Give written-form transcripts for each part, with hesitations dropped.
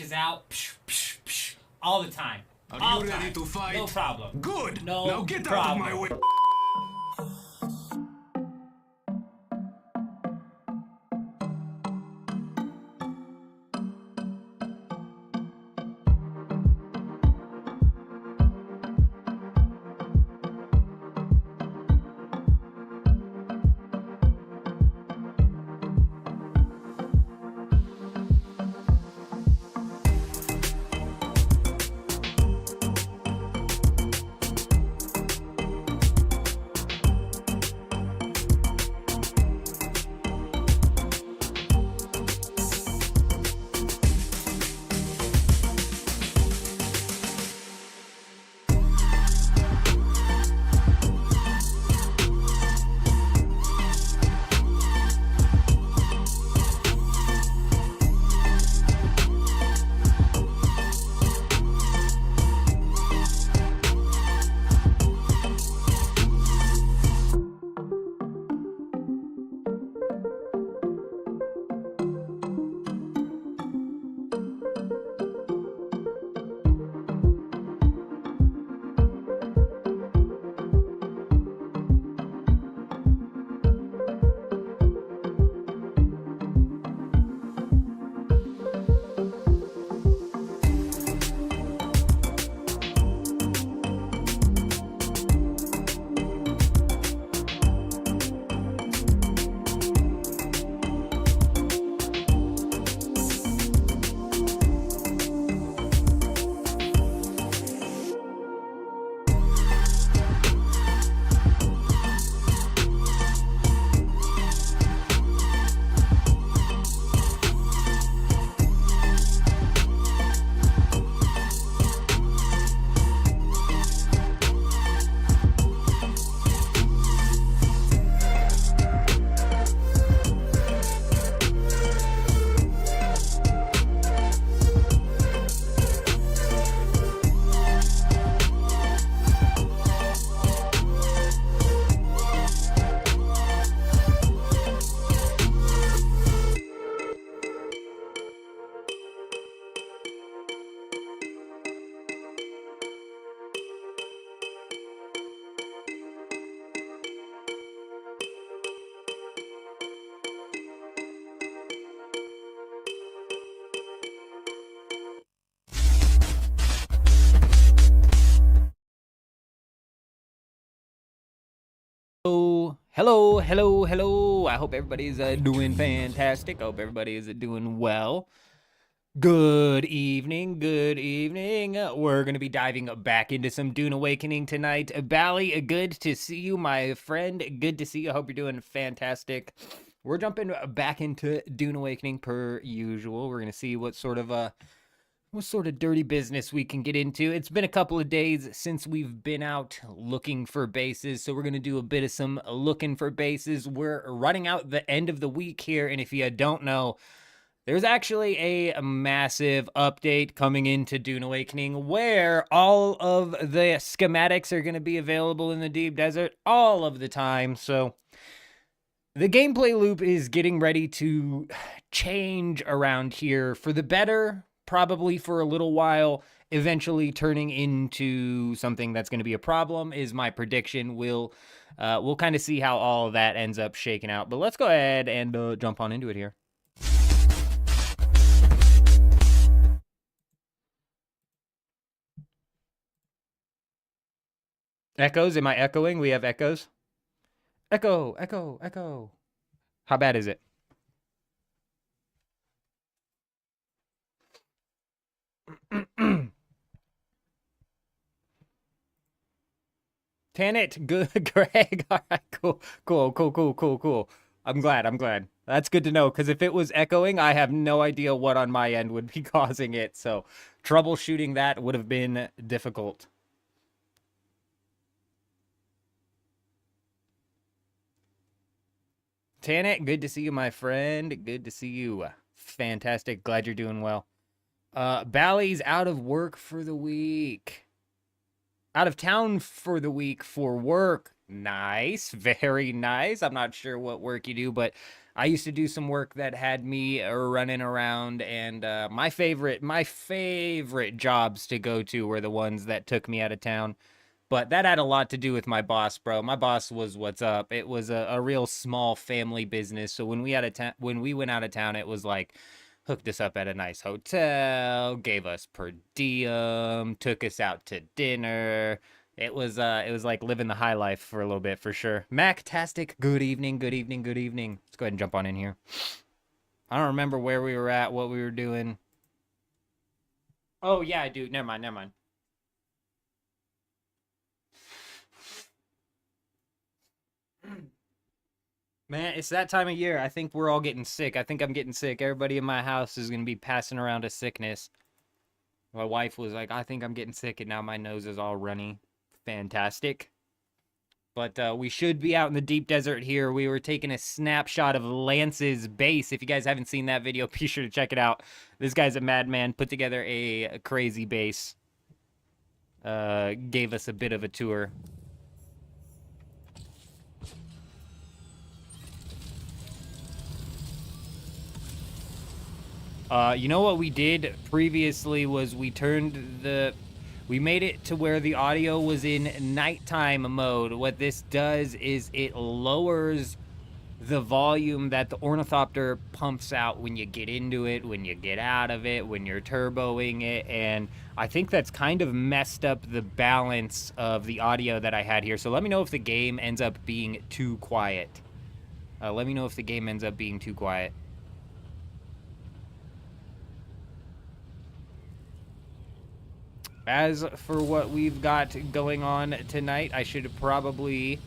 glitches out all the time. Are you ready to fight? No problem. Good. No Now get problem. out of my way. Hello. I hope everybody's doing fantastic. I hope everybody is doing well. Good evening. We're going to be diving back into some Dune Awakening tonight. Bally, good to see you, my friend. Good to see you. I hope you're doing fantastic. We're jumping back into Dune Awakening per usual. We're going to see what sort of dirty business we can get into. It's been a couple of days since we've been out looking for bases, so we're going to do a bit of some looking for bases. We're running out the end of the week here, and if you don't know, there's actually a massive update coming into Dune Awakening where all of the schematics are going to be available in the deep desert all of the time, so the gameplay loop is getting ready to change around here for the better, probably for a little while, eventually turning into something that's going to be a problem is my prediction. We'll kind of see how all of that ends up shaking out, but let's go ahead and jump on into it here. Echoes? Am I echoing? We have echoes. Echo. How bad is it? Tanit, good, Greg. All right, cool. I'm glad. That's good to know, because if it was echoing, I have no idea what on my end would be causing it, so troubleshooting that would have been difficult. Tanit, good to see you, my friend. Good to see you. Fantastic. Glad you're doing well. Bally's out of work for the week. Out of town for the week for work. Nice. Very nice. I'm not sure what work you do, but I used to do some work that had me running around, and my favorite jobs to go to were the ones that took me out of town. But that had a lot to do with my boss, bro. My boss was what's up. It was a real small family business. So when we went out of town, it was like hooked us up at a nice hotel, gave us per diem, took us out to dinner. It was like living the high life for a little bit for sure. Mactastic, good evening, good evening, good evening. Let's go ahead and jump on in here. I don't remember where we were at, what we were doing. Oh yeah, I do. Never mind, never mind. Man, it's that time of year. I think we're all getting sick. I think I'm getting sick. Everybody in my house is gonna be passing around a sickness. My wife was like, I think I'm getting sick, and now my nose is all runny. Fantastic. But we should be out in the deep desert here. We were taking a snapshot of Lance's base. If you guys haven't seen that video, be sure to check it out. This guy's a madman. Put together a crazy base. Gave us a bit of a tour. You know what we did previously was we made it to where the audio was in nighttime mode. What this does is it lowers the volume that the ornithopter pumps out when you get into it, when you get out of it, when you're turboing it, and I think that's kind of messed up the balance of the audio that I had here. So let me know if the game ends up being too quiet. Let me know if the game ends up being too quiet. As for what we've got going on tonight, I should probably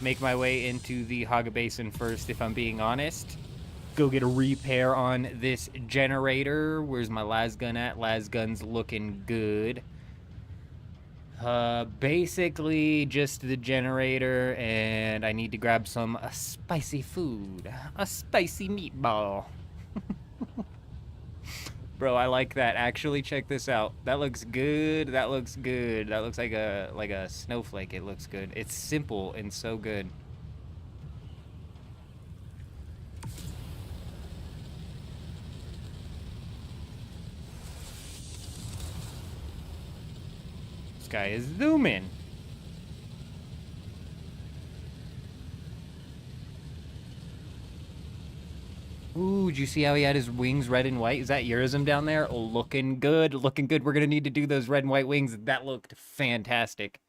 make my way into the Haga Basin first, if I'm being honest. Go get a repair on this generator. Where's my lasgun at? Lasgun's looking good. Basically just the generator, and I need to grab some spicy food. A spicy meatball. Bro, I like that. Actually, check this out. That looks good. That looks good. That looks like a snowflake. It looks good. It's simple and so good. This guy is zooming. Ooh, did you see how he had his wings red and white? Is that Eurism down there? Oh, looking good, looking good. We're gonna need to do those red and white wings. That looked fantastic.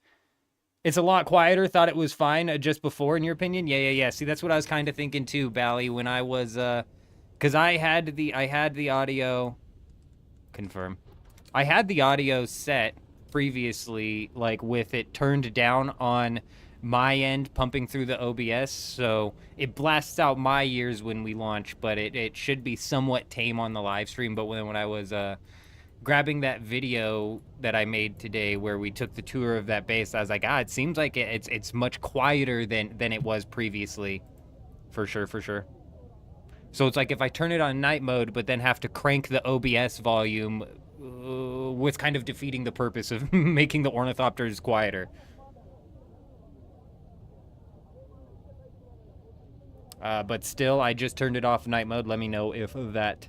It's a lot quieter. Thought it was fine just before, in your opinion? Yeah. See, that's what I was kind of thinking too, Bally, when I was because I had the audio confirm. I had the audio set previously, like with it turned down on my end, pumping through the OBS, so it blasts out my ears when we launch, but it should be somewhat tame on the live stream. But when I was grabbing that video that I made today where we took the tour of that base, I was like, it seems like it's much quieter than it was previously. For sure, for sure. So it's like if I turn it on night mode, but then have to crank the OBS volume, with kind of defeating the purpose of making the ornithopters quieter. But still, I just turned it off night mode. Let me know if that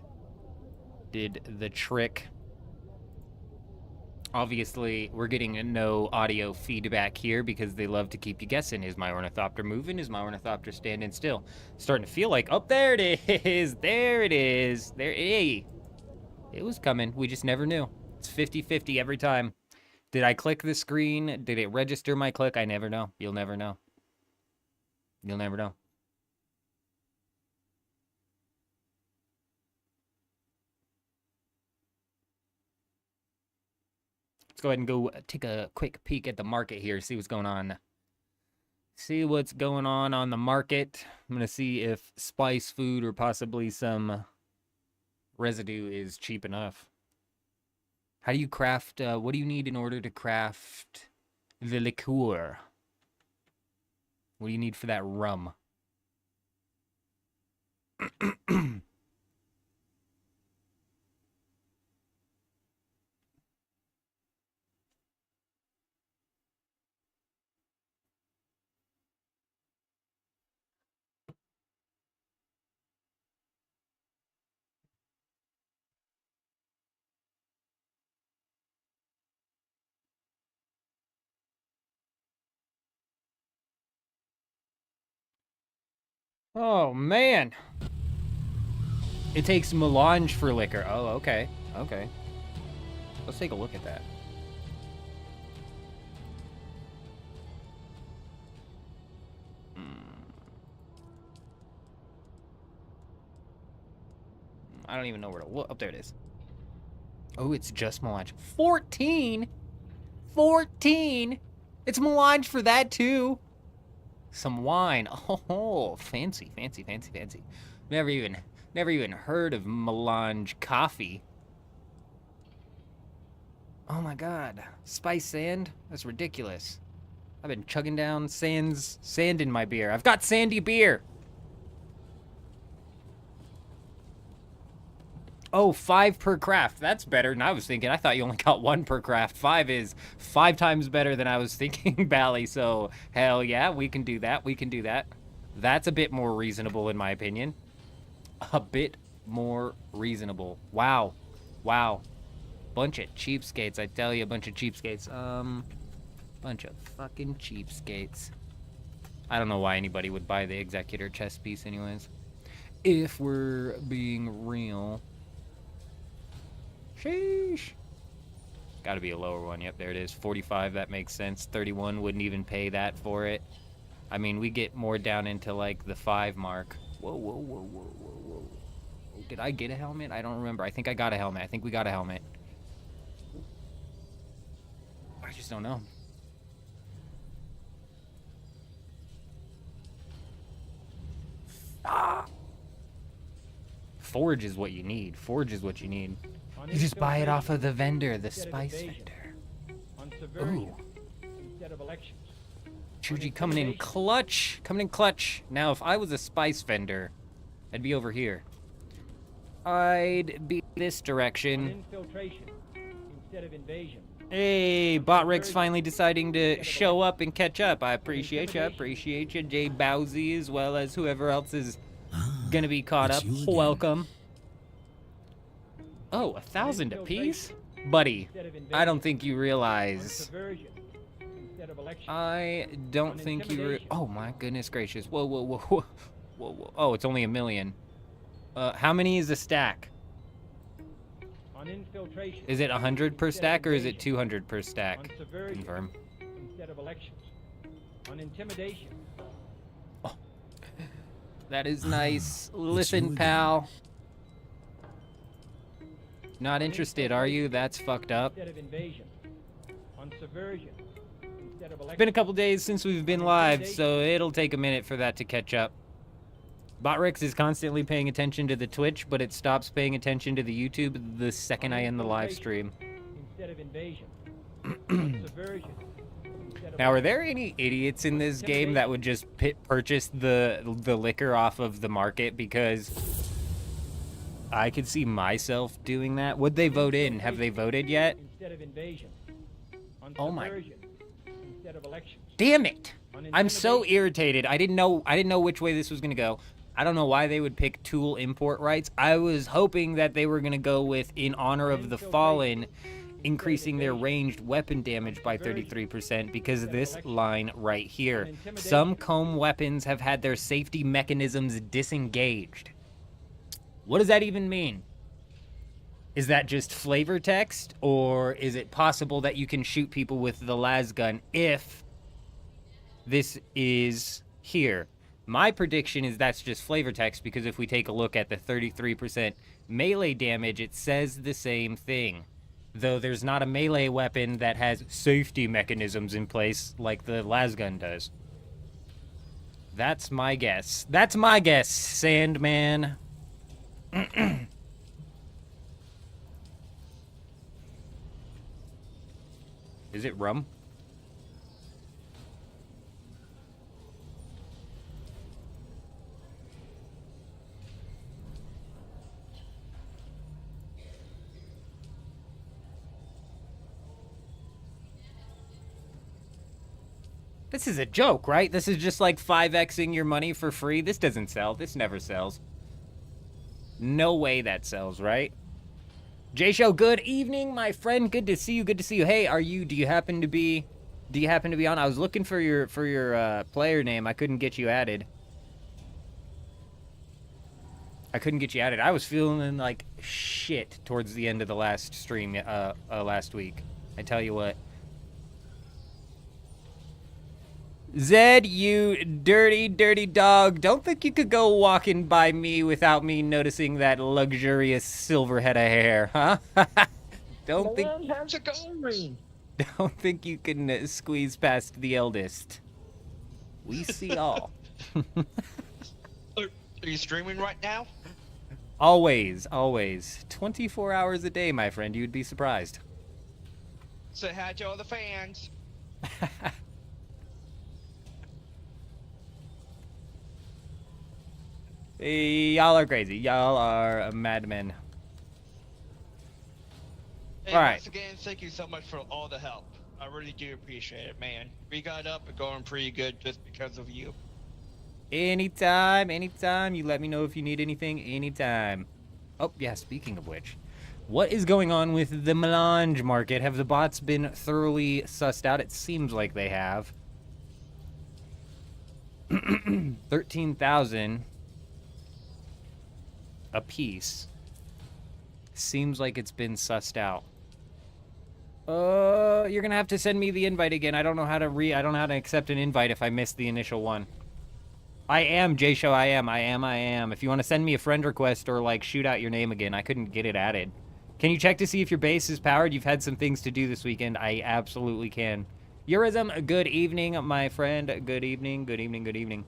did the trick. Obviously, we're getting no audio feedback here because they love to keep you guessing. Is my ornithopter moving? Is my ornithopter standing still? Starting to feel like, oh, there it is. There it is. There, hey. It was coming. We just never knew. It's 50-50 every time. Did I click the screen? Did it register my click? I never know. You'll never know. You'll never know. Let's go ahead and go take a quick peek at the market here, see what's going on. See what's going on the market. I'm going to see if spice food or possibly some residue is cheap enough. How do you craft, what do you need in order to craft the liqueur? What do you need for that rum? Oh, man. It takes melange for liquor. Oh, okay. Okay. Let's take a look at that. I don't even know where to look. Oh, there it is. Oh, it's just melange. 14? 14? It's melange for that, too. Some wine. Oh, fancy, fancy, fancy, fancy. Never even heard of melange coffee. Oh my god. Spice sand? That's ridiculous. I've been chugging down sand in my beer. I've got sandy beer. Oh, 5 per craft. That's better than I was thinking. I thought you only got 1 per craft. 5 is 5 times better than I was thinking, Bally. So, hell yeah, we can do that. We can do that. That's a bit more reasonable, in my opinion. A bit more reasonable. Wow. Wow. Bunch of cheapskates, I tell you. A bunch of cheapskates. Bunch of fucking cheapskates. I don't know why anybody would buy the Executor chest piece anyways. If we're being real. Sheesh. Gotta be a lower one. Yep, there it is. 45, that makes sense. 31 wouldn't even pay that for it. I mean, we get more down into, like, the 5 mark. Whoa, whoa, whoa, whoa, whoa, whoa. Did I get a helmet? I don't remember. I think I got a helmet. I think we got a helmet. I just don't know. Ah! Forge is what you need. Forge is what you need. You just buy it off of the vendor, the spice vendor. Ooh. Chuji coming in clutch. Coming in clutch. Now, if I was a spice vendor, I'd be over here. I'd be this direction. Hey, Botrix finally deciding to show up and catch up. I appreciate you. I appreciate you. Jay Bowsy, as well as whoever else is gonna be caught up. Welcome. Oh, 1,000 apiece? Buddy, I don't think you realize. I don't think you oh my goodness gracious. Whoa, whoa, whoa, whoa, whoa, whoa. Oh, it's only 1,000,000. How many is a stack? Is it 100 per stack or is it 200 per stack? Confirm. Oh. That is nice. Listen, pal. Not interested, are you? That's fucked up. It's been a couple days since we've been live, so it'll take a minute for that to catch up. Botrix is constantly paying attention to the Twitch, but it stops paying attention to the YouTube the second I end the live stream. Now, are there any idiots in this game that would just purchase the liquor off of the market? Because I could see myself doing that. Would they vote in? Have they voted yet? Oh my. Damn it! I'm so irritated. I didn't know which way this was gonna go. I don't know why they would pick tool import rights. I was hoping that they were gonna go with in honor of the fallen, increasing their ranged weapon damage by 33% because of this line right here. Some comb weapons have had their safety mechanisms disengaged. What does that even mean? Is that just flavor text, or is it possible that you can shoot people with the las gun if this is here? My prediction is that's just flavor text, because if we take a look at the 33% melee damage, it says the same thing. Though there's not a melee weapon that has safety mechanisms in place like the las gun does. That's my guess. That's my guess, Sandman. Is it rum? This is a joke, right? This is just like 5xing your money for free. This doesn't sell. This never sells. No way that sells, right? J-Show, good evening, my friend. Good to see you. Good to see you. Hey, do you happen to be on? I was looking for your player name. I couldn't get you added. I couldn't get you added. I was feeling like shit towards the end of the last stream last week. I tell you what. Zed, you dirty, dirty dog. Don't think you could go walking by me without me noticing that luxurious silver head of hair, huh? Don't think... Man, how's it going? Don't think you can squeeze past the eldest. We see all. Are you streaming right now? Always, always. 24 hours a day, my friend. You'd be surprised. Say hi to all the fans. Y'all are crazy. Y'all are madmen. Hey, All right. once again, thank you so much for all the help. I really do appreciate it, man. We got up and going pretty good just because of you. Anytime, anytime. You let me know if you need anything, anytime. Oh, yeah, speaking of which. What is going on with the melange market? Have the bots been thoroughly sussed out? It seems like they have. 13,000 a piece. Seems like it's been sussed out. You're gonna have to send me the invite again. I don't know how to accept an invite if I missed the initial one. I am, J-Show, I am. If you want to send me a friend request or, like, shoot out your name again, I couldn't get it added. Can you check to see if your base is powered? You've had some things to do this weekend. I absolutely can. Eurism, good evening, my friend. Good evening, good evening, good evening.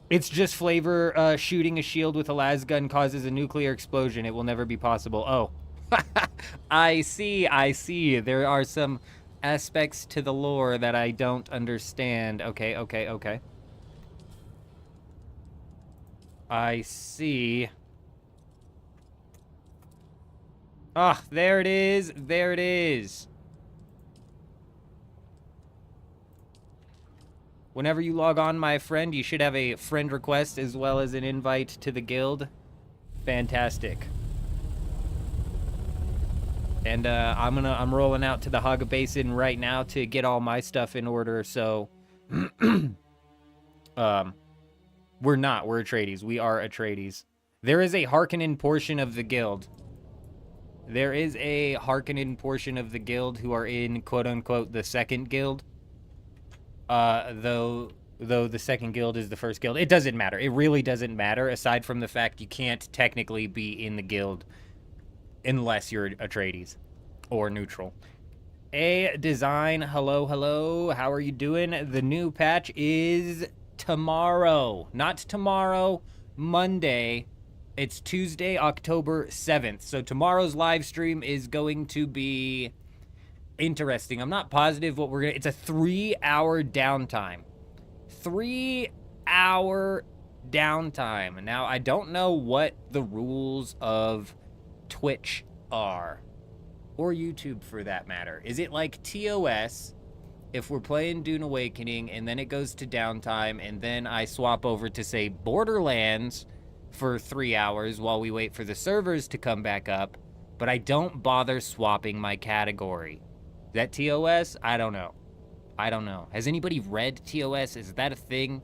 It's just flavor. Shooting a shield with a las gun causes a nuclear explosion. It will never be possible. Oh. I see. There are some aspects to the lore that I don't understand. Okay. I see. Ah, there it is. Whenever you log on, my friend, you should have a friend request as well as an invite to the guild. Fantastic. And I'm rolling out to the Haga Basin right now to get all my stuff in order. So, we're Atreides. We are Atreides. There is a Harkonnen portion of the guild. There is a Harkonnen portion of the guild who are in quote-unquote the second guild. Though the second guild is the first guild. It doesn't matter. It really doesn't matter, aside from the fact you can't technically be in the guild unless you're Atreides or neutral. A Design, hello. How are you doing? The new patch is tomorrow. Not tomorrow, Monday. It's Tuesday, October 7th. So tomorrow's live stream is going to be interesting. I'm not positive what we're gonna... It's a 3-hour downtime. 3-hour downtime. Now, I don't know what the rules of Twitch are. Or YouTube, for that matter. Is it like TOS, if we're playing Dune Awakening, and then it goes to downtime, and then I swap over to, say, Borderlands for 3 hours while we wait for the servers to come back up, but I don't bother swapping my category? Is that TOS? I don't know. Has anybody read TOS? Is that a thing?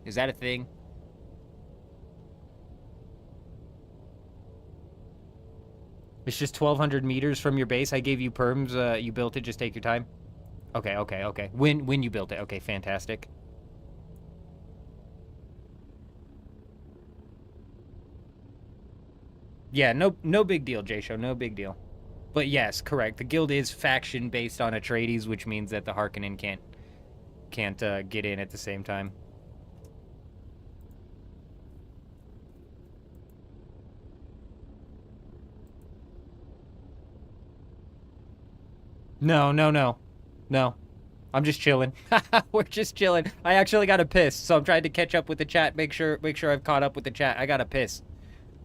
It's just 1,200 meters from your base. I gave you perms. You built it. Just take your time. Okay. When you built it. Okay, fantastic. Yeah, no big deal, J-Show. No big deal. But yes, correct. The guild is faction based on Atreides, which means that the Harkonnen can't get in at the same time. No. I'm just chilling. We're just chilling. I actually got to piss, so I'm trying to catch up with the chat. Make sure I've caught up with the chat. I got to piss.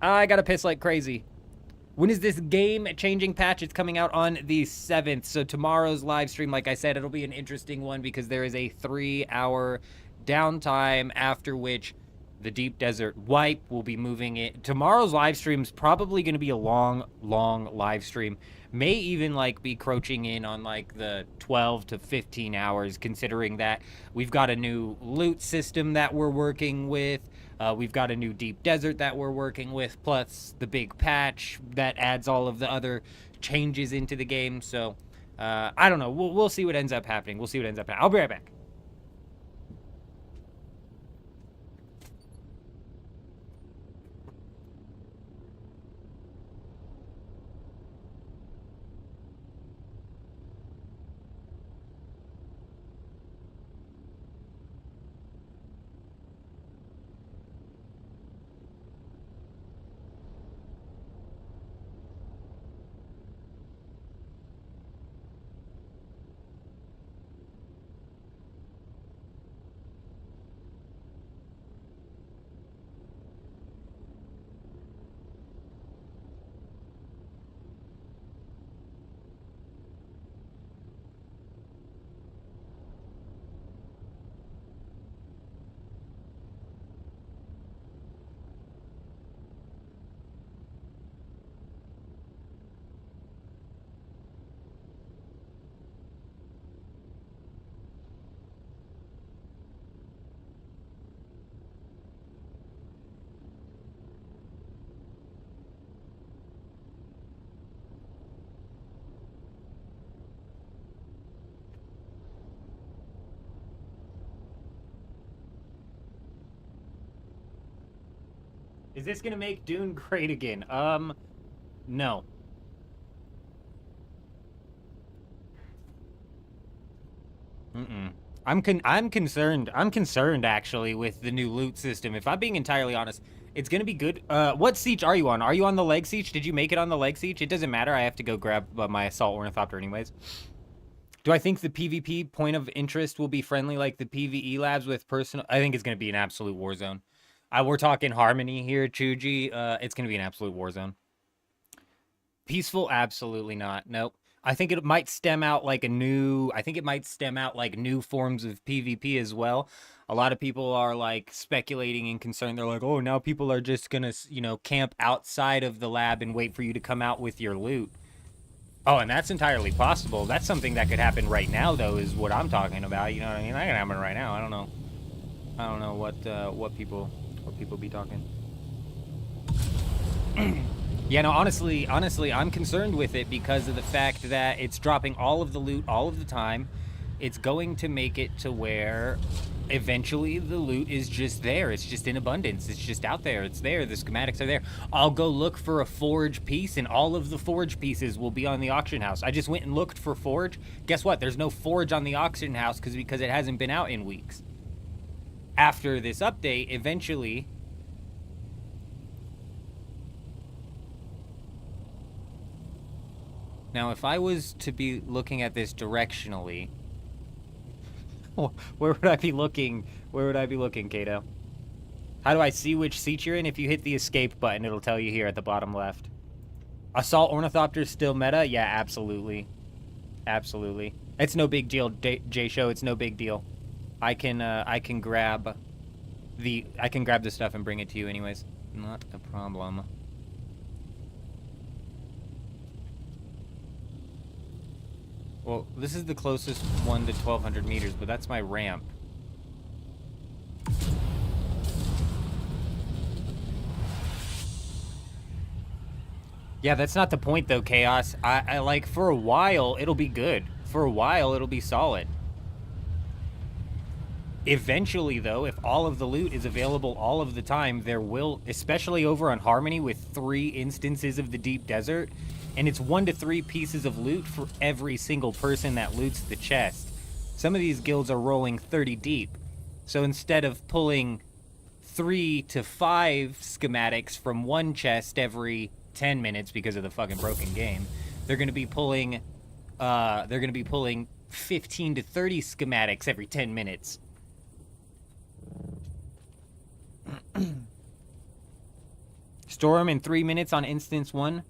I got to piss like crazy. When is this game-changing patch? It's coming out on the 7th. So tomorrow's live stream, like I said, it'll be an interesting one because there is a 3-hour downtime after which the Deep Desert Wipe will be moving it. Tomorrow's live stream is probably going to be a long live stream. May even like be crouching in on like the 12 to 15 hours, considering that we've got a new loot system that we're working with. We've got a new deep desert that we're working with, plus the big patch that adds all of the other changes into the game. So I don't know. We'll see what ends up happening. We'll see what ends up happening. I'll be right back. Is this gonna make Dune great again? No. I'm concerned. I'm concerned actually with the new loot system. If I'm being entirely honest, it's gonna be good. What siege are you on? Are you on the leg siege? Did you make it on the leg siege? It doesn't matter. I have to go grab my assault ornithopter anyways. Do I think the PvP point of interest will be friendly like the PvE labs with personal? I think it's gonna be an absolute war zone. We're talking Harmony here, Chuji. It's gonna be an absolute war zone. Peaceful? Absolutely not. Nope. I think it might stem out like new forms of PvP as well. A lot of people are like speculating and concerned. They're like, oh, now people are just gonna, camp outside of the lab and wait for you to come out with your loot. Oh, and that's entirely possible. That's something that could happen right now, though, is what I'm talking about. You know what I mean? That can happen right now. I don't know what people be talking. Yeah, no, honestly, I'm concerned with it because of the fact that it's dropping all of the loot all of the time. It's going to make it to where eventually the loot is just there. It's just in abundance. It's just out there. It's there. The schematics are there. I'll go look for a forge piece, and all of the forge pieces will be on the auction house. I just went and looked for forge. Guess what? There's no forge on the auction house because it hasn't been out in weeks. After this update, eventually... Now, if I was to be looking at this directionally, where would I be looking? Where would I be looking, Kato? How do I see which seat you're in? If you hit the escape button, it'll tell you here at the bottom left. Assault Ornithopter still meta? Yeah, absolutely. Absolutely. It's no big deal, J-Show. It's no big deal. I can grab the stuff and bring it to you anyways. Not a problem. Well, this is the closest one to 1,200 meters, but that's my ramp. Yeah, that's not the point, though, Chaos. I like, for a while, it'll be good. For a while, it'll be solid. Eventually, though, if all of the loot is available all of the time, there will, especially over on Harmony with 3 instances of the Deep Desert, and it's 1 to 3 pieces of loot for every single person that loots the chest. Some of these guilds are rolling 30 deep. So instead of pulling 3 to 5 schematics from one chest every 10 minutes because of the fucking broken game, they're going to be pulling 15 to 30 schematics every 10 minutes. Store them in 3 minutes on instance 1.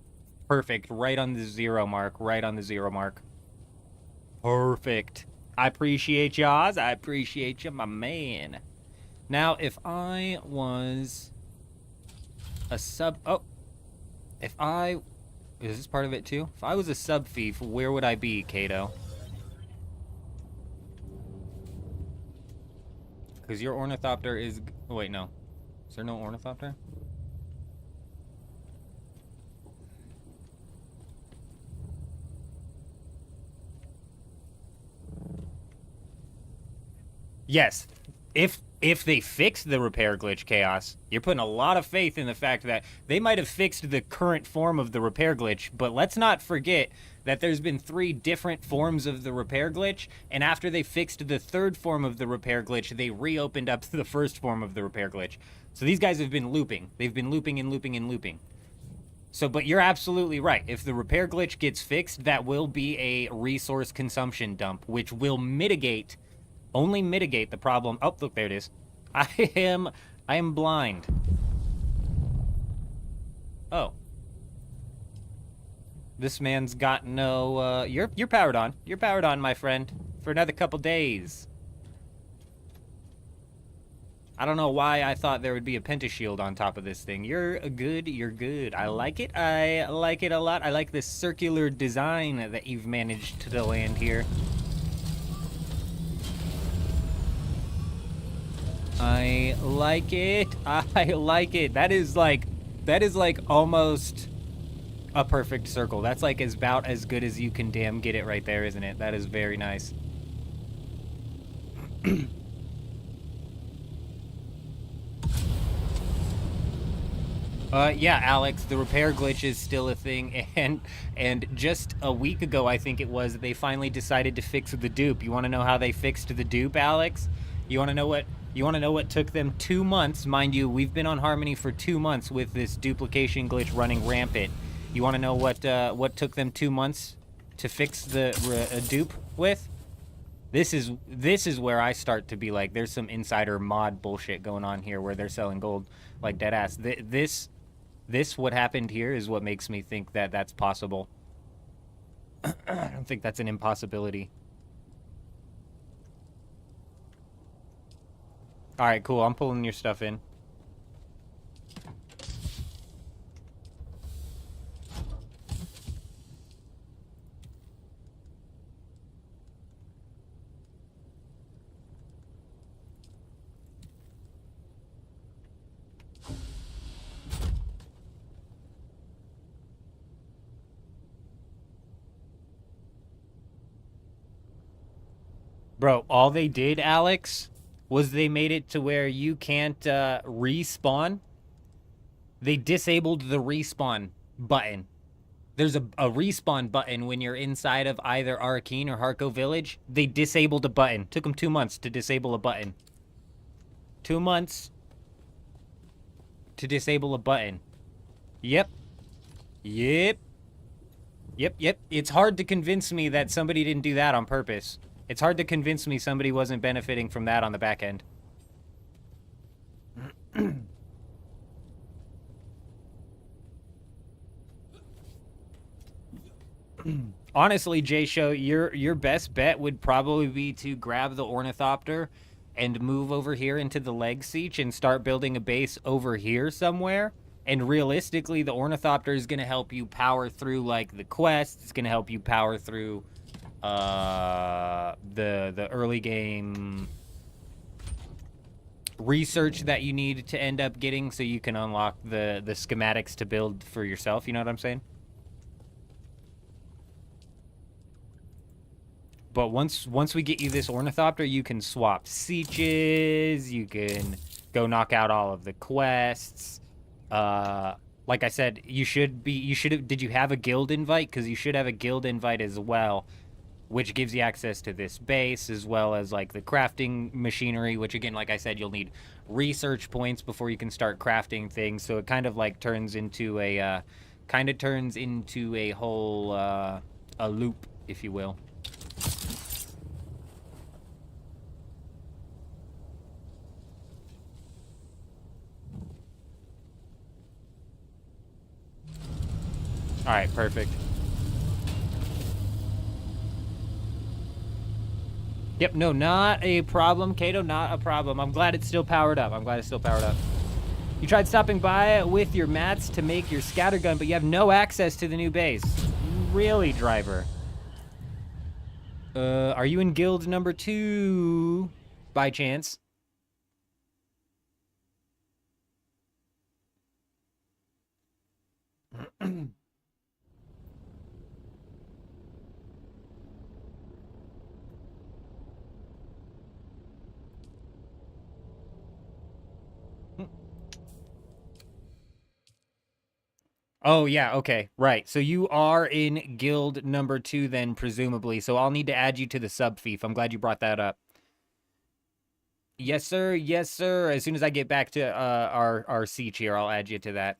Perfect. Right on the 0 mark. Right on the 0 mark. Perfect. I appreciate y'all. I appreciate you, my man. Now, if I was a sub... Oh. If I... Is this part of it, too? If I was a sub-thief, where would I be, Kato? Because your Ornithopter is... Oh, wait, no. Is there no ornithopter? Yes. If they fix the repair glitch, Chaos, you're putting a lot of faith in the fact that they might have fixed the current form of the repair glitch, but let's not forget that there's been 3 different forms of the repair glitch, and after they fixed the 3rd form of the repair glitch, they reopened up the 1st form of the repair glitch. So these guys have been looping. They've been looping and looping and looping. So, but you're absolutely right. If the repair glitch gets fixed, that will be a resource consumption dump, which will only mitigate the problem. Oh, look, there it is. I am blind. Oh. This man's got no, you're powered on. You're powered on, my friend, for another couple days. I don't know why I thought there would be a pentashield on top of this thing. You're good. I like it. I like it a lot. I like this circular design that you've managed to land here. I like it. I like it. That is like almost a perfect circle. That's like about as good as you can damn get it right there, isn't it? That is very nice. Yeah, Alex, the repair glitch is still a thing, and just a week ago, I think it was, they finally decided to fix the dupe. You want to know how they fixed the dupe, Alex? You want to know what took them 2 months? Mind you, we've been on Harmony for 2 months with this duplication glitch running rampant. You want to know what took them 2 months to fix the dupe with? This is where I start to be like, there's some insider mod bullshit going on here where they're selling gold like dead ass. This what happened here is what makes me think that that's possible. I don't think that's an impossibility. All right, cool. I'm pulling your stuff in. Bro, all they did, Alex, was they made it to where you can't respawn. They disabled the respawn button. There's a respawn button when you're inside of either Arcane or Harco Village. They disabled a button. Took them 2 months to disable a button. 2 months to disable a button. Yep. It's hard to convince me that somebody didn't do that on purpose. It's hard to convince me somebody wasn't benefiting from that on the back end. Honestly, J-Show, your best bet would probably be to grab the Ornithopter and move over here into the leg siege and start building a base over here somewhere. And realistically, the Ornithopter is going to help you power through, like, the quests. It's going to help you power through the early game research that you need to end up getting so you can unlock the schematics to build for yourself. You know what I'm saying? But once we get you this Ornithopter, you can swap sieges, you can go knock out all of the quests. Like I said, did you have a guild invite? Because you should have a guild invite as well, which gives you access to this base, as well as, like, the crafting machinery, which, again, like I said, you'll need research points before you can start crafting things, so it kind of, like, turns into a whole, a loop, if you will. Alright, perfect. Yep, no, not a problem, Kato, not a problem. I'm glad it's still powered up. You tried stopping by with your mats to make your scattergun, but you have no access to the new base. Really, driver? Are you in guild number 2 by chance? Oh, yeah, okay, right. So you are in guild number 2 then, presumably. So I'll need to add you to the sub-fief. I'm glad you brought that up. Yes, sir. Yes, sir. As soon as I get back to our siege here, I'll add you to that.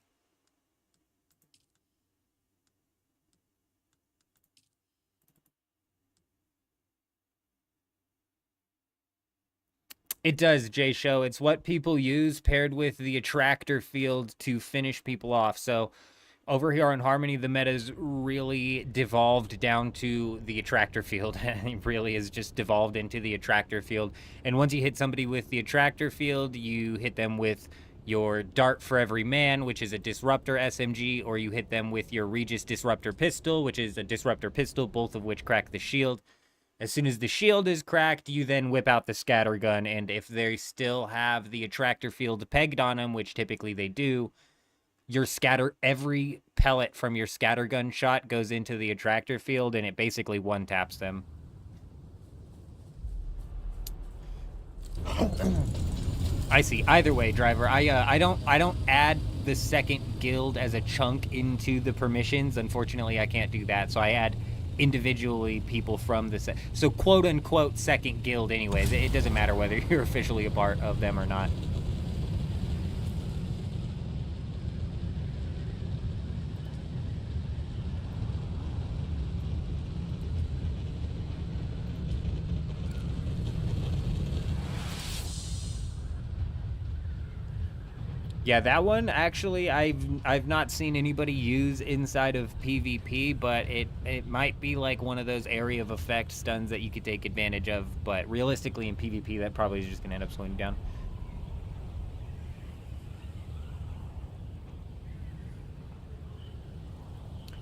It does, J Show. It's what people use paired with the attractor field to finish people off. So over here on Harmony, the meta's really devolved down to the attractor field. It really is just devolved into the attractor field. And once you hit somebody with the attractor field, you hit them with your Dart for Every Man, which is a Disruptor SMG, or you hit them with your Regis Disruptor Pistol, which is a Disruptor Pistol, both of which crack the shield. As soon as the shield is cracked, you then whip out the scatter gun, and if they still have the attractor field pegged on them, which typically they do, every pellet from your scattergun shot goes into the attractor field, and it basically one-taps them. I see. Either way, driver, I don't add the second guild as a chunk into the permissions. Unfortunately, I can't do that, so I add individually people from the so quote-unquote second guild anyways. It doesn't matter whether you're officially a part of them or not. Yeah, that one actually I've not seen anybody use inside of PvP, but it might be like one of those area of effect stuns that you could take advantage of, but realistically in PvP that probably is just gonna end up slowing you down.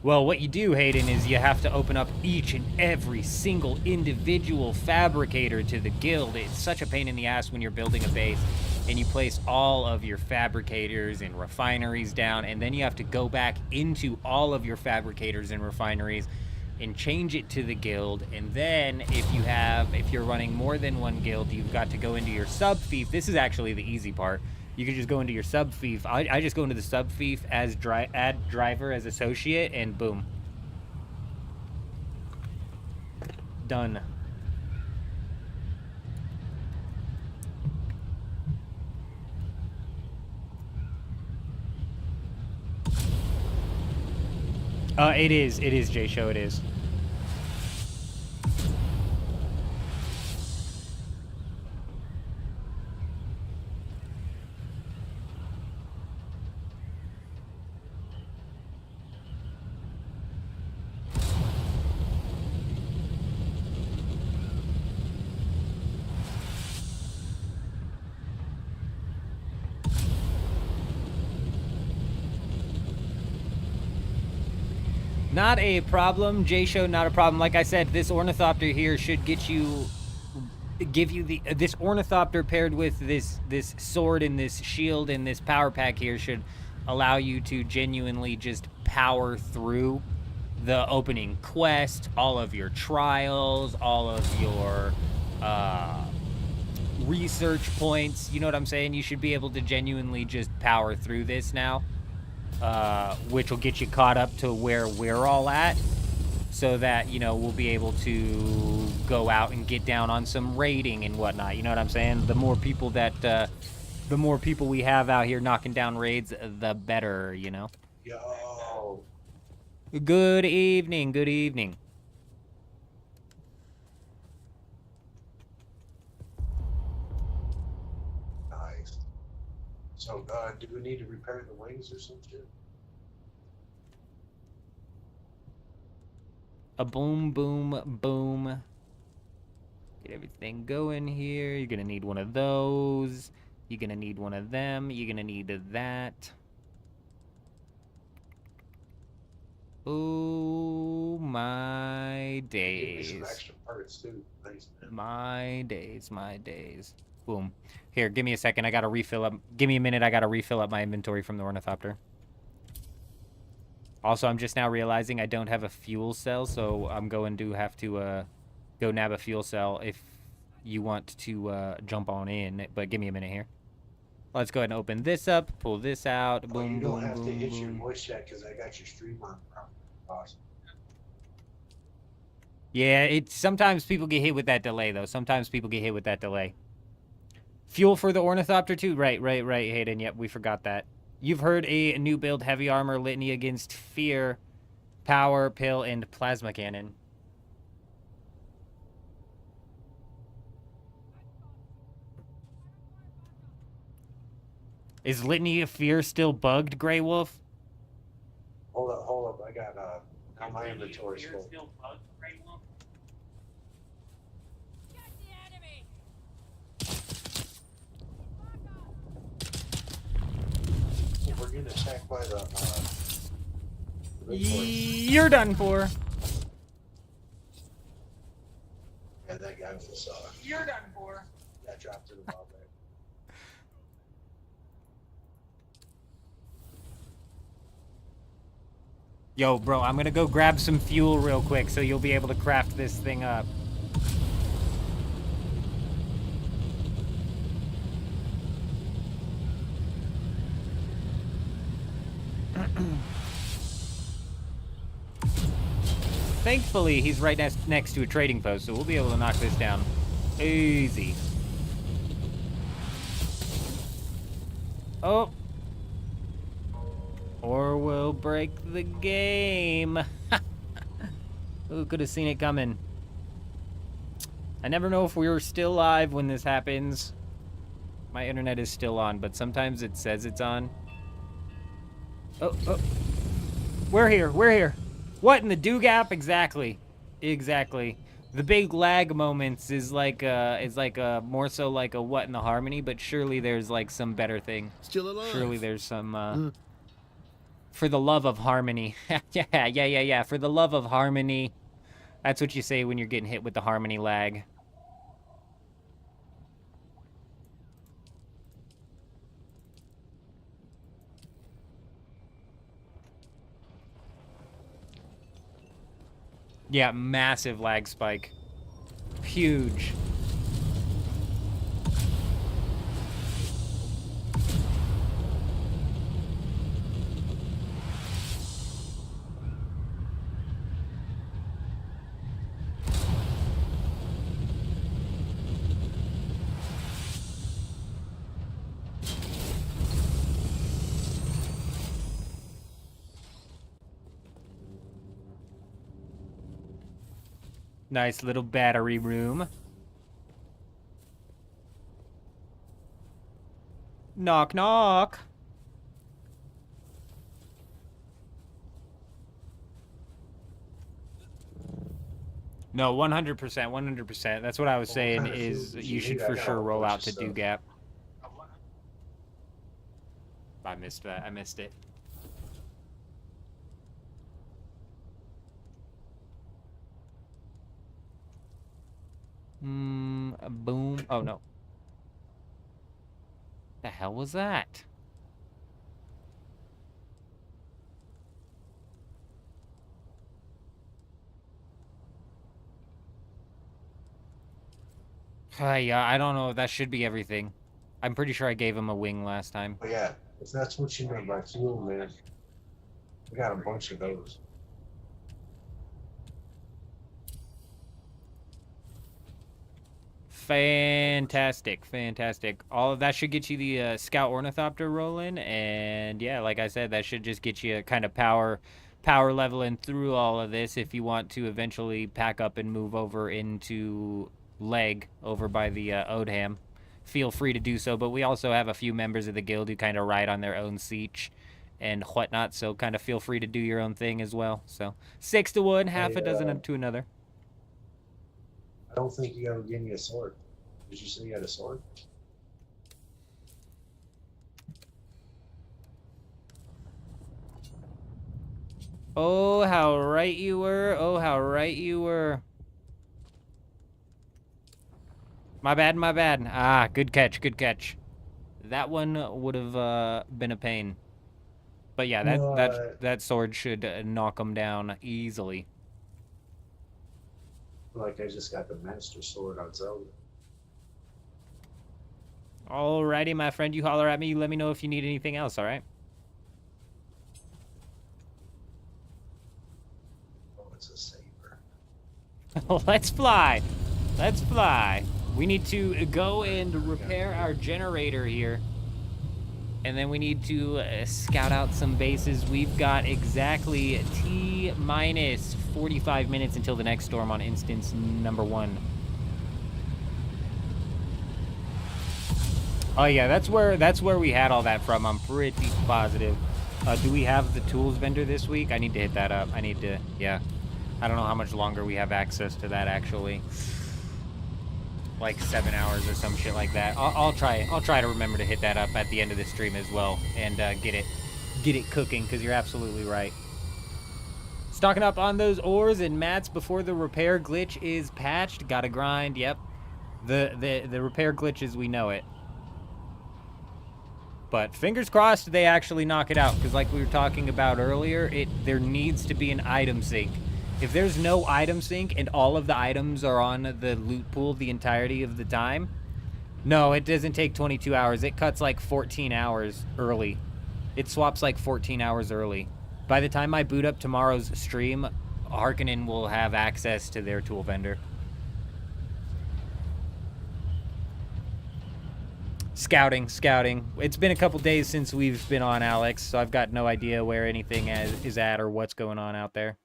Well, what you do, Hayden, is you have to open up each and every single individual fabricator to the guild. It's such a pain in the ass when you're building a base and you place all of your fabricators and refineries down, and then you have to go back into all of your fabricators and refineries and change it to the guild. And then if you're running more than one guild, you've got to go into your sub-fief. This is actually the easy part. You can just go into your sub-fief. I just go into the sub-fief as add driver as associate, and boom. Done. It is, J-Show, it is. Not a problem, J-Show, not a problem. Like I said, this Ornithopter here should give you this Ornithopter paired with this sword and this shield and this power pack here should allow you to genuinely just power through the opening quest, all of your trials, all of your research points. You know what I'm saying? You should be able to genuinely just power through this now. Which will get you caught up to where we're all at, so that, you know, we'll be able to go out and get down on some raiding and whatnot. You know what I'm saying? The more people we have out here knocking down raids, the better, you know? Yo. Good evening, good evening. Nice. So, do we need to repair the wings or some shit? A boom, boom, boom. Get everything going here. You're gonna need one of those. You're gonna need one of them. You're gonna need that. Oh, my days. Give me some extra parts too. Thanks, man. My days, my days. Boom. Here, give me a second. I gotta refill up. Give me a minute. I gotta refill up my inventory from the Ornithopter. Also, I'm just now realizing I don't have a fuel cell, so I'm going to have to go nab a fuel cell if you want to jump on in. But give me a minute here. Let's go ahead and open this up, pull this out. Oh, Boom, you don't boom, have to boom, hit your boom. voice chat because I got your stream on. Awesome. Yeah, it's sometimes people get hit with that delay, though. Sometimes people get hit with that delay. Fuel for the Ornithopter, too? Right, Hayden. Yep, we forgot that. You've heard a new build heavy armor litany against fear, power, pill, and plasma cannon. Is Litany of Fear still bugged, Grey Wolf? Hold up. I got now my inventory's full. We're getting attacked by the red force. You're done for. Yeah, that guy was You're done for. that dropped to the bottom there. Yo, bro, I'm gonna go grab some fuel real quick so you'll be able to craft this thing up. Thankfully, he's right next to a trading post, so we'll be able to knock this down easy. Oh. Or we'll break the game. Who could have seen it coming? I never know if we were still live when this happens. My internet is still on, but sometimes it says it's on. Oh. We're here. What in the do gap? Exactly. The big lag moments is like more so like a what in the harmony, but surely there's like some better thing. Still alive. Surely there's some for the love of harmony. Yeah. For the love of harmony. That's what you say when you're getting hit with the harmony lag. Yeah, massive lag spike. Huge. Nice little battery room. Knock, knock. No, 100%, 100%. That's what I was saying is you should for sure roll out to Do Gap. I missed that. I missed it. Boom. Oh, no. The hell was that? Yeah, I don't know if that should be everything. I'm pretty sure I gave him a wing last time. But yeah, if that's what you meant by fuel, man, we got a bunch of those. Fantastic. All of that should get you the Scout Ornithopter rolling, and yeah, like I said, that should just get you kind of power leveling through all of this if you want to eventually pack up and move over into Leg over by the Odham. Feel free to do so, but we also have a few members of the guild who kind of ride on their own siege and whatnot, so kind of feel free to do your own thing as well. So 6 to 1, half a dozen to another. I don't think you ever gave me a sword. Did you say you had a sword? Oh, how right you were. Oh, how right you were. My bad. Ah, good catch. That one would have been a pain. But yeah, that sword should knock him down easily. Like I just got the Master Sword on Zelda. Alrighty, my friend, you holler at me. You let me know if you need anything else, alright? Oh, it's a saber. Let's fly. Let's fly. We need to go and repair our generator here. And then we need to scout out some bases. We've got exactly T-minus 45 minutes until the next storm on instance number 1. Oh yeah, that's where we had all that from. I'm pretty positive. Do we have the tools vendor this week? I need to hit that up. Yeah. I don't know how much longer we have access to that actually. Like 7 hours or some shit like that. I'll try to remember to hit that up at the end of the stream as well and get it cooking, because you're absolutely right. Stocking up on those ores and mats before the repair glitch is patched. Gotta grind. Yep. The repair glitch as we know it. But fingers crossed they actually knock it out, because like we were talking about earlier, there needs to be an item sync. If there's no item sync and all of the items are on the loot pool the entirety of the time, no, it doesn't take 22 hours. It cuts like 14 hours early. It swaps like 14 hours early. By the time I boot up tomorrow's stream, Harkonnen will have access to their tool vendor. Scouting. It's been a couple days since we've been on, Alex, so I've got no idea where anything is at or what's going on out there.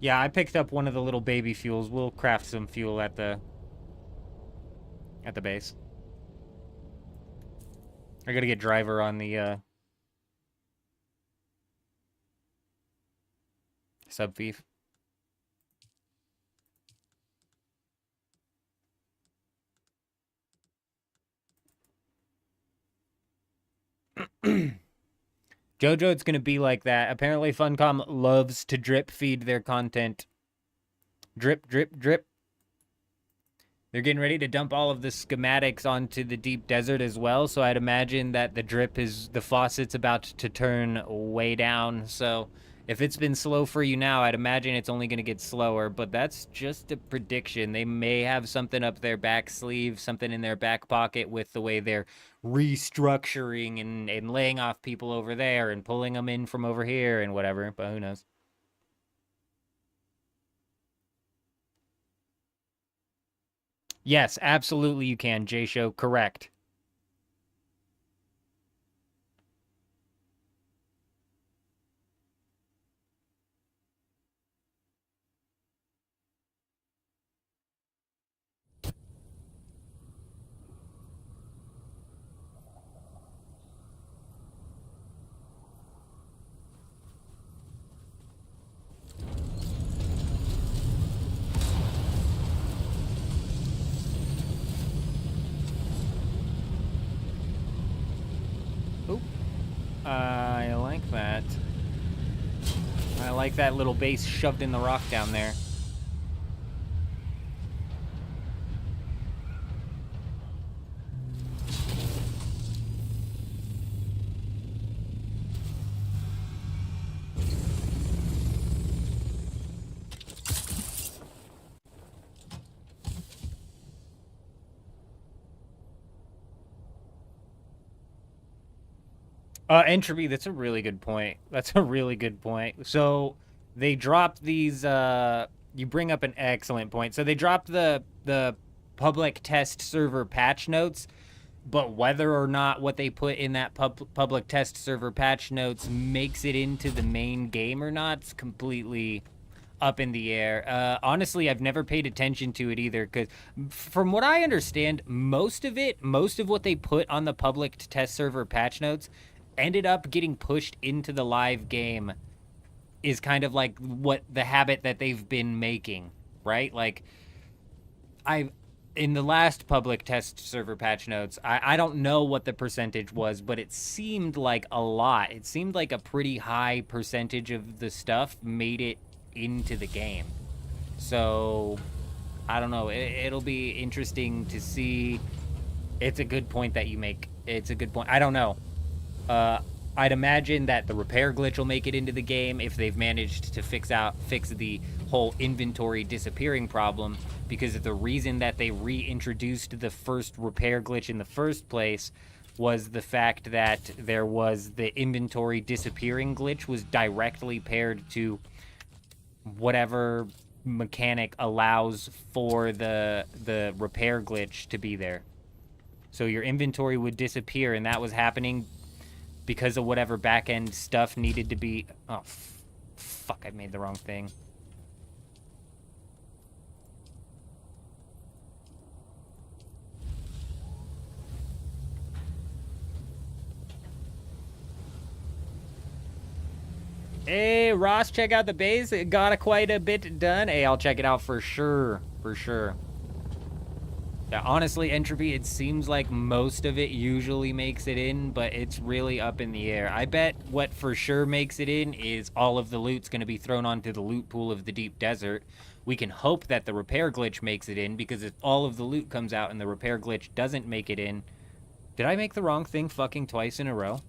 Yeah, I picked up one of the little baby fuels. We'll craft some fuel at the base. I gotta get driver on the sub-thief. Jojo, it's gonna be like that. Apparently Funcom loves to drip feed their content. Drip, drip, drip. They're getting ready to dump all of the schematics onto the deep desert as well, so I'd imagine that the faucet's about to turn way down. So if it's been slow for you now, I'd imagine it's only gonna get slower, but that's just a prediction. They may have something up their back sleeve, something in their back pocket with the way they're restructuring and laying off people over there and pulling them in from over here and whatever, but who knows. Yes, absolutely you can, J-Show, correct. I like that. I like that little base shoved in the rock down there. Entropy, that's a really good point. So they dropped these, you bring up an excellent point. So they dropped the public test server patch notes, but whether or not what they put in that public test server patch notes makes it into the main game or not, it's completely up in the air. Honestly, I've never paid attention to it either, because from what I understand, most of what they put on the public test server patch notes ended up getting pushed into the live game is kind of like what the habit that they've been making, right? Like, in the last public test server patch notes, I don't know what the percentage was, but it seemed like a lot. It seemed like a pretty high percentage of the stuff made it into the game. So I don't know. It'll be interesting to see. It's a good point that you make. It's a good point. I don't know. I'd imagine that the repair glitch will make it into the game if they've managed to fix the whole inventory disappearing problem, because the reason that they reintroduced the first repair glitch in the first place was the fact that there was the inventory disappearing glitch was directly paired to whatever mechanic allows for the repair glitch to be there. So your inventory would disappear, and that was happening because of whatever back-end stuff needed to be... Oh, fuck, I made the wrong thing. Hey, Ross, check out the base. It got quite a bit done. Hey, I'll check it out for sure. For sure. Yeah, honestly, Entropy, it seems like most of it usually makes it in, but it's really up in the air. I bet what for sure makes it in is all of the loot's going to be thrown onto the loot pool of the deep desert. We can hope that the repair glitch makes it in, because if all of the loot comes out and the repair glitch doesn't make it in... Did I make the wrong thing fucking twice in a row?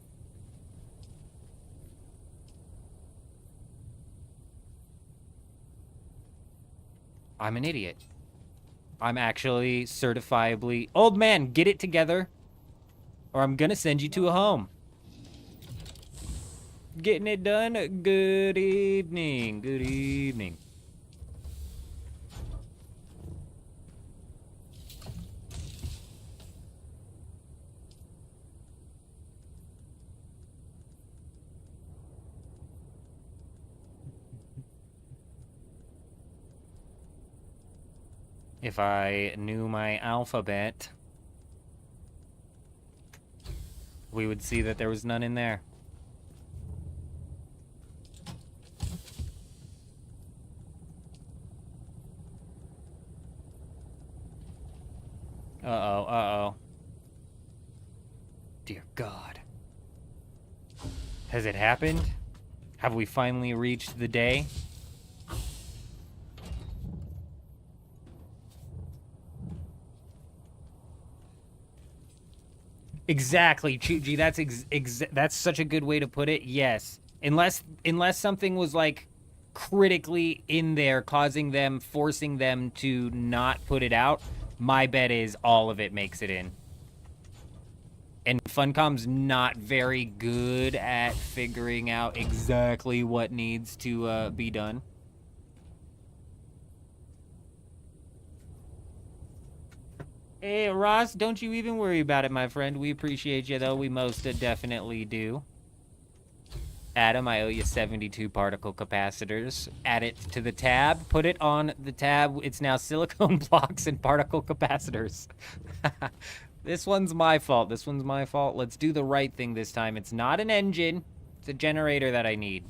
I'm an idiot. I'm actually certifiably... Old man, get it together, or I'm gonna send you to a home. Getting it done? Good evening. Good evening. If I knew my alphabet, we would see that there was none in there. Uh-oh, uh-oh. Dear God. Has it happened? Have we finally reached the day? Exactly, Chuji. That's such a good way to put it. Yes, unless something was like critically in there, forcing them to not put it out. My bet is all of it makes it in. And Funcom's not very good at figuring out exactly what needs to be done. Hey, Ross, don't you even worry about it, my friend. We appreciate you, though. We most definitely do. Adam, I owe you 72 particle capacitors. Add it to the tab. Put it on the tab. It's now silicone blocks and particle capacitors. This one's my fault. This one's my fault. Let's do the right thing this time. It's not an engine. It's a generator that I need.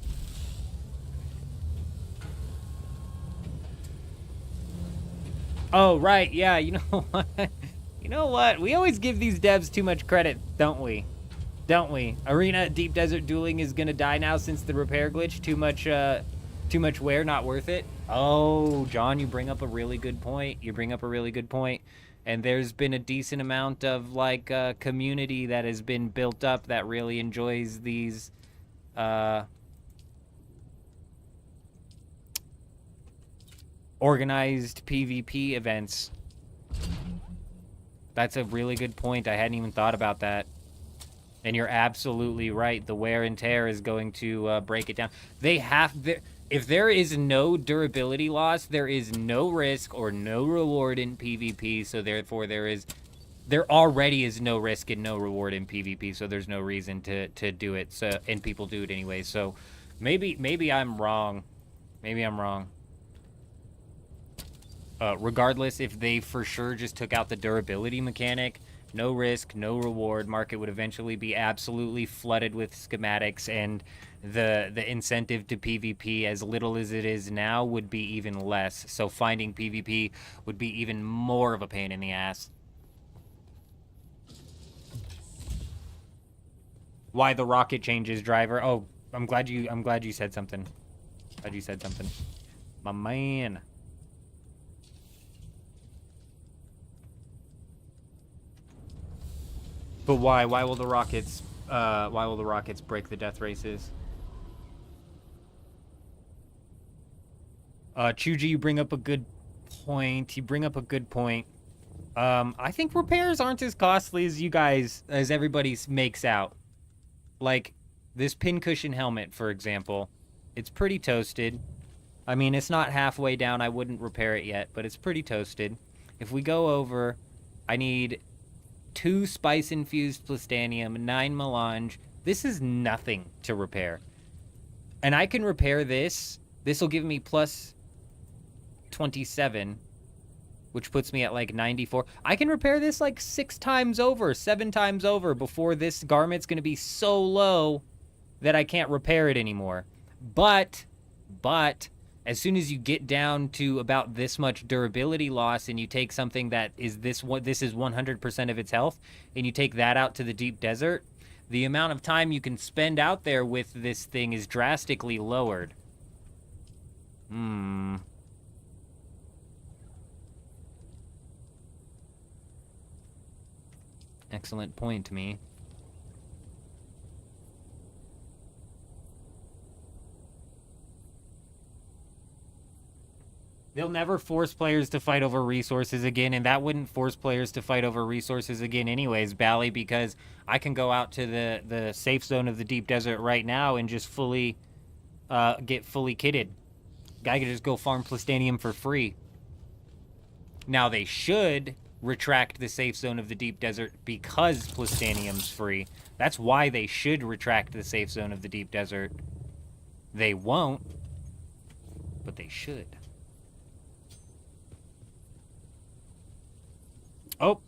Oh, right. Yeah, you know what? You know what? We always give these devs too much credit, don't we? Don't we? Arena Deep Desert Dueling is gonna die now since the repair glitch. Too much wear, not worth it. Oh, John, you bring up a really good point. And there's been a decent amount of, like, community that has been built up that really enjoys these, organized PvP events. That's a really good point. I hadn't even thought about that. And you're absolutely right. The wear and tear is going to break it down. If there is no durability loss, there is no risk or no reward in PvP. So therefore, there already is no risk and no reward in PvP. So there's no reason to do it. So, and people do it anyway. So maybe I'm wrong. Maybe I'm wrong. Regardless, if they for sure just took out the durability mechanic, no risk, no reward, market would eventually be absolutely flooded with schematics, and the incentive to PvP, as little as it is now, would be even less. So finding PvP would be even more of a pain in the ass. Why the rocket changes, driver? Oh, I'm glad you said something. Glad you said something. My man. But why? Why will the rockets break the death races? Chuji, you bring up a good point. I think repairs aren't as costly as everybody makes out. Like, this pincushion helmet, for example. It's pretty toasted. I mean, it's not halfway down. I wouldn't repair it yet, but it's pretty toasted. If we go over, I need 2 spice-infused plastanium, 9 melange. This is nothing to repair. And I can repair this. This will give me plus 27, which puts me at like 94. I can repair this like 6 times over, 7 times over before this garment's going to be so low that I can't repair it anymore. But as soon as you get down to about this much durability loss and you take something that is this is 100% of its health and you take that out to the deep desert, the amount of time you can spend out there with this thing is drastically lowered. Excellent point to me. They'll never force players to fight over resources again, and that wouldn't force players to fight over resources again anyways, Bally, because I can go out to the safe zone of the deep desert right now and just get fully kitted. Guy could just go farm plastanium for free. Now, they should retract the safe zone of the deep desert because plastanium's free. That's why they should retract the safe zone of the deep desert. They won't, but they should. Oh,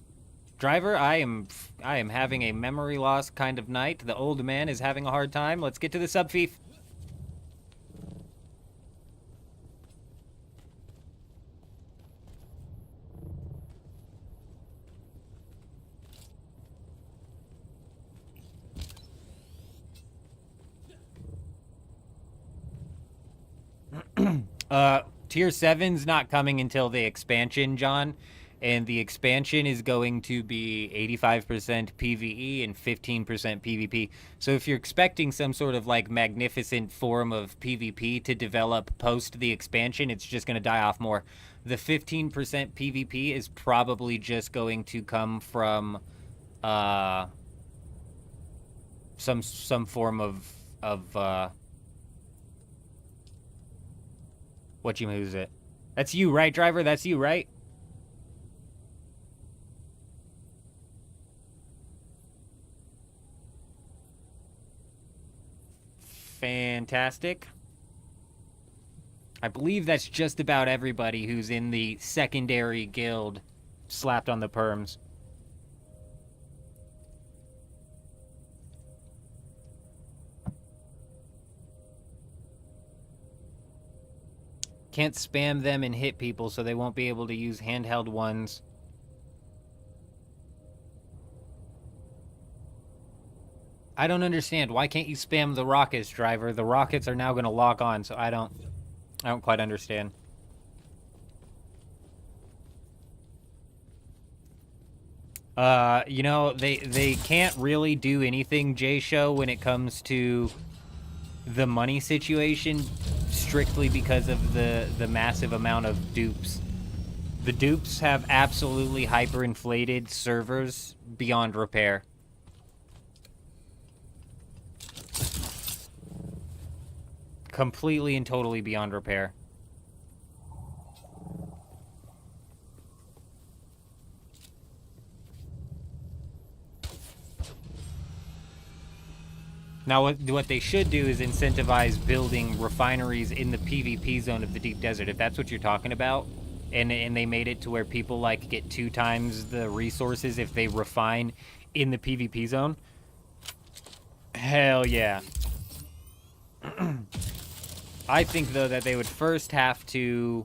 driver, I am having a memory loss kind of night. The old man is having a hard time. Let's get to the subfief. Tier 7's not coming until the expansion, John. And the expansion is going to be 85% PvE and 15% PvP. So if you're expecting some sort of like magnificent form of PvP to develop post the expansion, it's just going to die off more. The 15% PvP is probably just going to come from some form of who's it? That's you, right, driver? That's you, right? Fantastic. I believe that's just about everybody who's in the secondary guild slapped on the perms. Can't spam them and hit people, so they won't be able to use handheld ones. I don't understand. Why can't you spam the rockets, driver? The rockets are now going to lock on, so I don't quite understand. You know, they can't really do anything, J-Show, when it comes to the money situation, strictly because of the massive amount of dupes. The dupes have absolutely hyperinflated servers beyond repair. Completely and totally beyond repair. Now, what they should do is incentivize building refineries in the PvP zone of the deep desert, if that's what you're talking about. And they made it to where people, like, get 2 times the resources if they refine in the PvP zone. Hell yeah. I think, though, that they would first have to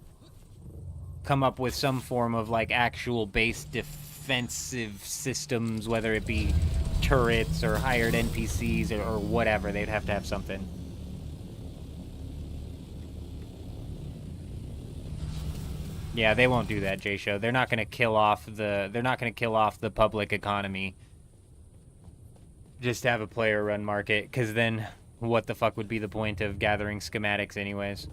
come up with some form of, like, actual base defensive systems, whether it be turrets or hired NPCs or whatever. They'd have to have something. Yeah, they won't do that, J-Show. They're not going to kill off the public economy Just have a player run market, because then what the fuck would be the point of gathering schematics anyways?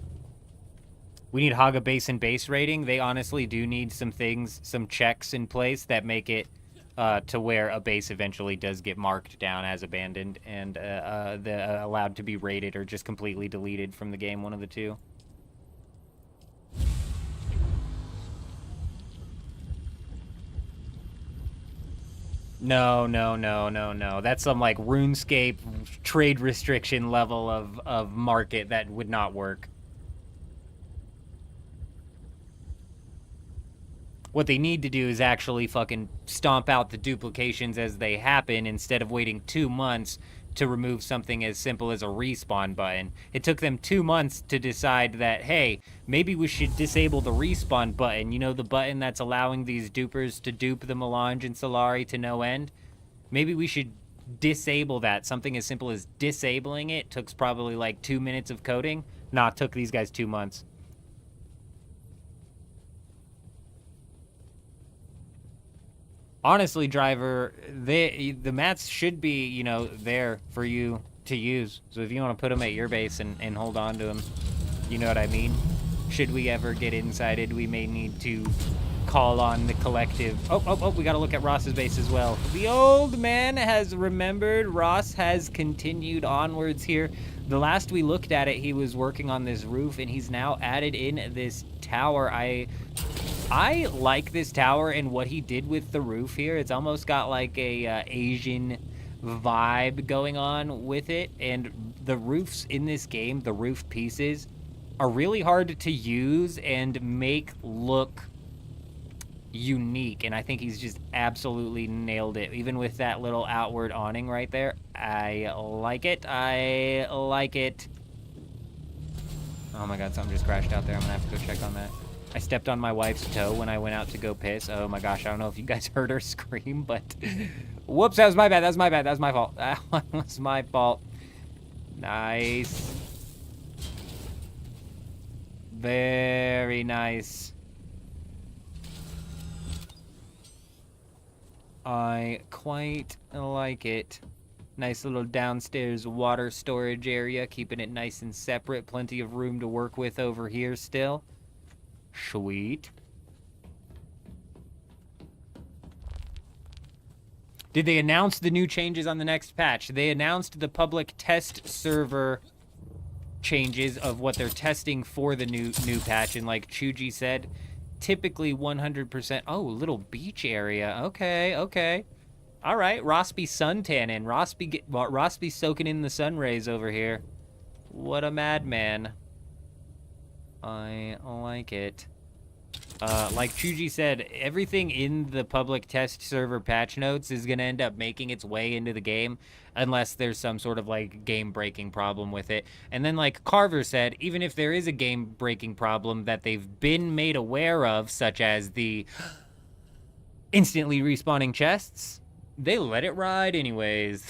We need Haga Basin base rating. They honestly do need some things, some checks in place that make it to where a base eventually does get marked down as abandoned and allowed to be raided or just completely deleted from the game, one of the two. No. That's some like RuneScape trade restriction level of market that would not work. What they need to do is actually fucking stomp out the duplications as they happen instead of waiting 2 months to remove something as simple as a respawn button. It took them 2 months to decide that, hey, maybe we should disable the respawn button. You know, the button that's allowing these dupers to dupe the Melange and Solari to no end? Maybe we should disable that. Something as simple as disabling it took probably like 2 minutes of coding. Nah, it took these guys 2 months. Honestly, driver, the mats should be, you know, there for you to use. So if you want to put them at your base and hold on to them, you know what I mean? Should we ever get incited, we may need to call on the collective. Oh, we got to look at Ross's base as well. The old man has remembered. Ross has continued onwards here. The last we looked at it, he was working on this roof, and he's now added in this tower. I like this tower and what he did with the roof here. It's almost got like a Asian vibe going on with it. And the roofs in this game, the roof pieces, are really hard to use and make look unique. And I think he's just absolutely nailed it. Even with that little outward awning right there. I like it. I like it. Oh my god, something just crashed out there. I'm gonna have to go check on that. I stepped on my wife's toe when I went out to go piss. Oh my gosh, I don't know if you guys heard her scream, but... Whoops, that was my bad, that was my bad, that was my fault. That was my fault. Nice. Very nice. I quite like it. Nice little downstairs water storage area, keeping it nice and separate. Plenty of room to work with over here still. Sweet. Did they announce the new changes on the next patch? They announced the public test server changes of what they're testing for the new patch, and like Chuji said, typically 100%. Oh, little beach area. Okay. All right, Rossby suntanning. Rossby soaking in the sun rays over here. What a madman. I like it. Like Chuji said, everything in the public test server patch notes is going to end up making its way into the game unless there's some sort of like game-breaking problem with it. And then like Carver said, even if there is a game-breaking problem that they've been made aware of, such as the instantly respawning chests, they let it ride anyways.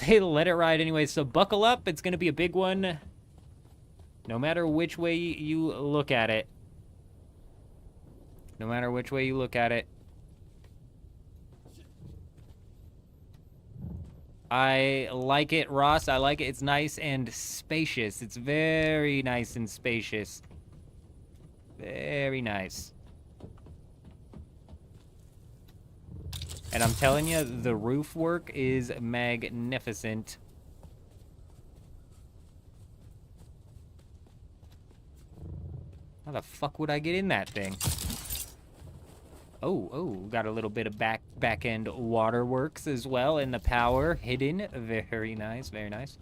So buckle up, it's going to be a big one. No matter which way you look at it. No matter which way you look at it. I like it, Ross. I like it. It's nice and spacious. It's very nice and spacious. Very nice. And I'm telling you, the roof work is magnificent. How the fuck would I get in that thing? Oh, got a little bit of back-end waterworks as well, and the power hidden. Very nice, very nice.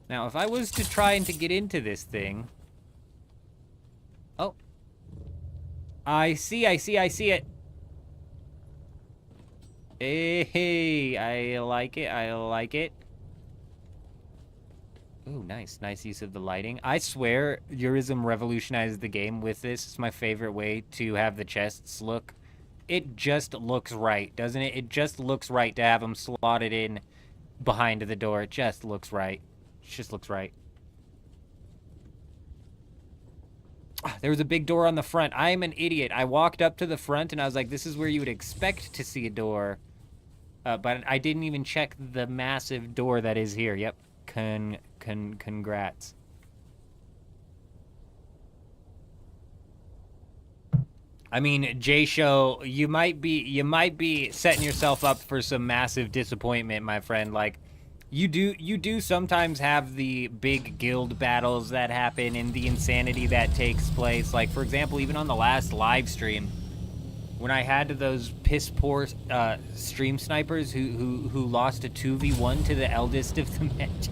Now, if I was to try and to get into this thing... Oh. I see it. Hey, I like it. Ooh, nice use of the lighting. I swear, Eurism revolutionized the game with this. It's my favorite way to have the chests look. It just looks right, doesn't it? It just looks right to have them slotted in behind the door. It just looks right. It just looks right. There was a big door on the front. I am an idiot. I walked up to the front and I was like, this is where you would expect to see a door. But I didn't even check the massive door that is here. Yep. Congrats. I mean, J-Show, you might be setting yourself up for some massive disappointment, my friend. Like, you do sometimes have the big guild battles that happen and the insanity that takes place. Like, for example, even on the last live stream, when I had those piss poor stream snipers who lost a 2v1 to the eldest of the match.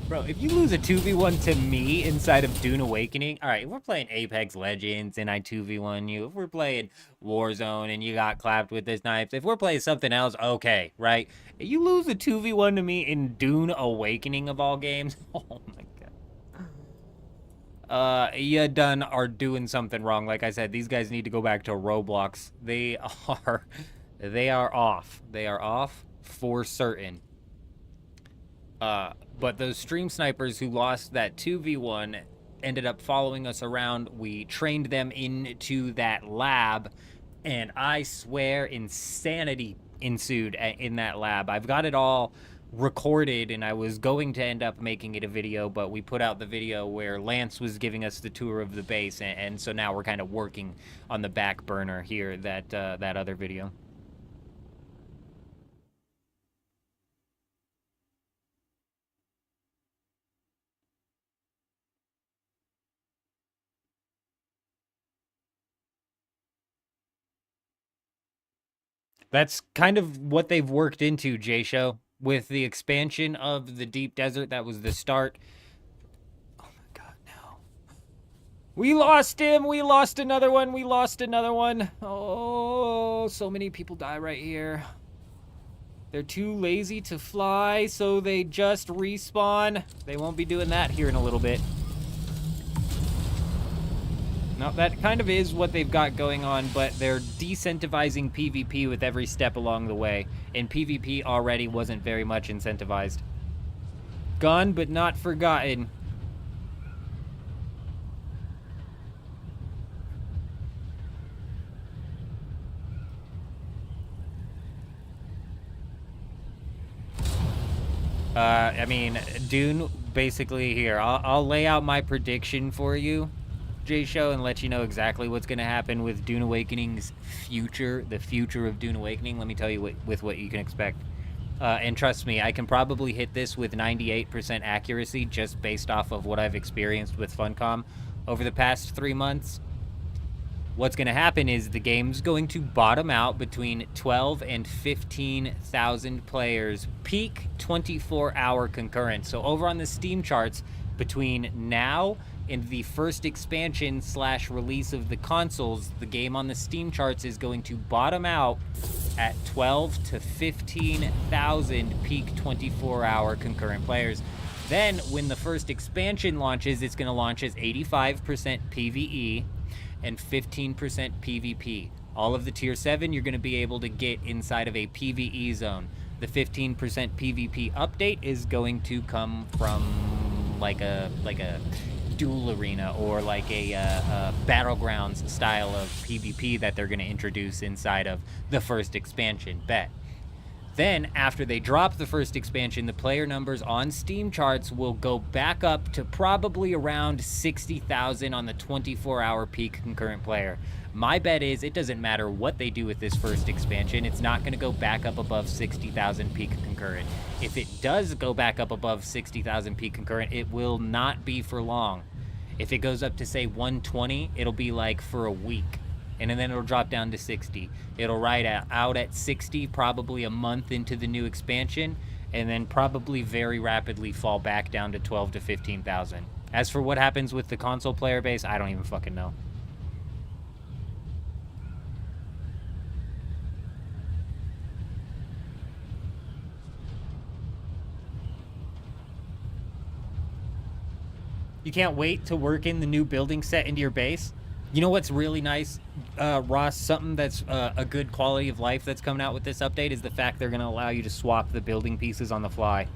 Bro, if you lose a 2v1 to me inside of Dune Awakening, all right, if we're playing Apex Legends and I 2v1 you, if we're playing Warzone and you got clapped with this knife, if we're playing something else, okay, right? If you lose a 2v1 to me in Dune Awakening of all games, oh my god. You done are doing something wrong. Like I said, these guys need to go back to Roblox. They are off. They are off for certain. But those stream snipers who lost that 2v1 ended up following us around. We trained them into that lab, and I swear insanity ensued in that lab. I've got it all recorded, and I was going to end up making it a video, but we put out the video where Lance was giving us the tour of the base, and so now we're kind of working on the back burner here, that other video. That's kind of what they've worked into, J-Show. With the expansion of the Deep Desert, that was the start. Oh my god, no. We lost him! We lost another one! We lost another one! Oh, so many people die right here. They're too lazy to fly, so they just respawn. They won't be doing that here in a little bit. No, that kind of is what they've got going on, but they're decentivizing PvP with every step along the way, and PvP already wasn't very much incentivized. Gone, but not forgotten. I mean, Dune, basically here. I'll lay out my prediction for you, J-Show, and let you know exactly what's going to happen with Dune Awakening's future, the future of Dune Awakening. Let me tell you what you can expect. And trust me, I can probably hit this with 98% accuracy just based off of what I've experienced with Funcom over the past 3 months. What's going to happen is the game's going to bottom out between 12 and 15,000 players, peak 24-hour concurrent. So over on the Steam charts, between now and the first expansion / release of the consoles, the game on the Steam charts is going to bottom out at 12 to 15,000 peak 24-hour concurrent players. Then, when the first expansion launches, it's going to launch as 85% PvE and 15% PvP. All of the Tier 7 you're going to be able to get inside of a PvE zone. The 15% PvP update is going to come from like a duel arena or like a battlegrounds style of PvP that they're going to introduce inside of the first expansion. Bet. Then, after they drop the first expansion, the player numbers on Steam charts will go back up to probably around 60,000 on the 24-hour peak concurrent player. My bet is it doesn't matter what they do with this first expansion, it's not going to go back up above 60,000 peak concurrent. If it does go back up above 60,000 peak concurrent, it will not be for long. If it goes up to, say, 120, it'll be like for a week. And then it'll drop down to 60. It'll ride out at 60 probably a month into the new expansion, and then probably very rapidly fall back down to 12 to 15,000. As for what happens with the console player base, I don't even fucking know. You can't wait to work in the new building set into your base? You know what's really nice, Ross, something that's a good quality of life that's coming out with this update is the fact they're going to allow you to swap the building pieces on the fly.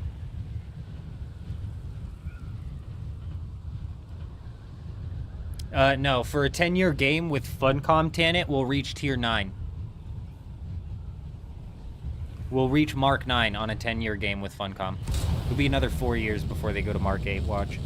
No, for a 10-year game with Funcom Tenant, we'll reach Tier 9. We'll reach Mark 9 on a 10-year game with Funcom. It'll be another 4 years before they go to Mark 8. Watch.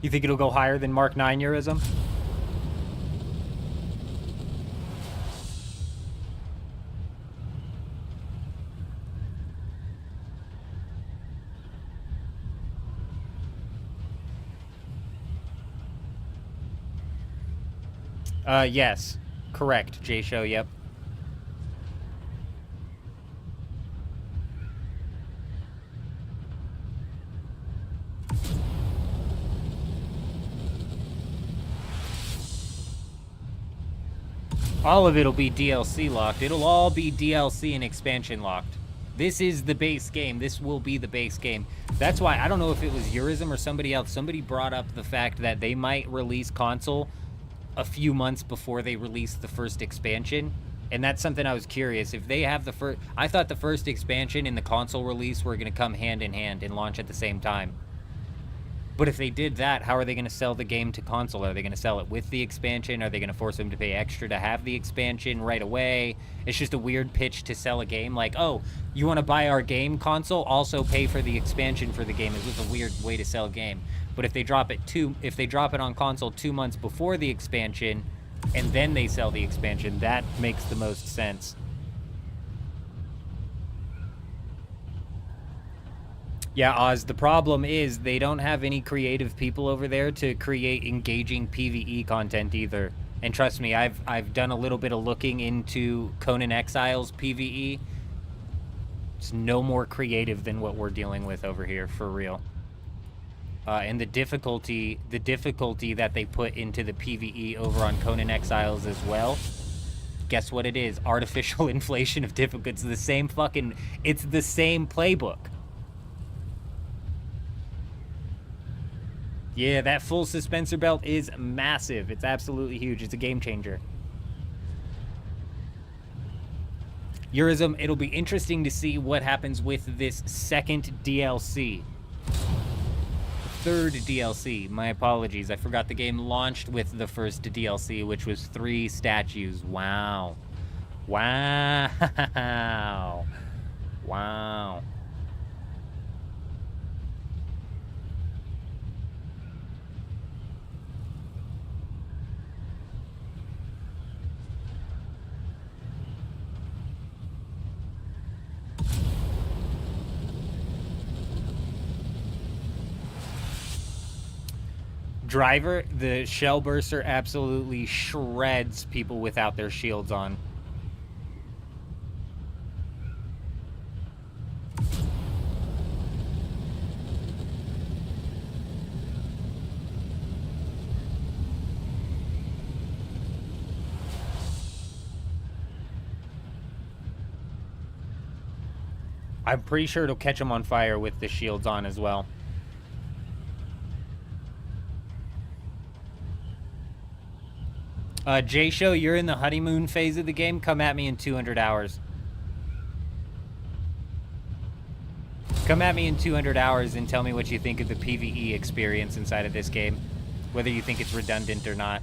You think it'll go higher than Mark 9 eurism? Yes. Correct, J-Show, yep. All of it'll be DLC locked. It'll all be DLC and expansion locked. This is the base game. This will be the base game. That's why, I don't know if it was Eurism or somebody else. Somebody brought up the fact that they might release console a few months before they release the first expansion. And that's something I was curious. If they have the first... I thought the first expansion and the console release were going to come hand in hand and launch at the same time. But if they did that, how are they going to sell the game to console? Are they going to sell it with the expansion? Are they going to force them to pay extra to have the expansion right away? It's just a weird pitch to sell a game. Like, oh, you want to buy our game console? Also pay for the expansion for the game. It's just a weird way to sell a game. But if they drop it on console 2 months before the expansion, and then they sell the expansion, that makes the most sense. Yeah, Oz, the problem is they don't have any creative people over there to create engaging PvE content either. And trust me, I've done a little bit of looking into Conan Exiles PvE. It's no more creative than what we're dealing with over here, for real. And the difficulty that they put into the PvE over on Conan Exiles as well. Guess what it is? Artificial inflation of difficulty. It's the same playbook. Yeah, that full suspensor belt is massive. It's absolutely huge. It's a game changer. Eurism, it'll be interesting to see what happens with this second DLC. Third DLC. My apologies. I forgot the game launched with the first DLC, which was 3 statues. Wow. Wow. Wow. Driver, the shell burster absolutely shreds people without their shields on. I'm pretty sure it'll catch them on fire with the shields on as well. J-Show, you're in the honeymoon phase of the game. Come at me in 200 hours. Come at me in 200 hours and tell me what you think of the PvE experience inside of this game. Whether you think it's redundant or not.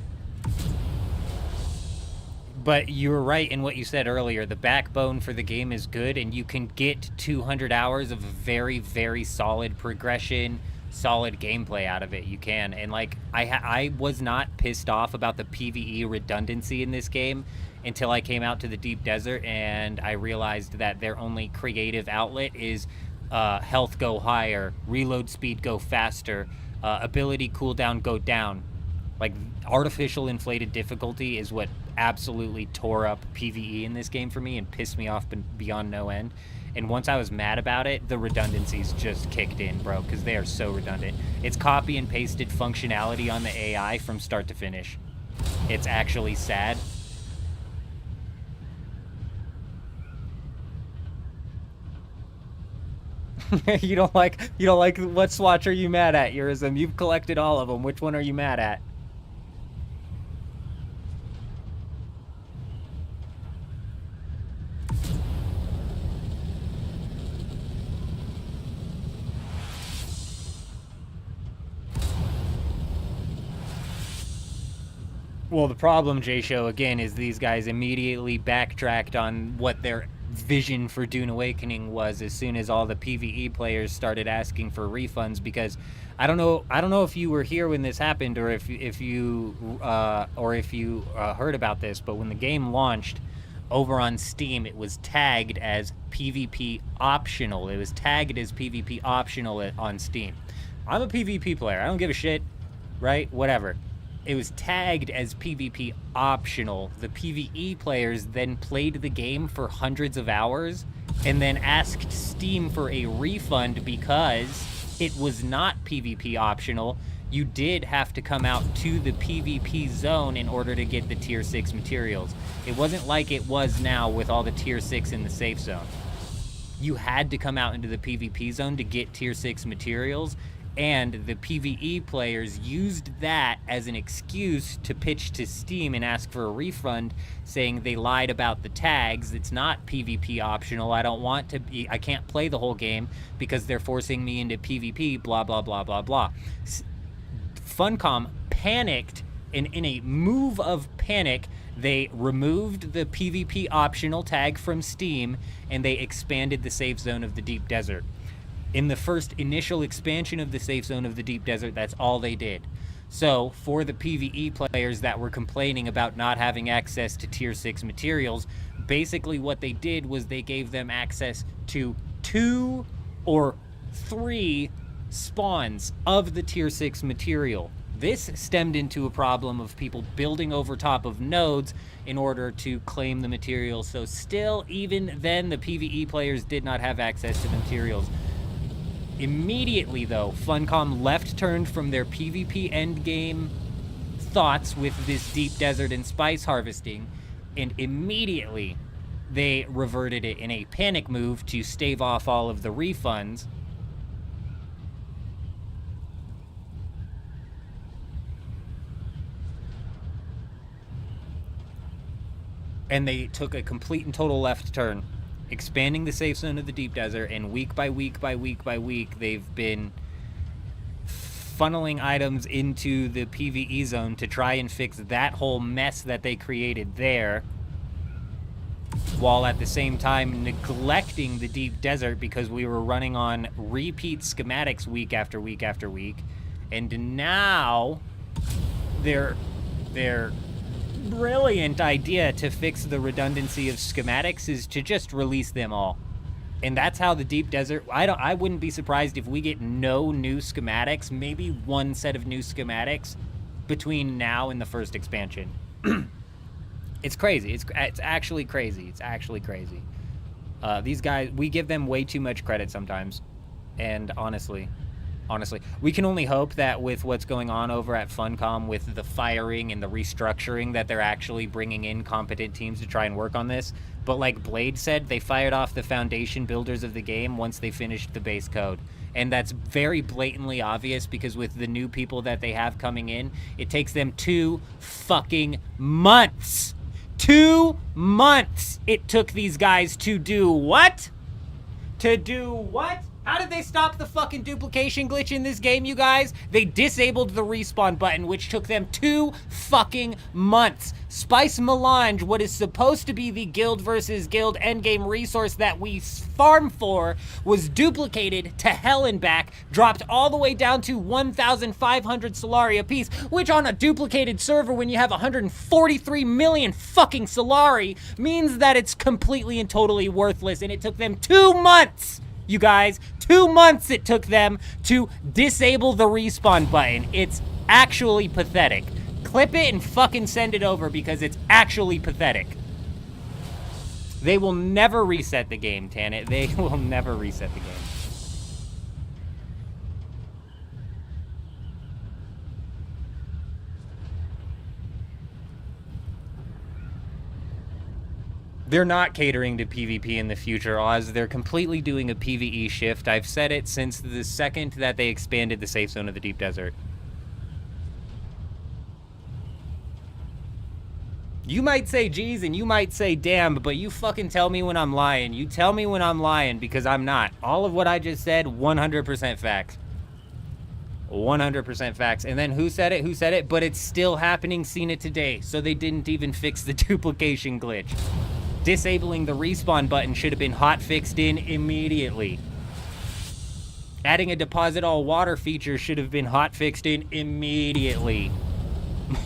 But you were right in what you said earlier. The backbone for the game is good, and you can get 200 hours of very, very solid progression, solid gameplay out of it. You can. And like I was not pissed off about the PvE redundancy in this game until I came out to the deep desert and I realized that their only creative outlet is health go higher, reload speed go faster, ability cooldown go down. Like, artificial inflated difficulty is what absolutely tore up PvE in this game for me and pissed me off beyond no end. And once I was mad about it, the redundancies just kicked in, bro, because they are so redundant. It's copy and pasted functionality on the AI from start to finish. It's actually sad. You don't like what swatch are you mad at, Eurism? You've collected all of them. Which one are you mad at? Well, the problem, J-Show, again, is these guys immediately backtracked on what their vision for Dune Awakening was as soon as all the PvE players started asking for refunds, because I don't know if you were here when this happened, or if you heard about this, but when the game launched over on Steam, it was tagged as PvP optional. It was tagged as PvP optional on Steam. I'm a PvP player. I don't give a shit, right? Whatever. It was tagged as PvP optional. The PvE players then played the game for hundreds of hours and then asked Steam for a refund because it was not PvP optional. You did have to come out to the PvP zone in order to get the tier 6 materials. It wasn't like it was now with all the tier 6 in the safe zone. You had to come out into the PvP zone to get tier 6 materials, and the PvE players used that as an excuse to pitch to Steam and ask for a refund, saying they lied about the tags. It's not PvP optional. I can't play the whole game because they're forcing me into PvP, blah, blah, blah, blah, blah. Funcom panicked, and in a move of panic, they removed the PvP optional tag from Steam, and they expanded the safe zone of the Deep Desert. In the first initial expansion of the safe zone of the Deep Desert, that's all they did. So, for the PvE players that were complaining about not having access to tier 6 materials, basically what they did was they gave them access to 2 or 3 spawns of the tier 6 material. This stemmed into a problem of people building over top of nodes in order to claim the materials. So still, even then, the PvE players did not have access to the materials. Immediately, though, Funcom left-turned from their PvP endgame thoughts with this Deep Desert and spice harvesting, and immediately they reverted it in a panic move to stave off all of the refunds. And they took a complete and total left turn, expanding the safe zone of the Deep Desert, and week by week by week by week, they've been funneling items into the PvE zone to try and fix that whole mess that they created there, while at the same time neglecting the Deep Desert because we were running on repeat schematics week after week after week. And now their brilliant idea to fix the redundancy of schematics is to just release them all. And that's how the Deep Desert, I wouldn't be surprised if we get no new schematics, maybe one set of new schematics between now and the first expansion. It's crazy. It's actually crazy. It's actually crazy. These guys, we give them way too much credit sometimes. And honestly, we can only hope that with what's going on over at Funcom with the firing and the restructuring, that they're actually bringing in competent teams to try and work on this. But like Blade said, they fired off the foundation builders of the game once they finished the base code. And that's very blatantly obvious because with the new people that they have coming in, it takes them 2 fucking months. 2 months it took these guys to do what? To do what? How did they stop the fucking duplication glitch in this game, you guys? They disabled the respawn button, which took them 2 fucking months. Spice Melange, what is supposed to be the guild versus guild endgame resource that we farm for, was duplicated to hell and back, dropped all the way down to 1,500 Solari apiece, which on a duplicated server when you have 143 million fucking Solari means that it's completely and totally worthless, and it took them 2 months. You guys, 2 months it took them to disable the respawn button. It's actually pathetic. Clip it and fucking send it over because it's actually pathetic. They will never reset the game, Tanit. They will never reset the game. They're not catering to PvP in the future, Oz. They're completely doing a PvE shift. I've said it since the second that they expanded the safe zone of the Deep Desert. You might say geez and you might say damn, but you fucking tell me when I'm lying. You tell me when I'm lying because I'm not. All of what I just said, 100% facts. 100% facts. And then who said it? Who said it? But it's still happening. Seen it today. So they didn't even fix the duplication glitch. Disabling the respawn button should have been hot fixed in immediately. Adding a deposit all water feature should have been hot fixed in immediately.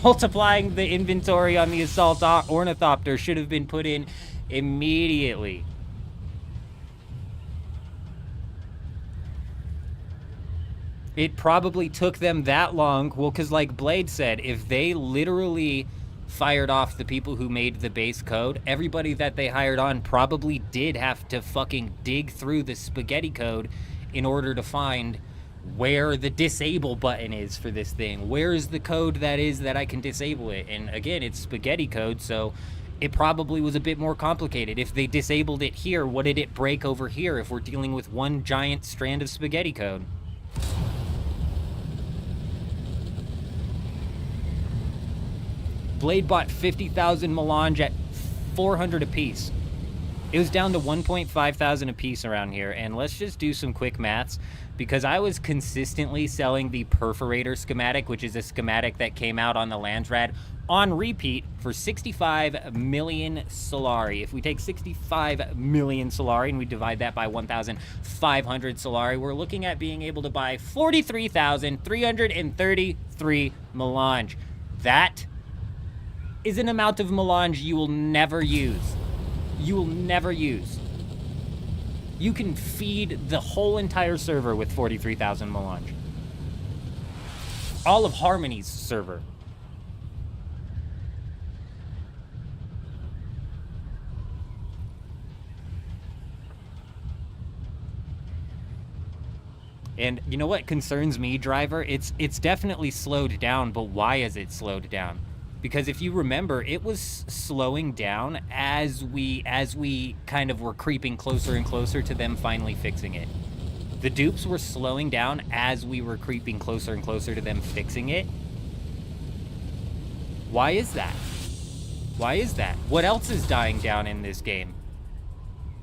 Multiplying the inventory on the assault ornithopter should have been put in immediately. It probably took them that long. Well, because like Blade said, if they literally fired off the people who made the base code, everybody that they hired on probably did have to fucking dig through the spaghetti code in order to find where the disable button is for this thing. Where is the code that is that I can disable it? And again, it's spaghetti code, so it probably was a bit more complicated. If they disabled it here, what did it break over here if we're dealing with one giant strand of spaghetti code? Blade bought 50,000 melange at 400 apiece. It was down to 1.5 thousand apiece around here, and let's just do some quick maths, because I was consistently selling the perforator schematic, which is a schematic that came out on the Landsrad on repeat for 65 million Solari. If we take 65 million Solari and we divide that by 1,500 Solari, we're looking at being able to buy 43,333 melange. That is an amount of melange you will never use. You will never use. You can feed the whole entire server with 43,000 melange. All of Harmony's server. And you know what concerns me, Driver? It's definitely slowed down, but why is it slowed down? Because if you remember, it was slowing down as we kind of were creeping closer and closer to them finally fixing it. The dupes were slowing down as we were creeping closer and closer to them fixing it. Why is that? Why is that? What else is dying down in this game?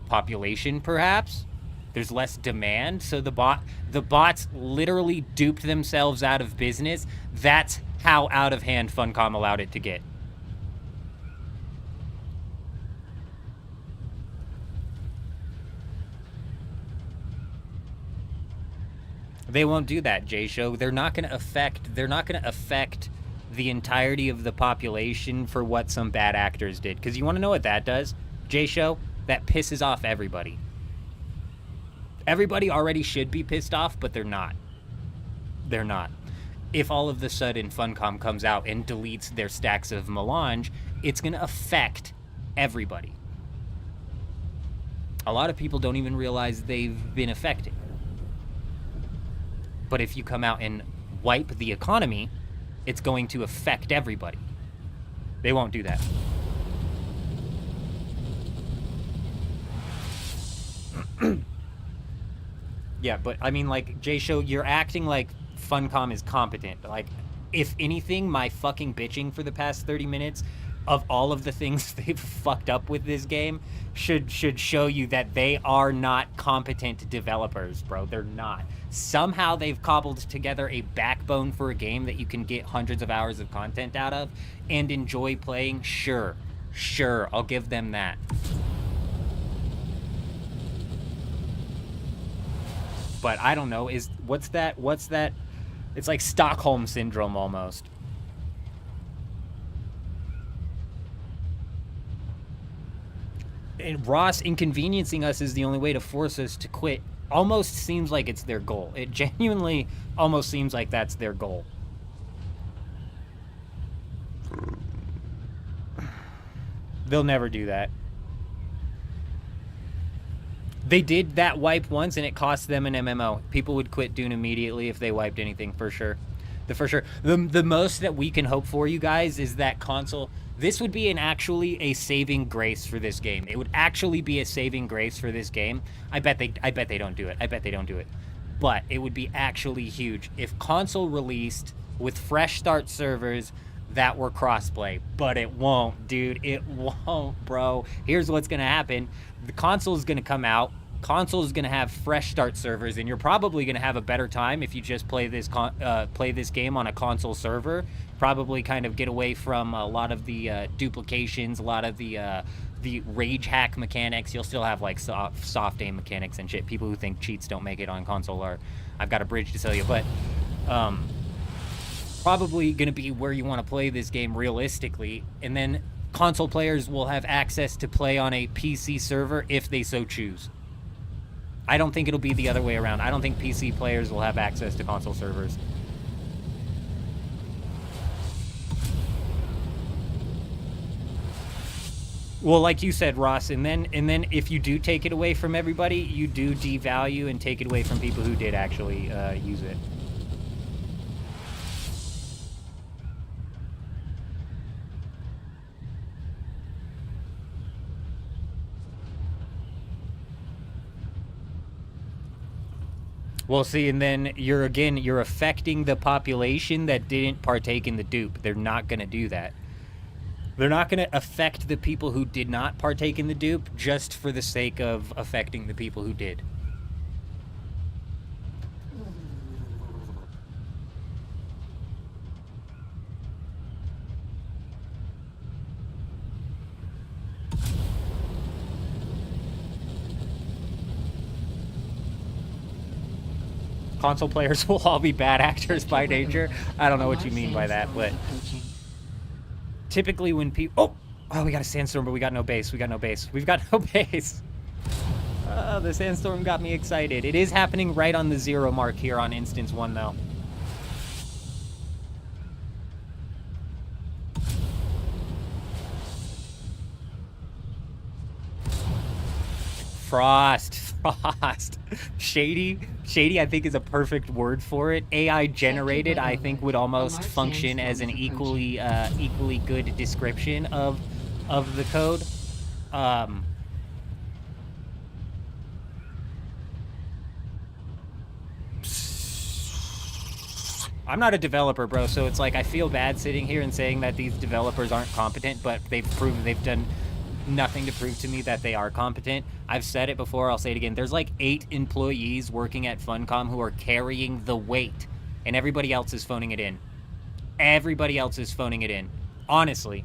Population, perhaps? There's less demand, so the bots literally duped themselves out of business. That's how out of hand Funcom allowed it to get. They won't do that, J-Show. They're not gonna affect the entirety of the population for what some bad actors did. Because you wanna know what that does, J-Show? That pisses off everybody. Everybody already should be pissed off, but they're not. They're not. If all of a sudden Funcom comes out and deletes their stacks of melange, it's going to affect everybody. A lot of people don't even realize they've been affected. But if you come out and wipe the economy, it's going to affect everybody. They won't do that. Yeah, but I mean, like, J-Show, you're acting like Funcom is competent. Like, if anything, my fucking bitching for the past 30 minutes of all of the things they've fucked up with this game should show you that they are not competent developers, bro. They're not. Somehow they've cobbled together a backbone for a game that you can get hundreds of hours of content out of and enjoy playing. Sure, I'll give them that. But I don't know, what's that? It's like Stockholm Syndrome almost. And Ross inconveniencing us is the only way to force us to quit. Almost seems like it's their goal. It genuinely almost seems like that's their goal. They'll never do that. They did that wipe once, and it cost them an MMO. People would quit Dune immediately if they wiped anything, for sure. The most that we can hope for, you guys, is that console. This would be actually a saving grace for this game. It would actually be a saving grace for this game. I bet they don't do it. But it would be actually huge if console released with fresh start servers that were crossplay. But it won't, dude. It won't, bro. Here's what's gonna happen. The console is gonna come out Console is going to have fresh start servers, and you're probably going to have a better time if you just play this game on a console server. Probably kind of get away from a lot of the duplications, a lot of the rage hack mechanics. You'll still have like soft aim mechanics and shit. People who think cheats don't make it on console are, I've got a bridge to sell you, but probably going to be where you want to play this game realistically. And then console players will have access to play on a PC server if they so choose. I don't think it'll be the other way around. I don't think PC players will have access to console servers. Well, like you said, Ross, and then if you do take it away from everybody, you do devalue and take it away from people who did actually use it. Well, see, and then you're affecting the population that didn't partake in the dupe. They're not going to do that. They're not going to affect the people who did not partake in the dupe just for the sake of affecting the people who did. Console players will all be bad actors by nature. I don't know what you mean by that, but typically when people... Oh, we got a sandstorm, but we got no base. We've got no base. The sandstorm got me excited. It is happening right on the 0 mark here on instance 1, though. Frost. Shady, I think, is a perfect word for it. AI generated, I think, would almost function as an equally good description of the code. I'm not a developer, bro, so it's like I feel bad sitting here and saying that these developers aren't competent, but they've done nothing to prove to me that they are competent. I've said it before, I'll say it again. There's like 8 employees working at Funcom who are carrying the weight, and everybody else is phoning it in. Honestly,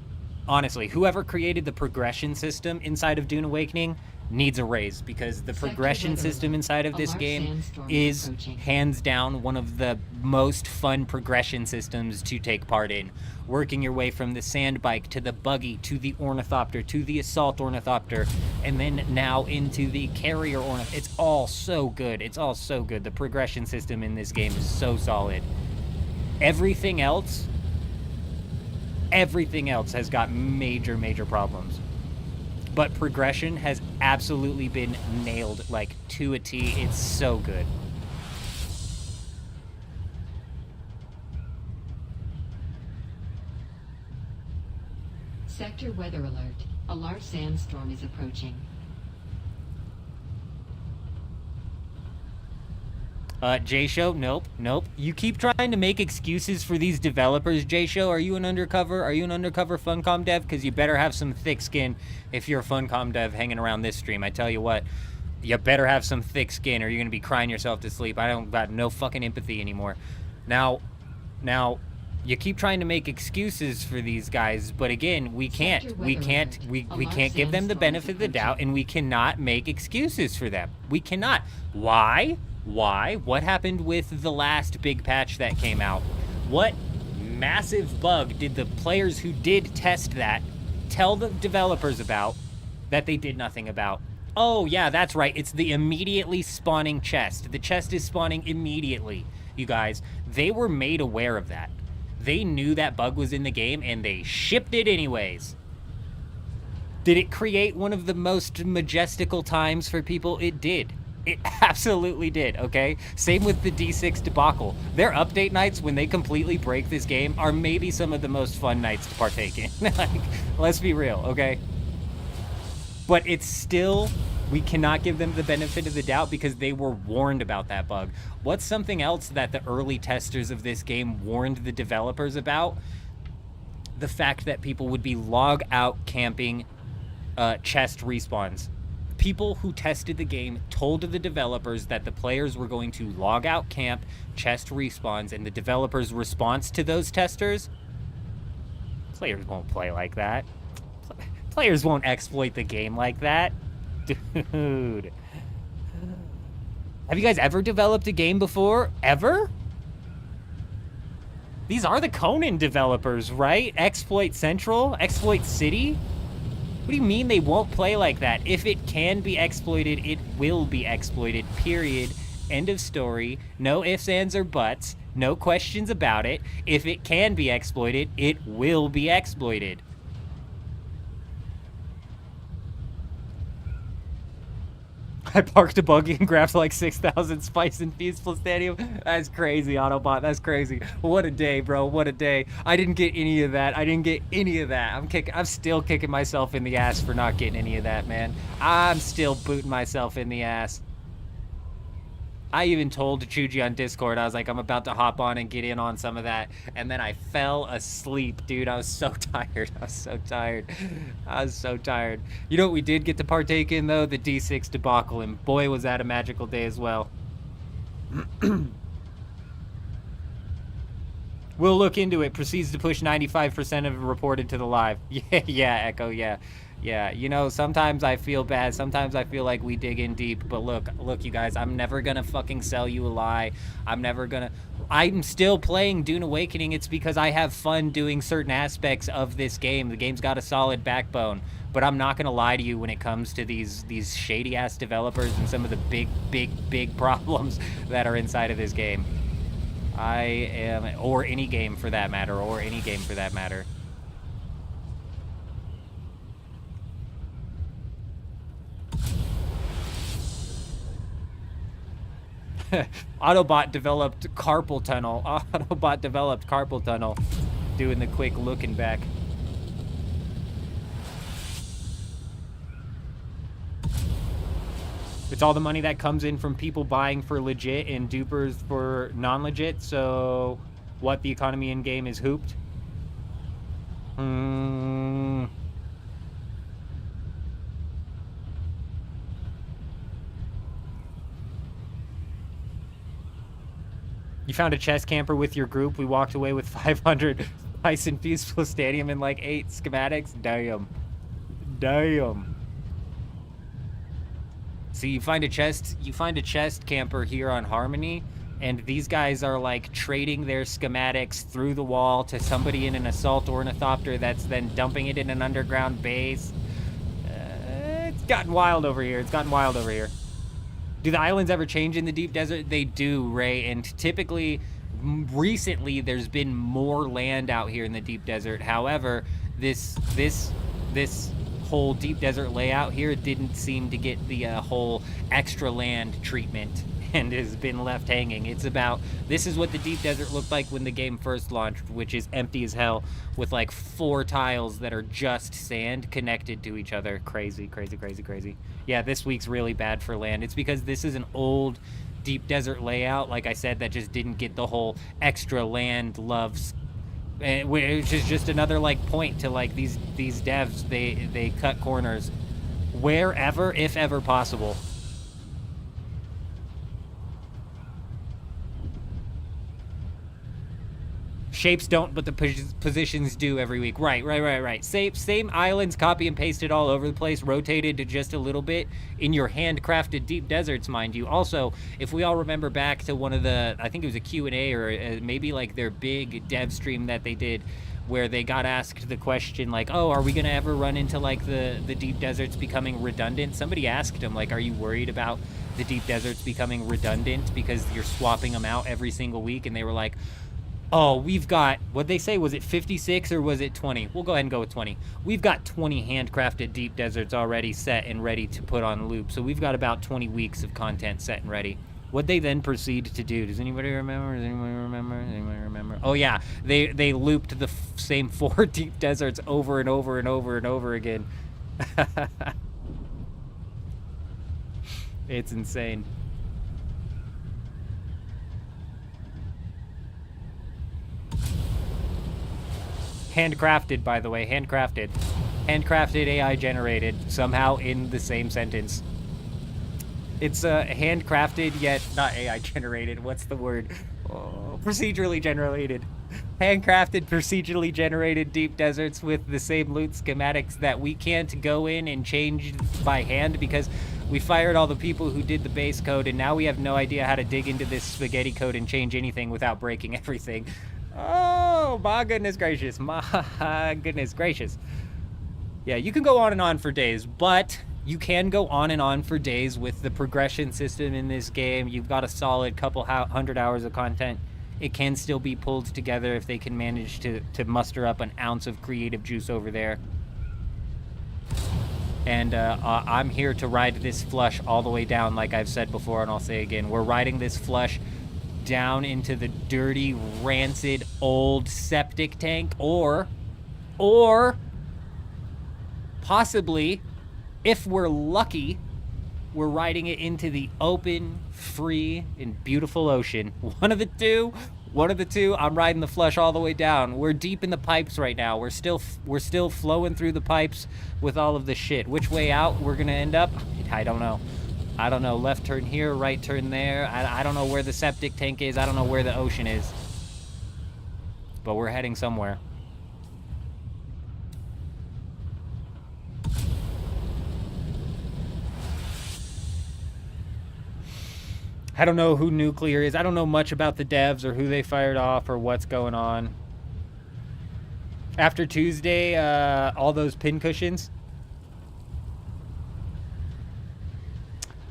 whoever created the progression system inside of Dune Awakening needs a raise, because the progression system inside of this game is hands down one of the most fun progression systems to take part in. Working your way from the sand bike to the buggy to the ornithopter to the assault ornithopter, and then now into the carrier ornithopter. It's all so good. The progression system in this game is so solid. Everything else has got major problems. But progression has absolutely been nailed, like, to a T. It's so good. Sector weather alert. A large sandstorm is approaching. J-Show, nope. You keep trying to make excuses for these developers, J-Show. Are you an undercover Funcom dev? Because you better have some thick skin if you're a Funcom dev hanging around this stream. I tell you what, you better have some thick skin or you're going to be crying yourself to sleep. I don't got no fucking empathy anymore. Now, you keep trying to make excuses for these guys, but again, we can't give them the benefit of the doubt, and we cannot make excuses for them. We cannot. Why? What happened with the last big patch that came out? What massive bug did the players who did test that tell the developers about that they did nothing about? Oh, yeah, that's right. It's the immediately spawning chest. The chest is spawning immediately, you guys. They were made aware of that. They knew that bug was in the game, and they shipped it anyways. Did it create one of the most majestical times for people? It did. It absolutely did, okay? Same with the D6 debacle. Their update nights, when they completely break this game, are maybe some of the most fun nights to partake in. Like, let's be real, okay? But it's still, we cannot give them the benefit of the doubt because they were warned about that bug. What's something else that the early testers of this game warned the developers about? The fact that people would be log out camping chest respawns. people who tested the game told the developers that the players were going to log out camp, chest respawns, and the developers' response to those testers, players won't play like that. Players won't exploit the game like that. Dude. Have you guys ever developed a game before? Ever? These are the Conan developers, right? Exploit Central? Exploit City? What do you mean they won't play like that? If it can be exploited, it will be exploited, period. End of story. No ifs, ands, or buts. No questions about it. If it can be exploited, it will be exploited. I parked a buggy and grabbed like 6,000 spice in Peaceful Stadium. That's crazy, Autobot. That's crazy. What a day, bro. What a day. I didn't get any of that. I didn't get any of that. I'm still kicking myself in the ass for not getting any of that, man. I'm still booting myself in the ass. I even told Chuji on Discord, I was like, I'm about to hop on and get in on some of that. And then I fell asleep, dude. I was so tired. I was so tired. I was so tired. You know what we did get to partake in, though? The D6 debacle. And boy, was that a magical day as well. We'll look into it. Proceeds to push 95% of it reported to the live. Yeah, Echo, yeah. Yeah, you know, sometimes I feel bad. Sometimes I feel like we dig in deep. But look, you guys, I'm never gonna fucking sell you a lie. I'm still playing Dune Awakening. It's because I have fun doing certain aspects of this game. The game's got a solid backbone. But I'm not gonna lie to you when it comes to these shady-ass developers and some of the big problems that are inside of this game. Or any game for that matter. Autobot developed carpal tunnel. Doing the quick looking back. It's all the money that comes in from people buying for legit and dupers for non-legit. So, what, the economy in game is hooped? You found a chest camper with your group. We walked away with 500 ice and Peaceful Stadium and like 8 schematics. Damn. So you find a chest camper here on Harmony, and these guys are like trading their schematics through the wall to somebody in an assault ornithopter that's then dumping it in an underground base. It's gotten wild over here. Do the islands ever change in the deep desert? They do, Ray, and typically, recently, there's been more land out here in the deep desert. However, this whole deep desert layout here didn't seem to get the whole extra land treatment and has been left hanging. This is what the deep desert looked like when the game first launched, which is empty as hell with like 4 tiles that are just sand connected to each other. Crazy. Yeah, this week's really bad for land. It's because this is an old deep desert layout, like I said, that just didn't get the whole extra land loves, which is just another like point to like these devs. They cut corners wherever, if ever possible. Shapes don't, but the positions do every week. Right. Same islands, copy and pasted all over the place, rotated just a little bit in your handcrafted deep deserts, mind you. Also, if we all remember back to one of the, I think it was a Q&A or maybe like their big dev stream that they did, where they got asked the question like, oh, are we going to ever run into like the deep deserts becoming redundant? Somebody asked them like, are you worried about the deep deserts becoming redundant because you're swapping them out every single week? And they were like, oh, we've got, what'd they say? Was it 56 or was it 20? We'll go ahead and go with 20. We've got 20 handcrafted deep deserts already set and ready to put on loop. So we've got about 20 weeks of content set and ready. What'd they then proceed to do? Does anybody remember? Oh yeah, they looped the same 4 deep deserts over and over and over and over again. It's insane. Handcrafted, by the way, handcrafted. Handcrafted, AI generated, somehow in the same sentence. It's handcrafted yet not AI generated. What's the word? Oh, procedurally generated. Handcrafted, procedurally generated deep deserts with the same loot schematics that we can't go in and change by hand because we fired all the people who did the base code, and now we have no idea how to dig into this spaghetti code and change anything without breaking everything. Oh, my goodness gracious. My goodness gracious. Yeah, you can go on and on for days, but you can go on and on for days with the progression system in this game. You've got a solid couple hundred hours of content. It can still be pulled together if they can manage to muster up an ounce of creative juice over there. And I'm here to ride this flush all the way down, like I've said before, and I'll say again. We're riding this flush down into the dirty, rancid, old septic tank, or possibly, if we're lucky, we're riding it into the open, free, and beautiful ocean. One of the two. I'm riding the flush all the way down. We're deep in the pipes right now. We're still flowing through the pipes with all of the shit. Which way out we're gonna end up? I don't know. Left turn here, right turn there. I don't know where the septic tank is. I don't know where the ocean is. But we're heading somewhere. I don't know who Nuclear is. I don't know much about the devs or who they fired off or what's going on. After Tuesday, all those pin cushions.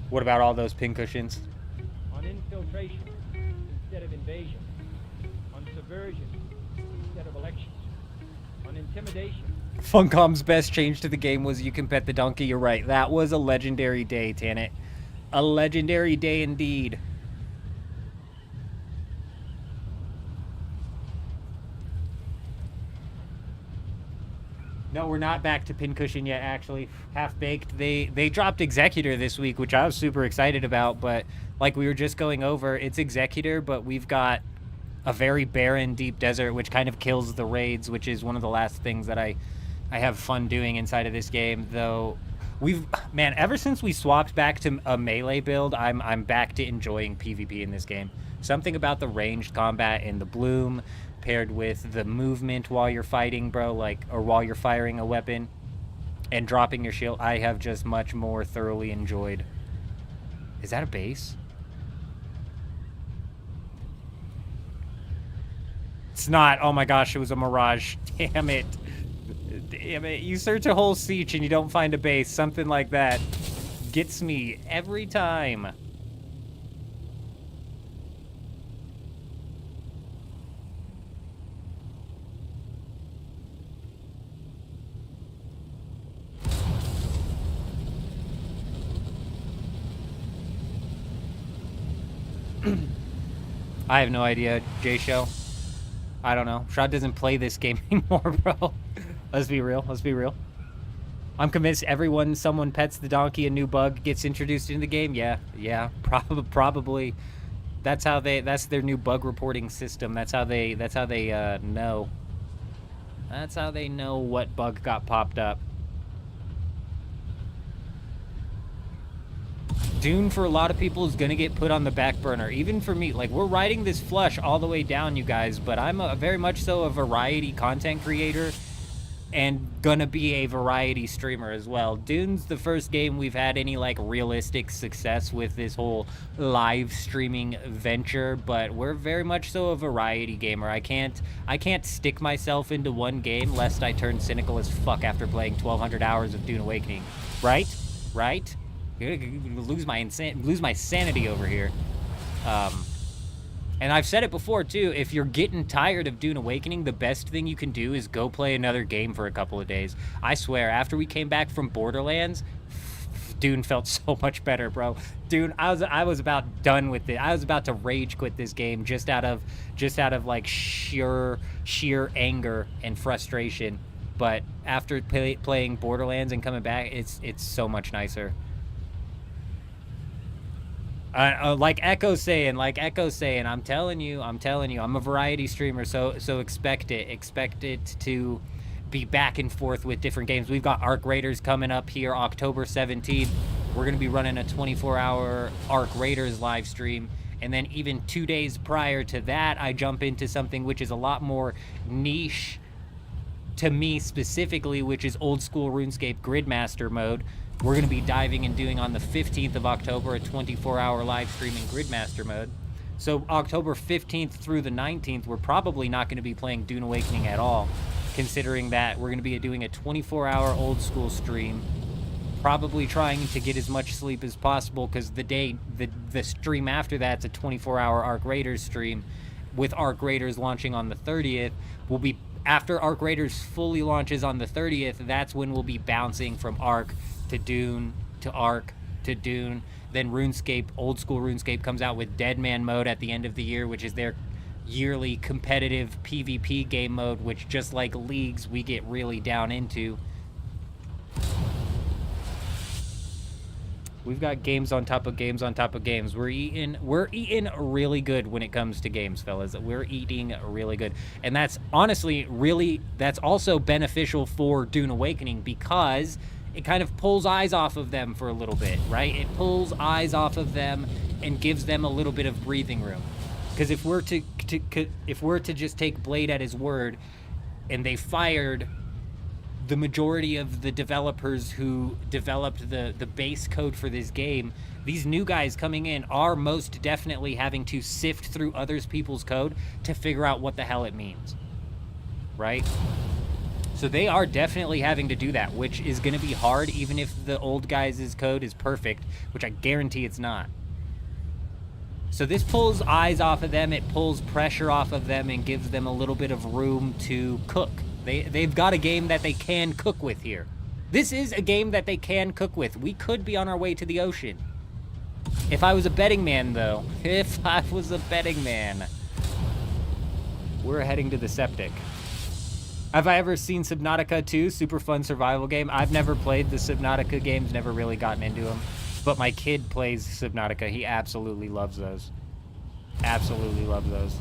What about all those pin cushions? On infiltration instead of invasion. On subversion instead of elections. On intimidation. Funcom's best change to the game was you can pet the donkey. You're right. That was a legendary day, Tanit. A legendary day indeed. No, we're not back to Pincushion yet, actually. Half-baked. They dropped Executor this week, which I was super excited about, but like we were just going over, it's Executor, but we've got a very barren deep desert, which kind of kills the raids, which is one of the last things that I have fun doing inside of this game, though. Man, ever since we swapped back to a melee build, I'm back to enjoying PvP in this game. Something about the ranged combat and the bloom paired with the movement while you're fighting, bro, or while you're firing a weapon and dropping your shield, I have just much more thoroughly enjoyed. Is that a base? It's not. Oh my gosh, it was a mirage. Damn it. Damn it, you search a whole siege and you don't find a base. Something like that gets me every time. I have no idea, J-Show. I don't know. Shroud doesn't play this game anymore, bro. Let's be real. Let's be real. I'm convinced someone pets the donkey, a new bug gets introduced into the game. Yeah. Probably. That's their new bug reporting system. That's how they know. That's how they know what bug got popped up. Dune for a lot of people is gonna get put on the back burner. Even for me, we're riding this flush all the way down, you guys, but I'm very much so a variety content creator and gonna be a variety streamer as well. Dune's the first game we've had any realistic success with this whole live streaming venture, but we're very much so a variety gamer. I can't stick myself into one game lest I turn cynical as fuck after playing 1,200 hours of Dune Awakening. Right? Lose my sanity over here. And I've said it before too, if you're getting tired of Dune Awakening, the best thing you can do is go play another game for a couple of days. I swear, after we came back from Borderlands, Dune felt so much better, bro. Dune, I was about done with it. I was about to rage quit this game just out of sheer anger and frustration. But after playing Borderlands and coming back, it's so much nicer. Like Echo's saying, I'm telling you, I'm a variety streamer, so expect it to be back and forth with different games. We've got Arc Raiders coming up here October 17th. we're going to be running a 24-hour Arc Raiders live stream. And then even 2 days prior to that, I jump into something which is a lot more niche to me specifically, which is old school RuneScape Gridmaster mode. We're going to be diving and doing on the 15th of October a 24-hour live stream in Gridmaster mode. So October 15th through the 19th, we're probably not going to be playing Dune Awakening at all, considering that we're going to be doing a 24-hour old school stream, probably trying to get as much sleep as possible, because the stream after that's a 24-hour Arc Raiders stream, with Arc Raiders launching on the 30th. We'll be, after Arc Raiders fully launches on the 30th, that's when we'll be bouncing from Arc to Dune to Arc to Dune. Then RuneScape, old school RuneScape, comes out with Dead Man mode at the end of the year, which is their yearly competitive PvP game mode, which, just like leagues, we get really down into. We've got games on top of games on top of games. We're eating really good when it comes to games, fellas. We're eating really good. And that's honestly that's also beneficial for Dune Awakening, because it kind of pulls eyes off of them for a little bit, right? It pulls eyes off of them and gives them a little bit of breathing room. Because if we're to just take Blade at his word, and they fired the majority of the developers who developed the base code for this game, these new guys coming in are most definitely having to sift through other people's code to figure out what the hell it means, right? So they are definitely having to do that, which is going to be hard, even if the old guys' code is perfect, which I guarantee it's not. So this pulls eyes off of them, it pulls pressure off of them, and gives them a little bit of room to cook. They've got a game that they can cook with here. This is a game that they can cook with. We could be on our way to the ocean. If I was a betting man, though, if I was a betting man, we're heading to the Septic. Have I ever seen Subnautica 2? Super fun survival game. I've never played the Subnautica games, never really gotten into them. But my kid plays Subnautica. He absolutely loves those. Absolutely loves those.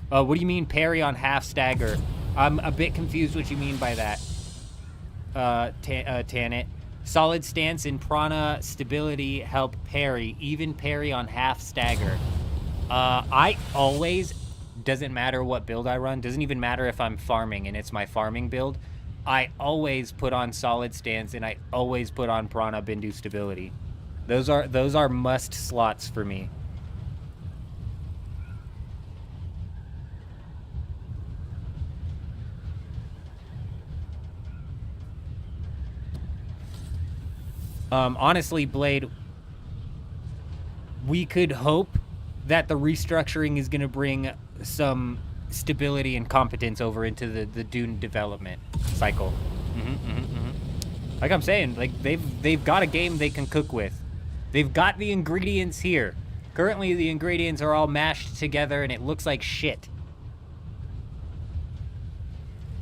What do you mean parry on half stagger? I'm a bit confused what you mean by that. Tanit. Solid stance and prana stability help parry. Even parry on half stagger. I always, doesn't matter what build I run, doesn't even matter if I'm farming and it's my farming build, I always put on solid stance and I always put on prana bindu stability. Those are must slots for me. Honestly, Blade, we could hope that the restructuring is going to bring some stability and competence over into the Dune development cycle. Like I'm saying, like they've got a game they can cook with. They've got the ingredients here. Currently, the ingredients are all mashed together and it looks like shit.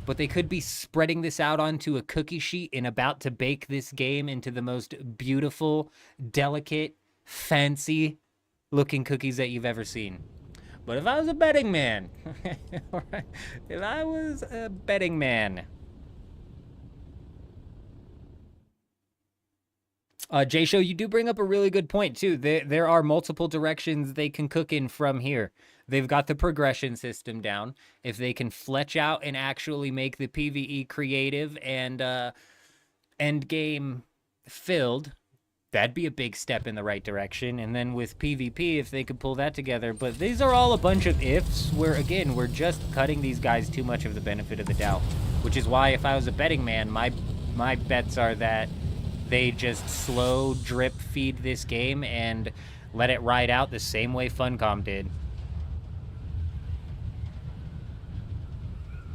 But they could be spreading this out onto a cookie sheet and about to bake this game into the most beautiful, delicate, fancy looking cookies that you've ever seen. But if I was a betting man, if I was a betting man, J-Show, you do bring up a really good point too. There are multiple directions they can cook in from here. They've got the progression system down. If they can fletch out and actually make the PvE creative and end game filled, that'd be a big step in the right direction. And then with PvP, if they could pull that together. But these are all a bunch of ifs where, again, we're just cutting these guys too much of the benefit of the doubt. Which is why if I was a betting man, my bets are that they just slow drip feed this game and let it ride out the same way Funcom did.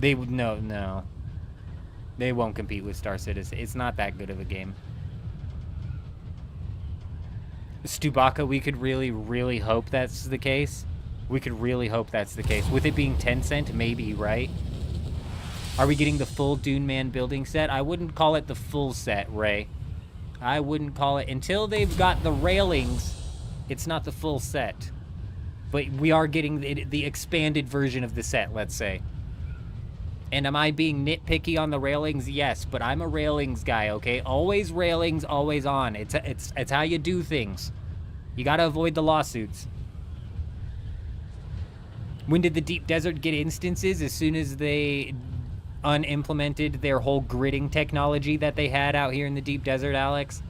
They would no. They won't compete with Star Citizen. It's not that good of a game. Stubaka, we could really, really hope that's the case. We could really hope that's the case. With it being Tencent, maybe, right? Are we getting the full Dune Man building set? I wouldn't call it the full set, Ray. I wouldn't call it. Until they've got the railings, it's not the full set. But we are getting the expanded version of the set, let's say. And am I being nitpicky on the railings? Yes, but I'm a railings guy, okay? Always railings, always on. It's how you do things. You gotta avoid the lawsuits. When did the Deep Desert get instances? As soon as they unimplemented their whole gridding technology that they had out here in the Deep Desert, Alex.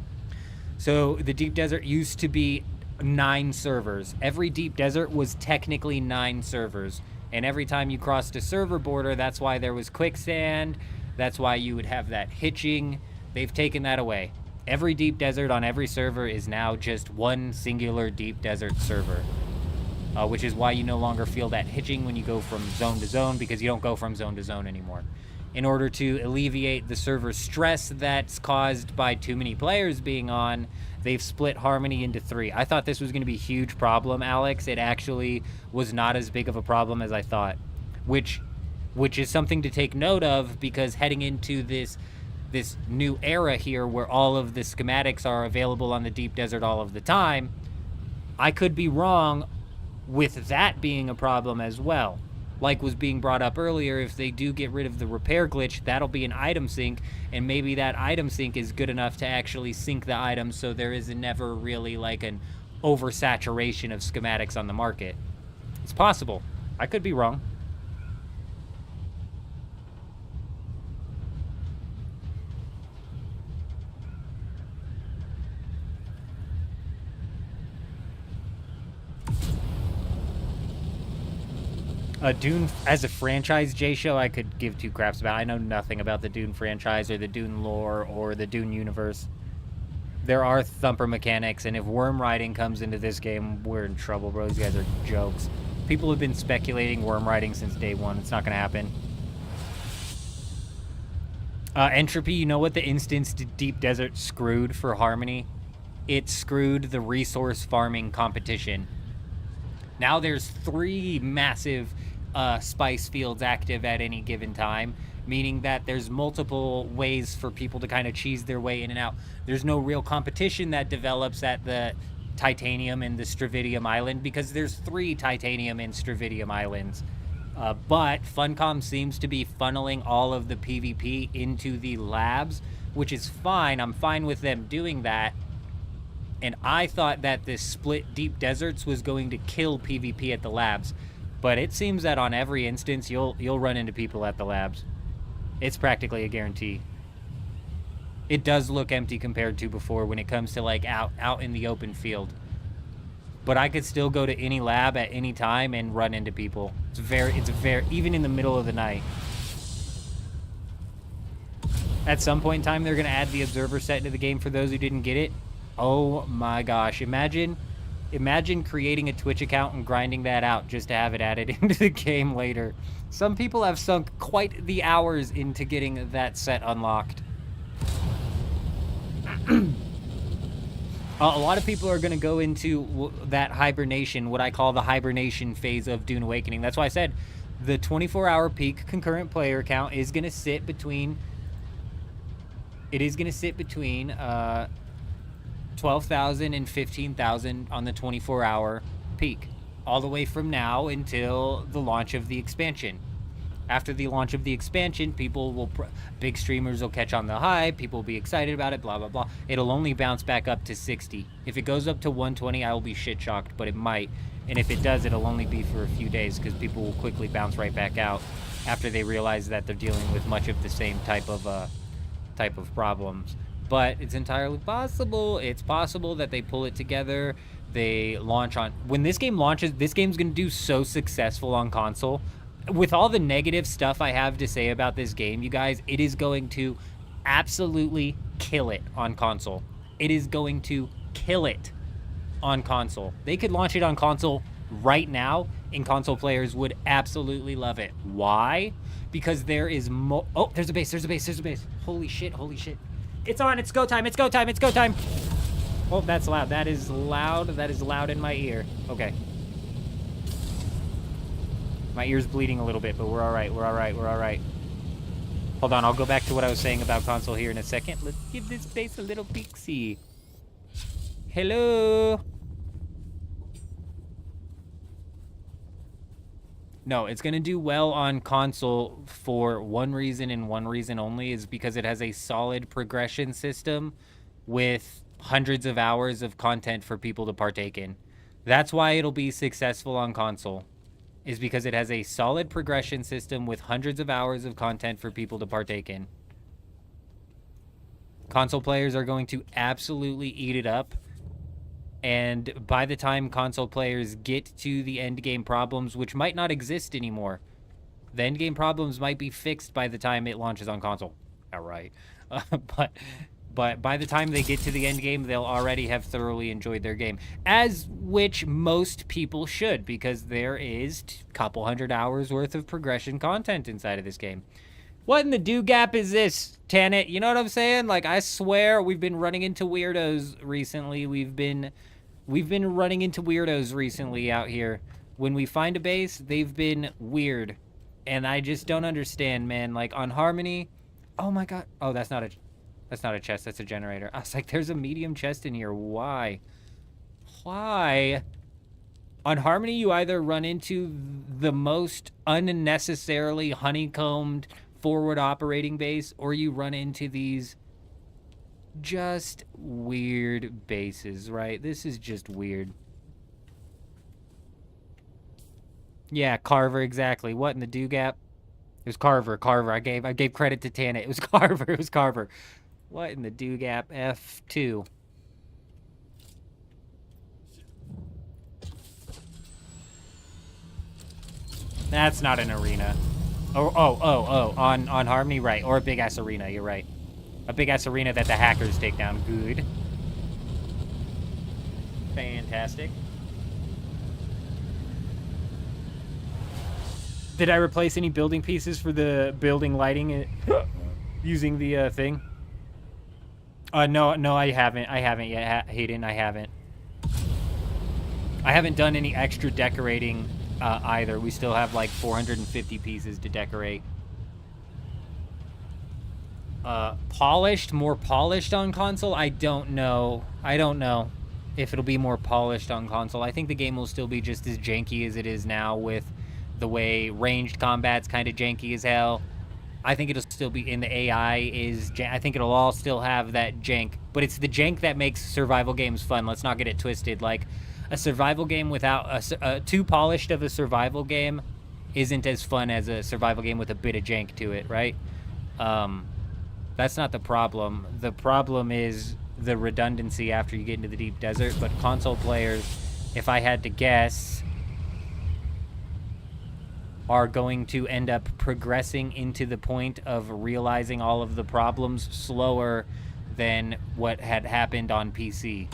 So the Deep Desert used to be 9 servers. Every Deep Desert was technically 9 servers. And every time you crossed a server border, that's why there was quicksand. That's why you would have that hitching. They've taken that away. Every Deep Desert on every server is now just one singular Deep Desert server. Which is why you no longer feel that hitching when you go from zone to zone, because you don't go from zone to zone anymore. In order to alleviate the server stress that's caused by too many players being on, they've split Harmony into 3. I thought this was going to be a huge problem, Alex. It actually was not as big of a problem as I thought, which is something to take note of, because heading into this new era here where all of the schematics are available on the Deep Desert all of the time, I could be wrong with that being a problem as well. Like was being brought up earlier, if they do get rid of the repair glitch, that'll be an item sync, and maybe that item sync is good enough to actually sync the items so there is never really like an oversaturation of schematics on the market. It's possible. I could be wrong. Dune as a franchise, J-Show, I could give 2 craps about. I know nothing about the Dune franchise or the Dune lore or the Dune universe. There are thumper mechanics, and if worm riding comes into this game, we're in trouble, bro. These guys are jokes. People have been speculating worm riding since day 1. It's not going to happen. Entropy, you know what the instance Deep Desert screwed for Harmony? It screwed the resource farming competition. Now there's 3 massive spice fields active at any given time, meaning that there's multiple ways for people to kind of cheese their way in and out. There's no real competition that develops at the Titanium and the Stravidium Island, because there's 3 Titanium and Stravidium Islands. But Funcom seems to be funneling all of the PvP into the labs, which is fine. I'm fine with them doing that. And I thought that this split Deep Deserts was going to kill PvP at the labs. But it seems that on every instance, you'll run into people at the labs. It's practically a guarantee. It does look empty compared to before when it comes to like out in the open field. But I could still go to any lab at any time and run into people. It's very, even in the middle of the night. At some point in time, they're going to add the observer set into the game for those who didn't get it. Oh my gosh, imagine creating a Twitch account and grinding that out just to have it added into the game later. Some people have sunk quite the hours into getting that set unlocked. A lot of people are going to go into that hibernation, what I call the hibernation phase of Dune Awakening. That's why I said the 24-hour peak concurrent player count is going to sit between 12,000 and 15,000 on the 24-hour peak, all the way from now until the launch of the expansion. After the launch of the expansion, big streamers will catch on the hype, people will be excited about it, blah, blah, blah. It'll only bounce back up to 60. If it goes up to 120, I will be shit shocked, but it might. And if it does, it'll only be for a few days, because people will quickly bounce right back out after they realize that they're dealing with much of the same type of problems. But it's entirely possible. It's possible that they pull it together. They launch on... When this game launches, this game's going to do so successful on console. With all the negative stuff I have to say about this game, you guys, it is going to absolutely kill it on console. It is going to kill it on console. They could launch it on console right now, and console players would absolutely love it. Why? Because there is Oh, there's a base. Holy shit. It's on. It's go time. It's go time. Oh, that's loud. That is loud in my ear. Okay. My ear's bleeding a little bit, but we're all right. Hold on, I'll go back to what I was saying about console here in a second. Let's give this base a little peek-see. Hello? No, it's going to do well on console for one reason and one reason only, is because it has a solid progression system with hundreds of hours of content for people to partake in. That's why it'll be successful on console, is because it has a solid progression system with hundreds of hours of content for people to partake in. Console players are going to absolutely eat it up. And by the time console players get to the end game problems, which might not exist anymore, the end game problems might be fixed by the time it launches on console. All right. But by the time they get to the end game, they'll already have thoroughly enjoyed their game, as which most people should, because there is a couple hundred hours worth of progression content inside of this game. What in the do gap is this, Tanit? You know what I'm saying? Like, I swear we've been running into weirdos recently. We've been running into weirdos recently out here. When we find a base, they've been weird. And I just don't understand, man. Like, on Harmony... Oh, my God. Oh, that's not a chest. That's a generator. I was like, there's a medium chest in here. Why? Why? On Harmony, you either run into the most unnecessarily honeycombed forward operating base, or you run into these just weird bases, right? This is just weird. Yeah, Carver, exactly. What in the do gap? It was Carver. I gave credit to Tana. It was Carver. What in the do gap? F2. That's not an arena. Oh. On Harmony, right. Or a big-ass arena, you're right. A big-ass arena that the hackers take down. Good. Fantastic. Did I replace any building pieces for the building lighting using the thing? No, I haven't. I haven't yet, Hayden. I haven't. I haven't done any extra decorating either. We still have like 450 pieces to decorate. More polished on console? I don't know. I don't know if it'll be more polished on console. I think the game will still be just as janky as it is now, with the way ranged combat's kind of janky as hell. I think it'll still be in the AI is... I think it'll all still have that jank. But it's the jank that makes survival games fun. Let's not get it twisted. Like, a survival game without... too polished of a survival game isn't as fun as a survival game with a bit of jank to it, right? That's not the problem. The problem is the redundancy after you get into the deep desert. But console players, if I had to guess, are going to end up progressing into the point of realizing all of the problems slower than what had happened on PC.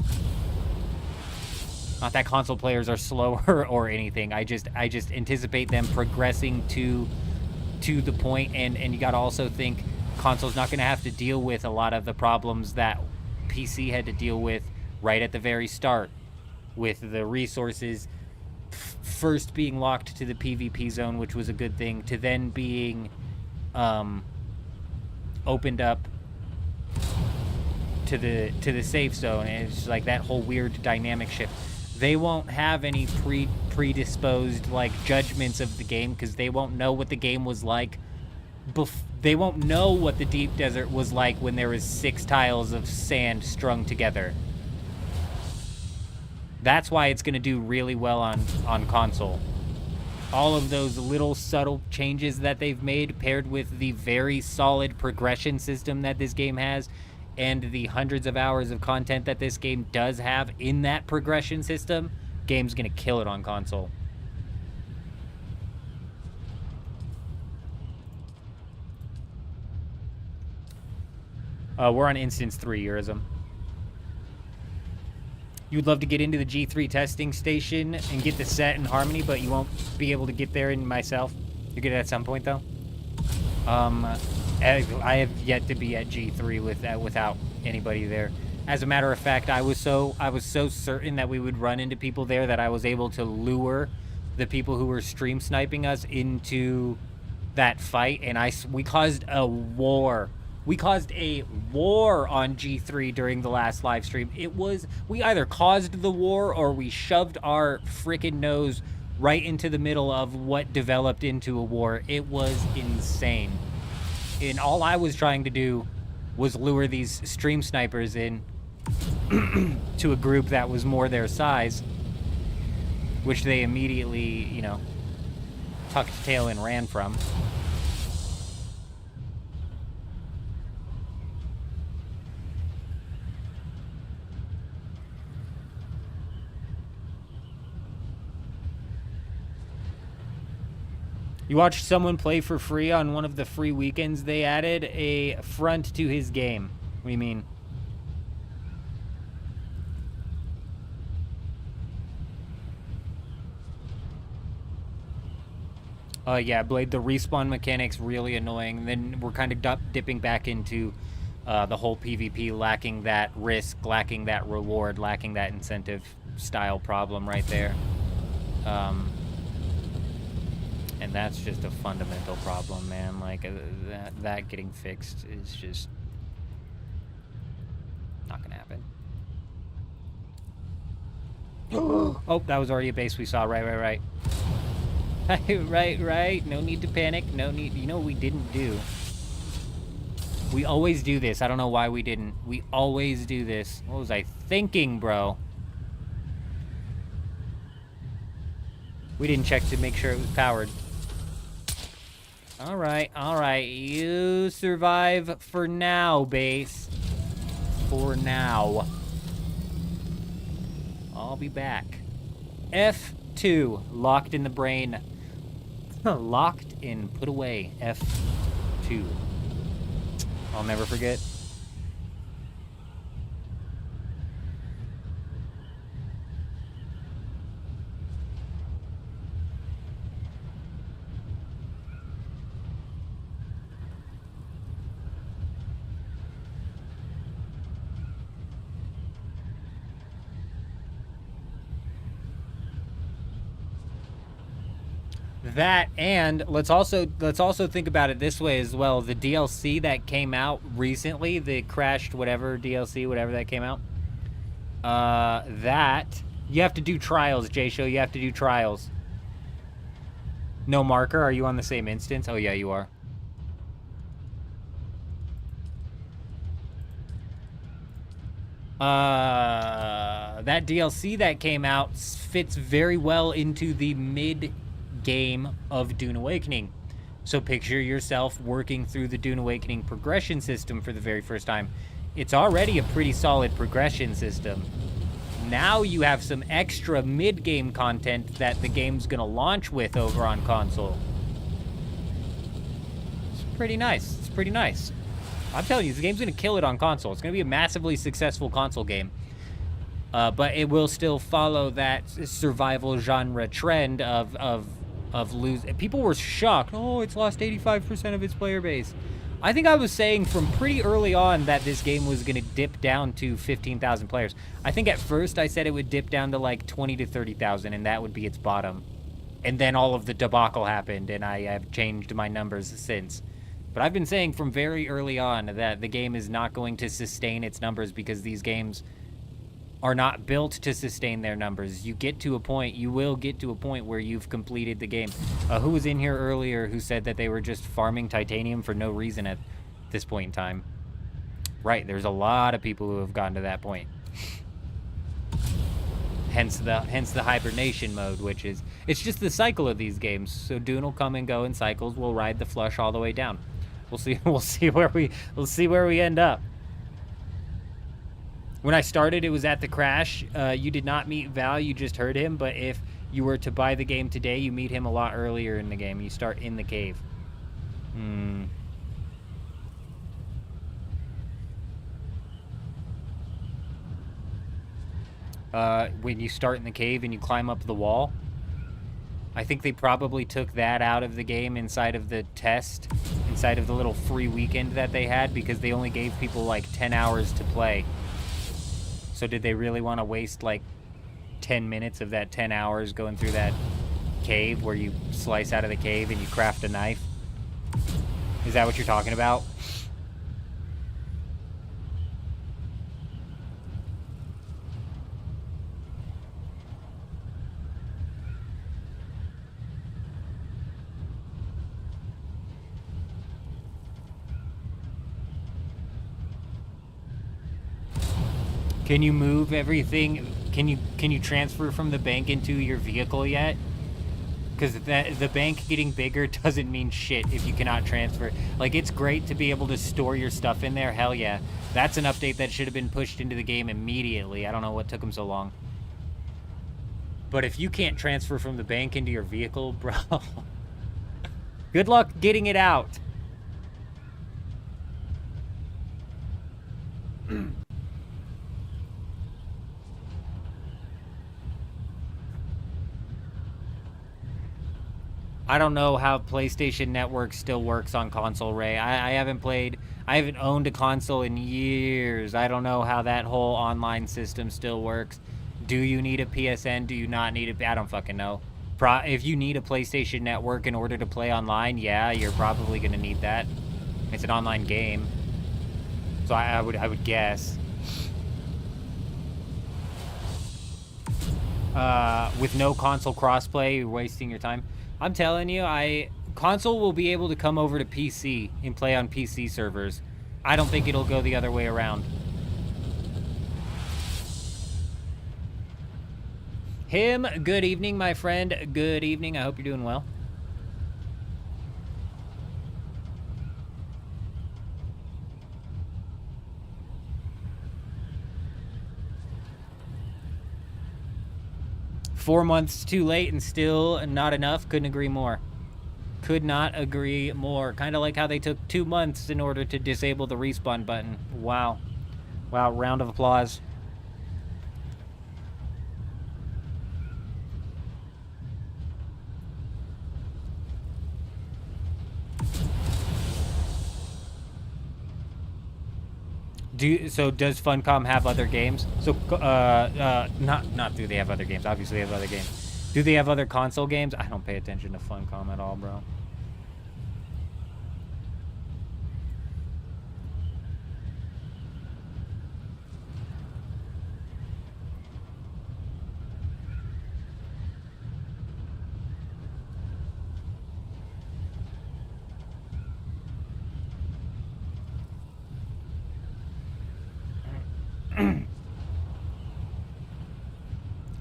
Not that console players are slower or anything. I just anticipate them progressing to the point, and you gotta also think console's not gonna have to deal with a lot of the problems that PC had to deal with right at the very start, with the resources first being locked to the PvP zone, which was a good thing, to then being opened up to the safe zone, and it's like that whole weird dynamic shift. They won't have any predisposed like judgments of the game, because they won't know what the game was like. They won't know what the deep desert was like when there was 6 tiles of sand strung together. That's why it's going to do really well on console. All of those little subtle changes that they've made, paired with the very solid progression system that this game has, and the hundreds of hours of content that this game does have in that progression system, game's going to kill it on console. We're on Instance 3, Eurism. You would love to get into the G3 testing station and get the set in Harmony, but you won't be able to get there in myself. You get it at some point, though. I have yet to be at G3 without anybody there. As a matter of fact, I was so certain that we would run into people there that I was able to lure the people who were stream sniping us into that fight, and we caused a war. We caused a war on G3 during the last live stream. We either caused the war or we shoved our frickin' nose right into the middle of what developed into a war. It was insane. And all I was trying to do was lure these stream snipers in to a group that was more their size, which they immediately, you know, tucked tail and ran from. You watched someone play for free on one of the free weekends they added a front to his game. What do you mean? Yeah, Blade, the respawn mechanics really annoying. Then we're kind of dipping back into the whole PvP, lacking that risk, lacking that reward, lacking that incentive style problem right there. And that's just a fundamental problem, man. Like, that getting fixed is just not gonna happen. Oh, that was already a base we saw. Right. Right. No need to panic. No need. You know what we didn't do? We always do this. I don't know why we didn't. We always do this. What was I thinking, bro? We didn't check to make sure it was powered. All right. You survive for now, base. For now. I'll be back. F2. Locked in the brain. Locked in, put away. F2. I'll never forget. That, and let's also think about it this way as well. The DLC that came out recently, the crashed whatever DLC, whatever that came out, that you have to do trials, J-Show. You have to do trials. No marker. Are you on the same instance? Oh yeah, you are. That DLC that came out fits very well into the mid game of Dune Awakening. So picture yourself working through the Dune Awakening progression system for the very first time. It's already a pretty solid progression system. Now you have some extra mid-game content that the game's gonna launch with over on console. It's pretty nice. It's pretty nice. I'm telling you, the game's gonna kill it on console. It's gonna be a massively successful console game. But it will still follow that survival genre trend of lose. People were shocked. Oh, it's lost 85% of its player base. I think I was saying from pretty early on that this game was going to dip down to 15,000 players. I think at first I said it would dip down to like 20 to 30,000 and that would be its bottom. And then all of the debacle happened and I have changed my numbers since. But I've been saying from very early on that the game is not going to sustain its numbers because these games are not built to sustain their numbers. You will get to a point where you've completed the game. Who was in here earlier who said that they were just farming titanium for no reason at this point in time? Right, there's a lot of people who have gotten to that point. Hence the hibernation mode, which is, it's just the cycle of these games. So Dune will come and go in cycles. We'll ride the flush all the way down. We'll see where we end up. When I started, it was at the crash. You did not meet Val, you just heard him, but if you were to buy the game today, you meet him a lot earlier in the game. You start in the cave. When you start in the cave and you climb up the wall, I think they probably took that out of the game inside of the test, inside of the little free weekend that they had, because they only gave people like 10 hours to play. So did they really want to waste like 10 minutes of that 10 hours going through that cave where you slice out of the cave and you craft a knife? Is that what you're talking about? Can you move everything? Can you transfer from the bank into your vehicle yet? Because the bank getting bigger doesn't mean shit if you cannot transfer. Like, it's great to be able to store your stuff in there. Hell yeah. That's an update that should have been pushed into the game immediately. I don't know what took them so long. But if you can't transfer from the bank into your vehicle, bro, good luck getting it out. I don't know how PlayStation Network still works on console, Ray. I haven't owned a console in years. I don't know how that whole online system still works. Do you need a PSN? Do you not need it? I don't fucking know. If you need a PlayStation Network in order to play online, yeah, you're probably going to need that. It's an online game. So I would guess. With no console crossplay, you're wasting your time. I'm telling you, console will be able to come over to PC and play on PC servers. I don't think it'll go the other way around. Him, good evening, my friend. Good evening. I hope you're doing well. Four months too late and still not enough. Couldn't agree more. Could not agree more. Kind of like how they took 2 months in order to disable the respawn button. Wow. Wow, round of applause. So does Funcom have other games? So not do they have other games? Obviously they have other games. Do they have other console games? I don't pay attention to Funcom at all, bro.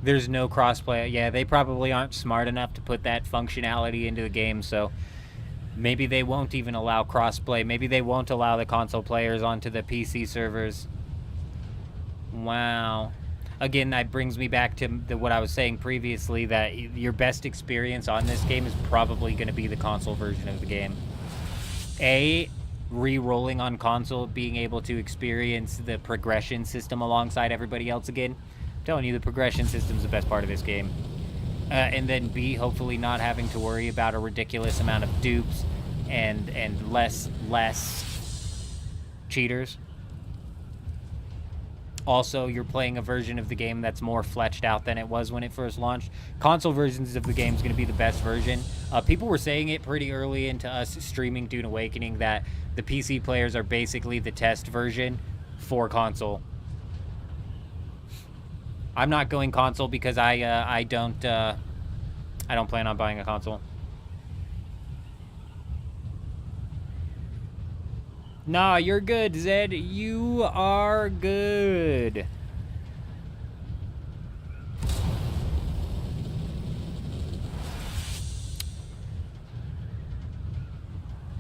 There's no crossplay. Yeah, they probably aren't smart enough to put that functionality into the game, so maybe they won't even allow crossplay. Maybe they won't allow the console players onto the PC servers. Wow. Again, that brings me back to what I was saying previously, that your best experience on this game is probably going to be the console version of the game. Re-rolling on console, being able to experience the progression system alongside everybody else again. I'm telling you, the progression system's the best part of this game. And then B, hopefully not having to worry about a ridiculous amount of dupes and less cheaters. Also, you're playing a version of the game that's more fleshed out than it was when it first launched. Console versions of the game is going to be the best version. People were saying it pretty early into us streaming Dune Awakening that the PC players are basically the test version for console. I'm not going console because I don't plan on buying a console. Nah, you're good, Zed. You are good.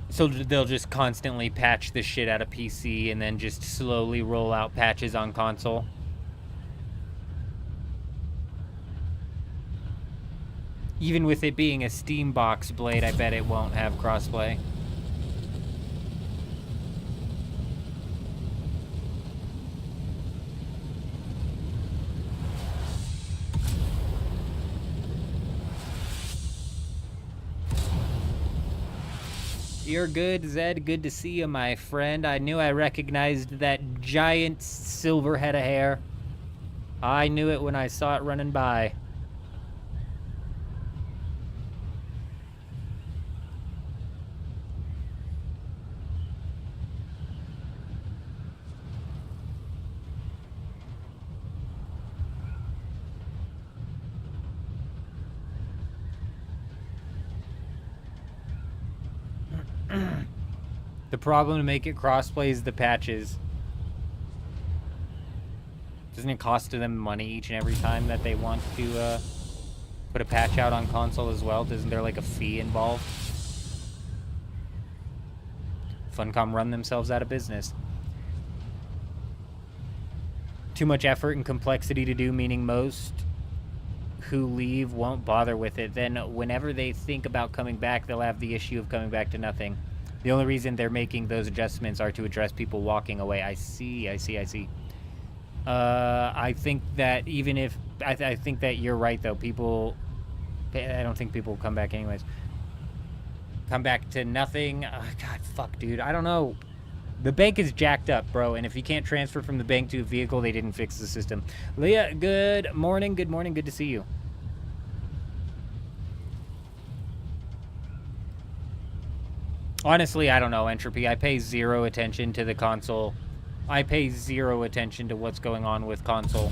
So they'll just constantly patch the shit out of PC and then just slowly roll out patches on console. Even with it being a Steam box blade, I bet it won't have crossplay. You're good, Zed. Good to see you, my friend. I knew I recognized that giant silver head of hair. I knew it when I saw it running by. The problem to make it crossplay is the patches. Doesn't it cost them money each and every time that they want to put a patch out on console as well? Isn't there like a fee involved? Funcom run themselves out of business. Too much effort and complexity to do, meaning most who leave won't bother with it. Then whenever they think about coming back, they'll have the issue of coming back to nothing. The only reason they're making those adjustments are to address people walking away. I see. I think that even if... I think that you're right, though. People... I don't think people will come back anyways. Come back to nothing. God, fuck, dude. I don't know. The bank is jacked up, bro. And if you can't transfer from the bank to a vehicle, they didn't fix the system. Leah, good morning. Good morning. Good to see you. Honestly, I don't know, Entropy. I pay zero attention to the console. I pay zero attention to what's going on with console.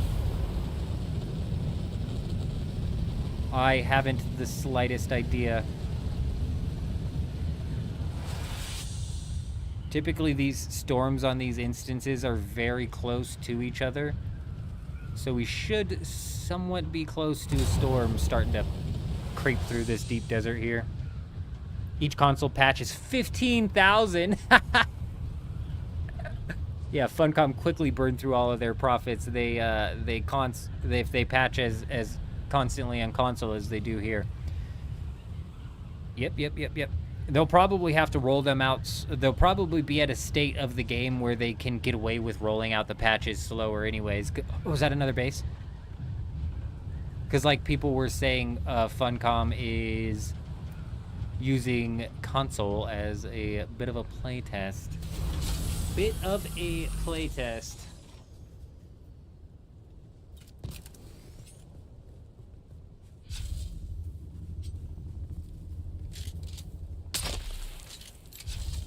I haven't the slightest idea. Typically, these storms on these instances are very close to each other. So we should somewhat be close to a storm starting to creep through this deep desert here. Each console patch is 15,000. Yeah, Funcom quickly burned through all of their profits. If they patch as constantly on console as they do here. Yep. They'll probably have to roll them out. They'll probably be at a state of the game where they can get away with rolling out the patches slower anyways. Was that another base? Because like people were saying, Funcom is using console as a bit of a playtest.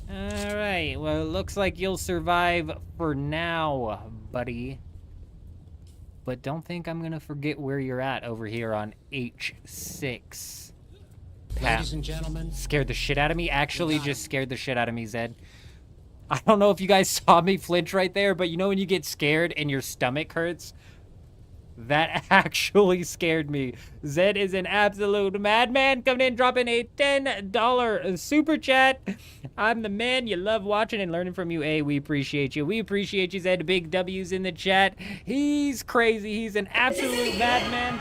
Alright, well, it looks like you'll survive for now, buddy. But don't think I'm gonna forget where you're at over here on H6. Ladies and gentlemen. Scared the shit out of me. Actually, just scared the shit out of me, Zed. I don't know if you guys saw me flinch right there, but you know when you get scared and your stomach hurts? That actually scared me. Zed is an absolute madman. Coming in, dropping a $10 super chat. I'm the man you love watching and learning from you. Hey, we appreciate you. We appreciate you, Zed. Big W's in the chat. He's crazy. He's an absolute madman.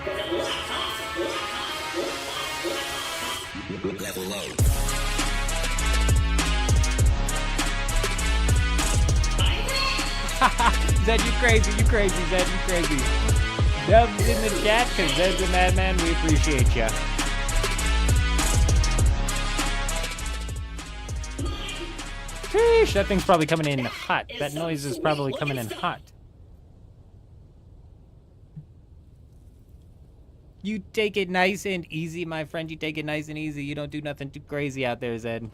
Level up. Zed, you crazy, Zed, you crazy. Dubs in the chat, because Zed's a madman. We appreciate ya. Sheesh, that thing's probably coming in hot. That noise is probably coming in hot. You take it nice and easy, my friend. You take it nice and easy. You don't do nothing too crazy out there, Zed.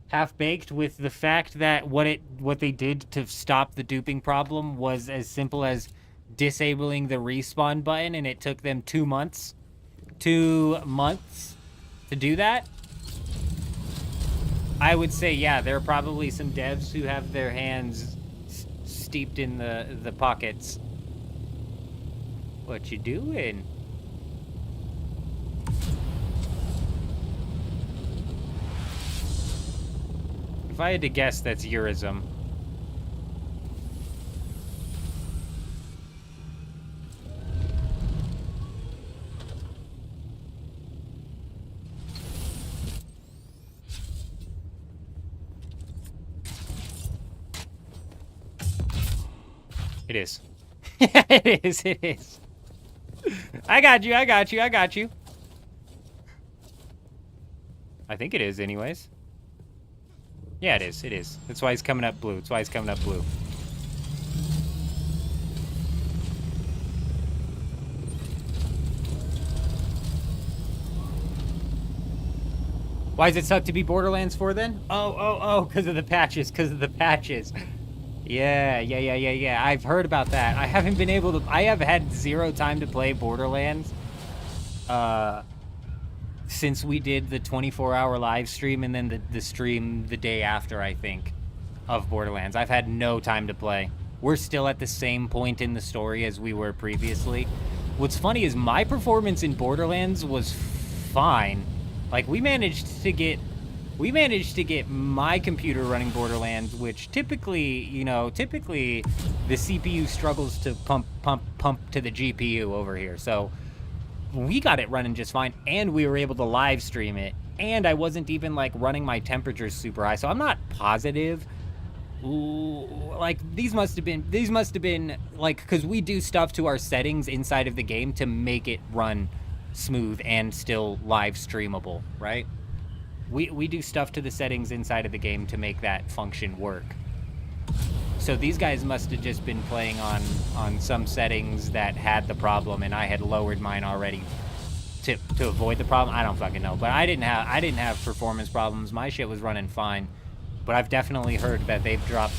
Half-baked with the fact that what they did to stop the duping problem was as simple as disabling the respawn button, and it took them 2 months. 2 months to do that. I would say, yeah, there are probably some devs who have their hands steeped in the pockets. What you doing? If I had to guess, that's Eurism. It is. It is. I got you. I think it is anyways. Yeah, it is. That's why he's coming up blue. Why does it suck to be Borderlands 4 then? Oh, because of the patches. Yeah. I've heard about that. I haven't been able to... I have had zero time to play Borderlands. since we did the 24-hour live stream and then the stream the day after, I think, of Borderlands. I've had no time to play. We're still at the same point in the story as we were previously. What's funny is my performance in Borderlands was fine. Like, we managed to get my computer running Borderlands, which typically, you know, the CPU struggles to pump to the GPU over here. So we got it running just fine, and we were able to live stream it, and I wasn't even like running my temperatures super high. So I'm not positive. Like, these must have been like, because we do stuff to our settings inside of the game to make it run smooth and still live streamable, right? We do stuff to the settings inside of the game to make that function work. So these guys must have just been playing on some settings that had the problem, and I had lowered mine already to avoid the problem. I don't fucking know, but I didn't have performance problems. My shit was running fine. But I've definitely heard that they've dropped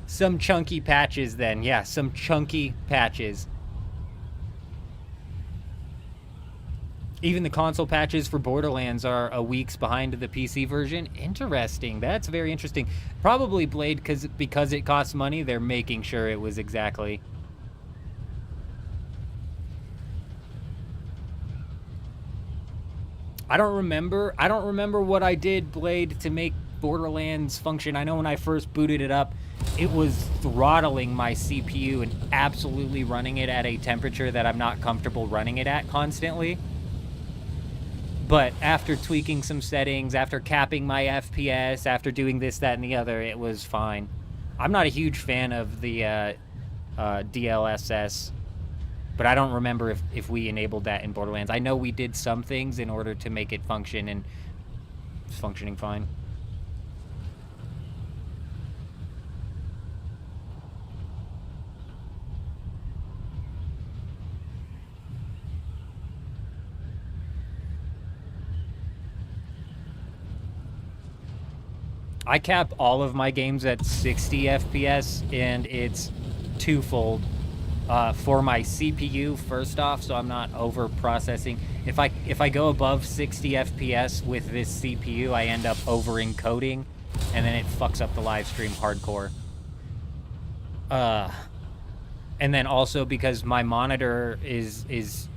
some chunky patches then. Yeah, some chunky patches. Even the console patches for Borderlands are a weeks behind the PC version. Interesting. That's very interesting. Probably Blade, because it costs money, they're making sure it was exactly. I don't remember what I did, Blade, to make Borderlands function. I know when I first booted it up, it was throttling my CPU and absolutely running it at a temperature that I'm not comfortable running it at constantly. But after tweaking some settings, after capping my FPS, after doing this, that, and the other, it was fine. I'm not a huge fan of the DLSS, but I don't remember if we enabled that in Borderlands. I know we did some things in order to make it function, and it's functioning fine. I cap all of my games at 60 FPS, and it's twofold. For my CPU, first off, so I'm not over processing. If I go above 60 FPS with this CPU, I end up over encoding, and then it fucks up the live stream hardcore. And then also because my monitor is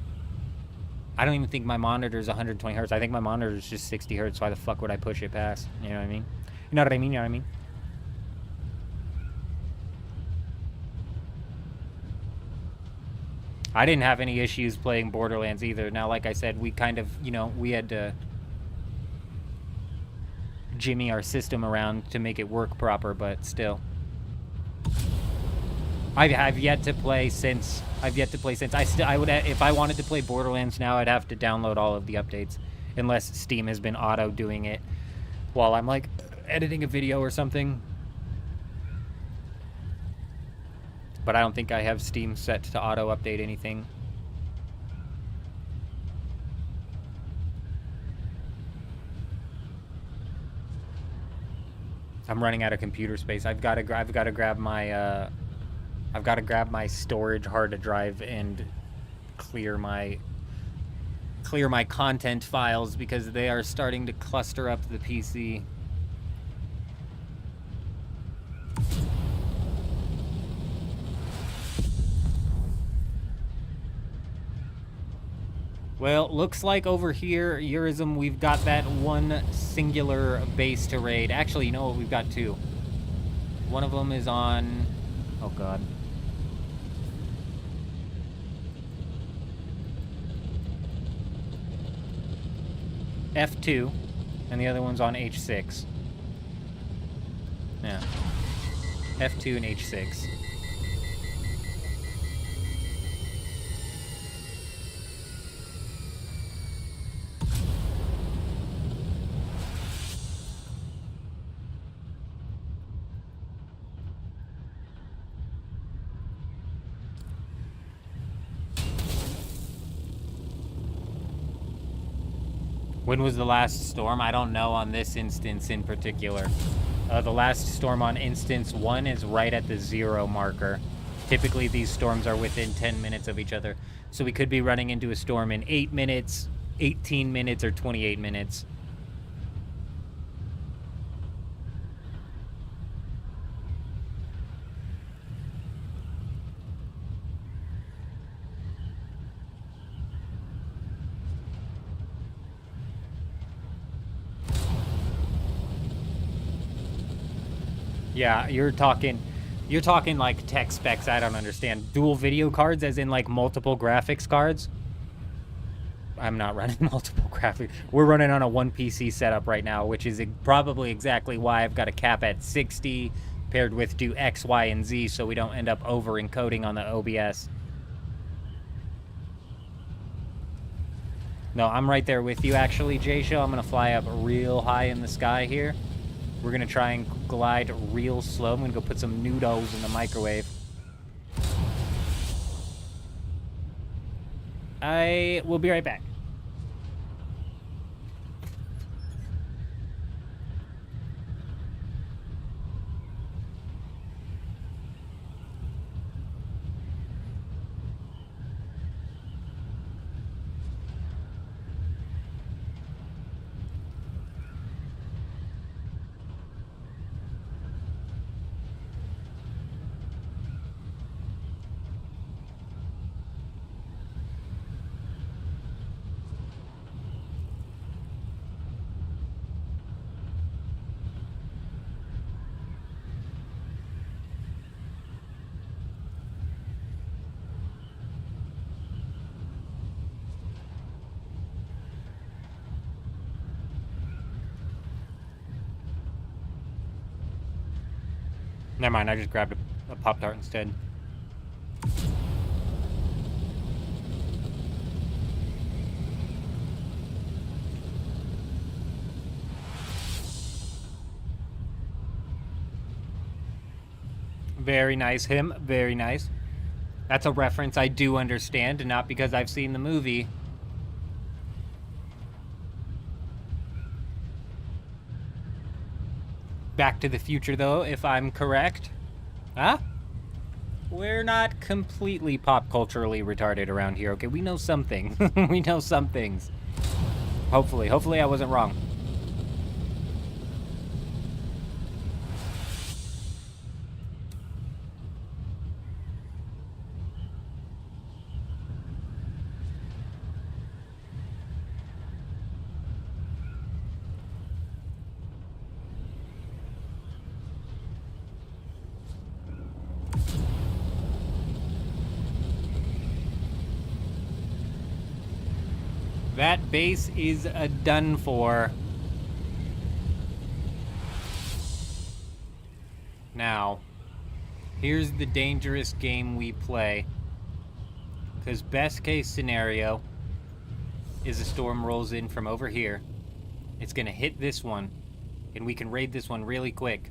I don't even think my monitor is 120 hertz. I think my monitor is just 60 hertz. Why the fuck would I push it past? You know what I mean? You know what I mean? You know what I mean? I didn't have any issues playing Borderlands either. Now, like I said, we kind of, you know, we had to jimmy our system around to make it work proper, but still. I've yet to play since. I would, if I wanted to play Borderlands now, I'd have to download all of the updates, unless Steam has been auto doing it while I'm like editing a video or something. But I don't think I have Steam set to auto update anything. I'm running out of computer space. I've got to grab my storage hard drive and clear my content files because they are starting to cluster up the PC. Well, looks like over here, Eurism, we've got that one singular base to raid. Actually, you know what? We've got two. One of them is on... Oh, God. F2, and the other one's on H6. Yeah. F2 and H6. When was the last storm? I don't know on this instance in particular. The last storm on instance 1 is right at the 0 marker. Typically these storms are within 10 minutes of each other. So we could be running into a storm in 8 minutes, 18 minutes or 28 minutes. Yeah, you're talking like tech specs I don't understand. Dual video cards as in like multiple graphics cards? I'm not running multiple graphics. We're running on a one PC setup right now, which is probably exactly why I've got a cap at 60 paired with do X, Y, and Z so we don't end up over encoding on the OBS. No, I'm right there with you actually, J-Show. I'm gonna fly up real high in the sky here. We're gonna try and glide real slow. I'm gonna go put some noodles in the microwave. I will be right back. Never mind, I just grabbed a Pop-Tart instead. Very nice, him. Very nice. That's a reference I do understand, and not because I've seen the movie. Back to the Future, though, if I'm correct. Huh? We're not completely pop culturally retarded around here, okay? We know something. We know some things. Hopefully. Hopefully I wasn't wrong. That base is done for. Now, here's the dangerous game we play. Because best case scenario is a storm rolls in from over here. It's going to hit this one, and we can raid this one really quick.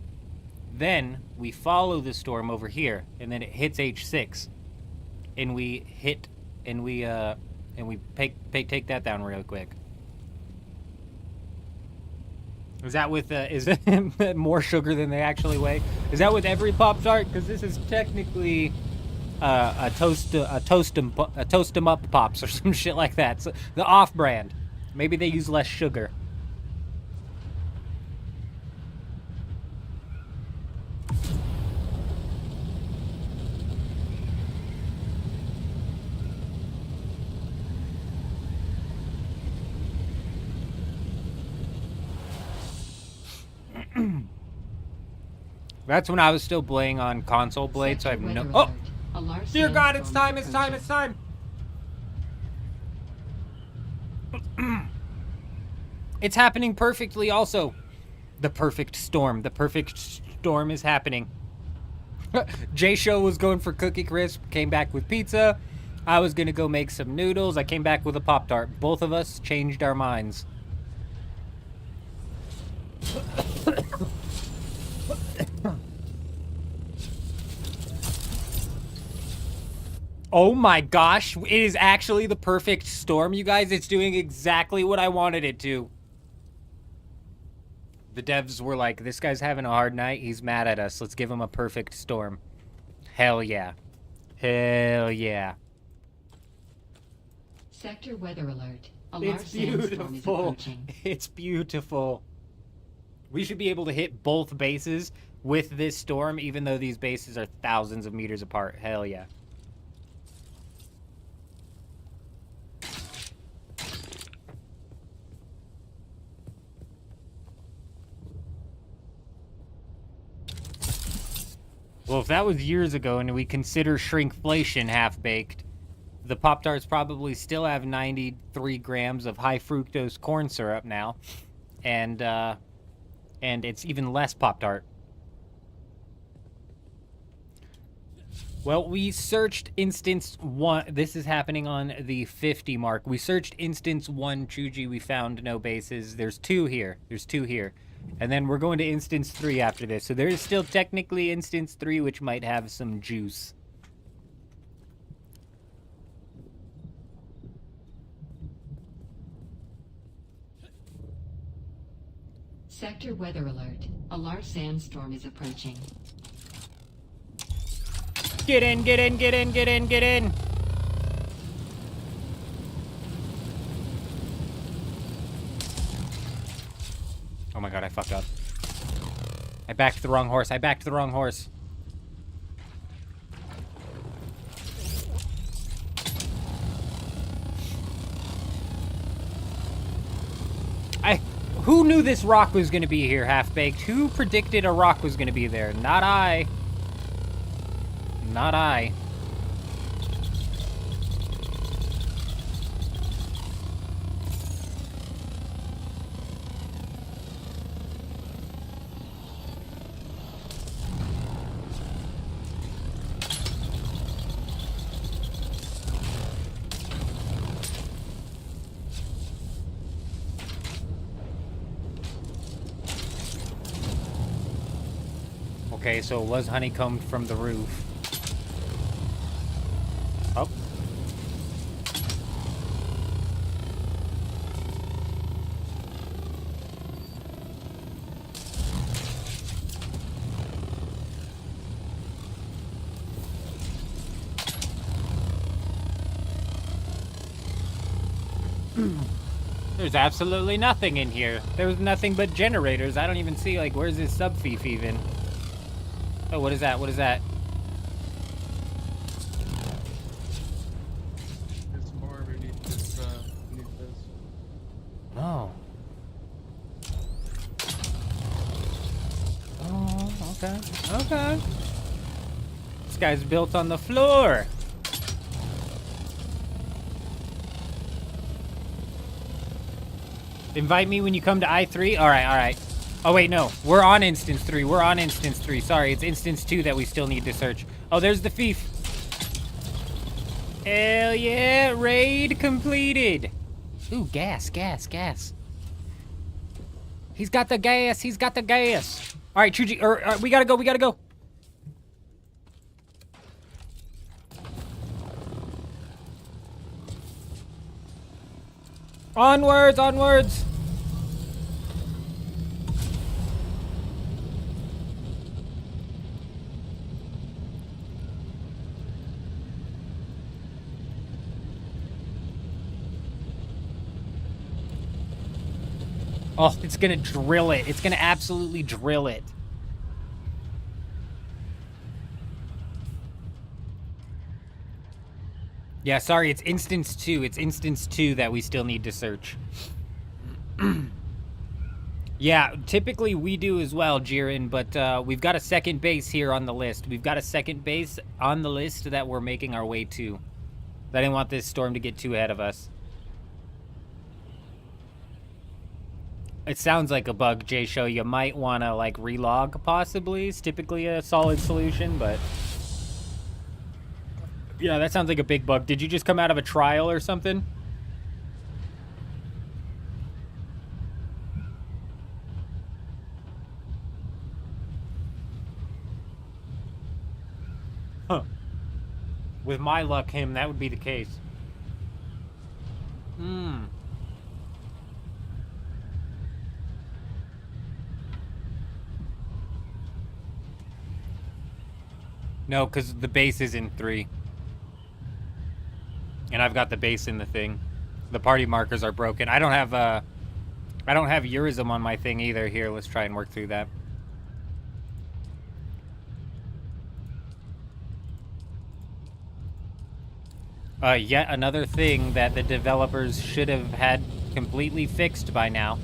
Then we follow the storm over here, and then it hits H6. And we hit, and we take that down real quick. Is that with, is it more sugar than they actually weigh? Is that with every Pop-Tart? Because this is technically a toast 'em up pops or some shit like that. So the off-brand. Maybe they use less sugar. That's when I was still playing on console blade, so I have no. Oh, dear God! It's time! It's time! It's time! It's happening perfectly. Also, the perfect storm. The perfect storm is happening. J-Show was going for Cookie Crisp, came back with pizza. I was gonna go make some noodles. I came back with a Pop-Tart. Both of us changed our minds. Oh my gosh, it is actually the perfect storm, you guys. It's doing exactly what I wanted it to. The devs were like, this guy's having a hard night. He's mad at us. Let's give him a perfect storm. Hell yeah. Hell yeah. Sector weather alert. A large It's sandstorm is beautiful. approaching. It's beautiful. We should be able to hit both bases with this storm, even though these bases are thousands of meters apart. Hell yeah. Well, if that was years ago and we consider shrinkflation half-baked, the Pop-Tarts probably still have 93 grams of high fructose corn syrup now. And it's even less Pop-Tart. Well, we searched instance 1. This is happening on the 50 mark. We searched instance 1, Chuji. We found no bases. There's 2 here. There's 2 here. And then we're going to instance 3 after this. So there is still technically instance 3, which might have some juice. Sector weather alert. A large sandstorm is approaching. Get in, get in, get in, get in, get in! Oh my god, I fucked up. I backed the wrong horse. I backed the wrong horse. Who knew this rock was going to be here, Half-Baked? Who predicted a rock was going to be there? Not I. Not I. Okay, so it was honeycombed from the roof. Oh. There's absolutely nothing in here. There was nothing but generators. I don't even see, like, where's this subfief even? Oh, what is that? What is that? There's more beneath this, beneath this. Oh. Oh, okay. Okay. This guy's built on the floor. Invite me when you come to I3? Alright, alright. Oh, wait, no. We're on instance 3. We're on instance 3. Sorry, it's instance 2 that we still need to search. Oh, there's the thief. Hell yeah. Raid completed. Ooh, gas, gas, gas. He's got the gas. He's got the gas. All right, Chuji, we gotta go. We gotta go. Onwards, onwards. Oh, it's gonna drill it. It's gonna absolutely drill it. Yeah, sorry, it's instance 2. It's instance 2 that we still need to search. Yeah, typically we do as well, Jiren, but we've got a second base here on the list. We've got a second base on the list that we're making our way to. I didn't want this storm to get too ahead of us. It sounds like a bug, J-Show. You might want to, like, relog, possibly. It's typically a solid solution, but... Yeah, that sounds like a big bug. Did you just come out of a trial or something? Huh. With my luck, that would be the case. Hmm. No, because the base is in 3. And I've got the base in the thing. The party markers are broken. I don't have Eurism on my thing either. Here, let's try and work through that. Yet another thing that the developers should have had completely fixed by now.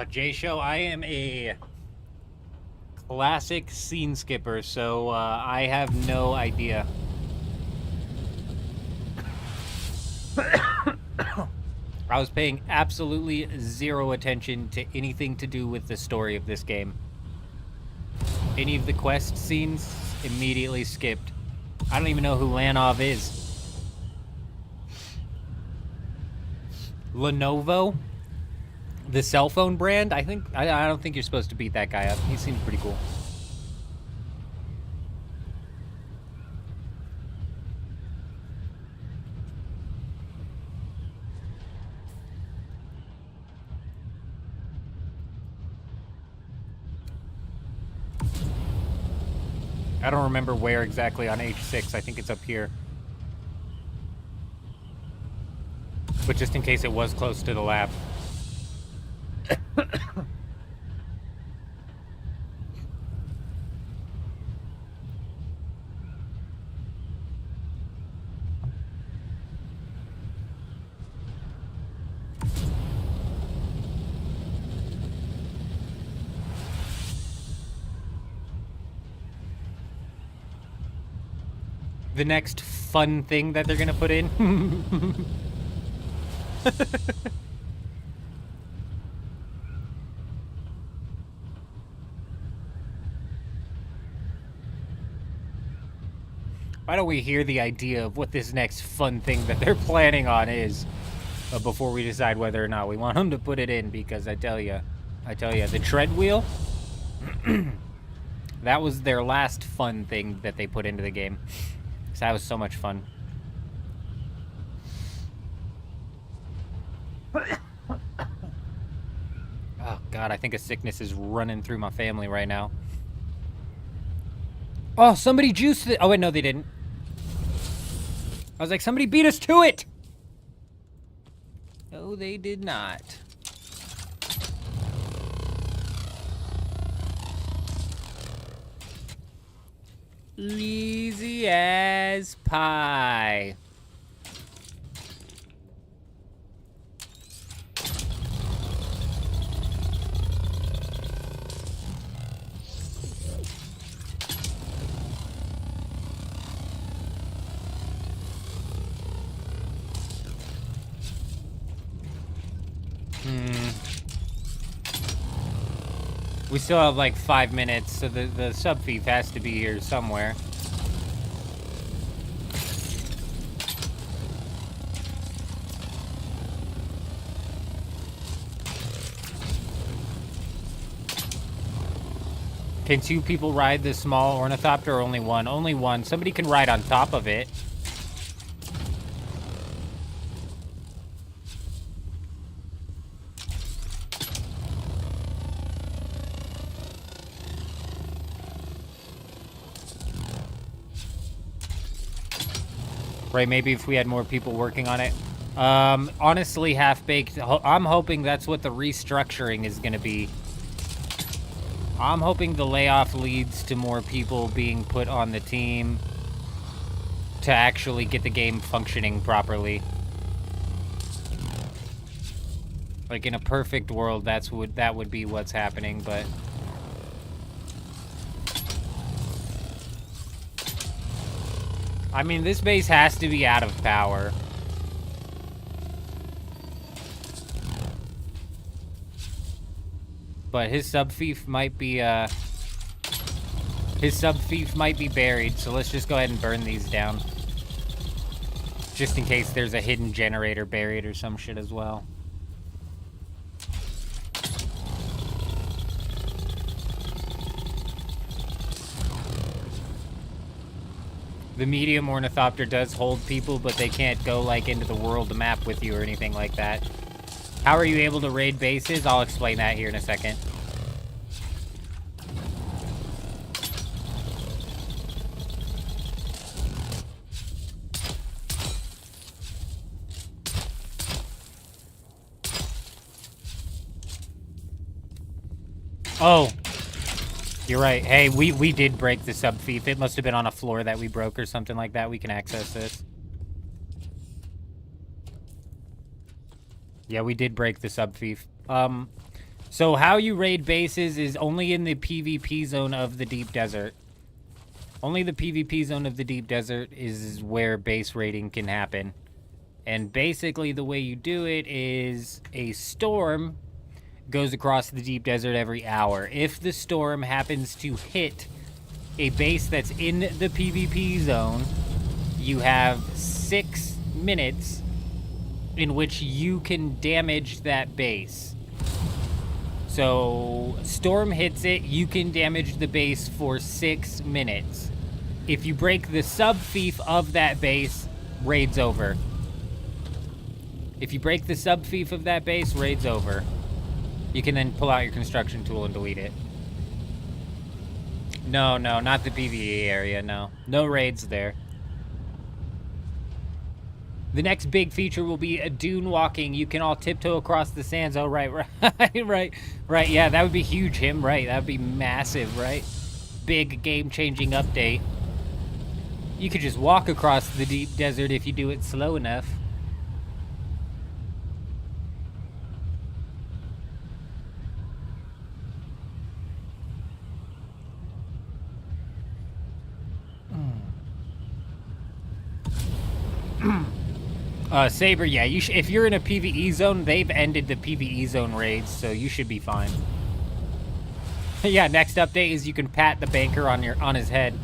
J Show, I am a classic scene skipper, so I have no idea. I was paying absolutely zero attention to anything to do with the story of this game. Any of the quest scenes, immediately skipped. I don't even know who Lanov is. Lenovo? The cell phone brand? I don't think you're supposed to beat that guy up. He seems pretty cool. I don't remember where exactly on H6. I think it's up here. But just in case it was close to the lab. The next fun thing that they're gonna put in. Why don't we hear the idea of what this next fun thing that they're planning on is before we decide whether or not we want them to put it in? Because I tell you, the tread wheel, that was their last fun thing that they put into the game. So that was so much fun. Oh God, I think a sickness is running through my family right now. Oh, somebody juiced it. Oh wait, no, they didn't. I was like, somebody beat us to it! No, they did not. Easy as pie. We still have like 5 minutes, so the sub thief has to be here somewhere. Can 2 people ride the small ornithopter or only 1? Only 1. Somebody can ride on top of it. Right, maybe if we had more people working on it. Honestly, half-baked, I'm hoping that's what the restructuring is going to be. I'm hoping the layoff leads to more people being put on the team to actually get the game functioning properly. Like, in a perfect world, that would be what's happening, but... I mean, this base has to be out of power. But his sub-fief might be, buried, so let's just go ahead and burn these down. Just in case there's a hidden generator buried or some shit as well. The medium ornithopter does hold people, but they can't go, like, into the world map with you or anything like that. How are you able to raid bases? I'll explain that here in a second. Oh, you're right. Hey, we did break the sub-fief. It must have been on a floor that we broke or something like that. We can access this. Yeah, we did break the sub-fief. So how you raid bases is only in the PvP zone of the deep desert. Only the PvP zone of the deep desert is where base raiding can happen. And basically the way you do it is a storm goes across the deep desert every hour. If the storm happens to hit a base that's in the PvP zone, you have 6 minutes in which you can damage that base. So, storm hits it, you can damage the base for 6 minutes. If you break the sub-fief of that base, raid's over. If you break the sub-fief of that base, raid's over. You can then pull out your construction tool and delete it. No, not the PvE area, no. No raids there. The next big feature will be a dune walking. You can all tiptoe across the sands. Oh, right. Yeah, that would be huge, him, right. That would be massive, right? Big game-changing update. You could just walk across the deep desert if you do it slow enough. Saber, yeah, if you're in a PvE zone, they've ended the PvE zone raids, so you should be fine. Yeah, next update is you can pat the banker on his head.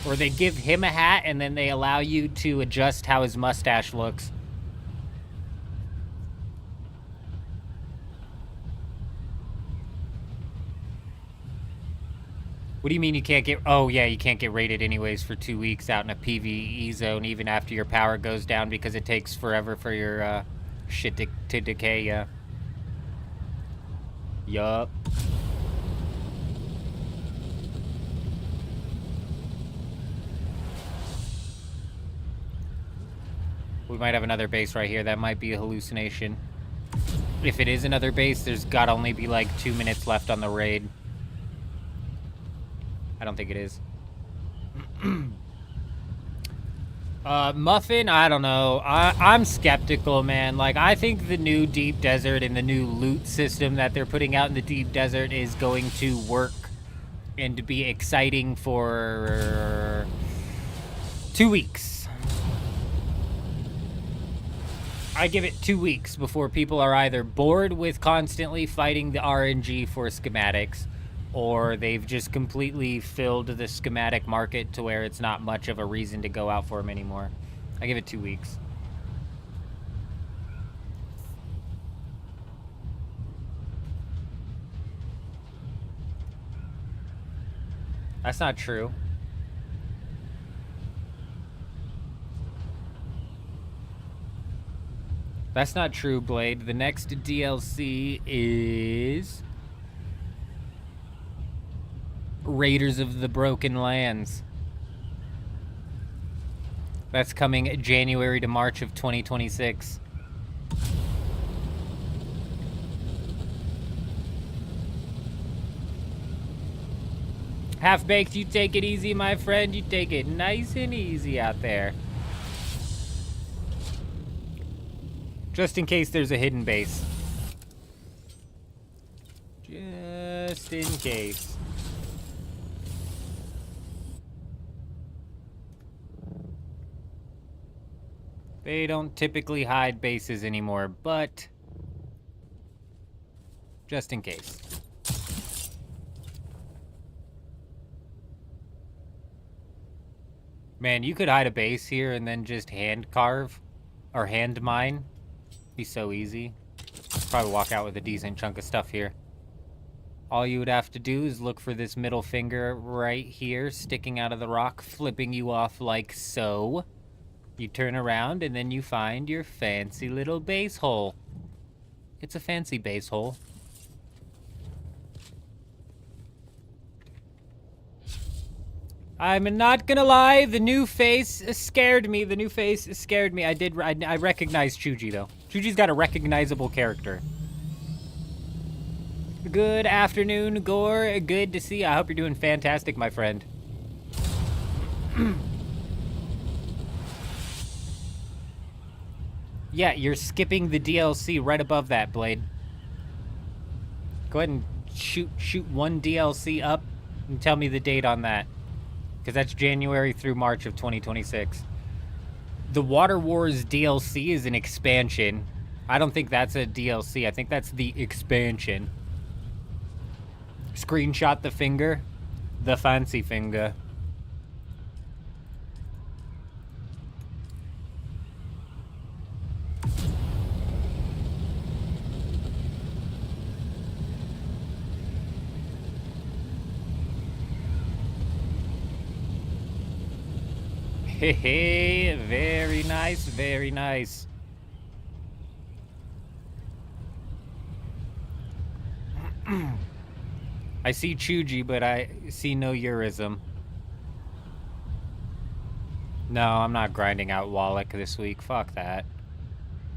Or they give him a hat, and then they allow you to adjust how his mustache looks. What do you mean you can't get... Oh, yeah, you can't get raided anyways for 2 weeks out in a PvE zone, even after your power goes down, because it takes forever for your shit to decay, yeah. Yup. We might have another base right here. That might be a hallucination. If it is another base, there's gotta only be like 2 minutes left on the raid. I don't think it is. Muffin, I don't know. I'm skeptical, man. Like, I think the new deep desert and the new loot system that they're putting out in the deep desert is going to work and to be exciting for 2 weeks. I give it 2 weeks before people are either bored with constantly fighting the RNG for schematics, or they've just completely filled the schematic market to where it's not much of a reason to go out for them anymore. I give it 2 weeks. That's not true. That's not true, Blade. The next DLC is Raiders of the Broken Lands. That's coming January to March of 2026. Half-baked, you take it easy, my friend. You take it nice and easy out there. Just in case there's a hidden base. Just in case. They don't typically hide bases anymore, but just in case. Man, you could hide a base here and then just hand carve or hand mine. Be so easy. Probably walk out with a decent chunk of stuff here. All you would have to do is look for this middle finger right here sticking out of the rock, flipping you off like so. You turn around and then you find your fancy little base hole. It's a fancy base hole. I'm not gonna lie, the new face scared me. The new face scared me. I recognized Chuji though. Chuji's got a recognizable character. Good afternoon, Gore. Good to see you. I hope you're doing fantastic, my friend. Yeah, you're skipping the DLC right above that, Blade. Go ahead and shoot one DLC up and tell me the date on that. Because that's January through March of 2026. The Water Wars DLC is an expansion. I don't think that's a DLC. I think that's the expansion. Screenshot the finger. The fancy finger. Hey, very nice, very nice. I see Chuji, but I see no Eurism. No, I'm not grinding out Wallach this week. Fuck that.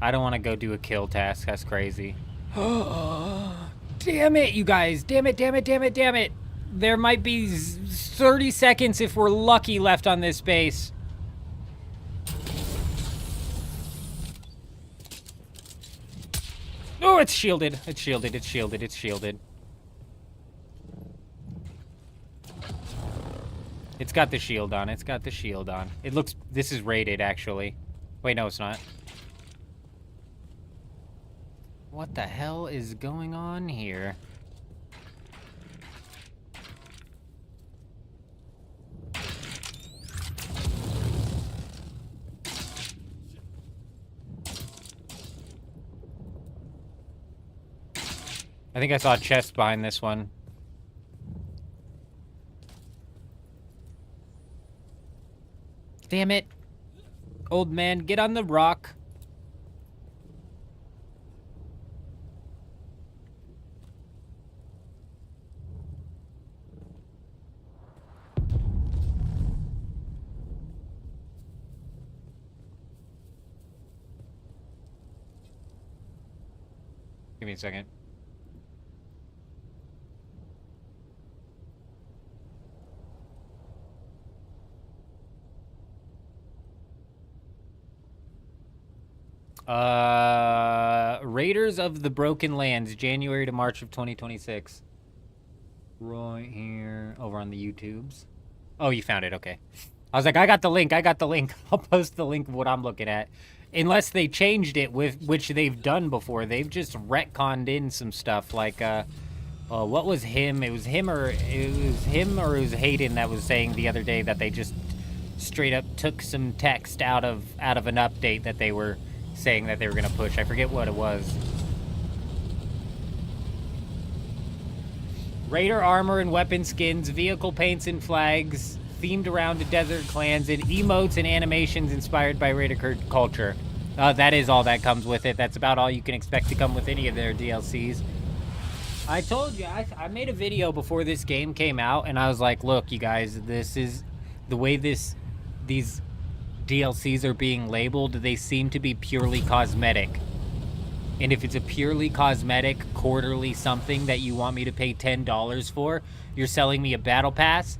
I don't want to go do a kill task. That's crazy. Damn it, you guys. Damn it, damn it, damn it, damn it. There might be 30 seconds if we're lucky left on this base. Oh, it's shielded. It's shielded. It's shielded. It's shielded. It's got the shield on. It's got the shield on. It looks... This is rated, actually. Wait, no, it's not. What the hell is going on here? I think I saw a chest behind this one. Damn it. Old man, get on the rock. Give me a second. Raiders of the Broken Lands, January to March of 2026. Right here, over on the YouTubes. Oh, you found it, okay. I was like, I got the link, I got the link. I'll post the link of what I'm looking at. Unless they changed it, with which they've done before. They've just retconned in some stuff, like, what was him? It was him or it was Hayden that was saying the other day that they just straight up took some text out of an update that they were saying that they were going to push. I forget what it was. Raider armor and weapon skins, vehicle paints and flags, themed around the desert clans, and emotes and animations inspired by Raider culture. That is all that comes with it. That's about all you can expect to come with any of their DLCs. I told you, I made a video before this game came out, and I was like, look, you guys, this is the way these DLCs are being labeled. They seem to be purely cosmetic. And if it's a purely cosmetic quarterly something that you want me to pay $10 for, you're selling me a battle pass.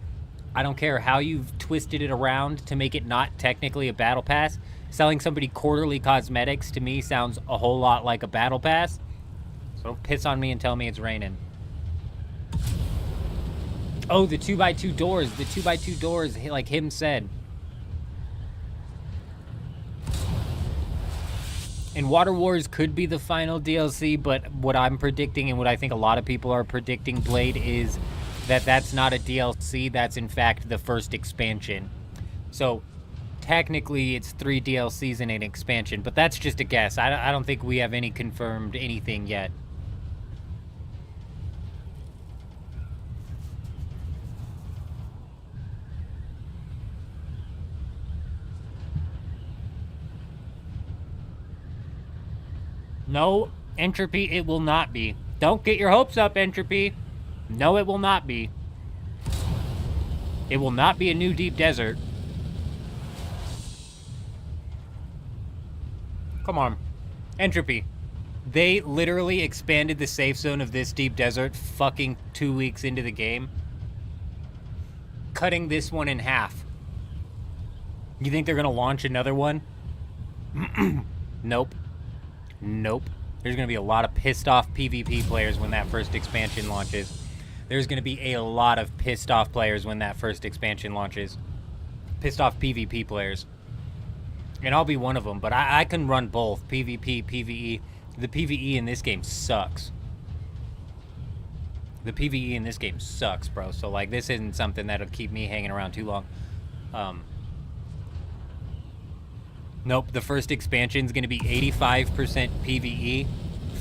I don't care how you've twisted it around to make it not technically a battle pass. Selling somebody quarterly cosmetics to me sounds a whole lot like a battle pass. So don't piss on me and tell me it's raining. Oh, the 2x2 doors. The 2x2 doors, like him said. And Water Wars could be the final DLC, but what I'm predicting and what I think a lot of people are predicting, Blade, is that that's not a DLC. That's, in fact, the first expansion. So technically it's 3 DLCs and an expansion, but that's just a guess. I don't think we have any confirmed anything yet. No, Entropy, it will not be. Don't get your hopes up, Entropy. No, it will not be. It will not be a new Deep Desert. Come on. Entropy. They literally expanded the safe zone of this Deep Desert fucking 2 weeks into the game, cutting this one in half. You think they're gonna launch another one? Nope. Nope. There's going to be a lot of pissed off PvP players when that first expansion launches. There's going to be a lot of pissed off players when that first expansion launches. Pissed off PvP players. And I'll be one of them, but I can run both. PvP, PvE. The PvE in this game sucks. The PvE in this game sucks, bro. So, like, this isn't something that'll keep me hanging around too long. Nope, the first expansion is going to be 85% PvE,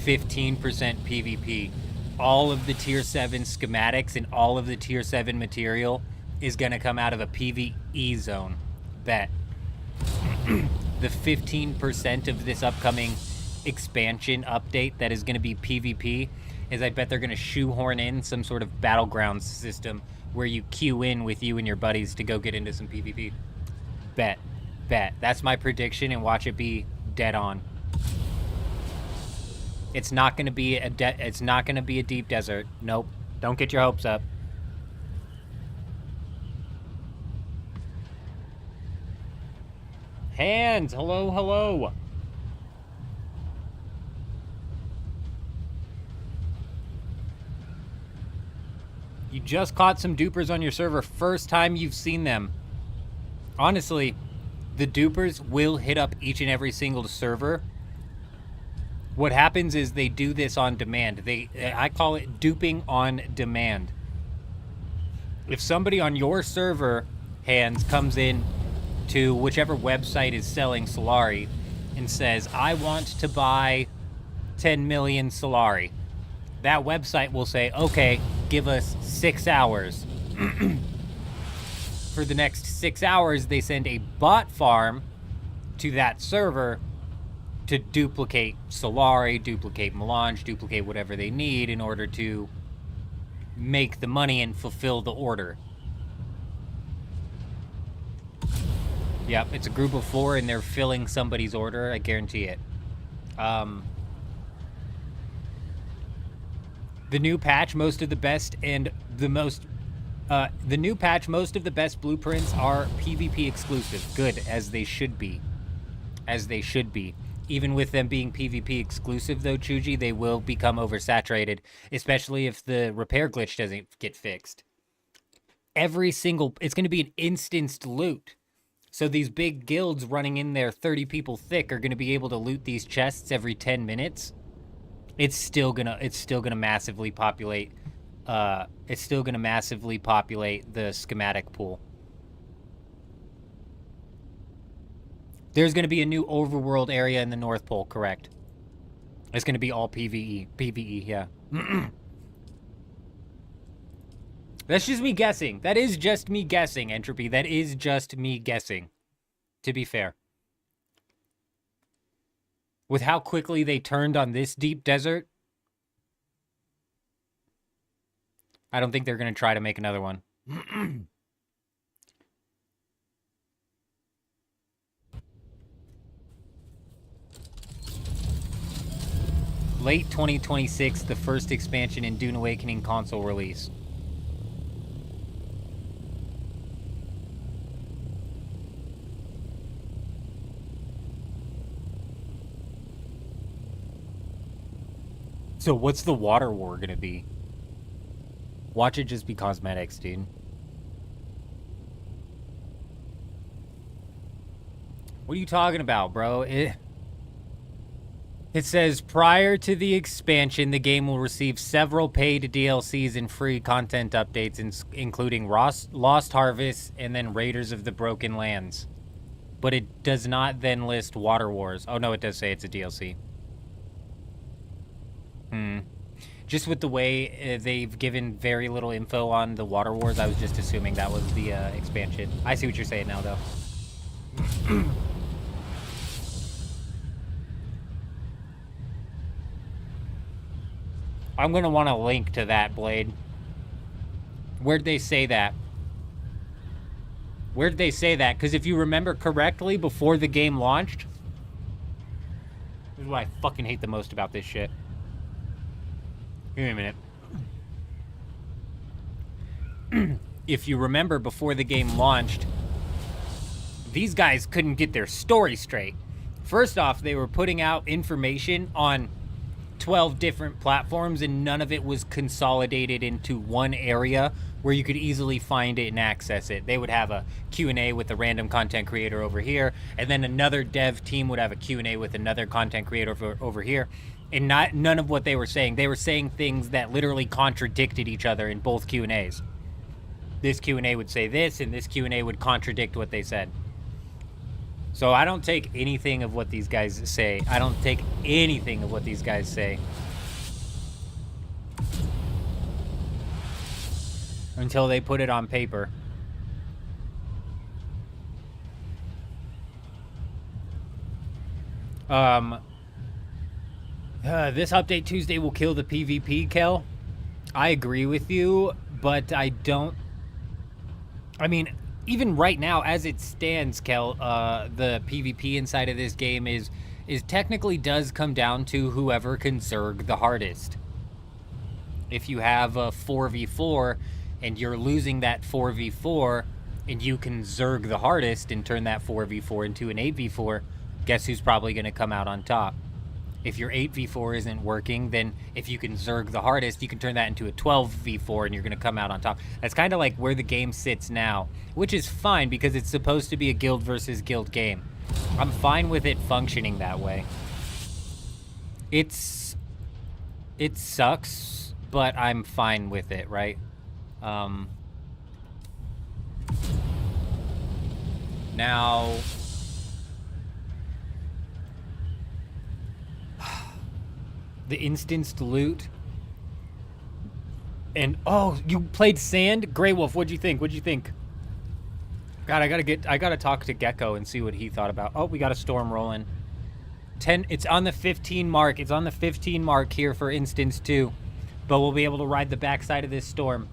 15% PvP. All of the Tier 7 schematics and all of the Tier 7 material is going to come out of a PvE zone. Bet. The 15% of this upcoming expansion update that is going to be PvP is I bet they're going to shoehorn in some sort of battlegrounds system where you queue in with you and your buddies to go get into some PvP. Bet. Bet. That's my prediction, and watch it be dead on. It's not going to be a deep desert. Nope. Don't get your hopes up. Hands. Hello, hello. You just caught some dupers on your server. First time you've seen them. Honestly, the dupers will hit up each and every single server. What happens is they do this on demand. I call it duping on demand. If somebody on your server, Hands, comes in to whichever website is selling Solari and says, I want to buy 10 million Solari, that website will say, okay, give us 6 hours. For the next 6 hours, they send a bot farm to that server to duplicate Solari, duplicate Melange, duplicate whatever they need in order to make the money and fulfill the order. Yep, it's a group of 4 and they're filling somebody's order, I guarantee it. The new patch, most of the best blueprints are PvP exclusive. Good, as they should be. As they should be. Even with them being PvP exclusive, though, Chuji, they will become oversaturated, especially if the repair glitch doesn't get fixed. It's going to be an instanced loot. So these big guilds running in there 30 people thick are going to be able to loot these chests every 10 minutes. It's still gonna massively populate the schematic pool. There's going to be a new overworld area in the North Pole, correct? It's going to be all PvE. PvE, yeah. That's just me guessing. That is just me guessing, Entropy. That is just me guessing, to be fair. With how quickly they turned on this deep desert, I don't think they're going to try to make another one. Late 2026, the first expansion in Dune Awakening console release. So what's the water war gonna be? Watch it just be cosmetics, dude. What are you talking about, bro? It says, prior to the expansion, the game will receive several paid DLCs and free content updates, including Lost Harvest and then Raiders of the Broken Lands. but it does not then list Water Wars. Oh, no, it does say it's a DLC. Just with the way they've given very little info on the Water Wars, I was just assuming that was the expansion. I see what you're saying now, though. I'm going to want a link to that, Blade. Where'd they say that? Where'd they say that? Because if you remember correctly, before the game launched... This is what I fucking hate the most about this shit. Give me a minute. If you remember, before the game launched, these guys couldn't get their story straight. First off, they were putting out information on 12 different platforms, and none of it was consolidated into one area where you could easily find it and access it. They would have a Q&A with a random content creator over here, and then another dev team would have a Q&A with another content creator over here. And none of what they were saying. They were saying things that literally contradicted each other in both Q&As. This Q&A would say this, and this Q&A would contradict what they said. So I don't take anything of what these guys say. I don't take anything of what these guys say until they put it on paper. This update Tuesday will kill the PvP, Kel. I agree with you, but I mean, even right now, as it stands, Kel, the PvP inside of this game is technically does come down to whoever can zerg the hardest. If you have a 4v4 and you're losing that 4v4 and you can zerg the hardest and turn that 4v4 into an 8v4, guess who's probably going to come out on top? If your 8v4 isn't working, then if you can zerg the hardest, you can turn that into a 12v4 and you're going to come out on top. That's kind of like where the game sits now, which is fine because it's supposed to be a guild versus guild game. I'm fine with it functioning that way. It sucks, but I'm fine with it, right? Now... the instanced loot. And, oh, you played Sand? Grey Wolf, what'd you think? What'd you think? God, I gotta talk to Gecko and see what he thought about... Oh, we got a storm rolling. 10, it's on the 15 mark. It's on the 15 mark here for instance 2. But we'll be able to ride the backside of this storm.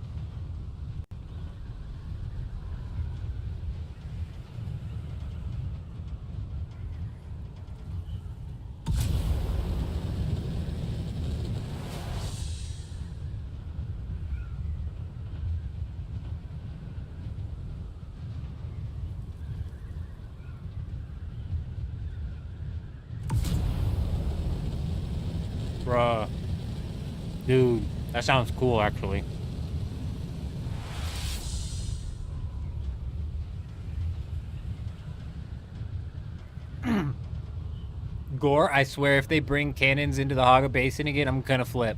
Bruh. Dude, that sounds cool, actually. Gore, I swear if they bring cannons into the Haga Basin again, I'm gonna flip.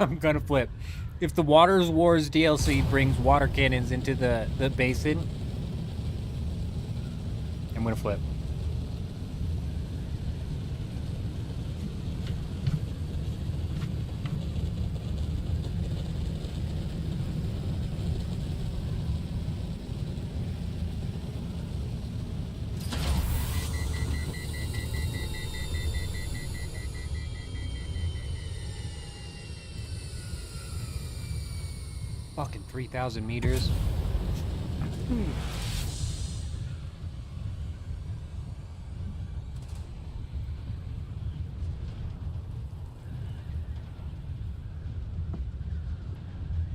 I'm gonna flip. If the Waters Wars DLC brings water cannons into the basin, I'm gonna flip. Fucking 3,000 meters.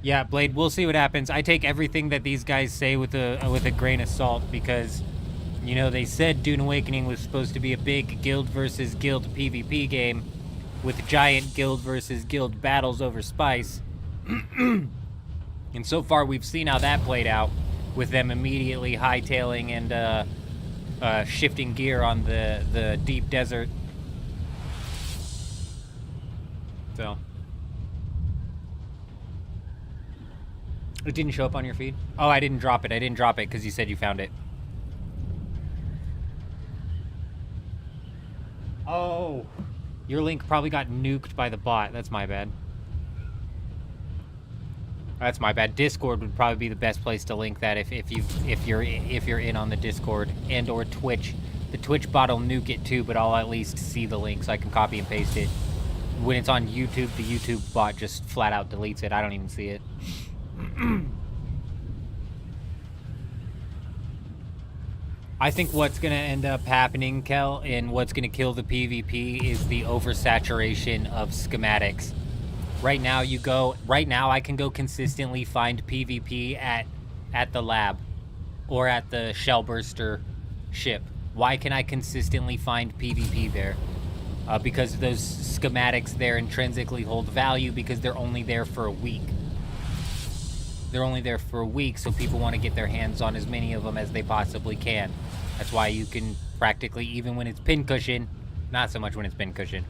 Yeah, Blade, we'll see what happens. I take everything that these guys say with a grain of salt because, you know, they said Dune Awakening was supposed to be a big guild versus guild PvP game with giant guild versus guild battles over spice. And so far, we've seen how that played out with them immediately hightailing and shifting gear on the deep desert. So. It didn't show up on your feed? Oh, I didn't drop it. I didn't drop it because you said you found it. Oh. Your link probably got nuked by the bot. That's my bad. That's my bad. Discord would probably be the best place to link that if you're in on the Discord and or Twitch. The Twitch bot will nuke it too, but I'll at least see the link so I can copy and paste it. When it's on YouTube, the YouTube bot just flat out deletes it. I don't even see it. I think what's gonna end up happening, Kel, and what's gonna kill the PvP is the oversaturation of schematics. Right now I can go consistently find PvP at the lab or at the Shellburster ship. Why can I consistently find PvP there? Because those schematics there intrinsically hold value because they're only there for a week. They're only there for a week, so people want to get their hands on as many of them as they possibly can. That's why you can practically, even when it's pincushion, not so much when it's pincushion,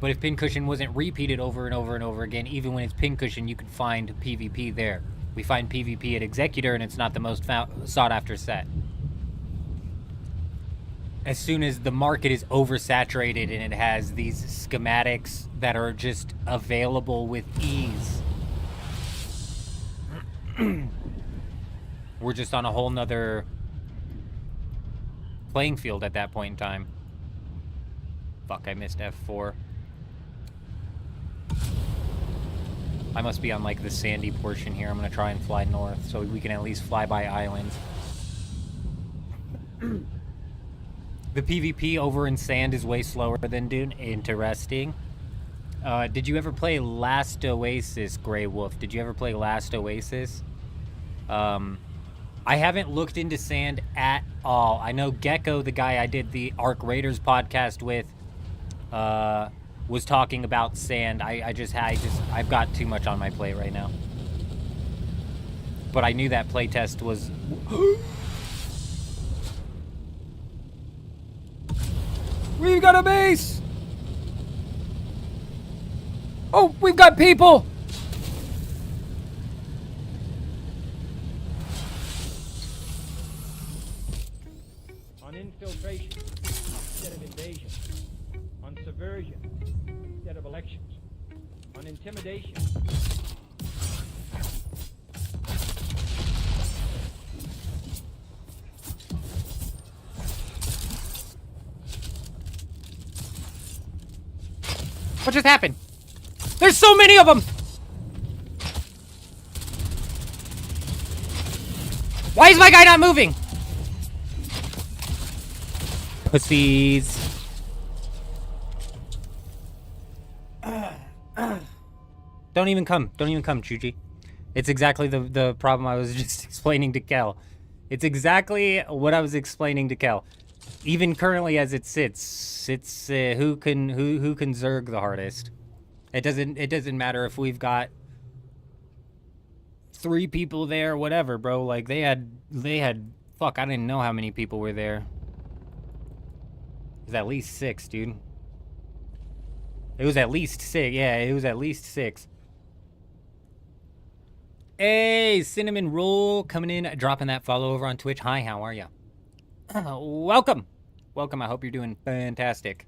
but if pincushion wasn't repeated over and over and over again, even when it's pincushion, you can find PvP there. We find PvP at Executor, and it's not the most sought-after set. As soon as the market is oversaturated and it has these schematics that are just available with ease, we're just on a whole nother playing field at that point in time. Fuck, I missed F4. I must be on like the sandy portion here. I'm gonna try and fly north so we can at least fly by islands. The PvP over in sand is way slower than Dune. Interesting. Did you ever play Last Oasis, Grey Wolf? Did you ever play Last Oasis? I haven't looked into sand at all. I know Gecko, the guy I did the Arc Raiders podcast with, was talking about sand. I've got too much on my plate right now. But I knew that playtest was... We've got a base! Oh, we've got people! On infiltration instead of invasion. On subversion instead of elections. On intimidation. What just happened? There's so many of them! Why is my guy not moving? Pussies. Don't even come, Chuji. It's exactly the problem I was just explaining to Kel. It's exactly what I was explaining to Kel. Even currently as it sits, it's who can zerg the hardest. It doesn't matter if we've got 3 people there, whatever, bro. Like they had fuck, I didn't know how many people were there. It was at least 6, dude. It was at least 6. Yeah, it was at least 6. Hey, Cinnamon Roll coming in, dropping that follow over on Twitch. Hi, how are you? Welcome. I hope you're doing fantastic.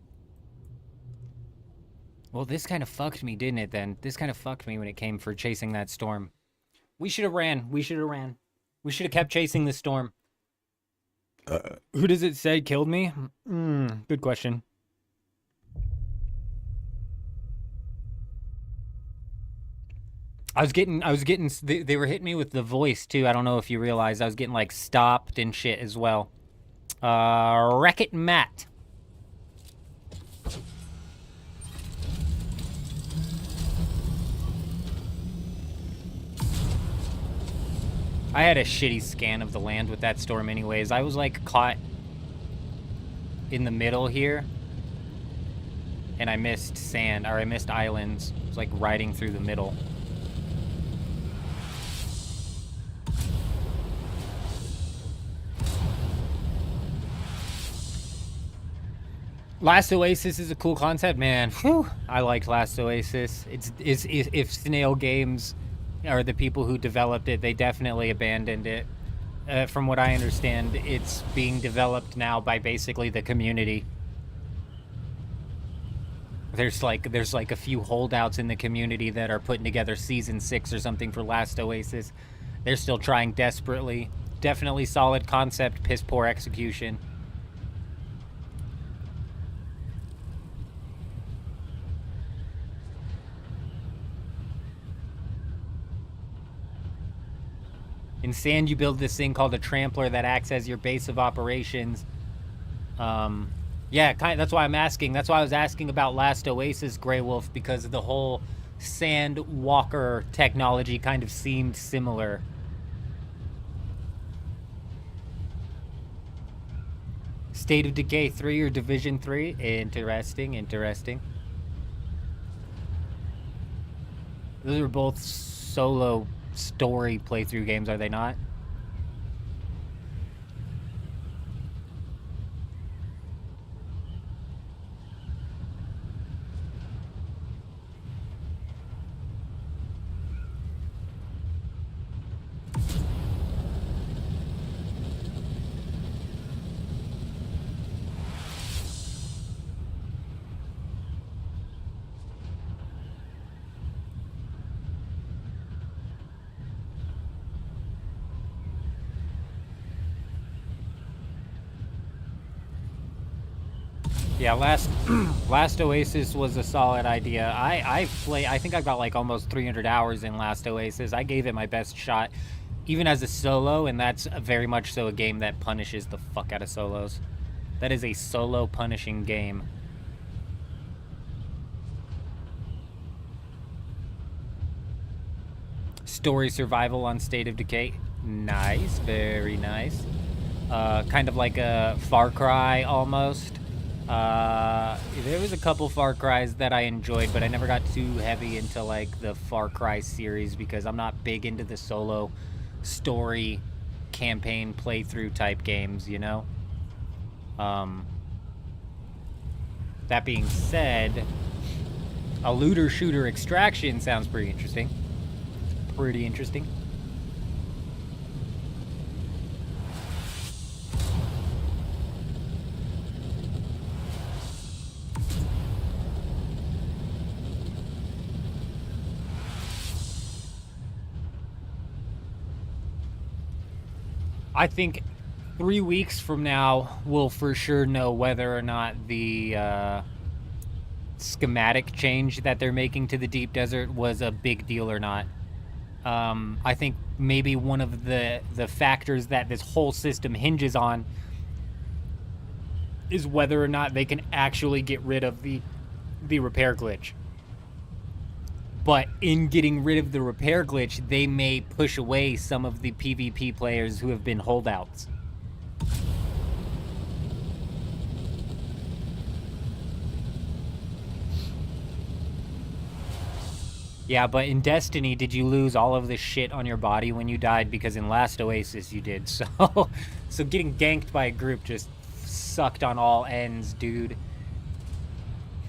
Well, this kind of fucked me, didn't it, then? This kind of fucked me when it came for chasing that storm. We should have ran. We should have kept chasing the storm. Who does it say killed me? Good question. I was getting, they were hitting me with the voice, too. I don't know if you realized. I was getting, like, stopped and shit as well. Wreck-It Matt. I had a shitty scan of the land with that storm anyways. I was, like, caught in the middle here. And I missed sand, or I missed islands. It was, like, riding through the middle. Last Oasis is a cool concept, man. Whew. I liked Last Oasis. It's if Snail Games are the people who developed it, they definitely abandoned it. From what I understand, it's being developed now by basically the community. There's like a few holdouts in the community that are putting together season 6 or something for Last Oasis. They're still trying desperately. Definitely solid concept, piss poor execution. In Sand, you build this thing called a trampler that acts as your base of operations. Yeah, that's why I'm asking. That's why I was asking about Last Oasis, Grey Wolf, because the whole Sand Walker technology kind of seemed similar. State of Decay 3 or Division 3? Interesting, interesting. Those are both solo story playthrough games, are they not? Yeah, last Oasis was a solid idea. I think I've got like almost 300 hours in Last Oasis. I gave it my best shot, even as a solo, and that's very much so a game that punishes the fuck out of solos. That is a solo punishing game. Story survival on State of Decay. Nice, very nice. Kind of like a Far Cry almost. There was a couple Far Cries that I enjoyed, but I never got too heavy into like the Far Cry series because I'm not big into the solo story campaign playthrough type games, you know? That being said, a looter shooter Extraction sounds pretty interesting. Pretty interesting. I think 3 weeks from now, we'll for sure know whether or not the schematic change that they're making to the Deep Desert was a big deal or not. I think maybe one of the factors that this whole system hinges on is whether or not they can actually get rid of the repair glitch. But in getting rid of the repair glitch, they may push away some of the PvP players who have been holdouts. Yeah, but in Destiny, did you lose all of the shit on your body when you died? Because in Last Oasis, you did. So getting ganked by a group just sucked on all ends, dude.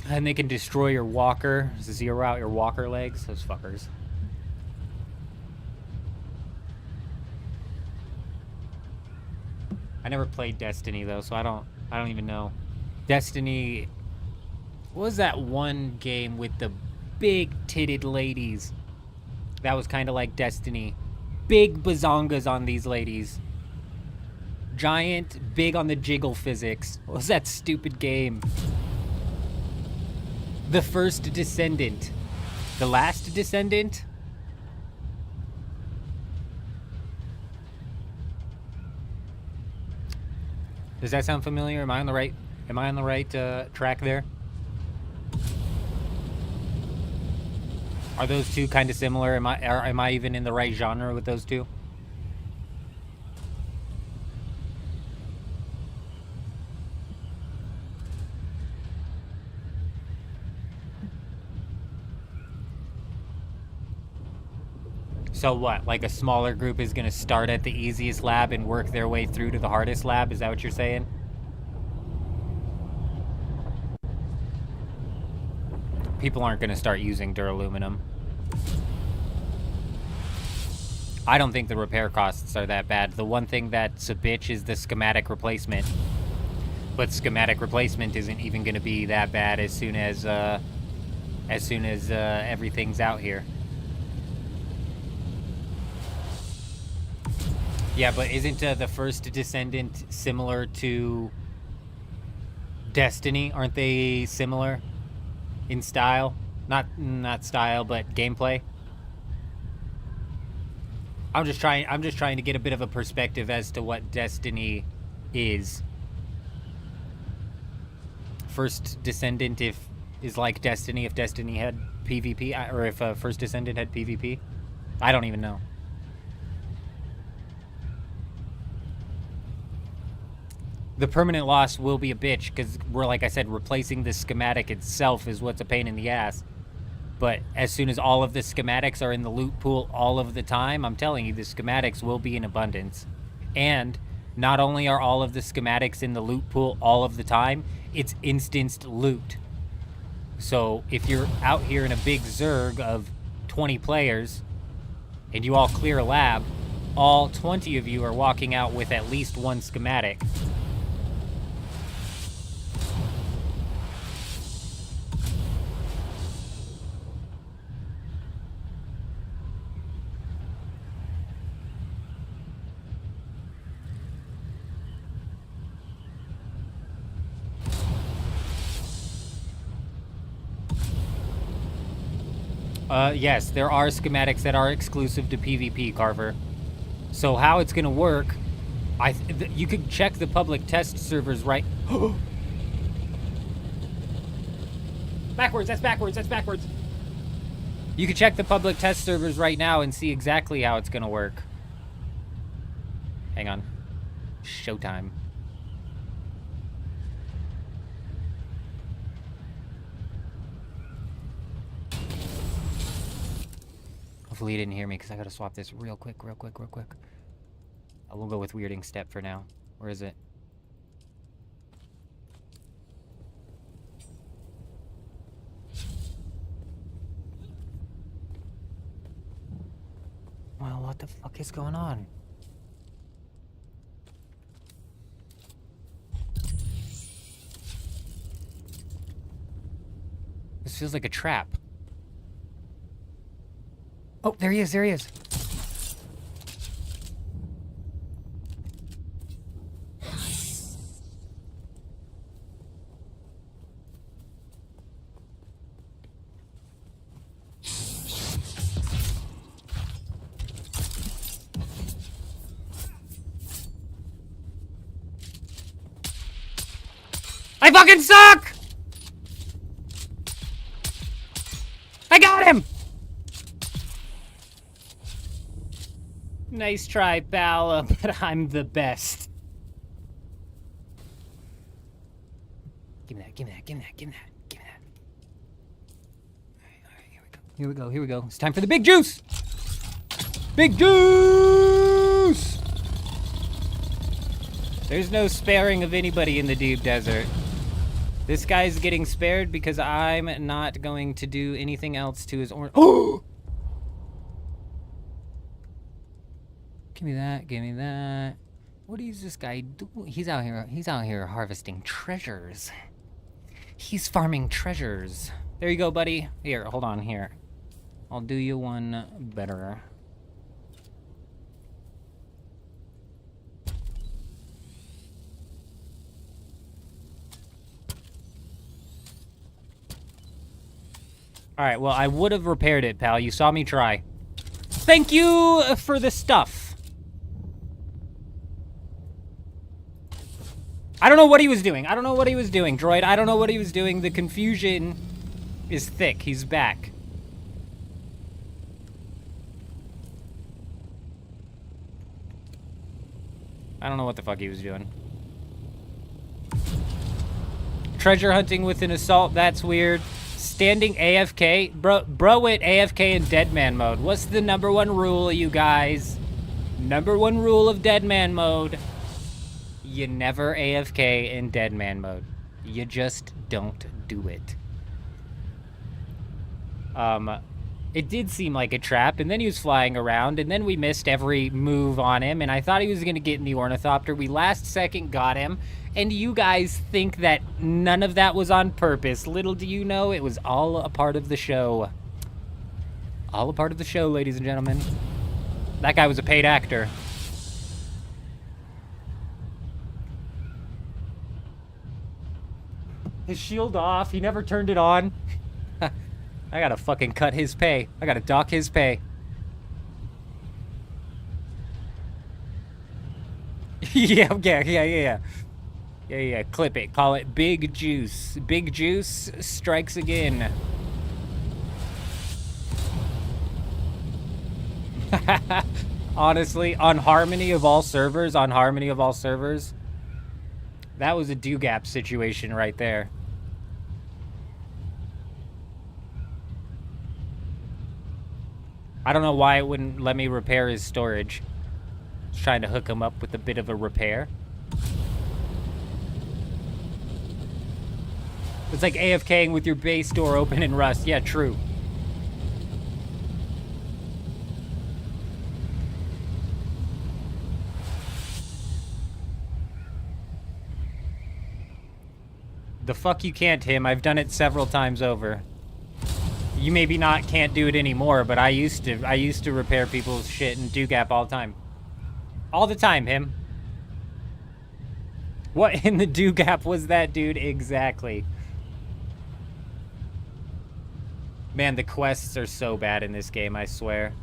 And they can destroy your walker, zero out your walker legs, those fuckers. I never played Destiny though, so I don't even know. Destiny, what was that one game with the big titted ladies? That was kind of like Destiny. Big bazongas on these ladies. Giant, big on the jiggle physics. What was that stupid game? The First Descendant. The Last Descendant? Does that sound familiar? Am I on the right track there? Are those two kind of similar? Am I even in the right genre with those two? So what, like a smaller group is going to start at the easiest lab and work their way through to the hardest lab? Is that what you're saying? People aren't going to start using duraluminum. I don't think the repair costs are that bad. The one thing that's a bitch is the schematic replacement. But schematic replacement isn't even going to be that bad as soon as everything's out here. Yeah, but isn't the first Descendant similar to Destiny? Aren't they similar in style? Not style, but gameplay. I'm just trying to get a bit of a perspective as to what Destiny is. First Descendant is like Destiny if Destiny had PvP, or if First Descendant had PvP. I don't even know. The permanent loss will be a bitch because we're, like I said, replacing the schematic itself is what's a pain in the ass. But as soon as all of the schematics are in the loot pool all of the time, I'm telling you, the schematics will be in abundance. And not only are all of the schematics in the loot pool all of the time, it's instanced loot. So if you're out here in a big Zerg of 20 players and you all clear a lab, all 20 of you are walking out with at least one schematic. Yes, there are schematics that are exclusive to PvP, Carver. So how it's gonna work, you could check the public test servers right... Backwards, that's backwards, that's backwards. You could check the public test servers right now and see exactly how it's gonna work. Hang on. Showtime. Hopefully you didn't hear me because I gotta swap this real quick. I will go with weirding step for now. Where is it? Well, what the fuck is going on? This feels like a trap. Oh, there he is, there he is. I fucking suck! I got him! Nice try, pal, but I'm the best. Give me that, give me that, give me that, give me that, give me that. Alright, here we go. Here we go, here we go. It's time for the big juice! Big juice! There's no sparing of anybody in the deep desert. This guy's getting spared because I'm not going to do anything else to his orange. Oh! Give me that, give me that. What is this guy doing? He's out here harvesting treasures. He's farming treasures. There you go, buddy. Here, hold on here. I'll do you one better. Alright, well, I would have repaired it, pal. You saw me try. Thank you for the stuff. I don't know what he was doing. I don't know what he was doing, droid. I don't know what he was doing. The confusion is thick. He's back. I don't know what the fuck he was doing. Treasure hunting with an assault, that's weird. Standing AFK? Bro went AFK in dead man mode. What's the #1 rule, you guys? #1 rule of dead man mode. You never AFK in dead man mode. You just don't do it. It did seem like a trap, and then he was flying around, and then we missed every move on him, and I thought he was going to get in the ornithopter. We last second got him, and you guys think that none of that was on purpose. Little do you know, it was all a part of the show. All a part of the show, ladies and gentlemen. That guy was a paid actor. His shield off, he never turned it on. I gotta fucking cut his pay. I gotta dock his pay. Yeah. Clip it. Call it Big Juice. Big Juice strikes again. Honestly, on Harmony of all servers, that was a do-gap situation right there. I don't know why it wouldn't let me repair his storage. I was trying to hook him up with a bit of a repair. It's like AFKing with your base door open in Rust. Yeah, true. The fuck you can't, Tim. I've done it several times over. You maybe can't do it anymore, but I used to repair people's shit and do-gap all the time. All the time, him. What in the do-gap was that, dude? Exactly. Man, the quests are so bad in this game, I swear.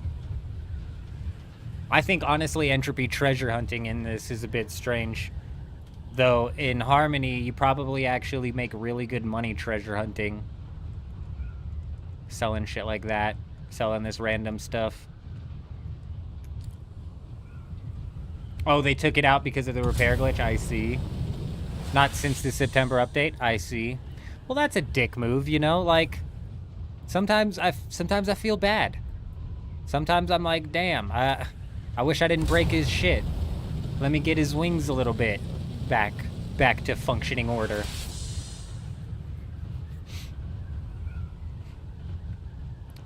I think, honestly, entropy treasure hunting in this is a bit strange. Though, in Harmony, you probably actually make really good money treasure hunting. Selling shit like that. Selling this random stuff. Oh, they took it out because of the repair glitch? I see. Not since the September update? I see. Well, that's a dick move, you know? Like, sometimes I feel bad. Sometimes I'm like, damn, I wish I didn't break his shit. Let me get his wings a little bit back to functioning order.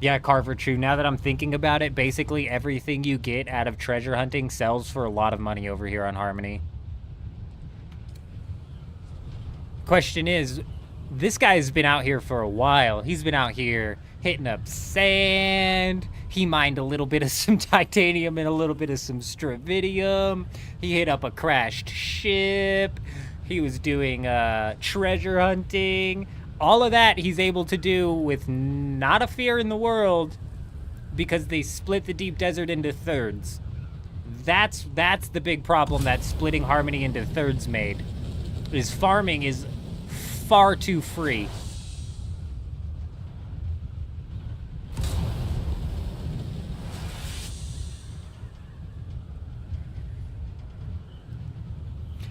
Yeah, Carver, true. Now that I'm thinking about it, basically everything you get out of treasure hunting sells for a lot of money over here on Harmony. Question is, this guy's been out here for a while. He's been out here hitting up sand. He mined a little bit of some titanium and a little bit of some stravidium. He hit up a crashed ship. He was doing treasure hunting. All of that he's able to do with not a fear in the world because they split the deep desert into thirds. That's the big problem that splitting Harmony into thirds made. Is farming is far too free.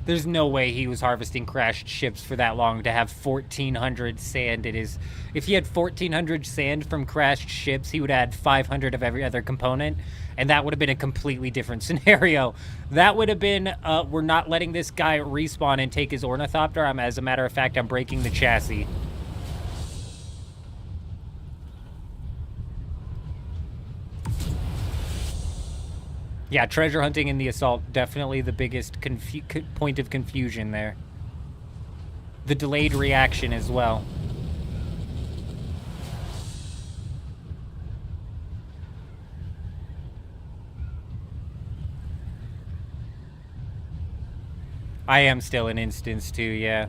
There's no way he was harvesting crashed ships for that long to have 1,400 sand in his... If he had 1,400 sand from crashed ships, he would add 500 of every other component, and that would have been a completely different scenario. That would have been, we're not letting this guy respawn and take his ornithopter. As a matter of fact, I'm breaking the chassis. Yeah, treasure hunting in the assault, definitely the biggest point of confusion there. The delayed reaction as well. I am still an instance too, yeah.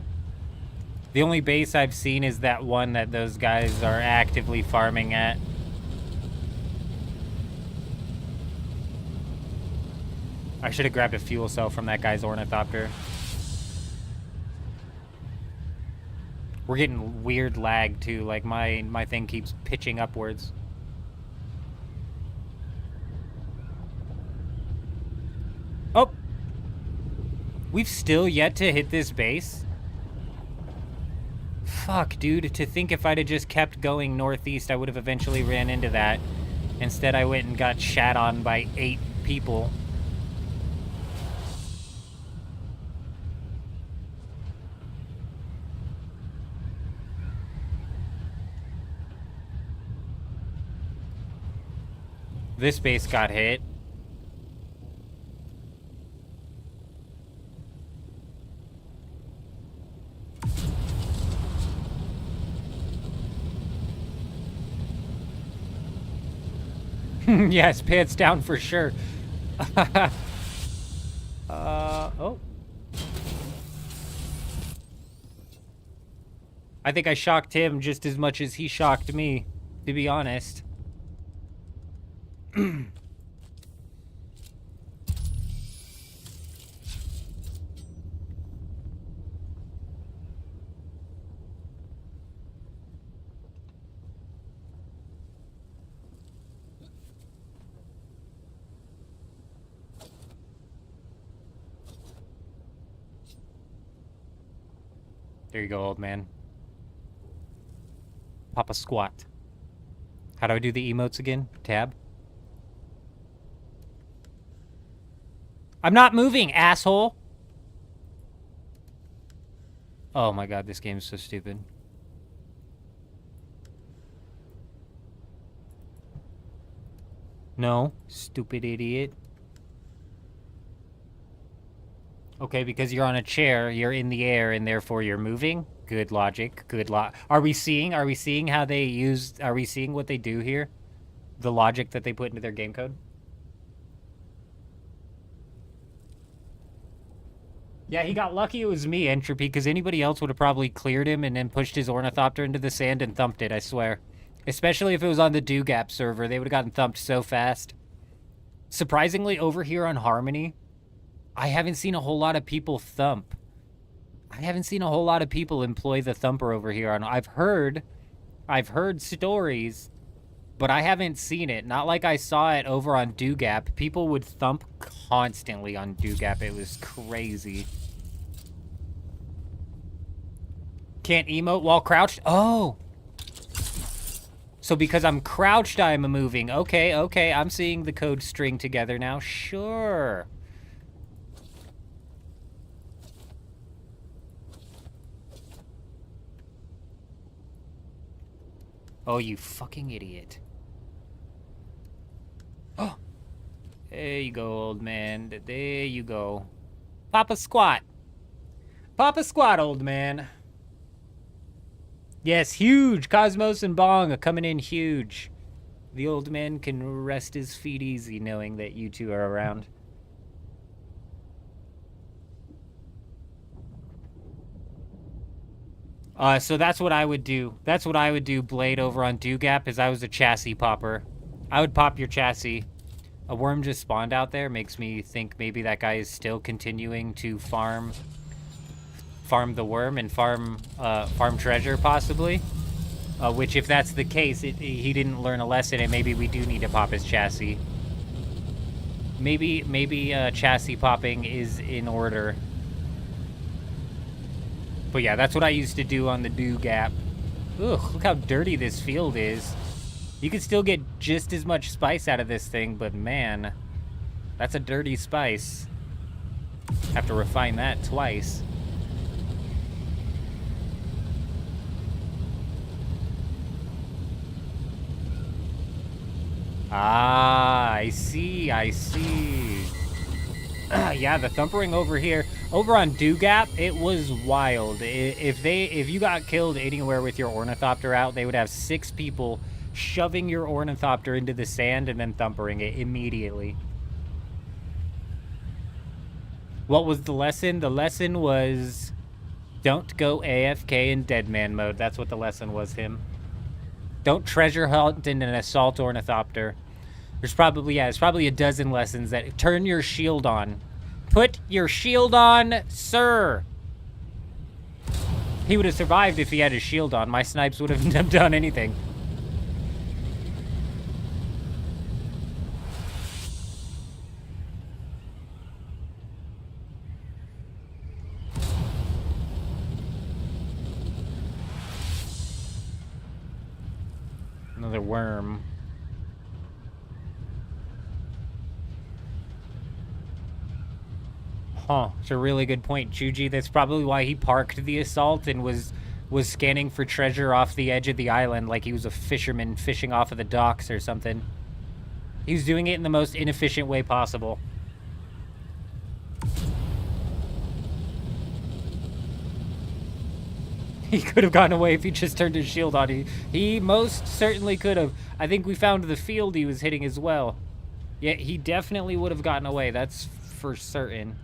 The only base I've seen is that one that those guys are actively farming at. I should have grabbed a fuel cell from that guy's ornithopter. We're getting weird lag too, like my thing keeps pitching upwards. Oh! We've still yet to hit this base? Fuck, dude, to think if I'd have just kept going northeast, I would have eventually ran into that. Instead, I went and got shat on by 8 people. This base got hit. Yes, pants down for sure. Oh. I think I shocked him just as much as he shocked me, to be honest. There you go, old man. Papa squat. How do I do the emotes again? Tab. I'm not moving, asshole! Oh my god, this game's so stupid. No, stupid idiot. Okay, because you're on a chair, you're in the air, and therefore you're moving. Good logic. Good Are we seeing how they use? Are we seeing what they do here? The logic that they put into their game code. Yeah, he got lucky. It was me, Entropy, because anybody else would have probably cleared him and then pushed his ornithopter into the sand and thumped it. I swear. Especially if it was on the Do-Gap server, they would have gotten thumped so fast. Surprisingly, over here on Harmony, I haven't seen a whole lot of people thump. I haven't seen a whole lot of people employ the thumper over here. I've heard stories, but I haven't seen it. Not like I saw it over on Do-Gap. People would thump constantly on Do-Gap. It was crazy. Can't emote while crouched? Oh! So because I'm crouched, I'm moving. Okay, okay. I'm seeing the code string together now. Sure. Oh, you fucking idiot. Oh! There you go, old man. There you go. Papa squat. Papa squat, old man. Yes, huge. Cosmos and Bong are coming in huge. The old man can rest his feet easy knowing that you two are around. So that's what I would do. That's what I would do, Blade, over on Do-Gap, is I was a chassis popper. I would pop your chassis. A worm just spawned out there. Makes me think maybe that guy is still continuing to farm the worm and farm treasure, possibly. Which, if that's the case, he didn't learn a lesson, and maybe we do need to pop his chassis. Maybe chassis popping is in order. But yeah, that's what I used to do on the Do-Gap. Ugh, look how dirty this field is. You can still get just as much spice out of this thing, but man, that's a dirty spice. Have to refine that twice. Ah, I see, I see. Yeah, the thumpering over here. Over on Do-Gap, it was wild. If you got killed anywhere with your ornithopter out, they would have 6 people shoving your ornithopter into the sand and then thumpering it immediately. What was the lesson? The lesson was don't go AFK in deadman mode. That's what the lesson was, him. Don't treasure hunt in an assault ornithopter. There's probably a dozen lessons that turn your shield on. Put your shield on, sir. He would have survived if he had his shield on. My snipes would have done anything. Another worm. Huh, it's a really good point, Chuji. That's probably why he parked the assault and was scanning for treasure off the edge of the island like he was a fisherman fishing off of the docks or something. He was doing it in the most inefficient way possible. He could have gotten away if he just turned his shield on. He most certainly could have. I think we found the field he was hitting as well. Yeah, he definitely would have gotten away. That's for certain.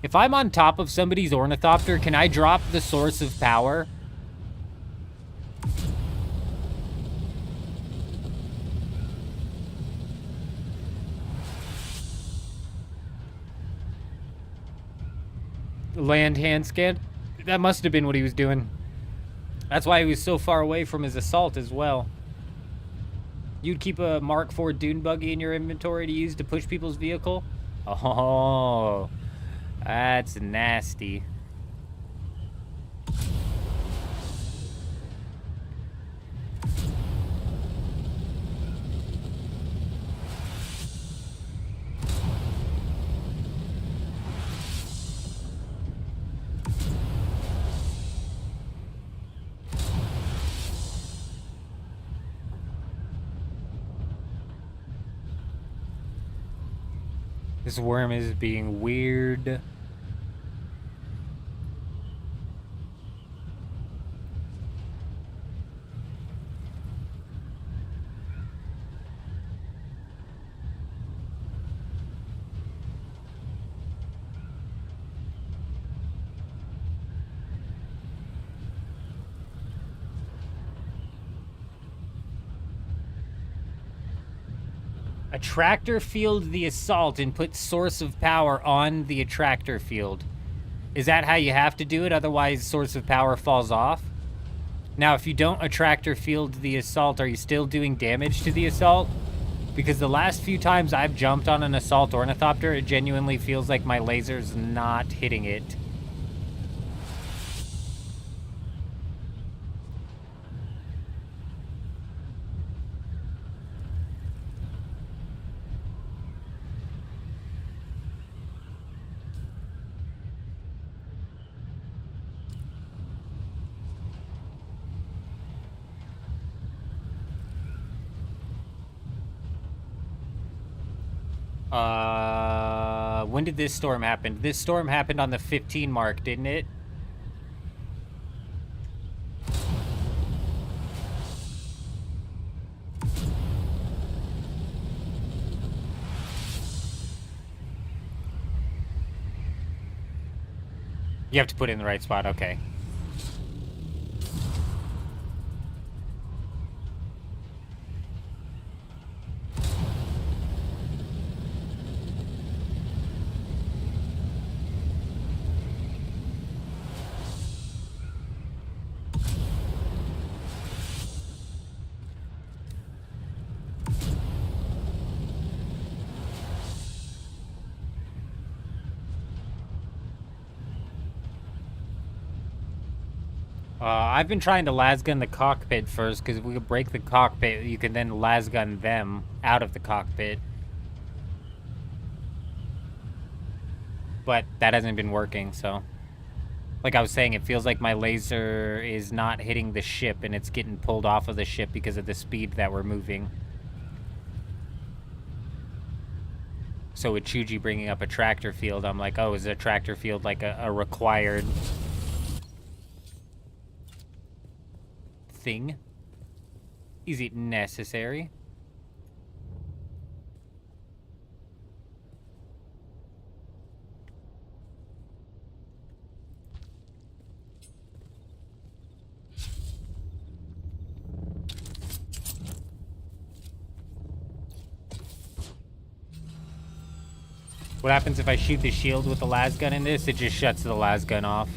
If I'm on top of somebody's ornithopter, can I drop the source of power? Land hand scan? That must have been what he was doing. That's why he was so far away from his assault as well. You'd keep a Mark IV Dune buggy in your inventory to use to push people's vehicle? Oh, that's nasty. This worm is being weird. Attractor field the assault and put source of power on the attractor field. Is that how you have to do it? Otherwise, source of power falls off? Now, if you don't attractor field the assault, are you still doing damage to the assault? Because the last few times I've jumped on an assault ornithopter, it genuinely feels like my laser's not hitting it. When did this storm happen? This storm happened on the 15 mark, didn't it? You have to put it in the right spot, okay. I've been trying to lasgun the cockpit first, because if we could break the cockpit, you can then lasgun them out of the cockpit. But that hasn't been working, so... Like I was saying, it feels like my laser is not hitting the ship, and it's getting pulled off of the ship because of the speed that we're moving. So with Chuji bringing up a tractor field, I'm like, oh, is a tractor field like a required... thing? Is it necessary? What happens if I shoot the shield with the lasgun in this? It just shuts the lasgun off.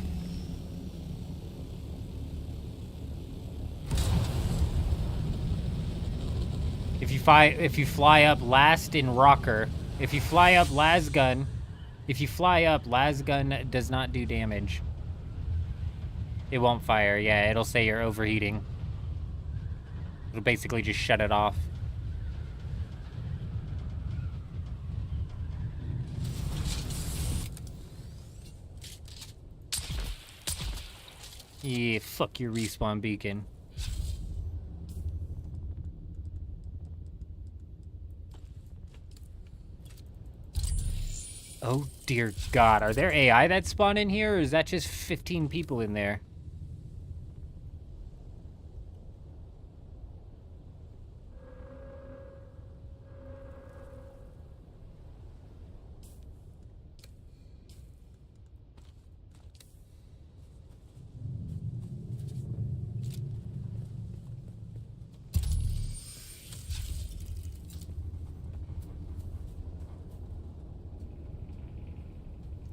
If you fly up last in rocker, if you fly up lasgun does not do damage. It won't fire. Yeah, it'll say you're overheating. It'll basically just shut it off. Yeah, fuck your respawn beacon. Oh dear God, are there AI that spawn in here, or is that just 15 people in there?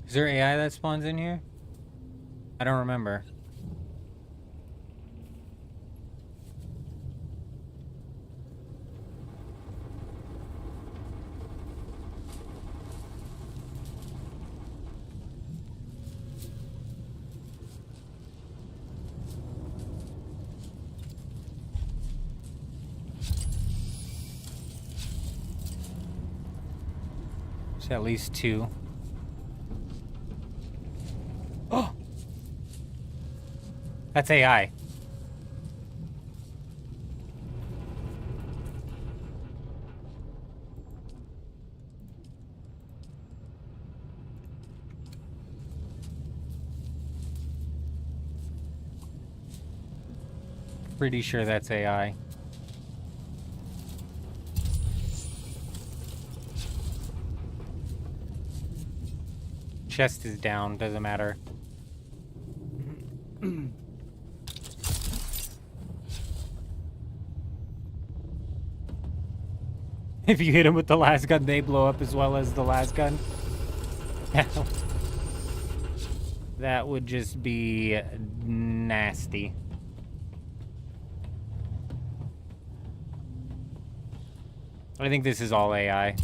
Is there AI that spawns in here? I don't remember. There's at least 2. Oh! That's AI. Pretty sure that's AI. Chest is down, doesn't matter. If you hit him with the last gun, they blow up as well as the last gun. That would just be nasty. I think this is all AI.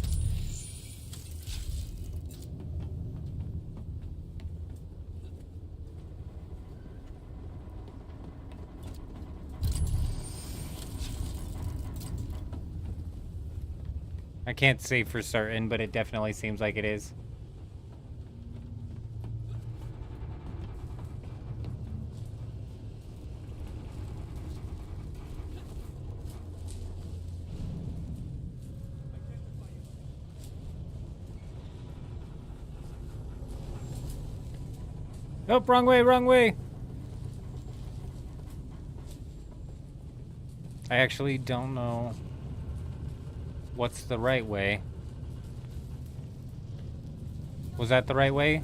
I can't say for certain, but it definitely seems like it is. Oh, wrong way, wrong way. I actually don't know what's the right way. Was that the right way?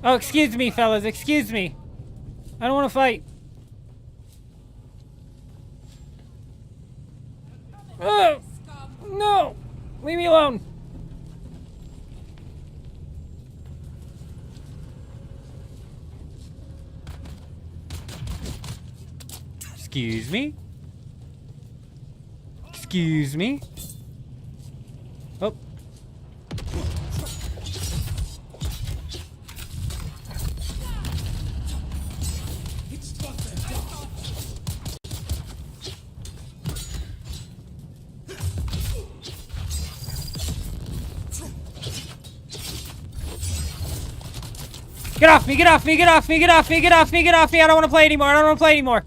Oh, excuse me, fellas, excuse me. I don't want to fight. Oh, no, leave me alone. Excuse me? Excuse me? Oh. Get off me, get off me, get off me, get off me, get off me, get off me. I don't want to play anymore. I don't want to play anymore.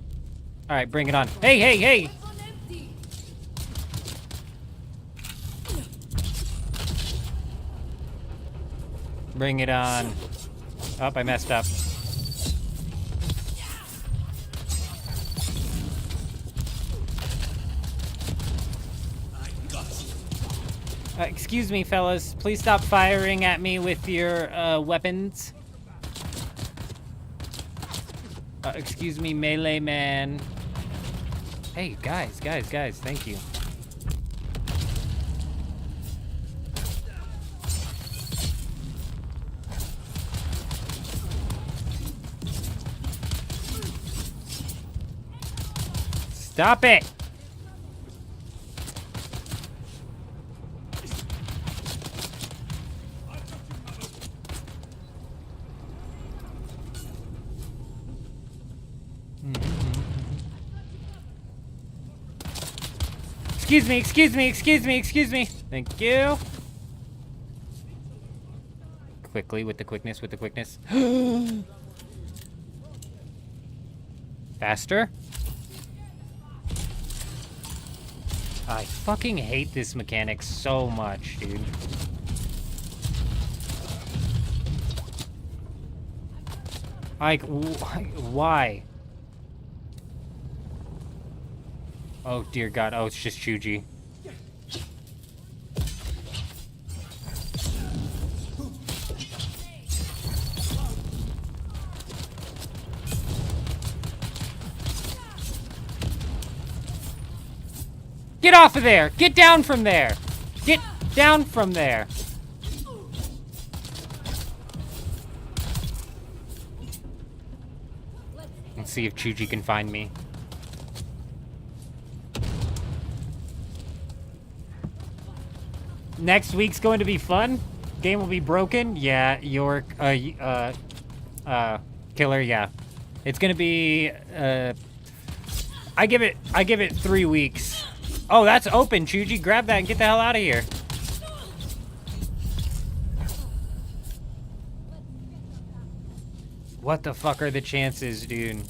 All right, bring it on. Hey, hey, hey. Bring it on. Oh, I messed up. Excuse me, fellas. Please stop firing at me with your weapons. Excuse me, melee man. Hey, guys, thank you. Stop it! Excuse me, excuse me, excuse me, excuse me. Thank you. Quickly, with the quickness, with the quickness. Faster? I fucking hate this mechanic so much, dude. Like, why? Oh, dear God. Oh, it's just Chuji. Get off of there! Get down from there! Get down from there! Let's see if Chuji can find me. Next week's going to be fun? Game will be broken? Yeah, York, Killer, yeah. It's gonna be, I give it 3 weeks. Oh, that's open, Chuji. Grab that and get the hell out of here. What the fuck are the chances, dude?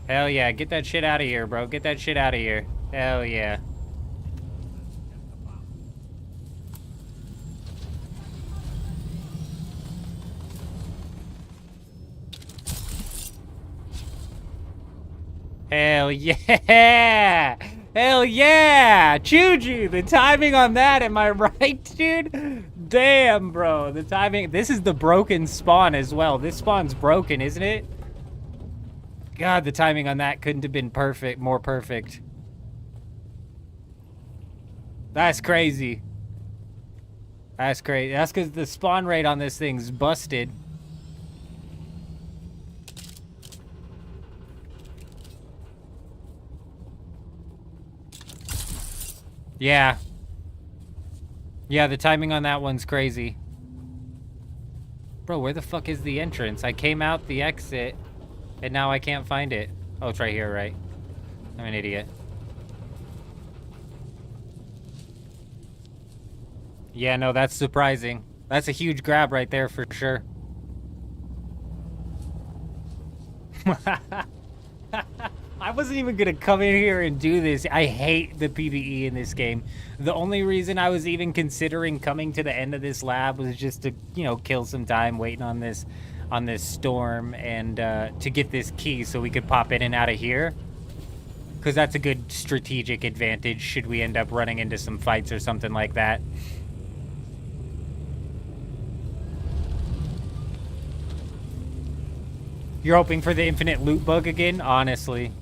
Hell yeah, get that shit out of here, bro. Get that shit out of here. Hell yeah. Hell yeah! Hell yeah! Chuji, the timing on that, am I right, dude? Damn, bro, the timing. This is the broken spawn as well. This spawn's broken, isn't it? God, the timing on that couldn't have been perfect, more perfect. That's crazy. That's crazy. That's because the spawn rate on this thing's busted. Yeah. Yeah, the timing on that one's crazy. Bro, where the fuck is the entrance? I came out the exit, and now I can't find it. Oh, it's right here, right? I'm an idiot. Yeah, no, that's surprising. That's a huge grab right there for sure. I wasn't even gonna come in here and do this. I hate the PvE in this game. The only reason I was even considering coming to the end of this lab was just to, you know, kill some time waiting on this storm and to get this key so we could pop in and out of here. Because that's a good strategic advantage should we end up running into some fights or something like that. You're hoping for the infinite loot bug again? Honestly.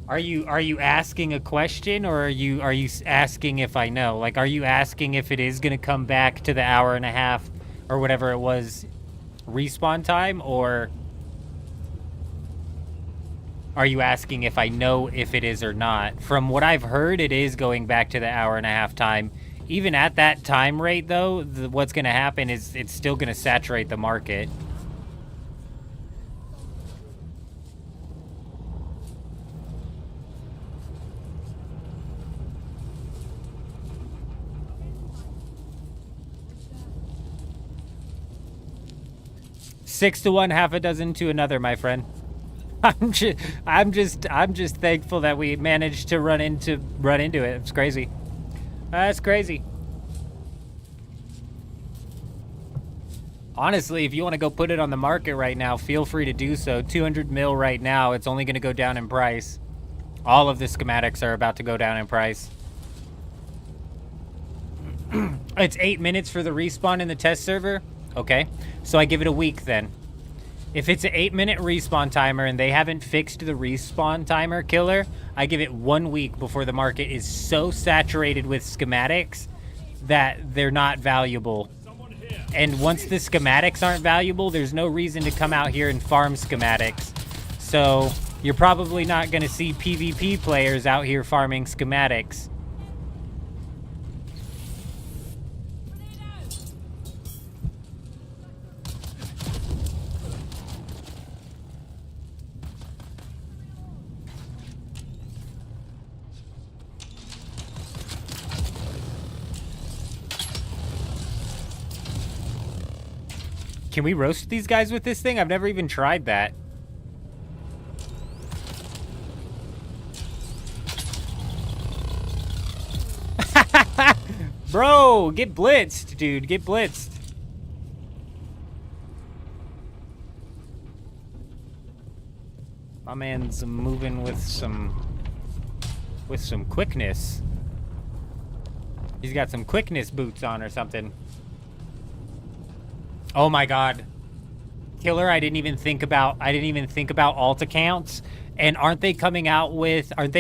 Are you asking a question, or are you asking if I know? Like, are you asking if it is gonna come back to the hour and a half or whatever it was respawn time, or are you asking if I know if it is or not? From what I've heard, it is going back to the hour and a half time. Even at that time rate, though, what's gonna happen is it's still gonna saturate the market. Six to one, half a dozen to another, my friend. I'm just thankful that we managed to run into it. It's crazy. That's crazy. Honestly, if you want to go put it on the market right now, feel free to do so. 200 mil right now. It's only going to go down in price. All of the schematics are about to go down in price. It's 8 minutes for the respawn in the test server. Okay, so I give it a week then. If it's an 8-minute respawn timer and they haven't fixed the respawn timer, Killer, I give it 1 week before the market is so saturated with schematics that they're not valuable. And once the schematics aren't valuable, there's no reason to come out here and farm schematics. So you're probably not going to see PvP players out here farming schematics. Can we roast these guys with this thing? I've never even tried that. Bro, get blitzed, dude. Get blitzed. My man's moving with some quickness. He's got some quickness boots on or something. Oh my god. Killer, I didn't even think about alt accounts. And aren't they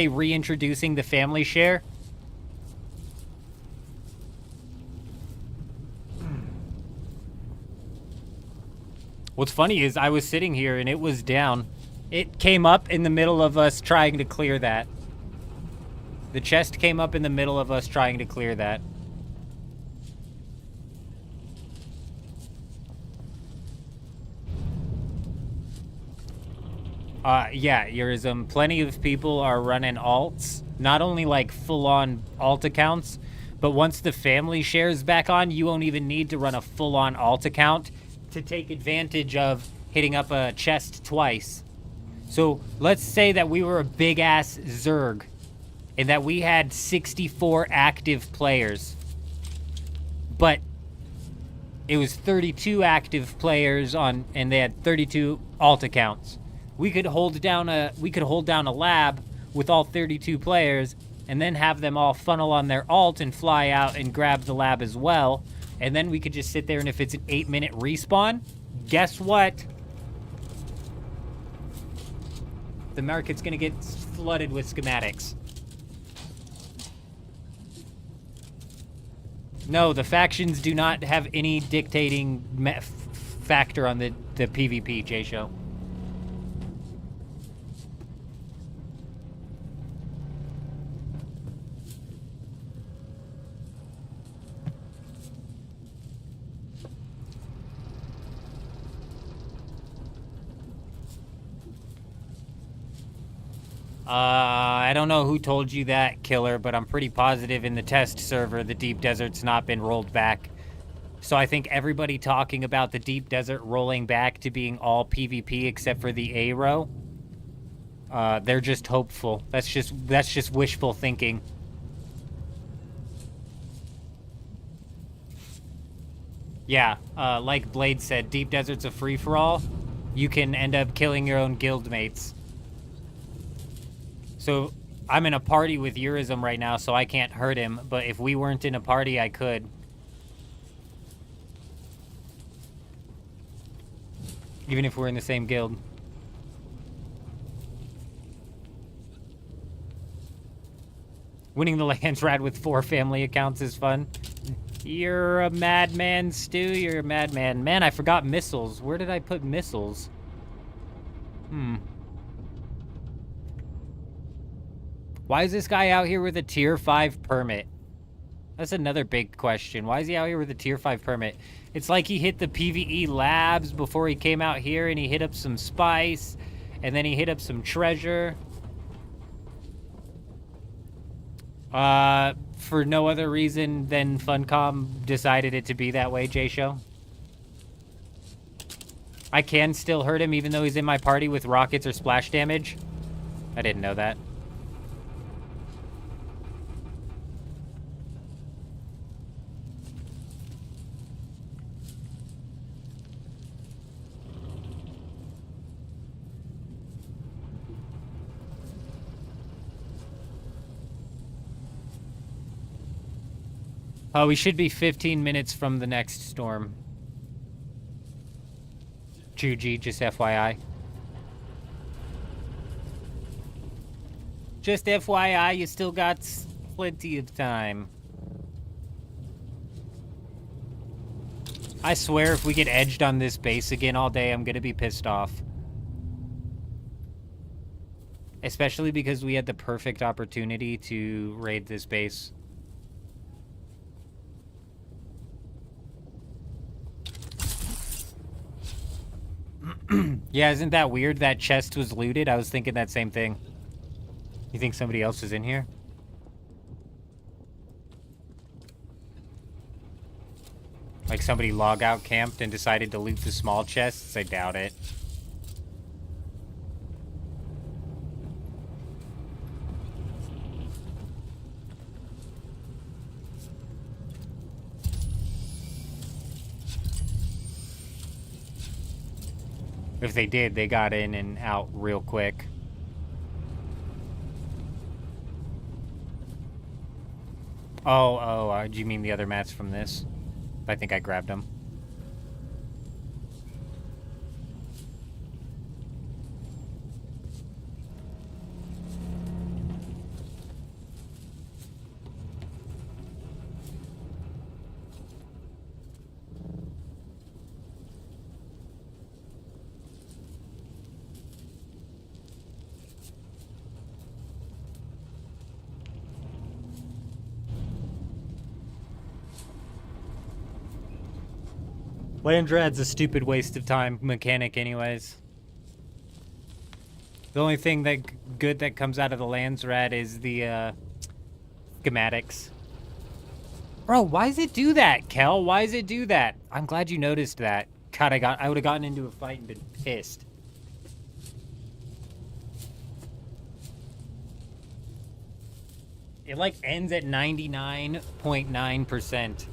reintroducing the family share? What's funny is I was sitting here and it was down. It came up in the middle of us trying to clear that. The chest came up in the middle of us trying to clear that. Yeah, Eurism. Plenty of people are running alts. Not only like full-on alt accounts, but once the family shares back on, you won't even need to run a full-on alt account to take advantage of hitting up a chest twice. So let's say that we were a big-ass Zerg and that we had 64 active players, but it was 32 active players on, and they had 32 alt accounts. We could hold down a lab with all 32 players and then have them all funnel on their alt and fly out and grab the lab as well. And then we could just sit there, and if it's an 8-minute respawn, guess what? The market's gonna get flooded with schematics. No, the factions do not have any dictating factor on the PvP, J-Show. I don't know who told you that, Killer, but I'm pretty positive in the test server the Deep Desert's not been rolled back. So I think everybody talking about the Deep Desert rolling back to being all PvP except for the A row, they're just hopeful. That's just wishful thinking. Yeah, like Blade said, Deep Desert's a free-for-all. You can end up killing your own guildmates. So, I'm in a party with Eurism right now, so I can't hurt him, but if we weren't in a party, I could. Even if we're in the same guild. Winning the Lands Rad with 4 family accounts is fun. You're a madman, Stu. You're a madman. Man, I forgot missiles. Where did I put missiles? Why is this guy out here with a tier 5 permit? That's another big question. Why is he out here with a tier 5 permit? It's like he hit the PvE labs before he came out here and he hit up some spice and then he hit up some treasure. For no other reason than Funcom decided it to be that way, J-Show. I can still hurt him even though he's in my party with rockets or splash damage. I didn't know that. Oh, we should be 15 minutes from the next storm. Juji, just FYI. Just FYI, you still got plenty of time. I swear if we get edged on this base again all day, I'm gonna be pissed off. Especially because we had the perfect opportunity to raid this base. Yeah, isn't that weird? That chest was looted. I was thinking that same thing. You think somebody else is in here? Like somebody log out camped and decided to loot the small chests? I doubt it. If they did, they got in and out real quick. Do you mean the other mats from this? I think I grabbed them. Landrad's a stupid waste of time mechanic anyways. The only thing that good that comes out of the Landsrad is the schematics. Bro, why does it do that, Kel? Why does it do that? I'm glad you noticed that. God, I would have gotten into a fight and been pissed. It like ends at 99.9%.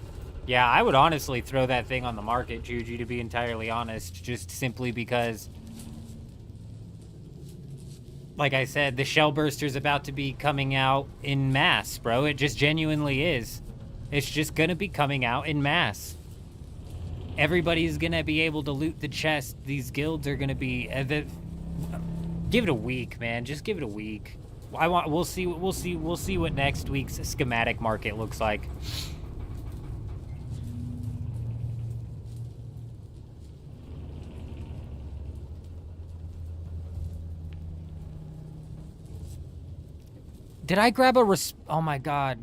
Yeah, I would honestly throw that thing on the market, Juju, to be entirely honest, just simply because, like I said, the Shell Burster's about to be coming out in mass, bro. It just genuinely is. It's just gonna be coming out in mass. Everybody's gonna be able to loot the chest. These guilds are gonna be... give it a week, man. Just give it a week. We'll see what next week's schematic market looks like. Did I grab a oh my god.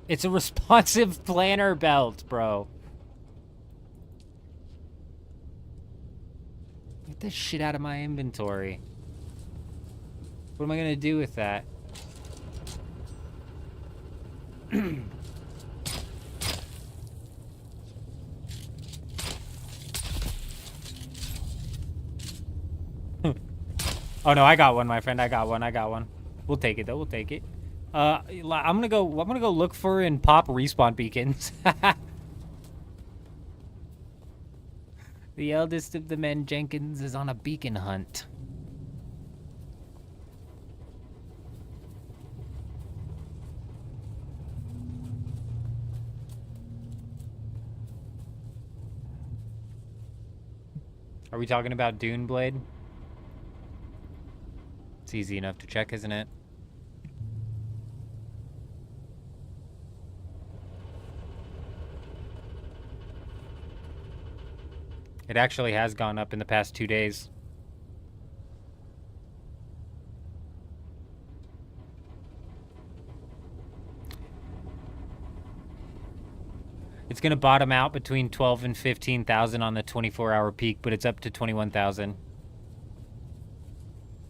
It's a responsive planner belt, bro. Get this shit out of my inventory. What am I gonna do with that? Oh no, I got one, my friend. I got one. We'll take it though. We'll take it. I'm gonna go look for and pop respawn beacons. The eldest of the men, Jenkins, is on a beacon hunt. Are we talking about Dune Blade? It's easy enough to check, isn't it? It actually has gone up in the past 2 days. It's going to bottom out between 12 and 15,000 on the 24-hour peak, but it's up to 21,000.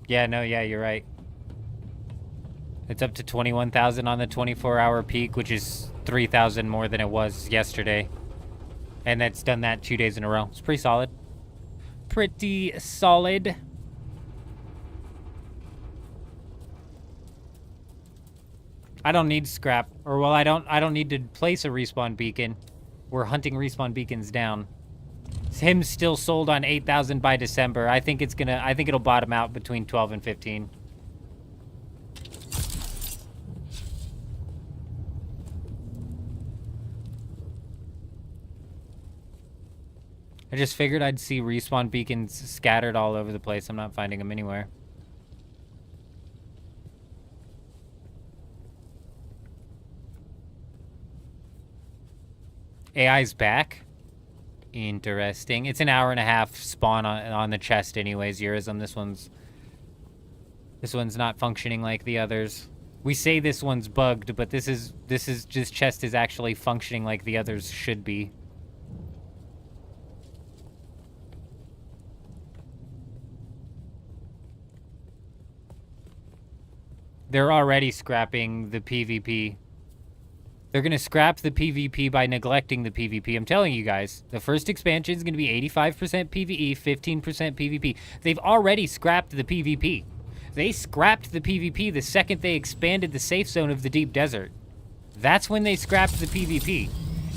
Yeah, no, yeah, you're right. It's up to 21,000 on the 24-hour peak, which is 3,000 more than it was yesterday. And that's done that 2 days in a row. It's pretty solid. Pretty solid. I don't need scrap. Or, well, I don't need to place a respawn beacon. We're hunting respawn beacons down. Him still sold on 8,000 by December. I think it'll bottom out between 12 and 15. I just figured I'd see respawn beacons scattered all over the place. I'm not finding them anywhere. AI's back. Interesting. It's an hour and a half spawn on the chest anyways, Eurism. This one's not functioning like the others. We say this one's bugged, but this chest is actually functioning like the others should be. They're already scrapping the PvP. They're going to scrap the PvP by neglecting the PvP. I'm telling you guys, the first expansion is going to be 85% PvE, 15% PvP. They've already scrapped the PvP. They scrapped the PvP the second they expanded the safe zone of the deep desert. That's when they scrapped the PvP.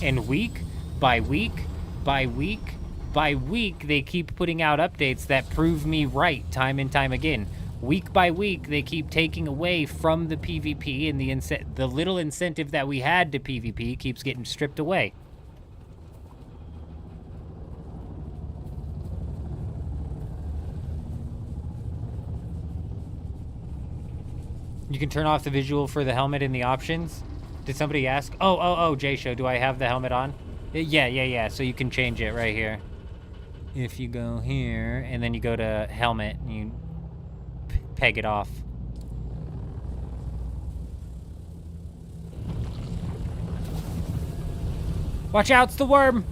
And week by week by week by week, they keep putting out updates that prove me right time and time again. Week by week, they keep taking away from the PvP, and the little incentive that we had to PvP keeps getting stripped away. You can turn off the visual for the helmet in the options. Did somebody ask? Oh, J-Show, do I have the helmet on? Yeah. So you can change it right here. If you go here, and then you go to helmet, and you peg it off. Watch out, it's the worm!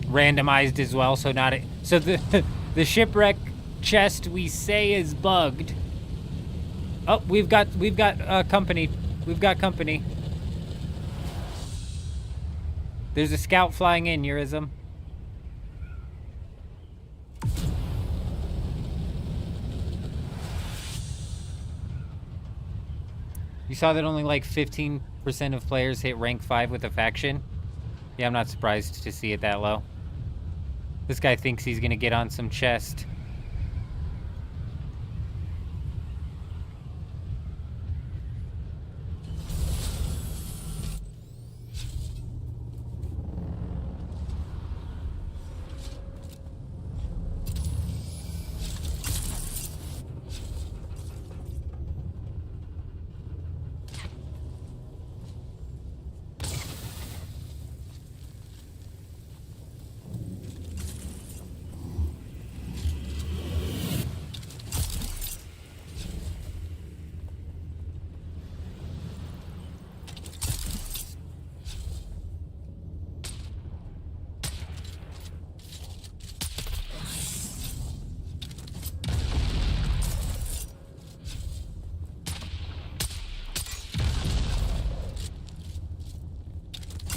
Randomized as well, so not so the shipwreck chest we say is bugged. Oh, we've got company. We've got company. There's a scout flying in, Eurism. You saw that only like 15% of players hit rank 5 with a faction? Yeah, I'm not surprised to see it that low. This guy thinks he's gonna get on some chest.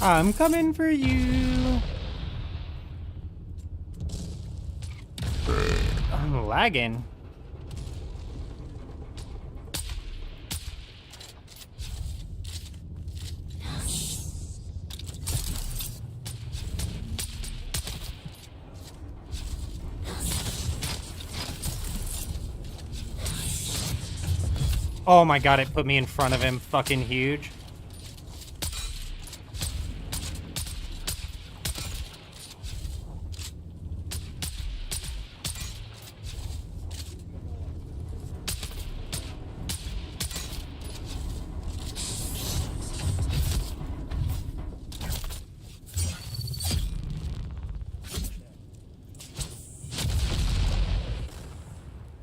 I'm coming for you. I'm lagging. Oh my god, it put me in front of him. Fucking huge.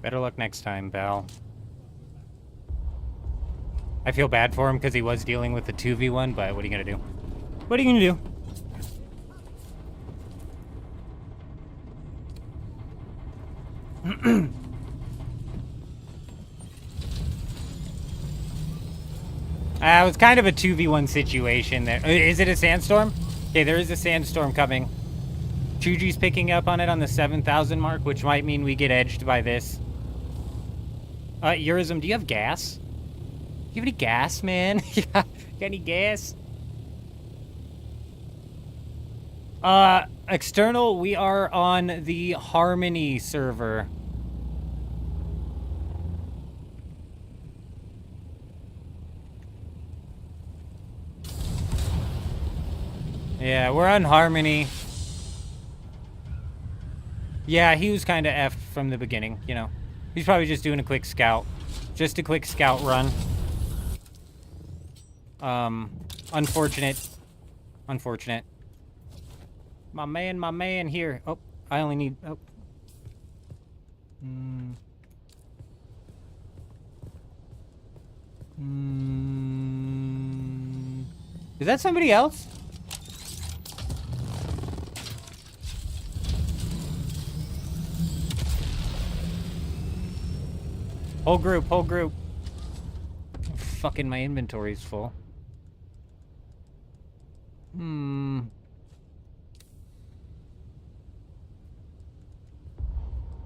Better luck next time, Val. I feel bad for him because he was dealing with the 2v1, but what are you gonna do? What are you gonna do? It was kind of a 2v1 situation there. Is it a sandstorm? Okay, there is a sandstorm coming. Chuji's picking up on it on the 7,000 mark, which might mean we get edged by this. Eurism, do you have gas? Do you have any gas, man? Got any gas? External, we are on the Harmony server. Yeah, we're on Harmony. Yeah, he was kind of F from the beginning, you know. He's probably just doing a quick scout. Just a quick scout run. Unfortunate. Unfortunate. My man here. Oh, I only need... Oh. Is that somebody else? Whole group, whole group. Fucking my inventory's full.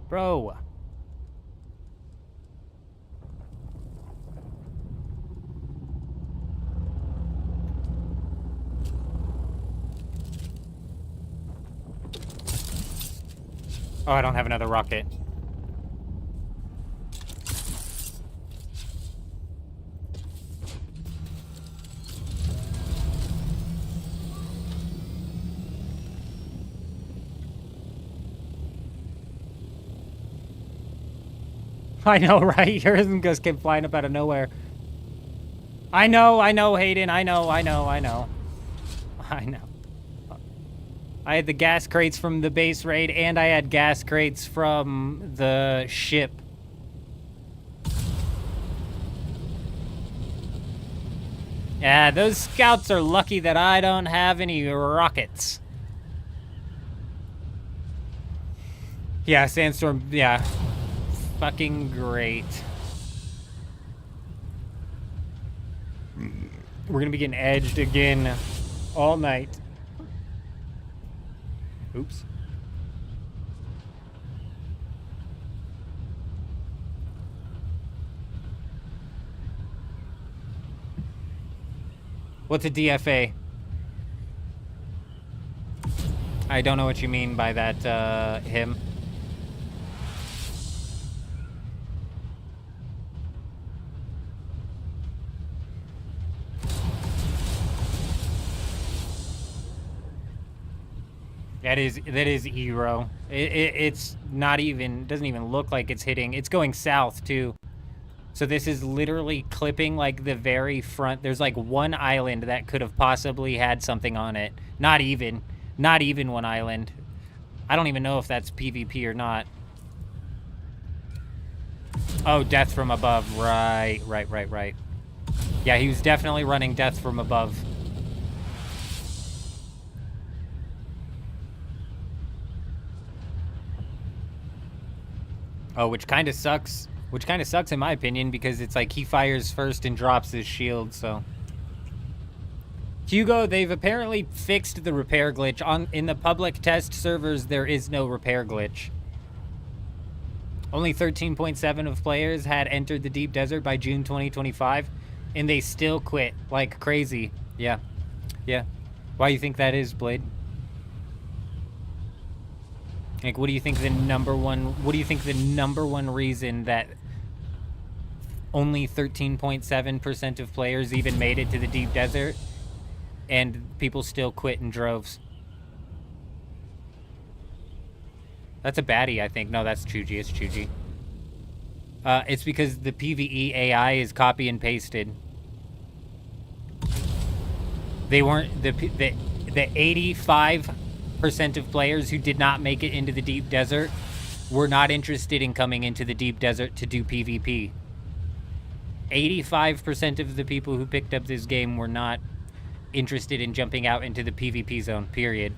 Bro. Oh, I don't have another rocket. I know, right? Yours just kept flying up out of nowhere. I know, Hayden. I know. I had the gas crates from the base raid, and I had gas crates from the ship. Yeah, those scouts are lucky that I don't have any rockets. Yeah, sandstorm, yeah. Fucking great. We're gonna be getting edged again all night. Oops. What's a DFA? I don't know what you mean by that, him. That is Eero. It's not even, doesn't even look like it's hitting. It's going south too. So this is literally clipping like the very front. There's like one island that could have possibly had something on it. Not even one island. I don't even know if that's PvP or not. Oh, death from above. Right. Yeah, he was definitely running death from above. Oh, which kind of sucks. Which kind of sucks in my opinion, because it's like he fires first and drops his shield, so. Hugo, they've apparently fixed the repair glitch. In the public test servers, there is no repair glitch. Only 13.7% of players had entered the deep desert by June 2025, and they still quit like crazy. Yeah. Why do you think that is, Blade? Like, what do you think the number one reason that only 13.7% of players even made it to the deep desert and people still quit in droves? That's a baddie, I think. No, that's Chuji. It's Chuji. It's because the PvE AI is copy and pasted. They weren't the 85% of players who did not make it into the deep desert were not interested in coming into the deep desert to do PvP. 85% of the people who picked up this game were not interested in jumping out into the PvP zone, period.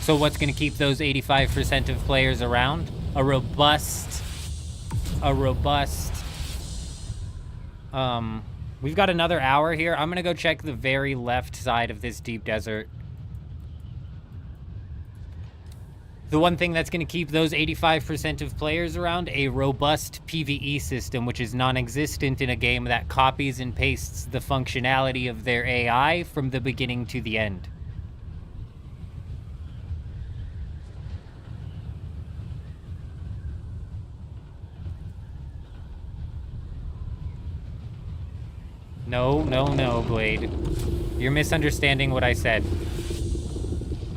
So what's going to keep those 85% of players around? A robust, we've got another hour here. I'm going to go check the very left side of this deep desert. The one thing that's going to keep those 85% of players around, a robust PvE system, which is non-existent in a game that copies and pastes the functionality of their AI from the beginning to the end. No, Blade. You're misunderstanding what I said.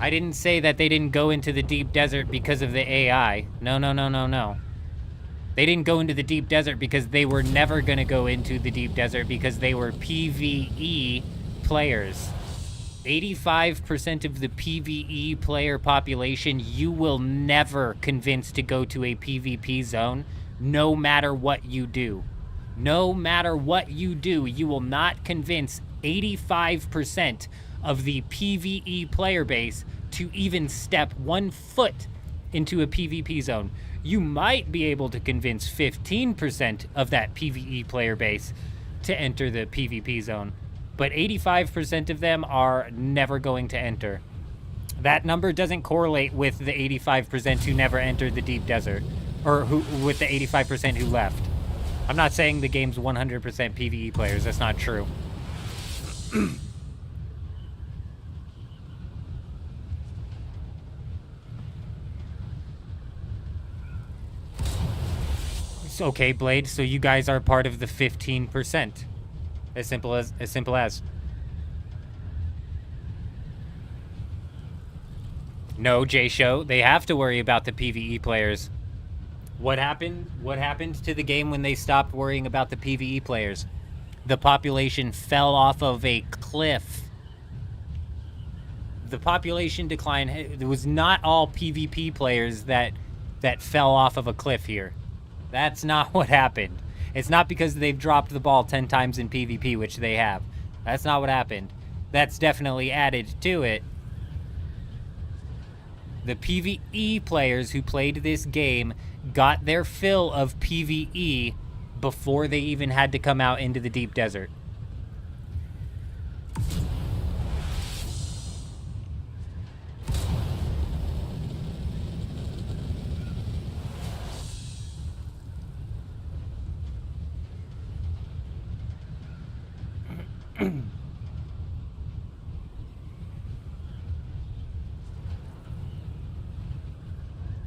I didn't say that they didn't go into the deep desert because of the AI. No. They didn't go into the deep desert because they were never going to go into the deep desert because they were PvE players. 85% of the PvE player population, you will never convince to go to a PvP zone, no matter what you do. No matter what you do, you will not convince 85% of the PvE player base to even step 1 foot into a PvP zone. You might be able to convince 15% of that PvE player base to enter the PvP zone, but 85% of them are never going to enter. That number doesn't correlate with the 85% who never entered the deep desert, or with the 85% who left. I'm not saying the game's 100% PvE players. That's not true. It's okay, Blade. So you guys are part of the 15%. As simple as. No, J-Show. They have to worry about the PvE players. What happened to the game when they stopped worrying about the PvE players? The population fell off of a cliff. The population decline, it was not all PvP players that fell off of a cliff here. That's not what happened. It's not because they've dropped the ball 10 times in PvP, which they have. That's not what happened. That's definitely added to it. The PvE players who played this game got their fill of PvE before they even had to come out into the deep desert.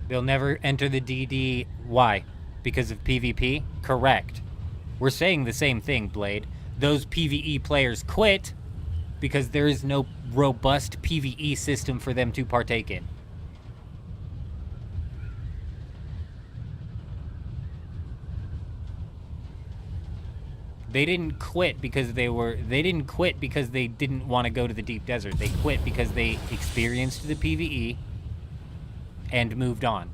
They'll never enter the DD. Why? Because of PvP? Correct. We're saying the same thing, Blade. Those PvE players quit because there is no robust PvE system for them to partake in. They didn't quit because they didn't quit because they didn't want to go to the deep desert. They quit because they experienced the PvE and moved on.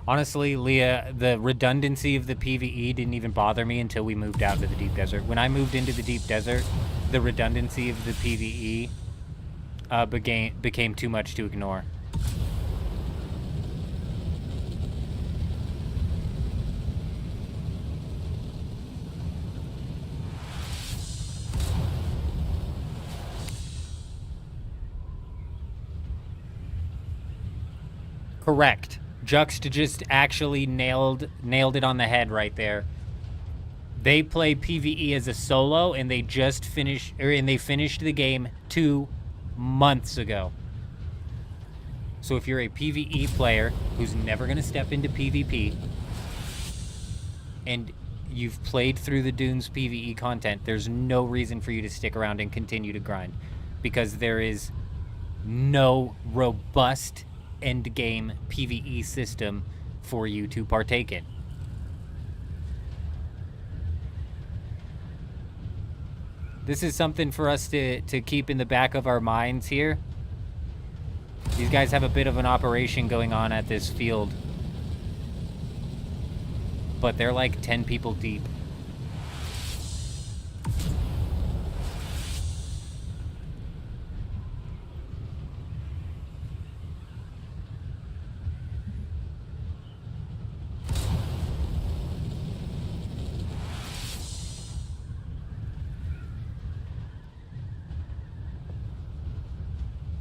Honestly, Leah, the redundancy of the PvE didn't even bother me until we moved out to the deep desert. When I moved into the deep desert, the redundancy of the PvE became too much to ignore. Correct. Juxta just actually nailed it on the head right there. They play PvE as a solo, and they just finished the game 2 months ago. So if you're a PvE player who's never going to step into PvP, and you've played through the Dune's PvE content, there's no reason for you to stick around and continue to grind, because there is no robust end-game PvE system for you to partake in. This is something for us to keep in the back of our minds here. These guys have a bit of an operation going on at this field, but they're like 10 people deep.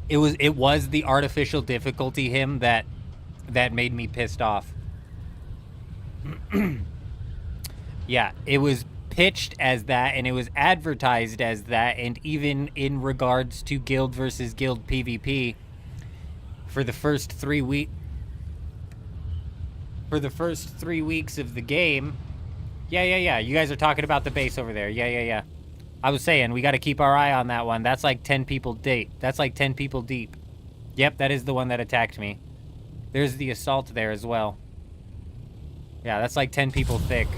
It was the artificial difficulty him that made me pissed off. Yeah, it was pitched as that, and it was advertised as that, and even in regards to guild versus guild PvP, for the first 3 weeks of the game. Yeah, you guys are talking about the base over there. Yeah. I was saying, we got to keep our eye on that one. That's like 10 people deep. Yep, that is the one that attacked me. There's the assault there as well. Yeah, that's like 10 people thick.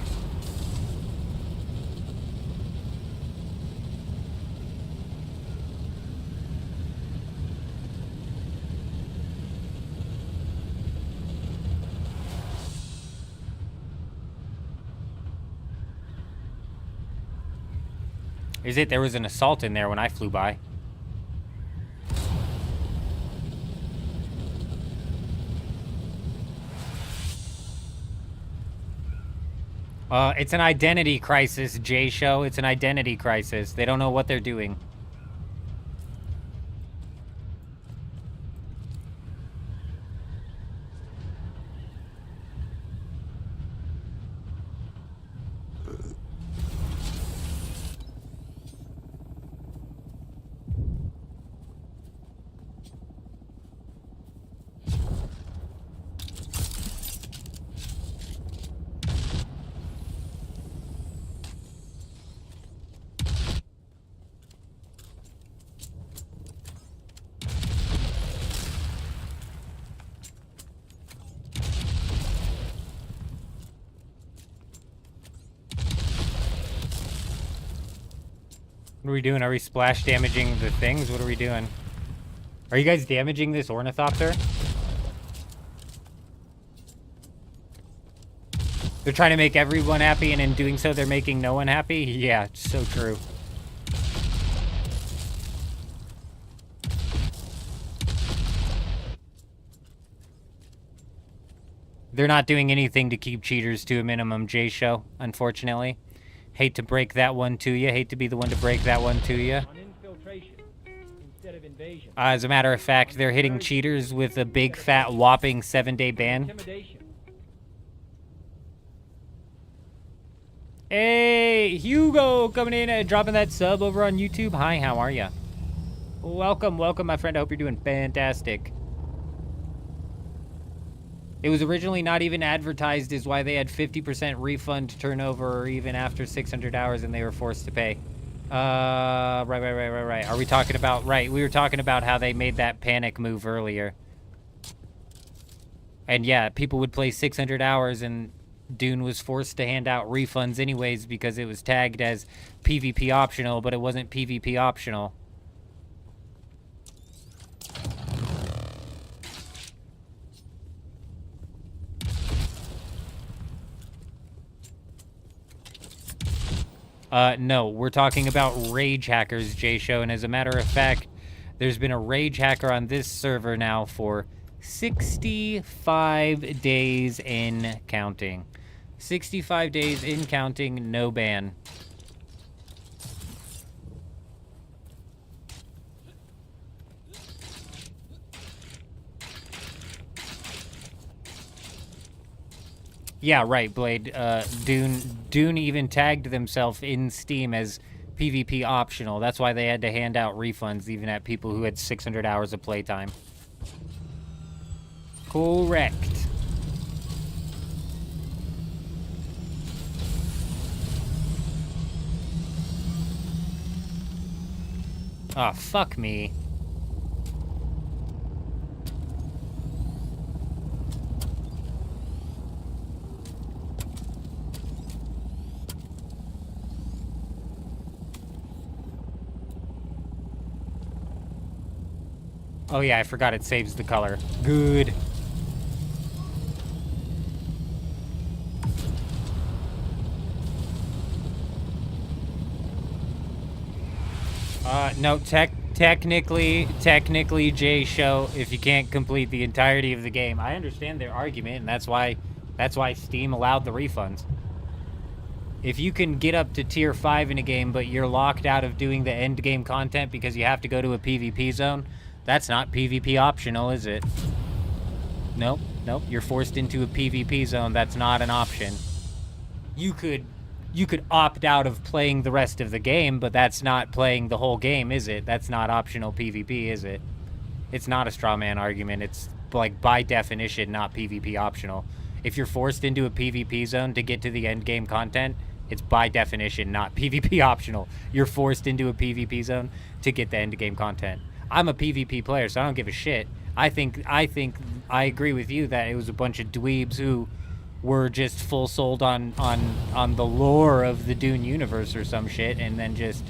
Is it? There was an assault in there when I flew by. It's an identity crisis, J-Show. It's an identity crisis. They don't know what they're doing. What are we doing? Are we splash damaging the things? What are we doing? Are you guys damaging this ornithopter? They're trying to make everyone happy, and in doing so, they're making no one happy? Yeah, it's so true. They're not doing anything to keep cheaters to a minimum, J-Show, unfortunately. Hate to break that one to you. Hate to be the one to break that one to you. On infiltration instead of invasion. As a matter of fact, they're hitting cheaters with a big, fat, whopping 7-day ban. Intimidation. Hey, Hugo coming in and dropping that sub over on YouTube. Hi, how are ya? Welcome, welcome, my friend. I hope you're doing fantastic. It was originally not even advertised as why they had 50% refund turnover even after 600 hours and they were forced to pay. Right. Are we talking about... Right, we were talking about how they made that panic move earlier. And yeah, people would play 600 hours and Dune was forced to hand out refunds anyways because it was tagged as PvP optional, but it wasn't PvP optional. No, we're talking about rage hackers, J-Show, and as a matter of fact, there's been a rage hacker on this server now for 65 days in counting. 65 days in counting, no ban. Yeah, right, Blade. Dune even tagged themselves in Steam as PvP optional. That's why they had to hand out refunds even at people who had 600 hours of playtime. Correct. Ah, fuck me. Oh yeah, I forgot it saves the color. Good. No, technically, J-Show, if you can't complete the entirety of the game, I understand their argument, and that's why Steam allowed the refunds. If you can get up to tier 5 in a game, but you're locked out of doing the end game content because you have to go to a PvP zone, that's not PvP optional, is it? Nope, you're forced into a PvP zone. That's not an option. You could opt out of playing the rest of the game, but that's not playing the whole game, is it? That's not optional PvP, is it? It's not a straw man argument. It's, like, by definition, not PvP optional. If you're forced into a PvP zone to get to the end game content, it's by definition not PvP optional. You're forced into a PvP zone to get the end game content. I'm a PvP player, so I don't give a shit. I agree with you that it was a bunch of dweebs who were just full sold on the lore of the Dune universe or some shit, and then just...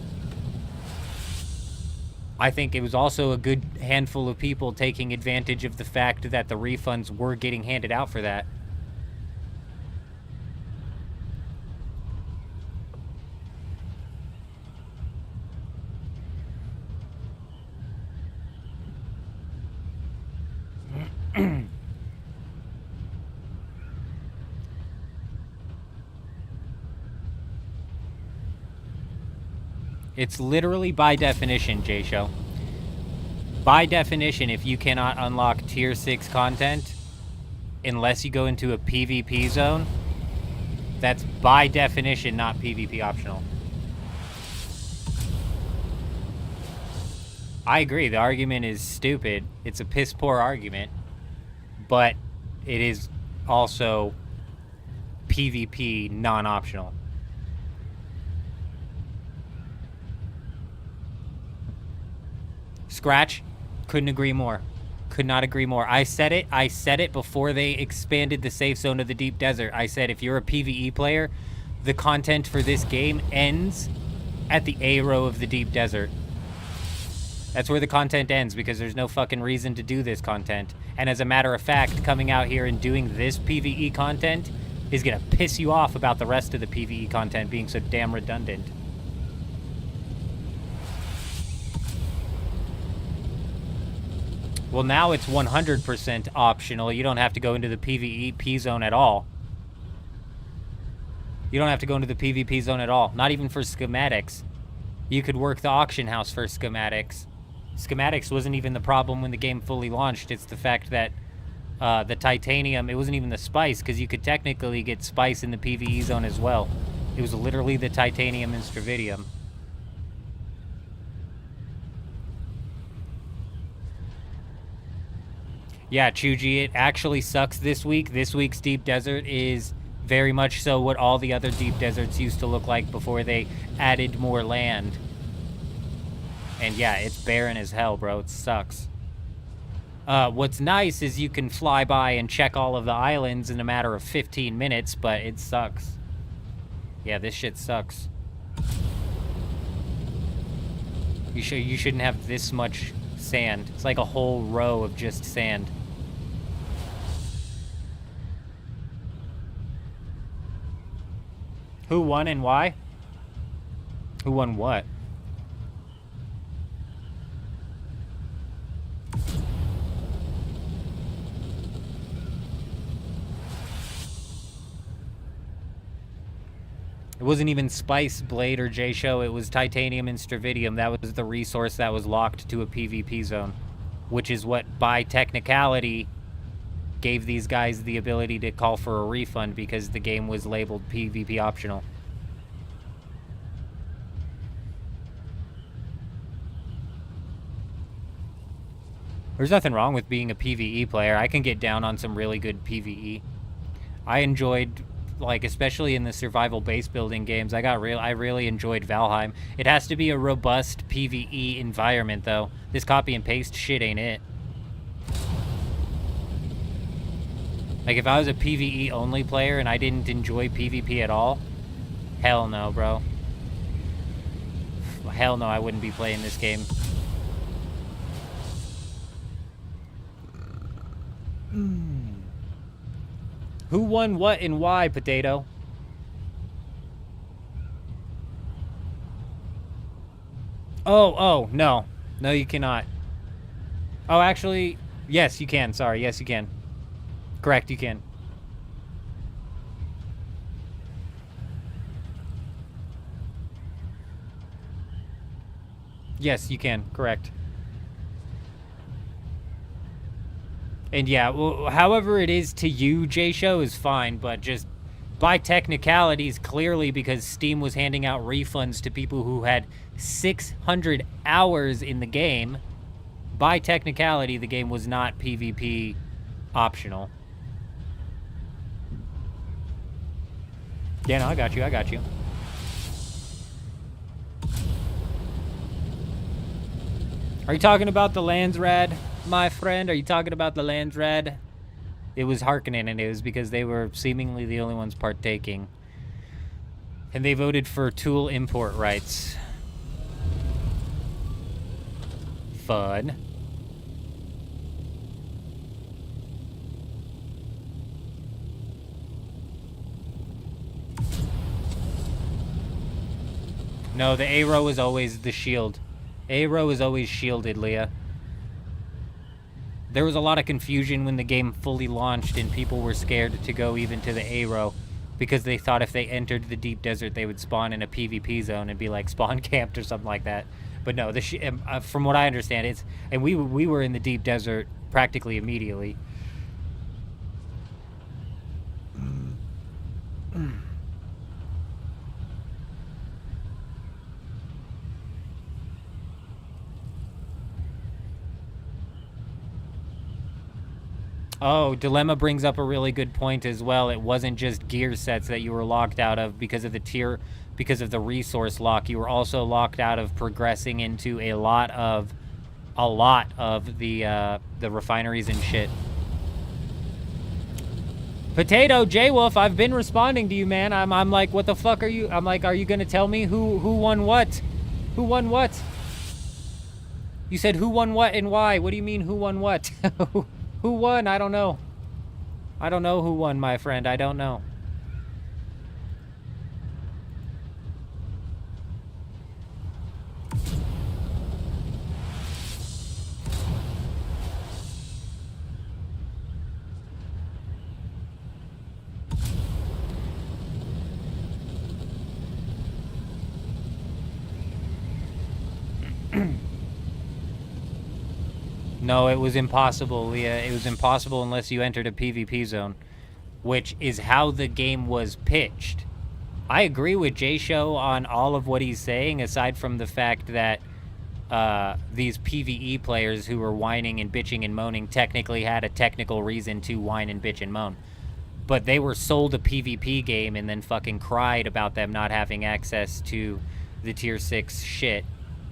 I think it was also a good handful of people taking advantage of the fact that the refunds were getting handed out for that. It's literally by definition, J-Show. By definition, if you cannot unlock Tier 6 content unless you go into a PvP zone, that's by definition not PvP optional. I agree, the argument is stupid. It's a piss-poor argument, but it is also PvP non-optional. Scratch, couldn't agree more. Could not agree more. I said it before they expanded the safe zone of the deep desert. I said if you're a PvE player, the content for this game ends at the A row of the deep desert. That's where the content ends because there's no fucking reason to do this content. And as a matter of fact, coming out here and doing this PvE content is gonna piss you off about the rest of the PvE content being so damn redundant. Well, now it's 100% optional. You don't have to go into the PvP zone at all. You don't have to go into the PvP zone at all. Not even for schematics. You could work the auction house for schematics. Schematics wasn't even the problem when the game fully launched. It's the fact that the titanium, it wasn't even the spice, because you could technically get spice in the PvE zone as well. It was literally the titanium and stravidium. Yeah, Chuji, it actually sucks this week. This week's Deep Desert is very much so what all the other Deep Deserts used to look like before they added more land. And yeah, it's barren as hell, bro. It sucks. What's nice is you can fly by and check all of the islands in a matter of 15 minutes, but it sucks. Yeah, this shit sucks. You shouldn't have this much sand. It's like a whole row of just sand. Who won and why? Who won what? It wasn't even Spice, Blade, or J-Show. It was Titanium and Stravidium. That was the resource that was locked to a PvP zone. Which is what, by technicality, gave these guys the ability to call for a refund because the game was labeled PvP optional. There's nothing wrong with being a PvE player. I can get down on some really good PvE. I enjoyed, like, especially in the survival base building games, I really enjoyed Valheim. It has to be a robust PvE environment, though. This copy and paste shit ain't it. Like, if I was a PvE only player and I didn't enjoy PvP at all, hell no, bro. Hell no, I wouldn't be playing this game. Who won what and why, Potato? Oh, no. No, you cannot. Oh, actually, yes, you can. Sorry, yes, you can. Correct, you can. Yes, you can. Correct. And yeah, well, however it is to you, J-Show, is fine, but just by technicalities, clearly because Steam was handing out refunds to people who had 600 hours in the game, by technicality, the game was not PvP optional. Yeah, no, I got you, I got you. Are you talking about the Landsrad, my friend? Are you talking about the Landsrad? It was Harkonnen, and it was because they were seemingly the only ones partaking. And they voted for tool import rights. Fun. No, the arrow is always the shield. Arrow is always shielded, Leah. There was a lot of confusion when the game fully launched and people were scared to go even to the arrow because they thought if they entered the deep desert they would spawn in a PvP zone and be like spawn camped or something like that. But no, from what I understand, it's... And we were in the deep desert practically immediately. Oh, Dilemma brings up a really good point as well. It wasn't just gear sets that you were locked out of because of the resource lock. You were also locked out of progressing into a lot of the refineries and shit. Potato J-Wolf, I've been responding to you, man. I'm like, what the fuck are you? I'm like, are you gonna tell me who won what? Who won what? You said who won what and why? What do you mean who won what? Who won? I don't know. I don't know who won, my friend. I don't know. No, it was impossible, Leah. It was impossible unless you entered a PvP zone, which is how the game was pitched. I agree with J-Show on all of what he's saying, aside from the fact that these PvE players who were whining and bitching and moaning technically had a technical reason to whine and bitch and moan. But they were sold a PvP game and then fucking cried about them not having access to the Tier 6 shit.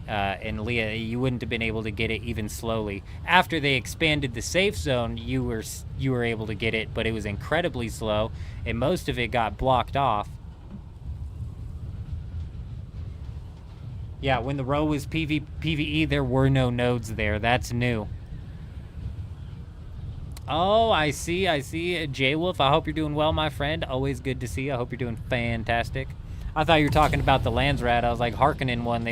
And Leah, you wouldn't have been able to get it even slowly. After they expanded the safe zone, you were able to get it, but it was incredibly slow, and most of it got blocked off. Yeah, when the row was PvE, there were no nodes there. That's new. Oh, I see. J-Wolf, I hope you're doing well, my friend. Always good to see you. I hope you're doing fantastic. I thought you were talking about the Landsrat. I was like, Harkonnen won.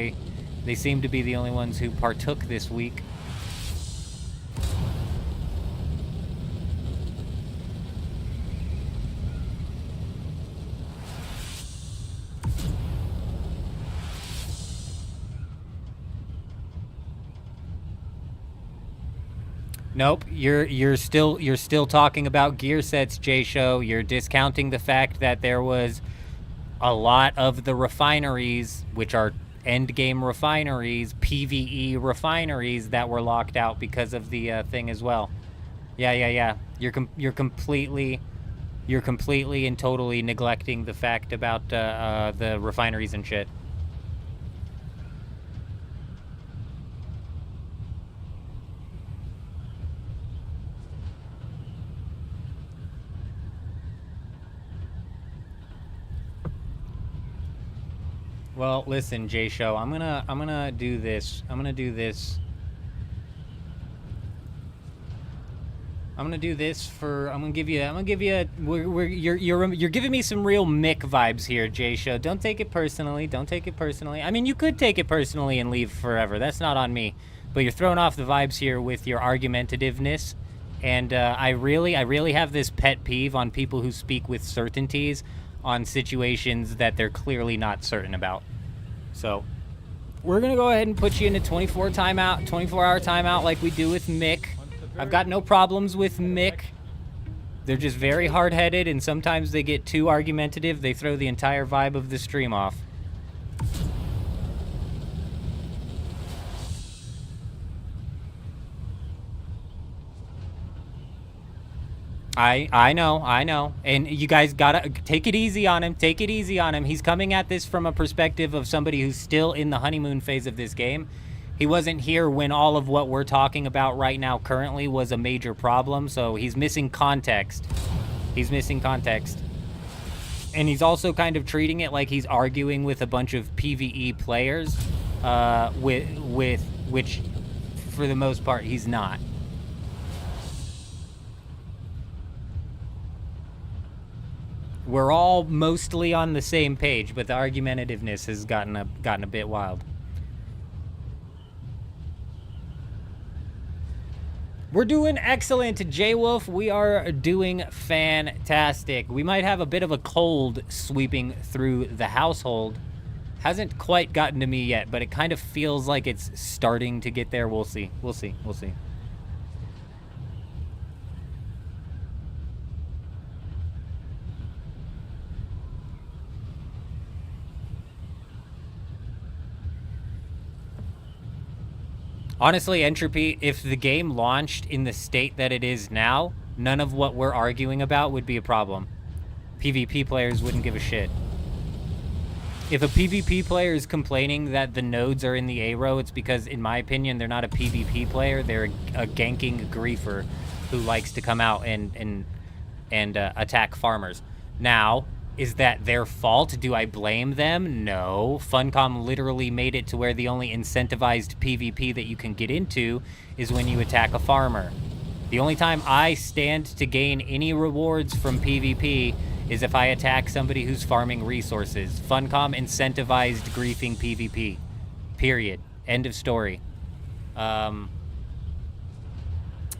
They seem to be the only ones who partook this week. Nope, you're still talking about gear sets, J-Show. You're discounting the fact that there was a lot of the refineries, which are endgame refineries, PvE refineries, that were locked out because of the thing as well. Yeah. You're completely and totally neglecting the fact about the refineries and shit. Well, listen, J-Show, I'm gonna do this. I'm gonna give you. You're giving me some real Mick vibes here, J-Show. Don't take it personally. I mean, you could take it personally and leave forever. That's not on me. But you're throwing off the vibes here with your argumentativeness, and I really have this pet peeve on people who speak with certainties on situations that they're clearly not certain about. So we're gonna go ahead and put you in a 24-hour timeout like we do with Mick. I've got no problems with Mick. They're just very hard-headed, and sometimes they get too argumentative. They throw the entire vibe of the stream off. I know. And you guys gotta take it easy on him. He's coming at this from a perspective of somebody who's still in the honeymoon phase of this game. He wasn't here when all of what we're talking about right now currently was a major problem, so he's missing context. He's missing context. And he's also kind of treating it like he's arguing with a bunch of PvE players, with which, for the most part, he's not. We're all mostly on the same page, but the argumentativeness has gotten a bit wild. We're doing excellent, J-Wolf. We are doing fantastic. We might have a bit of a cold sweeping through the household. Hasn't quite gotten to me yet, but it kind of feels like it's starting to get there. We'll see. We'll see. We'll see. Honestly, Entropy, if the game launched in the state that it is now, none of what we're arguing about would be a problem. PvP players wouldn't give a shit. If a PvP player is complaining that the nodes are in the A row, it's because, in my opinion, they're not a PvP player. They're a ganking griefer who likes to come out and attack farmers. Now, is that their fault? Do I blame them? No. Funcom literally made it to where the only incentivized PvP that you can get into is when you attack a farmer. The only time I stand to gain any rewards from PvP is if I attack somebody who's farming resources. Funcom incentivized griefing PvP. Period. End of story.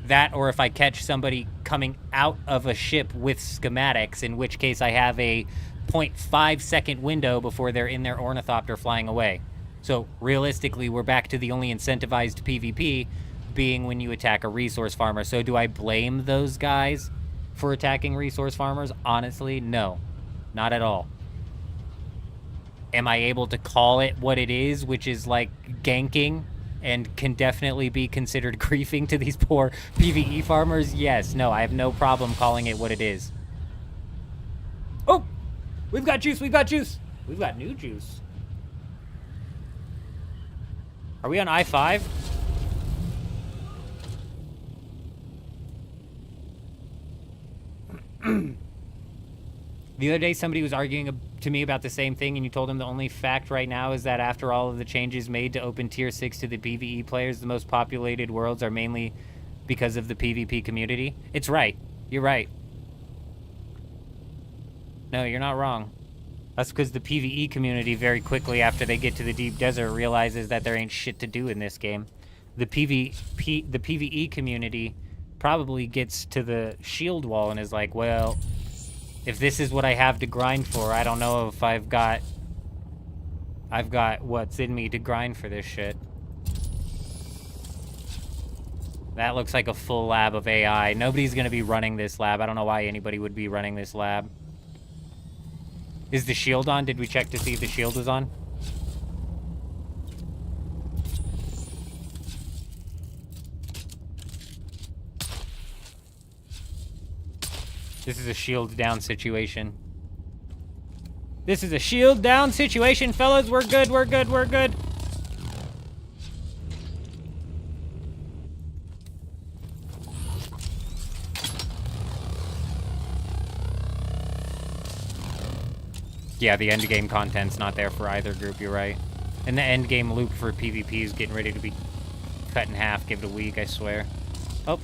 That, or if I catch somebody coming out of a ship with schematics, in which case I have a 0.5 second window before they're in their ornithopter flying away. So realistically, we're back to the only incentivized PvP being when you attack a resource farmer. So do I blame those guys for attacking resource farmers? Honestly, no. Not at all. Am I able to call it what it is, which is like ganking? And can definitely be considered griefing to these poor PvE farmers? Yes. No, I have no problem calling it what it is. Oh! We've got juice! We've got juice! We've got new juice. Are we on I-5? The other day, somebody was arguing to me about the same thing, and you told them the only fact right now is that after all of the changes made to open Tier 6 to the PvE players, the most populated worlds are mainly because of the PvP community. It's right. You're right. No, you're not wrong. That's because the PvE community very quickly after they get to the deep desert realizes that there ain't shit to do in this game. The PvE community probably gets to the shield wall and is like, well, if this is what I have to grind for, I don't know if I've got what's in me to grind for this shit. That looks like a full lab of AI. Nobody's gonna be running this lab. I don't know why anybody would be running this lab. Is the shield on? Did we check to see if the shield was on? This is a shield down situation. This is a shield down situation, fellas. We're good, we're good, we're good. Yeah, the endgame content's not there for either group, you're right. And the endgame loop for PvP is getting ready to be cut in half. Give it a week, I swear. Oh.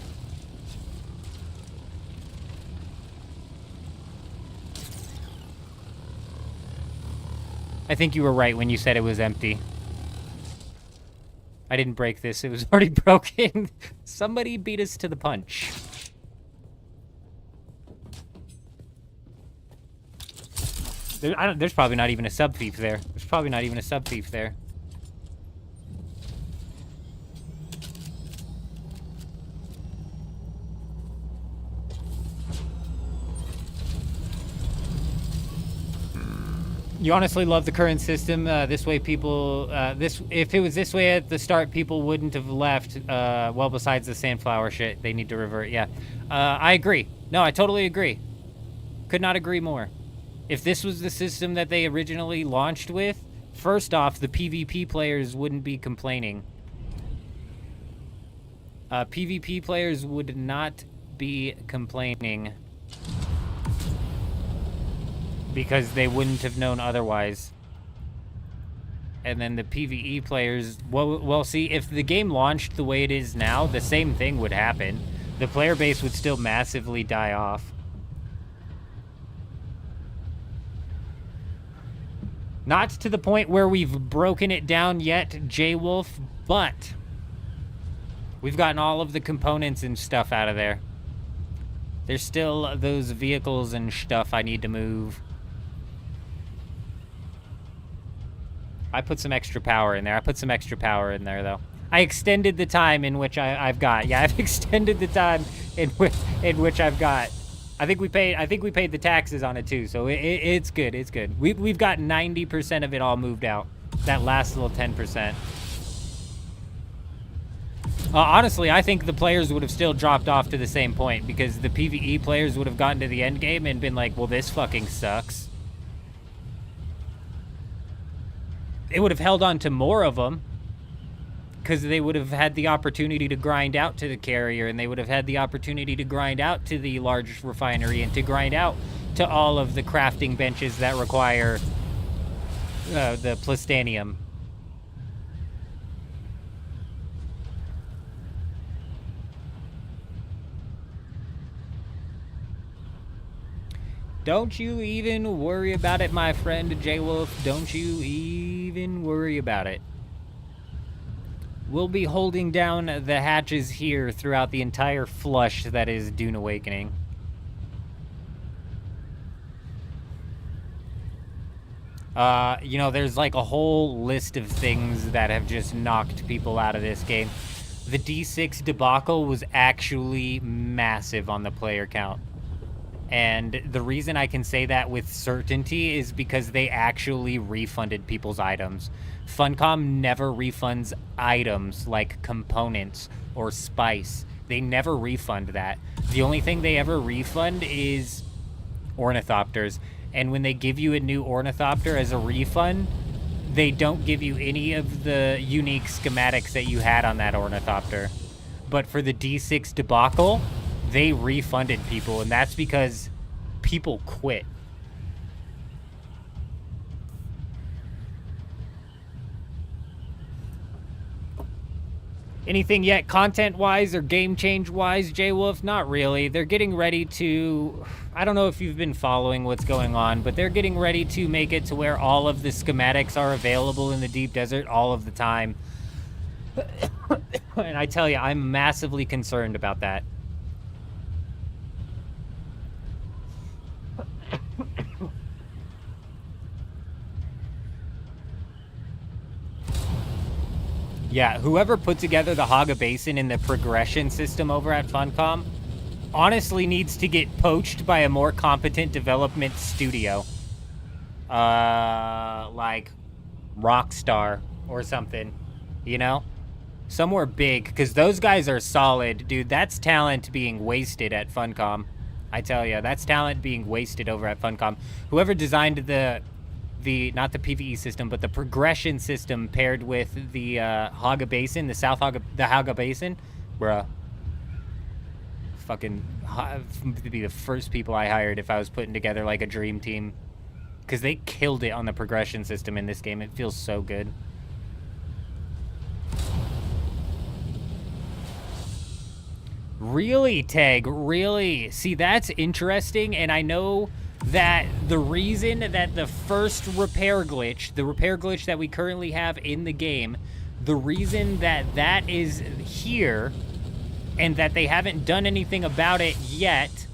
I think you were right when you said it was empty. I didn't break this. It was already broken. Somebody beat us to the punch. There's probably not even a sub-thief there. There's probably not even a sub-thief there. You honestly love the current system. This way people, if it was this way at the start, people wouldn't have left. Well, besides the sandflower shit, they need to revert. Yeah, I agree. No, I totally agree. Could not agree more. If this was the system that they originally launched with, first off, the PvP players wouldn't be complaining. PvP players would not be complaining because they wouldn't have known otherwise. And then the PvE players, well, see, if the game launched the way it is now, the same thing would happen. The player base would still massively die off. Not to the point where we've broken it down yet, J-Wolf, but we've gotten all of the components and stuff out of there. There's still those vehicles and stuff I need to move. I put some extra power in there. I put some extra power in there, though. I extended the time in which I've got. Yeah, I've extended the time in which I've got. I think we paid the taxes on it too, so it's good. It's good. We've got 90% of it all moved out. That last little 10%. Honestly, I think the players would have still dropped off to the same point because the PvE players would have gotten to the end game and been like, "Well, this fucking sucks." It would have held on to more of them because they would have had the opportunity to grind out to the carrier, and they would have had the opportunity to grind out to the large refinery and to grind out to all of the crafting benches that require the plastanium. Don't you even worry about it, my friend J-Wolf. Don't you even worry about it. We'll be holding down the hatches here throughout the entire flush that is Dune Awakening. You know, there's like a whole list of things that have just knocked people out of this game. The D6 debacle was actually massive on the player count. And the reason I can say that with certainty is because they actually refunded people's items. Funcom never refunds items like components or spice. They never refund that. The only thing they ever refund is ornithopters. And when they give you a new ornithopter as a refund, they don't give you any of the unique schematics that you had on that ornithopter. But for the D6 debacle, they refunded people, and that's because people quit. Anything yet content-wise or game change-wise, J-Wolf? Not really. They're getting ready to... I don't know if you've been following what's going on, but they're getting ready to make it to where all of the schematics are available in the deep desert all of the time. And I tell you, I'm massively concerned about that. Yeah, whoever put together the Haga Basin and the progression system over at Funcom honestly needs to get poached by a more competent development studio. Like Rockstar or something, you know? Somewhere big, because those guys are solid. Dude, that's talent being wasted at Funcom. I tell you, that's talent being wasted over at Funcom. Whoever designed the not the PvE system, but the progression system paired with the Haga Basin, the Haga Basin, bruh. Fucking to be the first people I hired if I was putting together like a dream team, because they killed it on the progression system in this game. It feels so good. Really, Tag? Really? See, that's interesting, and I know that the reason that the first repair glitch, the repair glitch that we currently have in the game, the reason that that is here and that they haven't done anything about it yet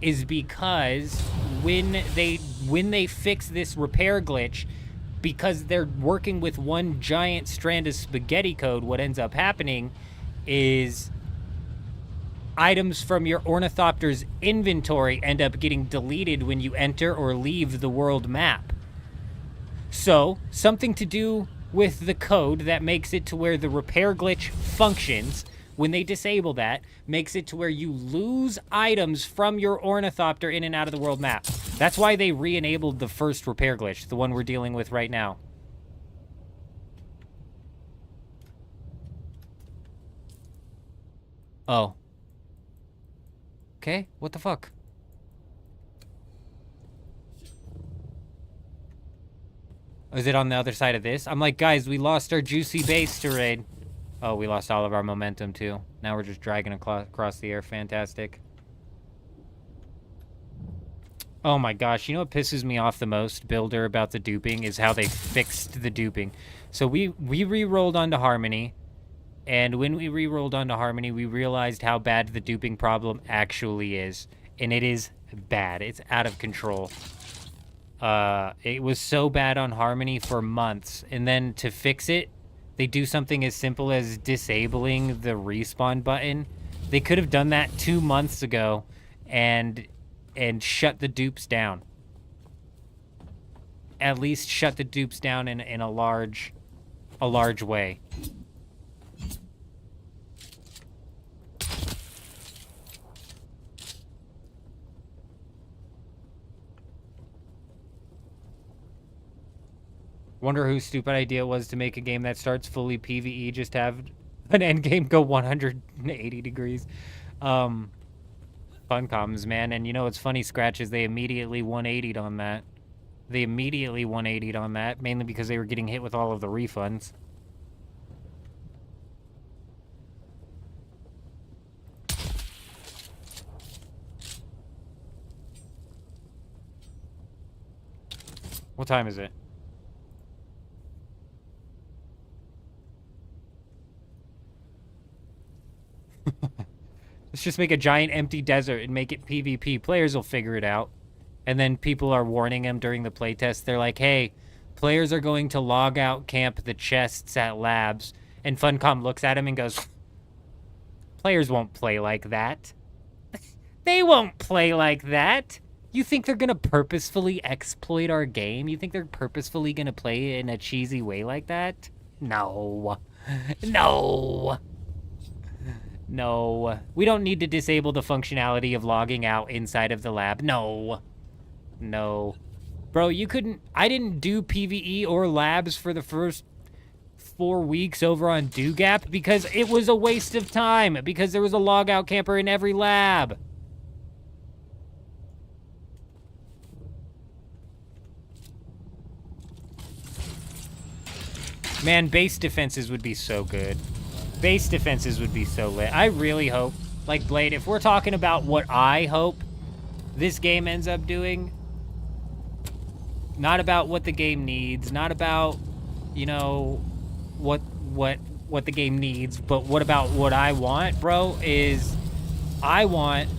is because when they fix this repair glitch, because they're working with one giant strand of spaghetti code, what ends up happening is items from your ornithopter's inventory end up getting deleted when you enter or leave the world map. So, something to do with the code that makes it to where the repair glitch functions, when they disable that, makes it to where you lose items from your ornithopter in and out of the world map. That's why they re-enabled the first repair glitch, the one we're dealing with right now. Oh. Okay, what the fuck? Is it on the other side of this? I'm like, guys, we lost our juicy base to raid. Oh, we lost all of our momentum, too. Now we're just dragging across the air. Fantastic. Oh my gosh, you know what pisses me off the most, Builder, about the duping, is how they fixed the duping. So we re-rolled onto Harmony, and when we re-rolled onto Harmony, we realized how bad the duping problem actually is. And it is bad. It's out of control. It was so bad on Harmony for months, and then to fix it, they do something as simple as disabling the respawn button. They could have done that 2 months ago, and shut the dupes down. At least shut the dupes down in a large way. Wonder whose stupid idea it was to make a game that starts fully PvE, just have an end game go 180 degrees. Funcoms, man. And you know what's funny, Scratch, is they immediately 180'd on that. They immediately 180'd on that, mainly because they were getting hit with all of the refunds. What time is it? Let's just make a giant empty desert and make it PvP. Players will figure it out. And then people are warning them during the playtest. They're like, hey, players are going to log out camp the chests at labs. And Funcom looks at him and goes, players won't play like that. They won't play like that. You think they're going to purposefully exploit our game? You think they're purposefully going to play in a cheesy way like that? No. No. No. We don't need to disable the functionality of logging out inside of the lab. No. No. Bro, you couldn't... I didn't do PvE or labs for the first 4 weeks over on DoGap because it was a waste of time. Because there was a logout camper in every lab. Man, base defenses would be so good. Base defenses would be so lit. I really hope, like Blade, if we're talking about what I hope this game ends up doing, not about what the game needs, not about, you know, what the game needs, but what about what I want, bro, is I want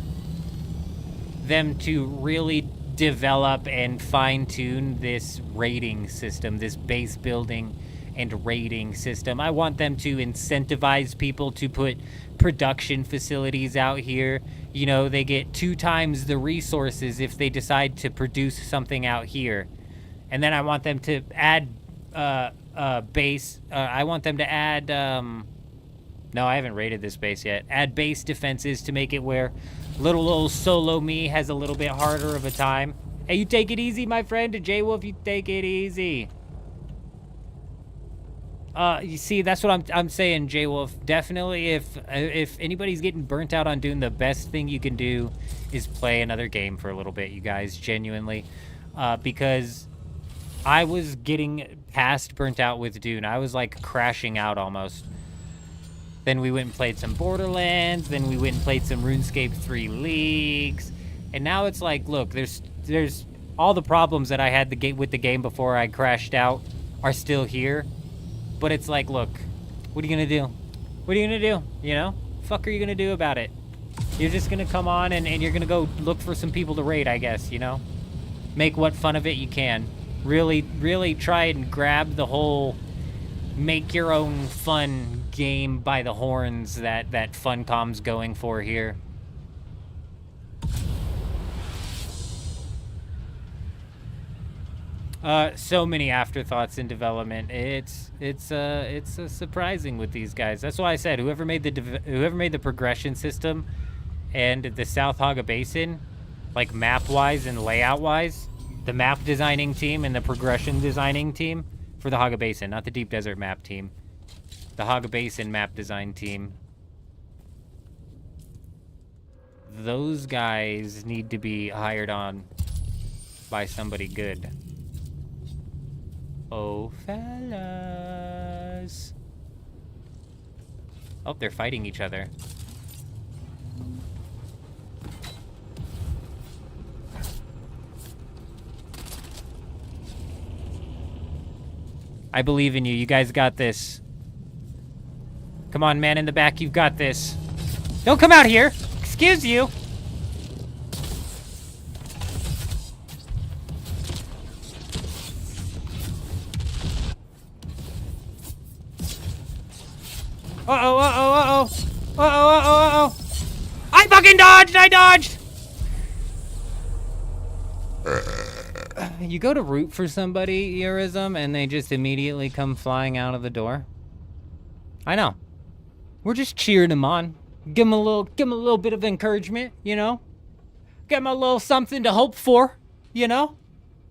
them to really develop and fine-tune this rating system, this base building and rating system. I want them to incentivize people to put production facilities out here. You know, they get 2 times the resources if they decide to produce something out here. And then I want them to add base. I want them to add. No, I haven't rated this base yet. Add base defenses to make it where little old solo me has a little bit harder of a time. Hey, you take it easy, my friend. J Wolf, you take it easy. You see, that's what I'm saying, J Wolf. Definitely, if anybody's getting burnt out on Dune, the best thing you can do is play another game for a little bit, you guys, genuinely, because I was getting past burnt out with Dune. I was like crashing out almost. Then we went and played some Borderlands. Then we went and played some RuneScape 3 Leagues, and now it's like, look, there's all the problems that I had with the game before I crashed out are still here. But it's like, look, what are you going to do? What are you going to do? You know? Fuck are you going to do about it? You're just going to come on and you're going to go look for some people to raid, I guess, you know? Make what fun of it you can. Really, really try and grab the whole make your own fun game by the horns that Funcom's going for here. So many afterthoughts in development. It's surprising with these guys. That's why I said whoever made the progression system and the South Haga Basin, like map-wise and layout-wise, the map designing team and the progression designing team for the Haga Basin, not the Deep Desert map team, the Haga Basin map design team. those guys need to be hired on by somebody good. Oh, fellas. Oh, they're fighting each other. I believe in you. You guys got this. Come on, man in the back. You've got this. Don't come out here. Excuse you. Uh-oh, uh-oh, uh-oh. Uh-oh, uh-oh, uh-oh. I fucking dodged! I dodged! You go to root for somebody, Eurism, and they just immediately come flying out of the door. I know. We're just cheering them on. Give them a little bit of encouragement, you know? Give them a little something to hope for, you know?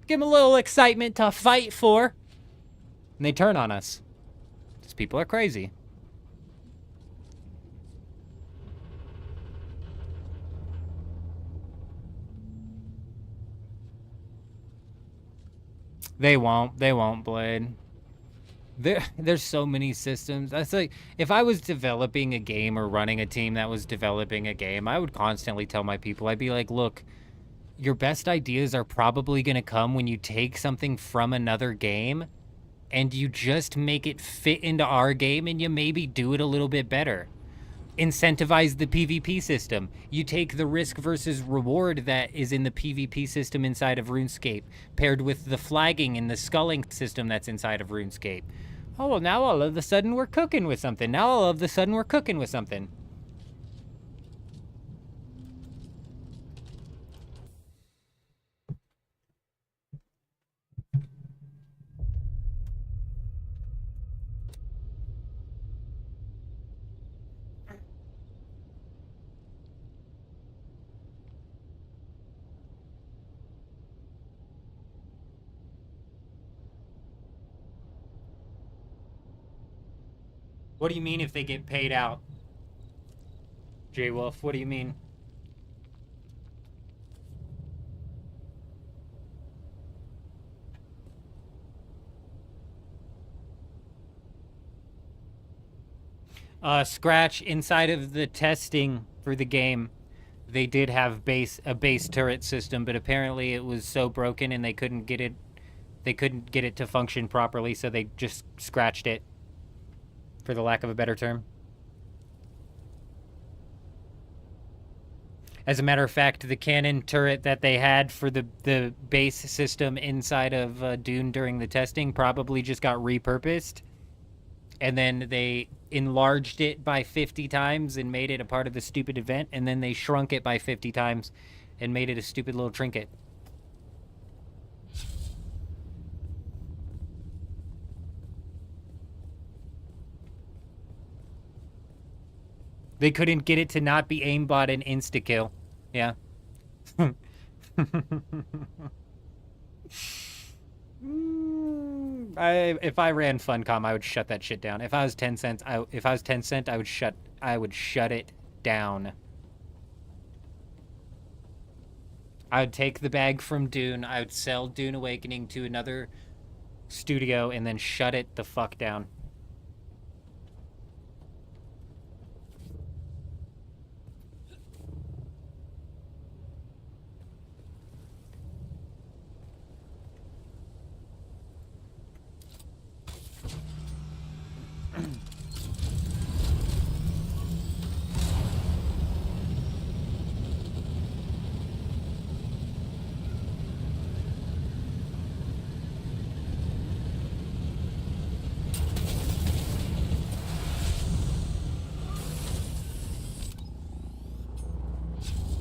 Give them a little excitement to fight for. And they turn on us. These people are crazy. They won't, Blade. There's so many systems. That's like, if I was developing a game or running a team that was developing a game, I would constantly tell my people, I'd be like, look, your best ideas are probably going to come when you take something from another game and you just make it fit into our game and you maybe do it a little bit better. Incentivize the PvP system. You take the risk versus reward that is in the PvP system inside of RuneScape, paired with the flagging and the sculling system that's inside of RuneScape. Oh, well, now all of a sudden we're cooking with something. Now all of a sudden we're cooking with something. What do you mean if they get paid out? J-Wolf, what do you mean? Scratch, inside of the testing for the game, they did have a base turret system, but apparently it was so broken and they couldn't get it to function properly, so they just scratched it, for the lack of a better term. As a matter of fact, the cannon turret that they had for the base system inside of Dune during the testing probably just got repurposed. And then they enlarged it by 50 times and made it a part of the stupid event. And then they shrunk it by 50 times and made it a stupid little trinket. They couldn't get it to not be aimbot and insta-kill. Yeah. If I ran Funcom, I would shut that shit down. If I was Tencent, I would shut it down. I would take the bag from Dune, I would sell Dune Awakening to another studio, and then shut it the fuck down.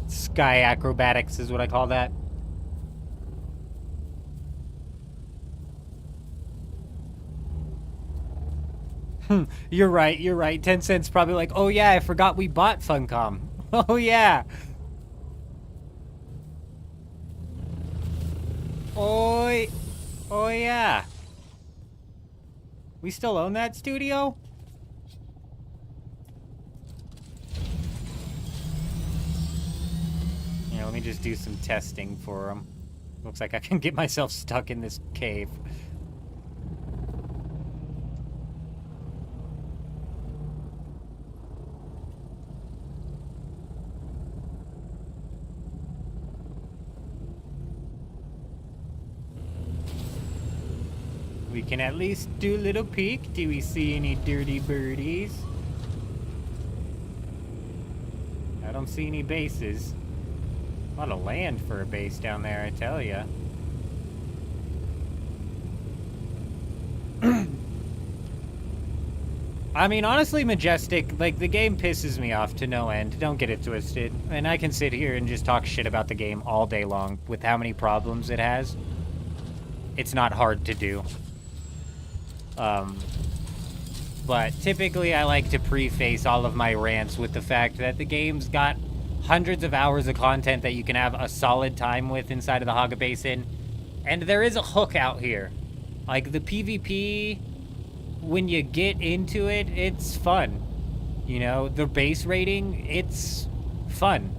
Sky acrobatics is what I call that. You're right. Tencent's probably like, oh yeah, I forgot we bought Funcom. Oh yeah. Oh yeah. We still own that studio? Let me just do some testing for them. Looks like I can get myself stuck in this cave. We can at least do a little peek. Do we see any dirty birdies? I don't see any bases. A lot of land for a base down there, I tell ya. I mean, honestly, Majestic, like, the game pisses me off to no end. Don't get it twisted. And I can sit here and just talk shit about the game all day long with how many problems it has. It's not hard to do. But typically I like to preface all of my rants with the fact that the game's got hundreds of hours of content that you can have a solid time with inside of the Haga Basin. And there is a hook out here. Like, the PvP, when you get into it, it's fun. You know, the base rating, it's fun.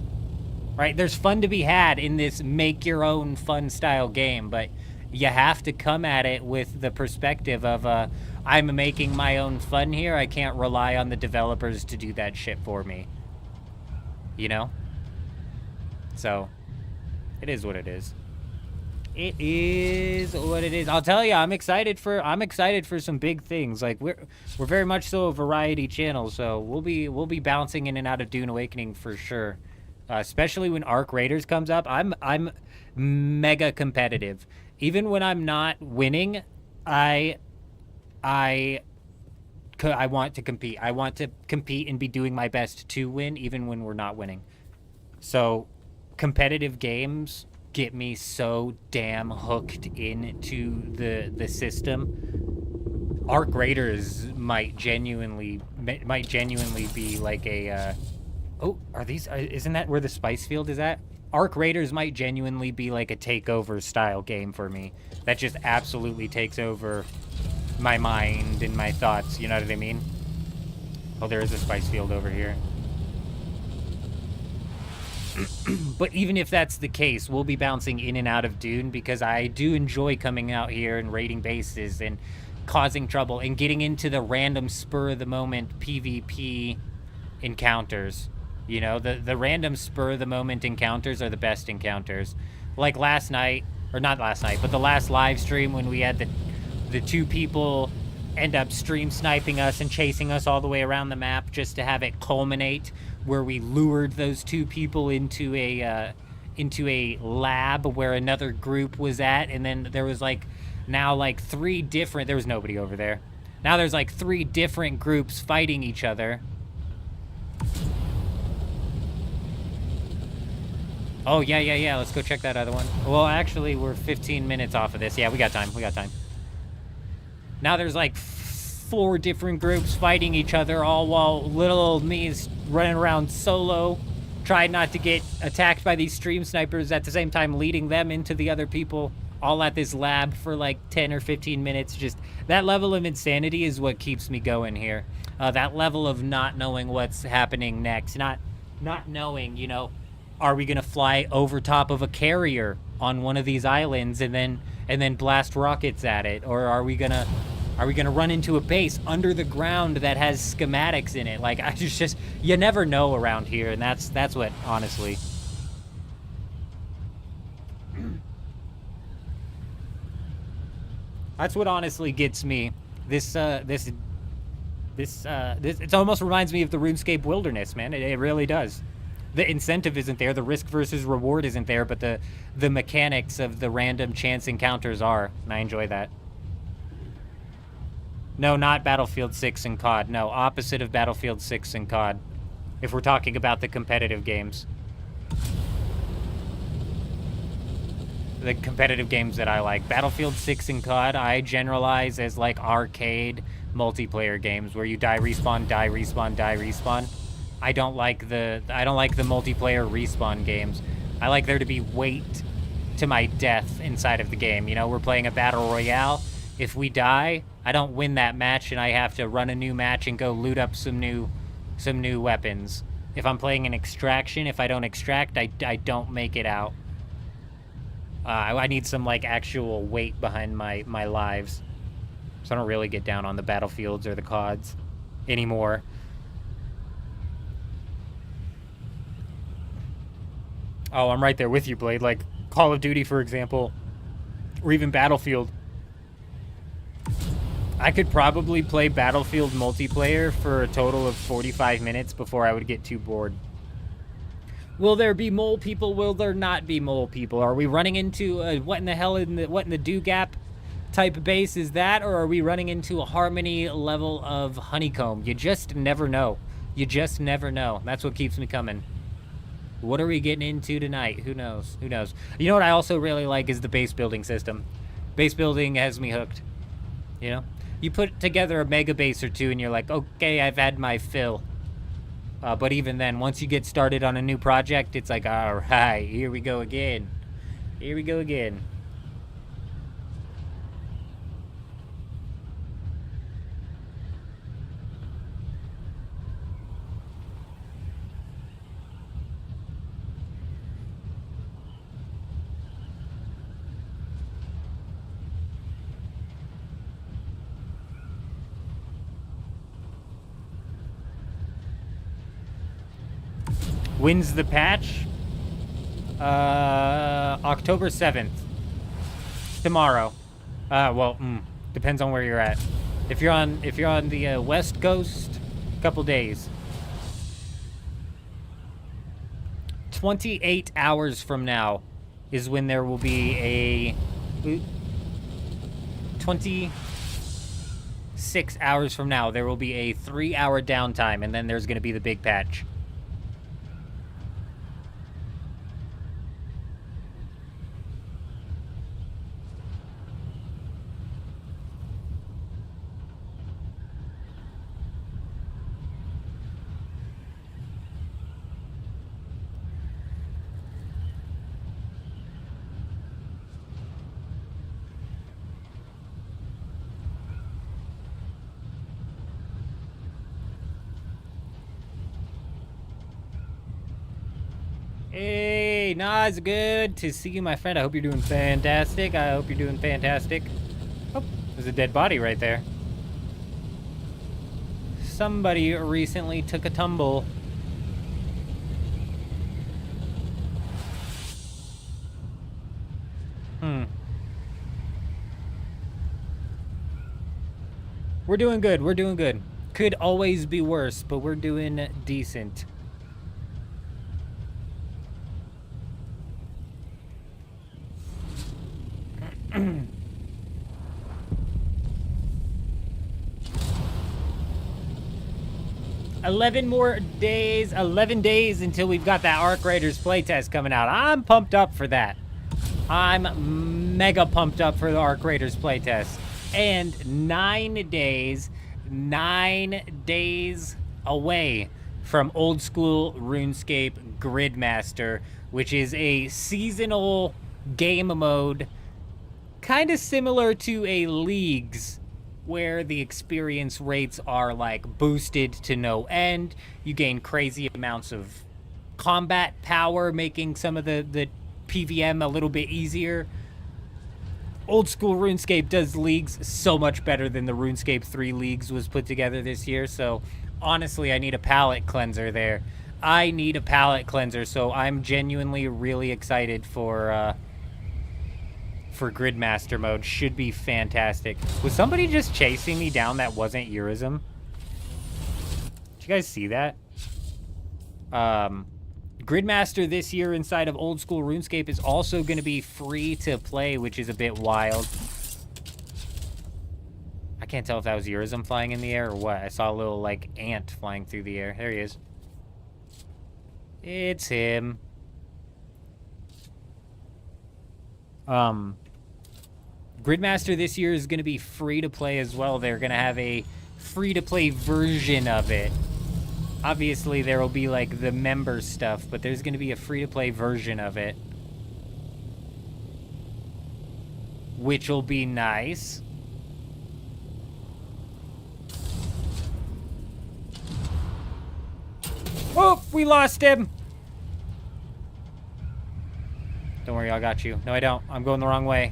Right? There's fun to be had in this make-your-own fun style game, but you have to come at it with the perspective of, I'm making my own fun here. I can't rely on the developers to do that shit for me. You know? So, it is what it is. It is what it is. I'll tell you, I'm excited for some big things. Like, we're very much so a variety channel, so we'll be bouncing in and out of Dune Awakening for sure. Especially when Arc Raiders comes up. I'm mega competitive. Even when I'm not winning, I want to compete. I want to compete and be doing my best to win, even when we're not winning. So, competitive games get me so damn hooked into the system. Arc Raiders might genuinely be like a. Oh, are these? Isn't that where the spice field is at? Arc Raiders might genuinely be like a takeover style game for me. That just absolutely takes over my mind and my thoughts, you know what I mean? Oh, there is a spice field over here. But even if that's the case, we'll be bouncing in and out of Dune because I do enjoy coming out here and raiding bases and causing trouble and getting into the random spur-of-the-moment PvP encounters. You know, the random spur-of-the-moment encounters are the best encounters. Like last night, or not last night, but the last live stream when we had the two people end up stream sniping us and chasing us all the way around the map just to have it culminate where we lured those two people into a lab where another group was at, and then there was three different, there was nobody over there. Now there's like 3 different groups fighting each other. Oh, yeah, let's go check that other one. Well, actually, we're 15 minutes off of this. Yeah, we got time. Now there's like 4 different groups fighting each other, all while little old me is running around solo, trying not to get attacked by these stream snipers, at the same time leading them into the other people, all at this lab for like 10 or 15 minutes. Just that level of insanity is what keeps me going here. That level of not knowing what's happening next, not knowing, you know, are we gonna fly over top of a carrier on one of these islands and then blast rockets at it, or are we gonna run into a base under the ground that has schematics in it? Like, I just you never know around here, and that's what honestly. That's what honestly gets me. This it almost reminds me of the RuneScape Wilderness, man. It really does. The incentive isn't there, the risk versus reward isn't there, but the mechanics of the random chance encounters are, and I enjoy that. No, not Battlefield 6 and COD. No, opposite of Battlefield 6 and COD, if we're talking about the competitive games. The competitive games that I like. Battlefield 6 and COD, I generalize as like arcade multiplayer games where you die, respawn, die, respawn, die, respawn. I don't like the multiplayer respawn games. I like there to be weight to my death inside of the game. You know, we're playing a battle royale. If we die, I don't win that match and I have to run a new match and go loot up some new weapons. If I'm playing an extraction, if I don't extract, I don't make it out. I need some, like, actual weight behind my lives. So I don't really get down on the battlefields or the CODs anymore. Oh, I'm right there with you, Blade. Like, Call of Duty, for example, or even Battlefield. I could probably play Battlefield multiplayer for a total of 45 minutes before I would get too bored. Will there be mole people? Will there not be mole people? Are we running into what in the hell what in the do gap type base is that, or are we running into a Harmony level of honeycomb? You just never know. You just never know. That's what keeps me coming. What are we getting into tonight? Who knows? Who knows? You know what I also really like is the base building system. Base building has me hooked. You know? You put together a mega base or two and you're like, okay, I've had my fill. But even then, once you get started on a new project, it's like, all right, here we go again. Here we go again. When's the patch? October 7th. Tomorrow. Depends on where you're at. If you're on the West Coast, a couple days. 28 hours from now is when there will be a 26 hours from now there will be a 3-hour downtime, and then there's going to be the big patch. Hey, Nas, good to see you, my friend. I hope you're doing fantastic. I hope you're doing fantastic. Oh, there's a dead body right there. Somebody recently took a tumble. We're doing good. We're doing good. Could always be worse, but we're doing decent. $11 days until we've got that Arc Raiders playtest coming out. I'm pumped up for that. I'm mega pumped up for the Arc Raiders playtest. And 9 days away from old school RuneScape Gridmaster, which is a seasonal game mode kind of similar to a Leagues, where the experience rates are like boosted to no end. You gain crazy amounts of combat power, making some of the PVM a little bit easier. Old school RuneScape does Leagues so much better than the RuneScape 3 Leagues was put together this year. So honestly, I need a palate cleanser there. I need a palate cleanser, so I'm genuinely really excited for Gridmaster mode. Should be fantastic. Was somebody just chasing me down that wasn't Eurism? Did you guys see that? Gridmaster this year inside of old school RuneScape is also going to be free to play, which is a bit wild. I can't tell if that was Eurism flying in the air or what. I saw a little, like, ant flying through the air. There he is. It's him. Gridmaster this year is going to be free to play as well. They're going to have a free to play version of it. Obviously, there will be like the member stuff, but there's going to be a free to play version of it, which will be nice. Oh, Oh, we lost him. Don't worry, I got you. No, I don't. I'm going the wrong way.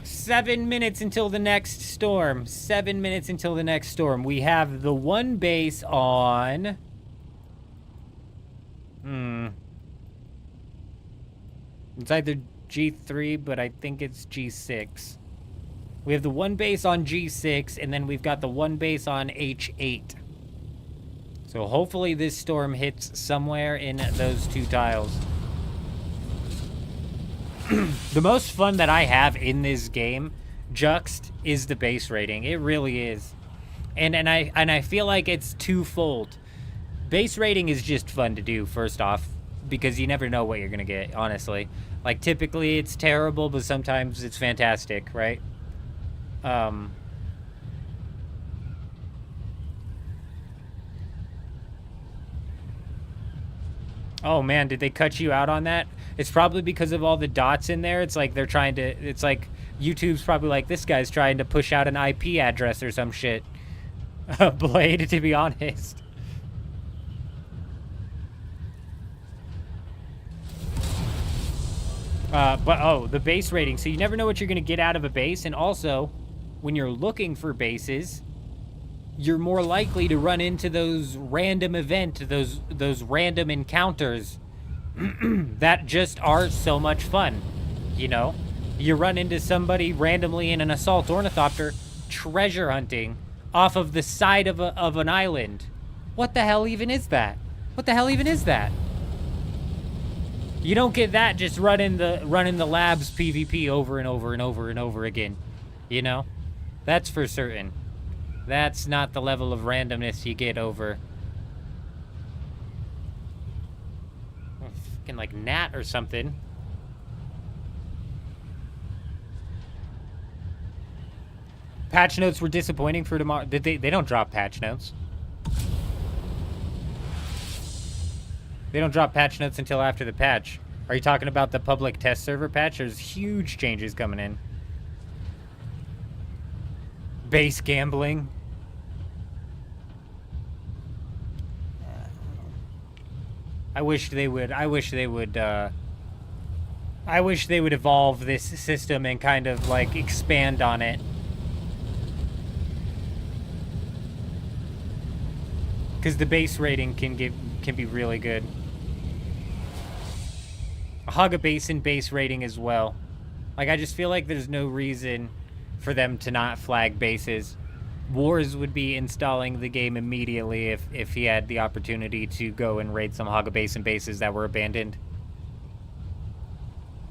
Seven minutes until the next storm. 7 minutes until the next storm. We have the one base on... It's either G3, but I think it's G6. We have the one base on G6, and then we've got the one base on H8. So hopefully this storm hits somewhere in those two tiles. The most fun that I have in this game, Juxt, is the base rating. It really is. And I feel like it's twofold. Base rating is just fun to do, first off, because you never know what you're going to get, honestly. Like, typically it's terrible, but sometimes it's fantastic, right? Oh man, did they cut you out on that? It's probably because of all the dots in there. It's like they're trying to, it's like YouTube's probably like, this guy's trying to push out an IP address or some shit. Blade, to be honest. But oh, the base rating. So you never know what you're going to get out of a base. And also, when you're looking for bases, you're more likely to run into those random those random encounters that just are so much fun. You know, you run into somebody randomly in an assault ornithopter treasure hunting off of the side of an island. What the hell even is that? What the hell even is that? You don't get that just running the labs PvP over and over and over and over again. You know? That's for certain. That's not the level of randomness you get over fucking like gnat or something. Patch notes were disappointing for tomorrow. They don't drop patch notes. They don't drop patch notes until after the patch. Are you talking about the public test server patch? There's huge changes coming in. Base gambling. I wish they would evolve this system and kind of like expand on it. Because the base rating can be really good. Hog a basin base rating as well. Like, I just feel like there's no reason for them to not flag bases. Wars would be installing the game immediately if he had the opportunity to go and raid some Hog a basin bases that were abandoned.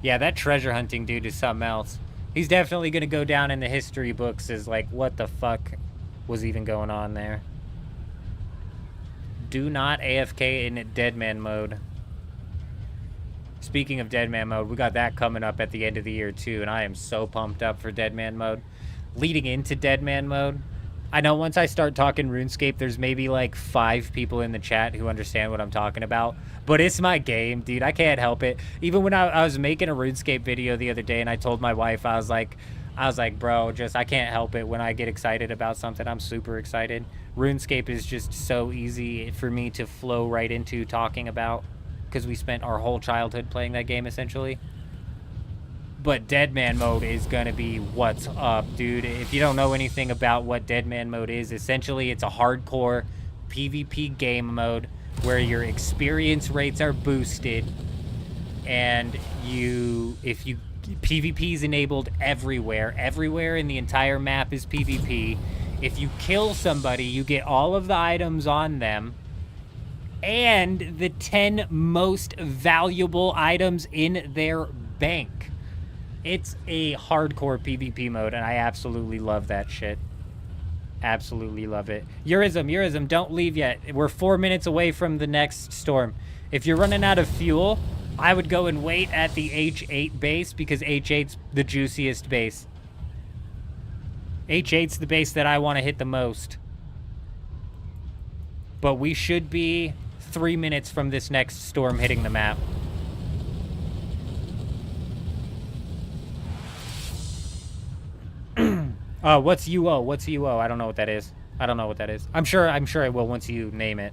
Yeah, that treasure hunting dude is something else. He's definitely going to go down in the history books as like, what the fuck was even going on there? Do not AFK in Deadman mode. Speaking of Deadman mode, we got that coming up at the end of the year too, and I am so pumped up for Deadman mode. Leading into Deadman mode, I know once I start talking RuneScape, there's maybe like 5 people in the chat who understand what I'm talking about. But it's my game, dude. I can't help it. Even when I was making a RuneScape video the other day and I told my wife, I was like, bro, I can't help it. When I get excited about something, I'm super excited. RuneScape is just so easy for me to flow right into talking about, because we spent our whole childhood playing that game, essentially. But Deadman mode is going to be what's up, dude. If you don't know anything about what Deadman mode is, essentially it's a hardcore PvP game mode where your experience rates are boosted, and PvP is enabled everywhere. Everywhere in the entire map is PvP. If you kill somebody, you get all of the items on them and the 10 most valuable items in their bank. It's a hardcore PvP mode, and I absolutely love that shit. Absolutely love it. Urism, don't leave yet. We're 4 minutes away from the next storm. If you're running out of fuel, I would go and wait at the H8 base, because H8's the juiciest base. H8's the base that I want to hit the most. But we should be 3 minutes from this next storm hitting the map. What's UO? What's UO? I don't know what that is. I don't know what that is. I'm sure I will once you name it.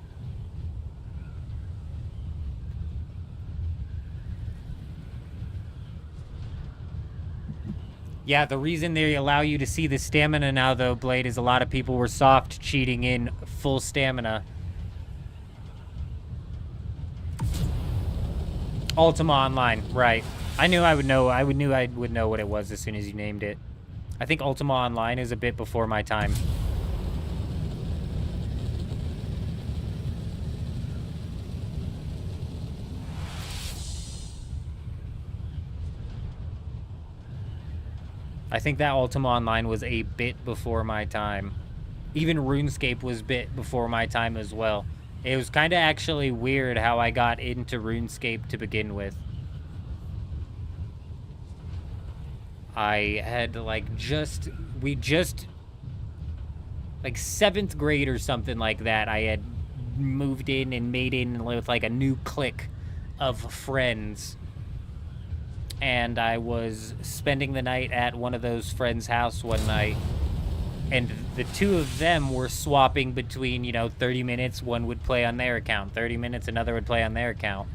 Yeah, the reason they allow you to see the stamina now, though, Blade, is a lot of people were soft cheating in full stamina. Ultima Online, right. I knew I would know. I would know what it was as soon as you named it. I think Ultima Online is a bit before my time. I think that Ultima Online was a bit before my time. Even RuneScape was a bit before my time as well. It was kind of actually weird how I got into RuneScape to begin with. I had like like 7th grade or something like that, I had moved in and made in with like a new clique of friends. And I was spending the night at one of those friends' house one night. And the two of them were swapping between, 30 minutes, one would play on their account. 30 minutes, another would play on their account.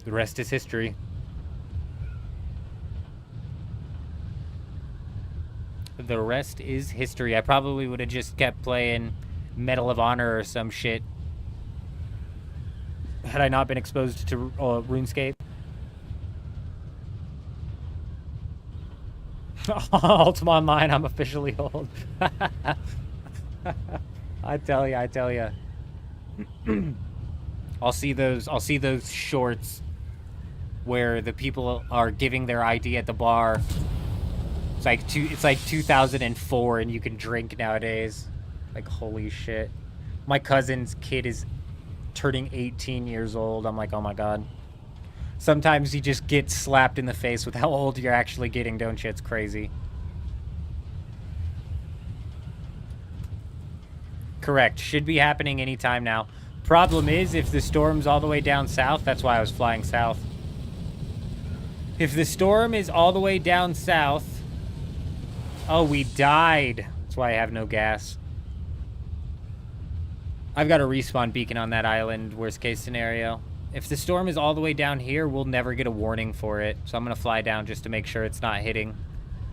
The rest is history. The rest is history. I probably would have just kept playing Medal of Honor or some shit had I not been exposed to RuneScape. Ultima Online, I'm officially old. I tell ya. I'll see those shorts where the people are giving their ID at the bar. It's like 2004 and you can drink nowadays. Like, holy shit. My cousin's kid is turning 18 years old. I'm like, oh my god. Sometimes you just get slapped in the face with how old you're actually getting, don't you? It's crazy. Correct. Should be happening anytime now. Problem is, if the storm's all the way down south, that's why I was flying south. If the storm is all the way down south... Oh, we died. That's why I have no gas. I've got a respawn beacon on that island, worst case scenario. If the storm is all the way down here, we'll never get a warning for it. So I'm going to fly down just to make sure it's not hitting.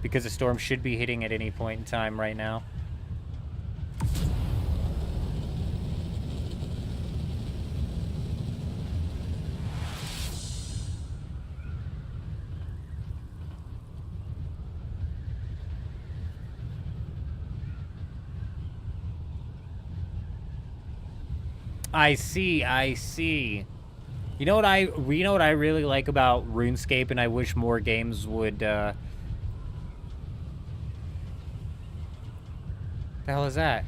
Because the storm should be hitting at any point in time right now. I see. You know what I really like about RuneScape, and I wish more games would, the hell is that?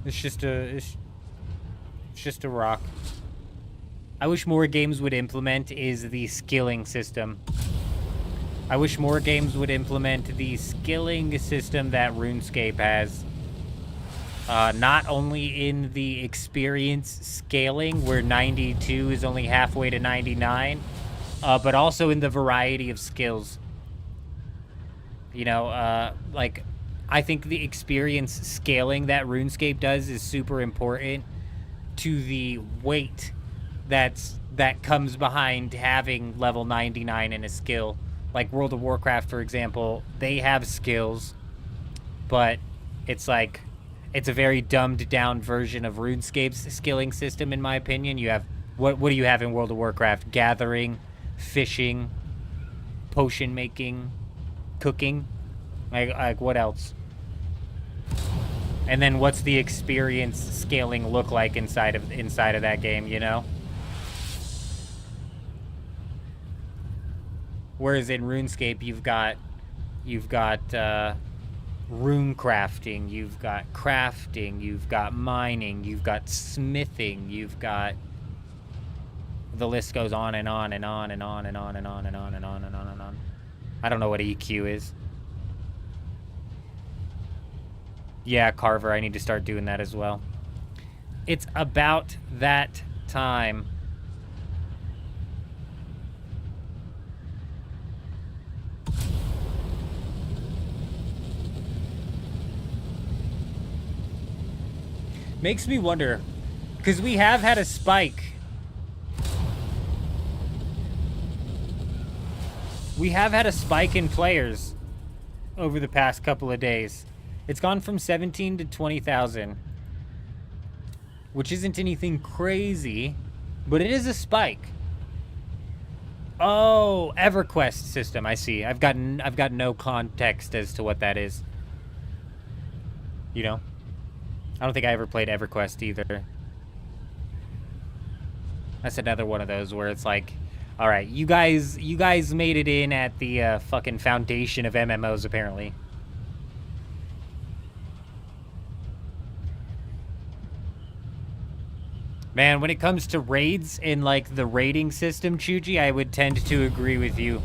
It's just a rock. I wish more games would implement is the skilling system. I wish more games would implement the skilling system that RuneScape has. Not only in the experience scaling, where 92 is only halfway to 99, but also in the variety of skills. Like, I think the experience scaling that RuneScape does is super important to the weight that comes behind having level 99 in a skill. Like World of Warcraft, for example, they have skills, but it's like... It's a very dumbed down version of RuneScape's skilling system, in my opinion. You have... What do you have in World of Warcraft? Gathering, fishing, potion making, cooking. Like what else? And then what's the experience scaling look like inside of that game, you know? Whereas in RuneScape, you've got rune crafting, you've got mining, you've got smithing, you've got... The list goes on and on and on and on and on and on and on and on and on and on. I don't know what EQ is. Yeah, Carver, I need to start doing that as well. It's about that time. Makes me wonder, because we have had a spike. We have had a spike in players over the past couple of days. It's gone from 17 to 20,000, which isn't anything crazy, but it is a spike. Oh, EverQuest system. I see. I've got no context as to what that is. You know, I don't think I ever played EverQuest either. That's another one of those where it's like, all right, you guys made it in at the fucking foundation of MMOs, apparently. Man, when it comes to raids and, like, the raiding system, Chuji, I would tend to agree with you.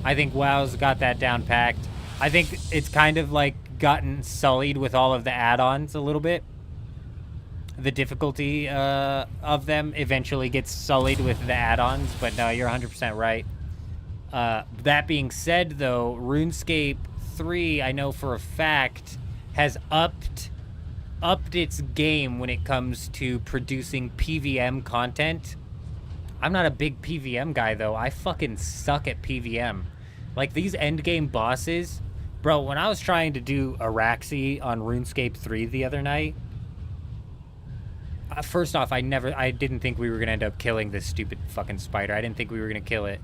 I think WoW's got that down packed. I think it's kind of, like, gotten sullied with all of the add-ons a little bit. The difficulty of them eventually gets sullied with the add-ons, but no, you're 100% right. That being said, though, RuneScape 3, I know for a fact, has upped its game when it comes to producing PVM content. I'm not a big PVM guy, though. I fucking suck at PVM. Like, these endgame bosses... Bro, when I was trying to do Araxi on RuneScape 3 the other night... first off, I didn't think we were going to end up killing this stupid fucking spider. I didn't think we were going to kill it.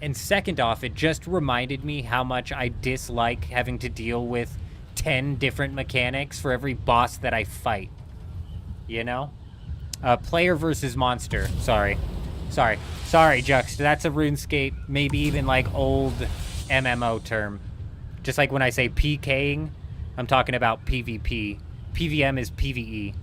And second off, it just reminded me how much I dislike having to deal with 10 different mechanics for every boss that I fight. You know? Player versus monster. Sorry, Jux. That's a RuneScape, maybe even like old MMO term. Just like when I say PKing, I'm talking about PvP. PVM is PvE.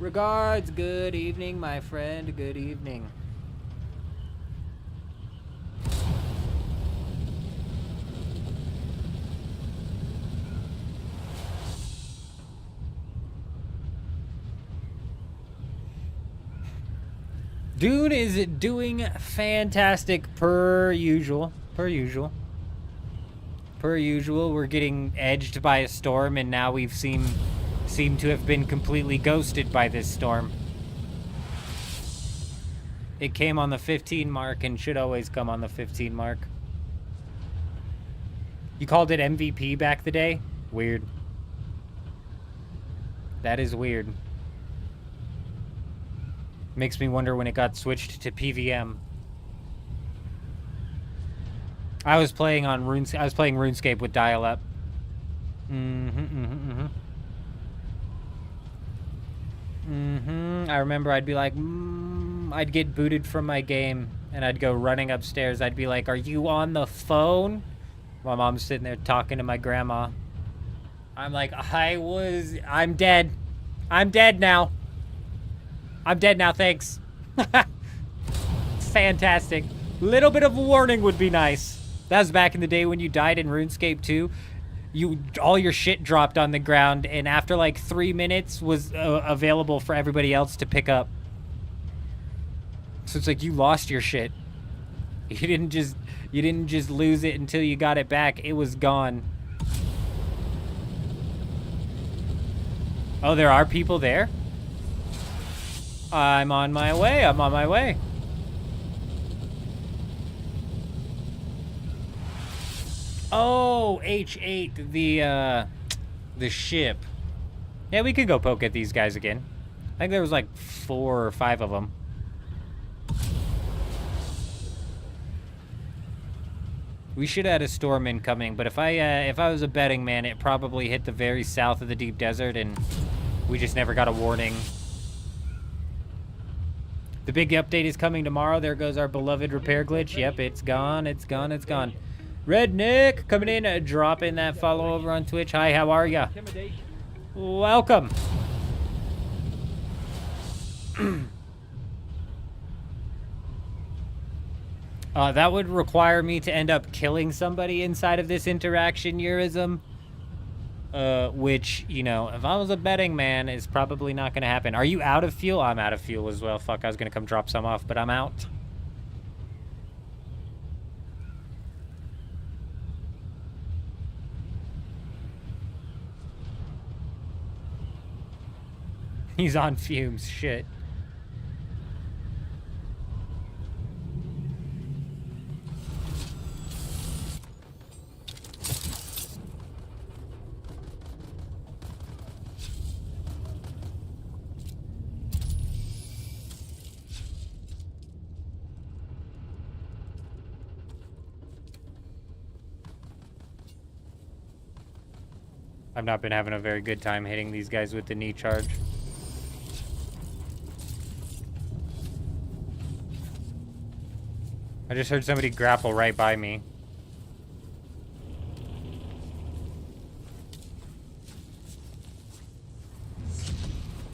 Regards, good evening, my friend, good evening. Dune is doing fantastic per usual. We're getting edged by a storm, and now we've seem to have been completely ghosted by this storm. It came on the 15 mark and should always come on the 15 mark. You called it MVP back the day? Weird. That is weird. Makes me wonder when it got switched to PVM. I was playing RuneScape with dial-up. I remember I'd be like, I'd get booted from my game, and I'd go running upstairs. I'd be like, "Are you on the phone?" My mom's sitting there talking to my grandma. I'm like, I'm dead. I'm dead now. Thanks. Fantastic. Little bit of a warning would be nice. That was back in the day when you died in RuneScape 2. All your shit dropped on the ground, and after like 3 minutes was available for everybody else to pick up. So it's like you lost your shit. You didn't just lose it until you got it back. It was gone. Oh, there are people there? I'm on my way. Oh, H8, the ship. Yeah, we could go poke at these guys again. I think there was like 4 or 5 of them. We should have had a storm incoming, but if I was a betting man, it probably hit the very south of the deep desert, and we just never got a warning. The big update is coming tomorrow. There goes our beloved repair glitch. Yep, it's gone. Red Nick coming in, dropping that follow over on Twitch. Hi, how are ya? Welcome. That would require me to end up killing somebody inside of this interaction, Eurism. Which, you know, if I was a betting man, is probably not going to happen. Are you out of fuel? I'm out of fuel as well. Fuck, I was going to come drop some off, but I'm out. He's on fumes. Shit. I've not been having a very good time hitting these guys with the knee charge. I just heard somebody grapple right by me.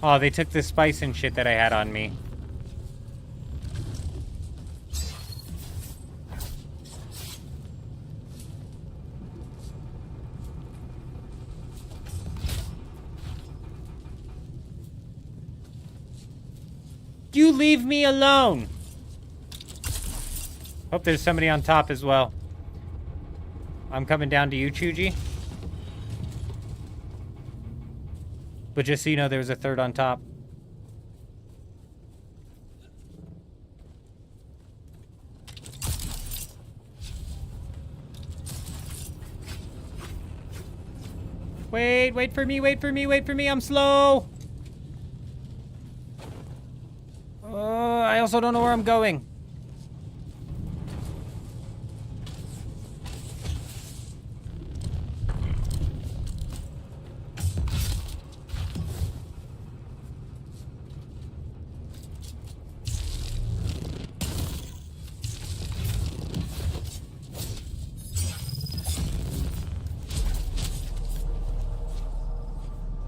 Oh, they took the spice and shit that I had on me. You leave me alone! Hope there's somebody on top as well. I'm coming down to you, Chuji. But just so you know, there was a third on top. Wait for me, wait for me, wait for me, I'm slow! I also don't know where I'm going.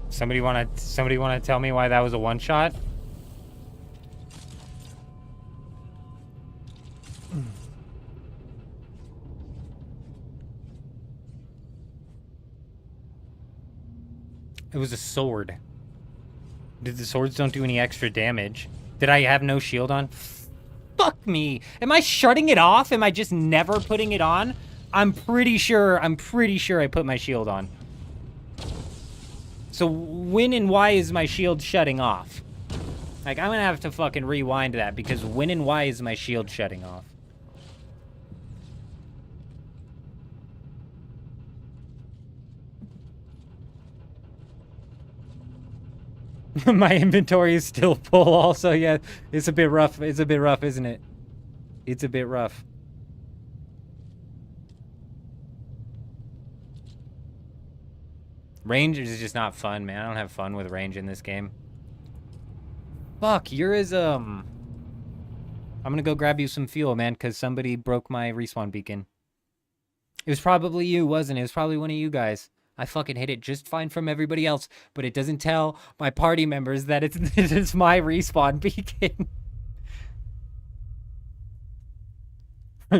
Somebody wanna tell me why that was a one shot? It was a sword. Did the swords don't do any extra damage? Did I have no shield on? Fuck me! Am I shutting it off? Am I just never putting it on? I'm pretty sure I put my shield on. So when and why is my shield shutting off? Like, I'm gonna have to fucking rewind that, because when and why is my shield shutting off? My inventory is still full also, yeah. It's a bit rough. It's a bit rough, isn't it? It's a bit rough. Range is just not fun, man. I don't have fun with range in this game. Fuck, you're as, I'm gonna go grab you some fuel, man, because somebody broke my respawn beacon. It was probably you, wasn't it? It was probably one of you guys. I fucking hit it just fine from everybody else, but it doesn't tell my party members that it's my respawn beacon.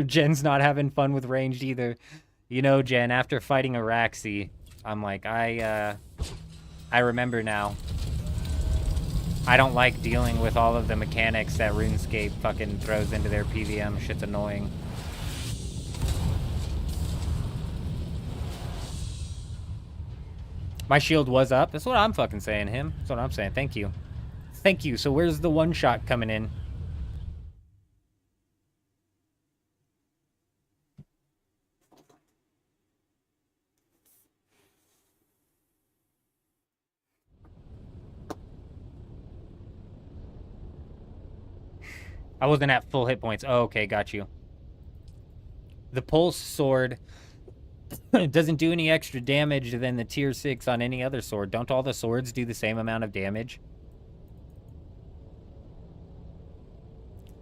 Jen's not having fun with ranged either. You know, Jen, after fighting Araxi, I'm like, I remember now. I don't like dealing with all of the mechanics that RuneScape fucking throws into their PVM. Shit's annoying. My shield was up. That's what I'm fucking saying, him. That's what I'm saying. Thank you. Thank you. So where's the one shot coming in? I wasn't at full hit points. Oh, okay, got you. The pulse sword doesn't do any extra damage than the tier 6 on any other sword. Don't all the swords do the same amount of damage?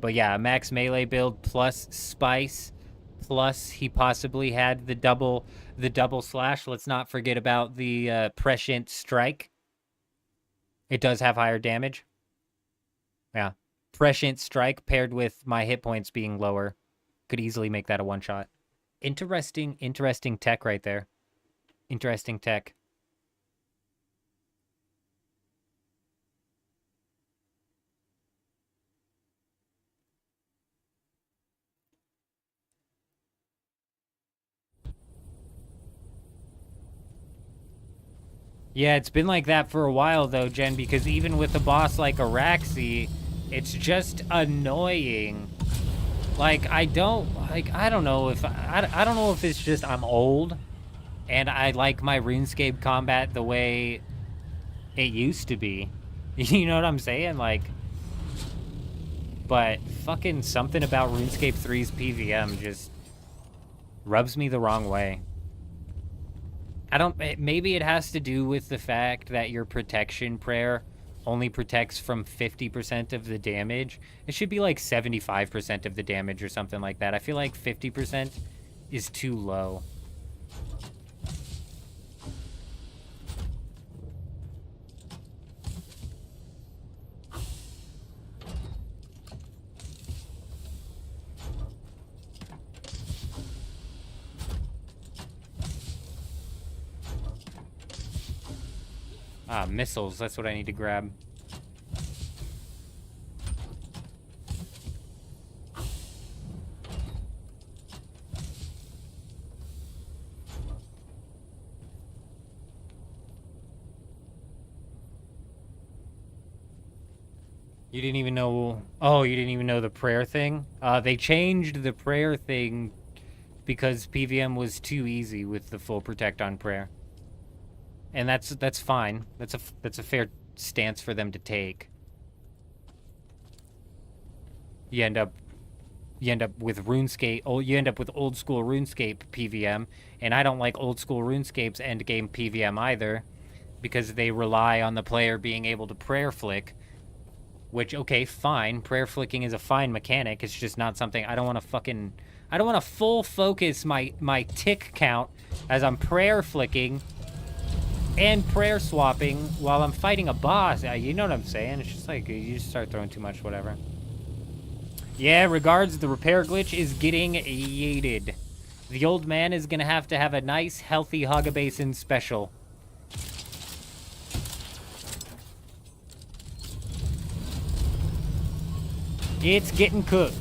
But yeah, max melee build plus spice, plus he possibly had the double slash. Let's not forget about the prescient strike. It does have higher damage. Yeah. Prescient strike paired with my hit points being lower could easily make that a one shot. Interesting tech right there. Interesting tech. Yeah, it's been like that for a while though, Jen, because even with a boss like Araxi, it's just annoying. Like, I don't know if I don't know if it's just I'm old and I like my RuneScape combat the way it used to be. You know what I'm saying? Like, but fucking something about RuneScape 3's PVM just rubs me the wrong way. Maybe it has to do with the fact that your protection prayer only protects from 50% of the damage. It should be like 75% of the damage or something like that. I feel like 50% is too low. Ah, missiles. That's what I need to grab. You didn't even know... Oh, you didn't even know the prayer thing? They changed the prayer thing because PVM was too easy with the full protect on prayer. And that's fine. That's a fair stance for them to take. You end up with RuneScape. Oh, you end up with old school RuneScape PVM, and I don't like old school RuneScape's endgame PVM either, because they rely on the player being able to prayer flick. Which, okay, fine. Prayer flicking is a fine mechanic. It's just not something I don't want to full focus my tick count as I'm prayer flicking and prayer swapping while I'm fighting a boss. You know what I'm saying? It's just like, you just start throwing too much, whatever. Yeah, regards, the repair glitch is getting yeeted. The old man is gonna have to have a nice, healthy Hoggabasin special. It's getting cooked.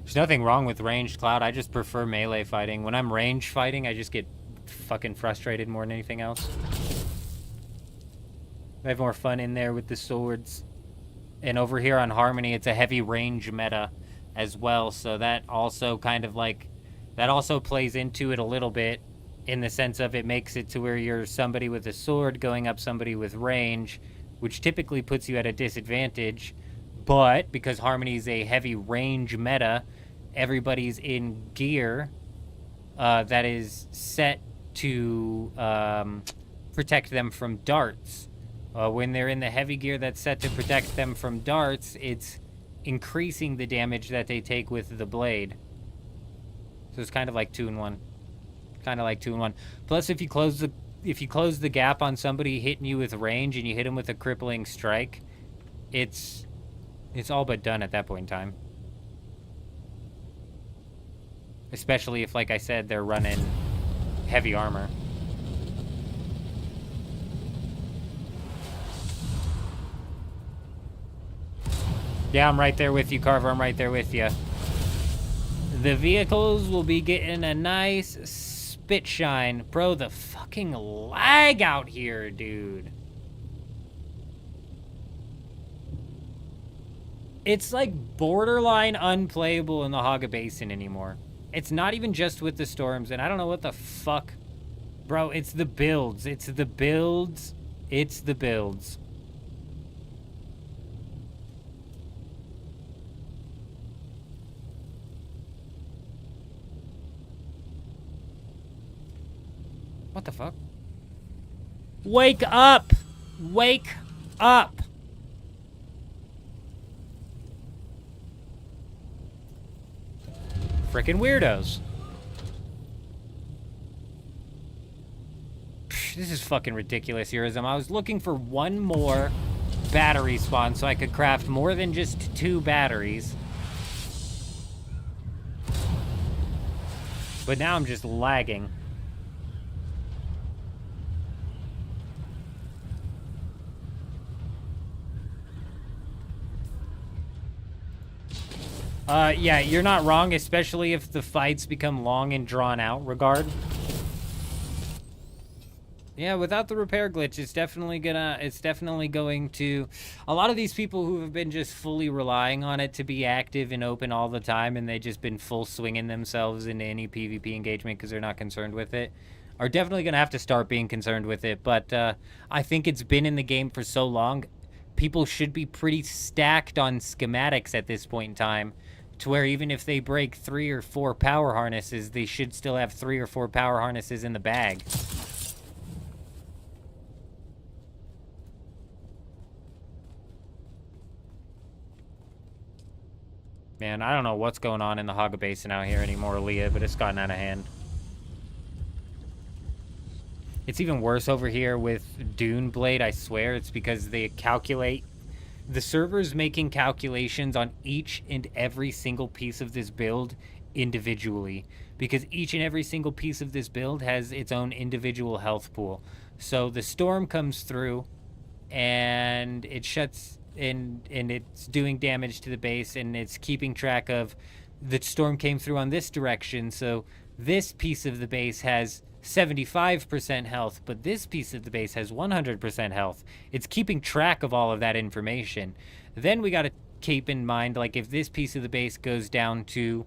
There's nothing wrong with ranged, Cloud. I just prefer melee fighting. When I'm range fighting, I just get fucking frustrated more than anything else. I have more fun in there with the swords. And over here on Harmony, it's a heavy range meta as well. So that also kind of like... That also plays into it a little bit, in the sense of it makes it to where you're somebody with a sword going up somebody with range, which typically puts you at a disadvantage. But because Harmony's a heavy range meta, everybody's in gear that is set to protect them from darts. When they're in the heavy gear that's set to protect them from darts, it's increasing the damage that they take with the blade. So it's kind of like 2-in-1. Kind of like 2-in-1. Plus, if you close the gap on somebody hitting you with range and you hit them with a crippling strike, it's all but done at that point in time. Especially if, like I said, they're running heavy armor. Yeah, I'm right there with you, Carver. I'm right there with you. The vehicles will be getting a nice spit shine. Bro, the fucking lag out here, dude. It's like borderline unplayable in the Hoggabasin anymore. It's not even just with the storms, and I don't know what the fuck. Bro, it's the builds. It's the builds. It's the builds. What the fuck? Wake up! Wake up! Frickin' weirdos. This is fucking ridiculous, Heroism. I was looking for one more battery spawn so I could craft more than just 2 batteries. But now I'm just lagging. Yeah, you're not wrong, especially if the fights become long and drawn out regard. Yeah, without the repair glitch, it's definitely going to, a lot of these people who have been just fully relying on it to be active and open all the time, and they just been full swinging themselves into any PvP engagement because they're not concerned with it, are definitely going to have to start being concerned with it. But I think it's been in the game for so long, people should be pretty stacked on schematics at this point in time, to where even if they break 3 or 4 power harnesses, they should still have 3 or 4 power harnesses in the bag. Man, I don't know what's going on in the Haga Basin out here anymore, Leah, but it's gotten out of hand. It's even worse over here with Dune Blade, I swear. It's because they calculate... The server's making calculations on each and every single piece of this build individually. Because each and every single piece of this build has its own individual health pool. So the storm comes through, and it shuts... And it's doing damage to the base, and it's keeping track of the storm came through on this direction, so this piece of the base has 75% health, but this piece of the base has 100% health. It's keeping track of all of that information. Then we got to keep in mind, like, if this piece of the base goes down to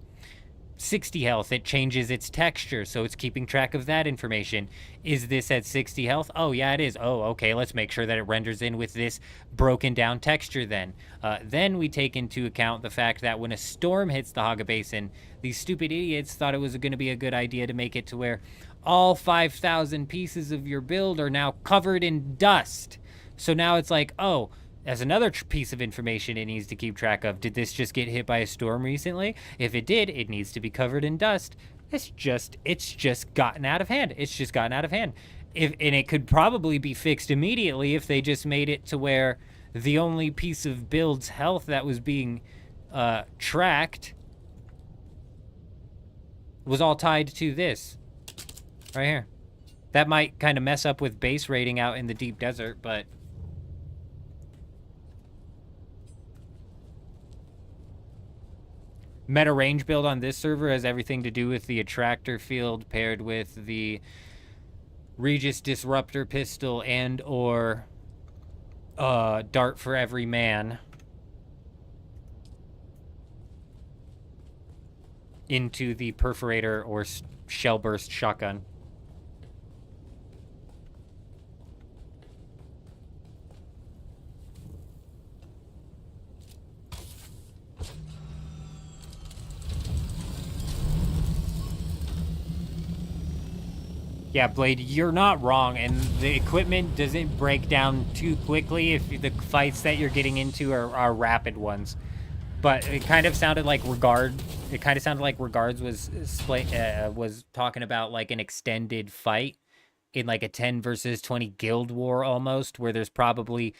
60 health, it changes its texture, so it's keeping track of that information. Is this at 60 health? Oh, yeah, it is. Oh, okay, let's make sure that it renders in with this broken down texture then. Then we take into account the fact that when a storm hits the Haga Basin, these stupid idiots thought it was going to be a good idea to make it to where all 5,000 pieces of your build are now covered in dust. So now it's like, oh, that's another piece of information it needs to keep track of. Did this just get hit by a storm recently? If it did, it needs to be covered in dust. It's just gotten out of hand. It's just gotten out of hand. And it could probably be fixed immediately if they just made it to where the only piece of build's health that was being tracked was all tied to this. Right here. That might kind of mess up with base rating out in the deep desert, but... Meta range build on this server has everything to do with the attractor field paired with the Regis Disruptor pistol and or dart for every man into the perforator or shell burst shotgun. Yeah, Blade, you're not wrong, and the equipment doesn't break down too quickly if the fights that you're getting into are rapid ones. But it kind of sounded like Regards was talking about like an extended fight in like a 10 versus 20 guild war almost, where there's probably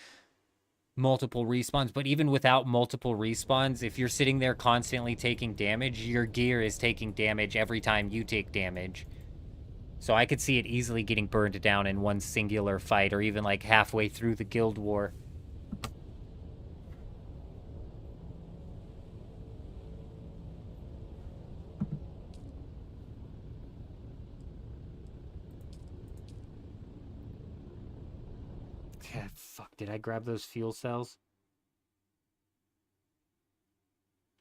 multiple respawns. But even without multiple respawns, if you're sitting there constantly taking damage, your gear is taking damage every time you take damage. So I could see it easily getting burned down in one singular fight, or even like halfway through the guild war. Yeah, fuck, did I grab those fuel cells?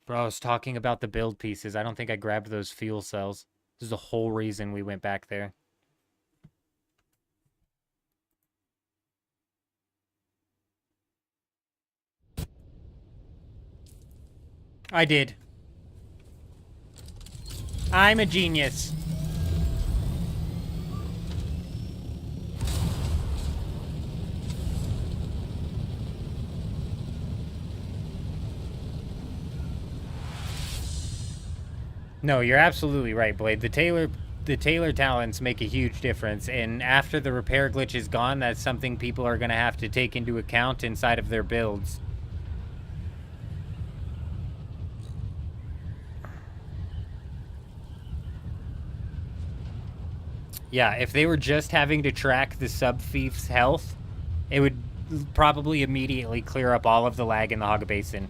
Bro, I was talking about the build pieces. I don't think I grabbed those fuel cells. This is the whole reason we went back there. I did. I'm a genius. No, you're absolutely right, Blade. The Taylor talents make a huge difference, and after the repair glitch is gone, that's something people are going to have to take into account inside of their builds. Yeah, if they were just having to track the sub-thief's health, it would probably immediately clear up all of the lag in the Haga Basin.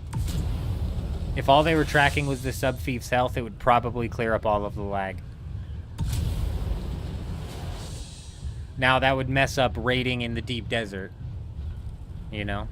If all they were tracking was the sub-thief's health, it would probably clear up all of the lag. Now, that would mess up raiding in the deep desert. You know?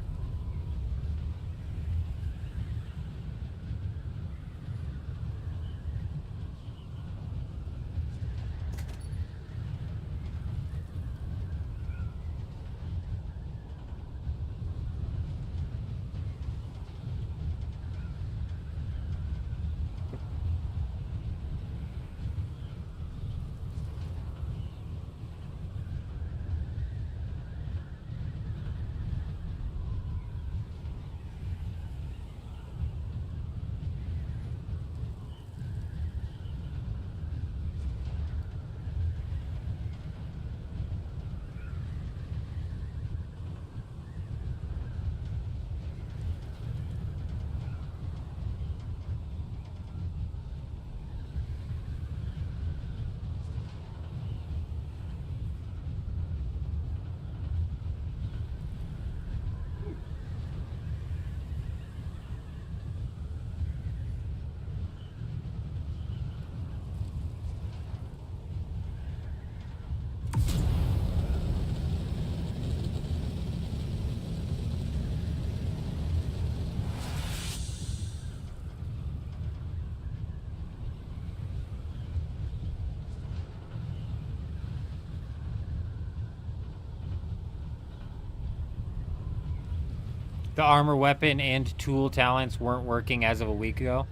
The armor, weapon, and tool talents weren't working as of a week ago.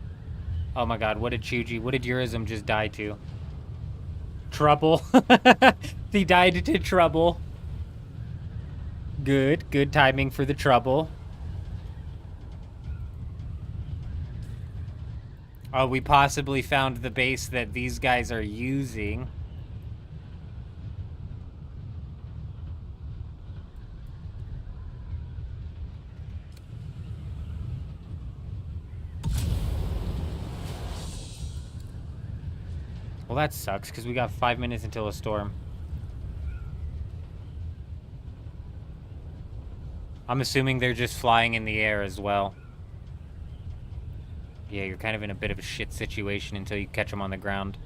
Oh my god, what did Chuji, what did Yurism just die to? Trouble. He died to trouble. Good timing for the trouble. Oh, we possibly found the base that these guys are using. Well, that sucks, because we got 5 minutes until a storm. I'm assuming they're just flying in the air as well. Yeah, you're kind of in a bit of a shit situation until you catch them on the ground.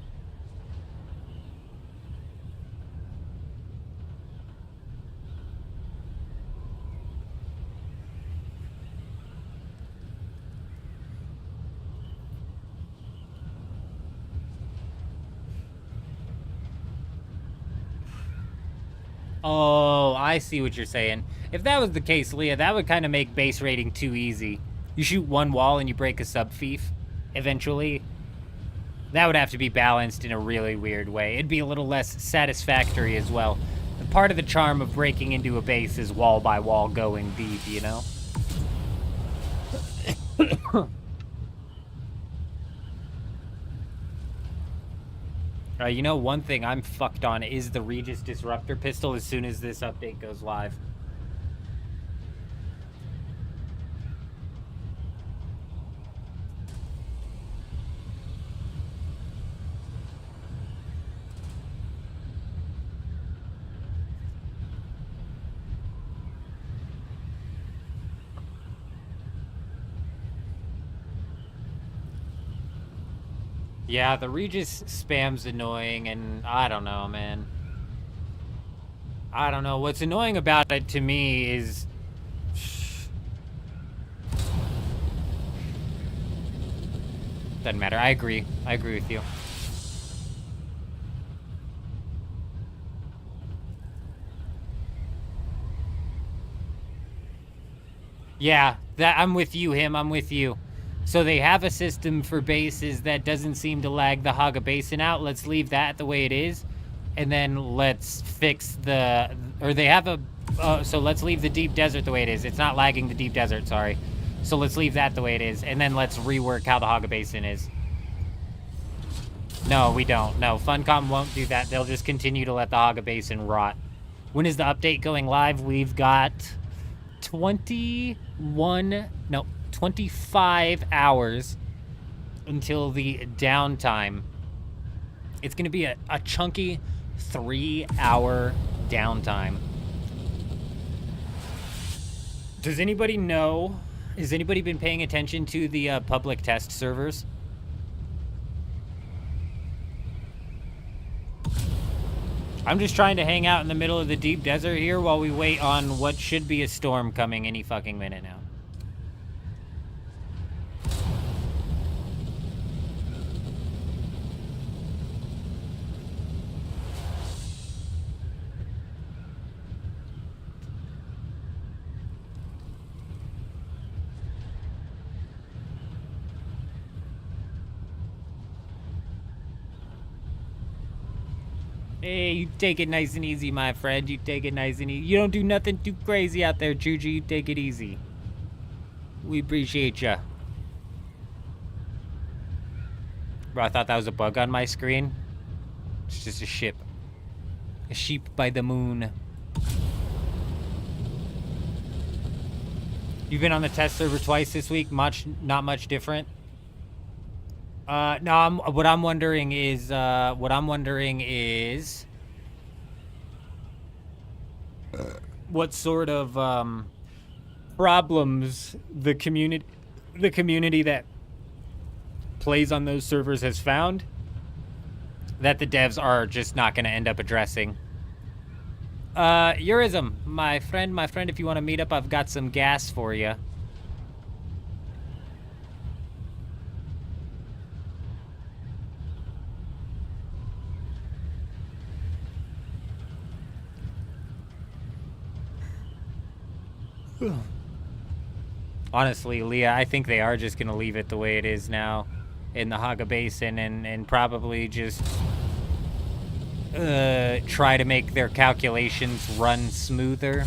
Oh, I see what you're saying. If that was the case, Leah, that would kind of make base raiding too easy. You shoot one wall and you break a sub-thief, eventually. That would have to be balanced in a really weird way. It'd be a little less satisfactory as well. Part of the charm of breaking into a base is wall by wall going deep, you know? You know, one thing I'm fucked on is the Regis Disruptor pistol as soon as this update goes live. Yeah, the Regis spam's annoying, and I don't know, man. I don't know. What's annoying about it to me is... Doesn't matter. I agree. I agree with you. Yeah, I'm with you, I'm with you. So they have a system for bases that doesn't seem to lag the Haga Basin out. Let's leave that the way it is. And then let's fix the... Or they have a... so let's leave the deep desert the way it is. It's not lagging the deep desert, sorry. So let's leave that the way it is. And then let's rework how the Haga Basin is. No, we don't. No, Funcom won't do that. They'll just continue to let the Haga Basin rot. When is the update going live? We've got 25 hours until the downtime. It's going to be a chunky 3-hour downtime. Does anybody know? Has anybody been paying attention to the public test servers? I'm just trying to hang out in the middle of the deep desert here while we wait on what should be a storm coming any fucking minute now. Hey, you take it nice and easy, my friend. You take it nice and easy. You don't do nothing too crazy out there, Juju. You take it easy. We appreciate ya. Bro, I thought that was a bug on my screen. It's just a ship. A sheep by the moon. You've been on the test server twice this week. Not much different. No, what I'm wondering is what sort of problems the community that plays on those servers has found that the devs are just not going to end up addressing. Eurism, my friend, if you want to meet up, I've got some gas for you. Honestly, Leah, I think they are just going to leave it the way it is now in the Haga Basin and probably just try to make their calculations run smoother.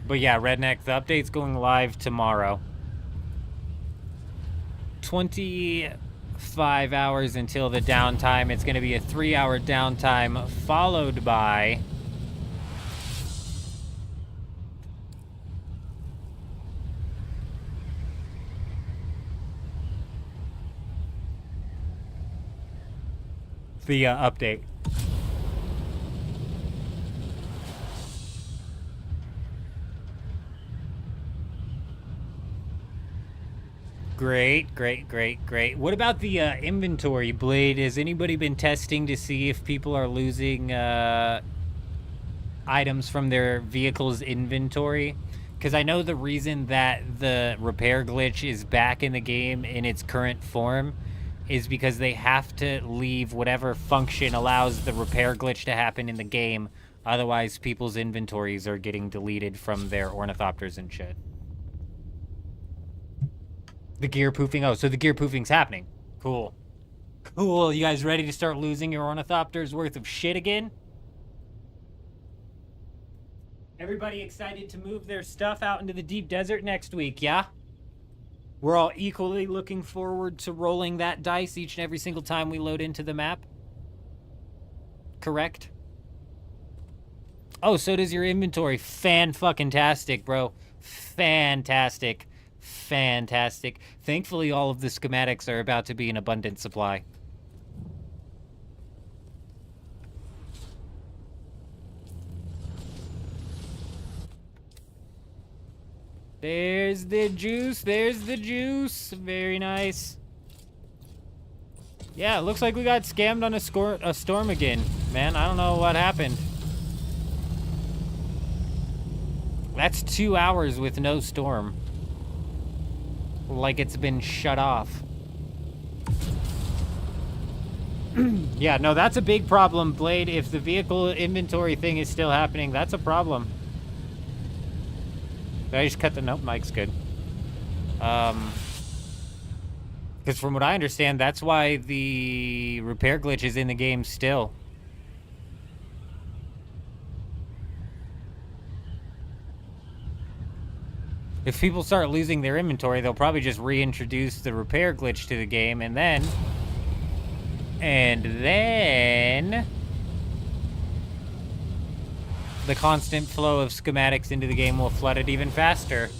But yeah, Redneck, the update's going live tomorrow. 25 hours until the downtime. It's going to be a 3-hour downtime followed by the update. Great. What about the inventory, Blade? Has anybody been testing to see if people are losing items from their vehicle's inventory? Because I know the reason that the repair glitch is back in the game in its current form is because they have to leave whatever function allows the repair glitch to happen in the game. Otherwise, people's inventories are getting deleted from their ornithopters and shit. The gear poofing. Oh, so the gear poofing's happening. Cool. You guys ready to start losing your ornithopters worth of shit again? Everybody excited to move their stuff out into the deep desert next week, yeah? We're all equally looking forward to rolling that dice each and every single time we load into the map. Correct? Oh, so does your inventory. Fan-fucking-tastic, bro. Fantastic. Thankfully, all of the schematics are about to be in abundant supply. There's the juice. Very nice. Yeah, it looks like we got scammed on a storm again. Man, I don't know what happened. That's 2 hours with no storm. Like it's been shut off. Yeah, no, that's a big problem, Blade. If the vehicle inventory thing is still happening, that's a problem. Did I just cut the... Nope, mic's good. Because from what I understand, that's why the repair glitch is in the game still. If people start losing their inventory, they'll probably just reintroduce the repair glitch to the game, and then... the constant flow of schematics into the game will flood it even faster.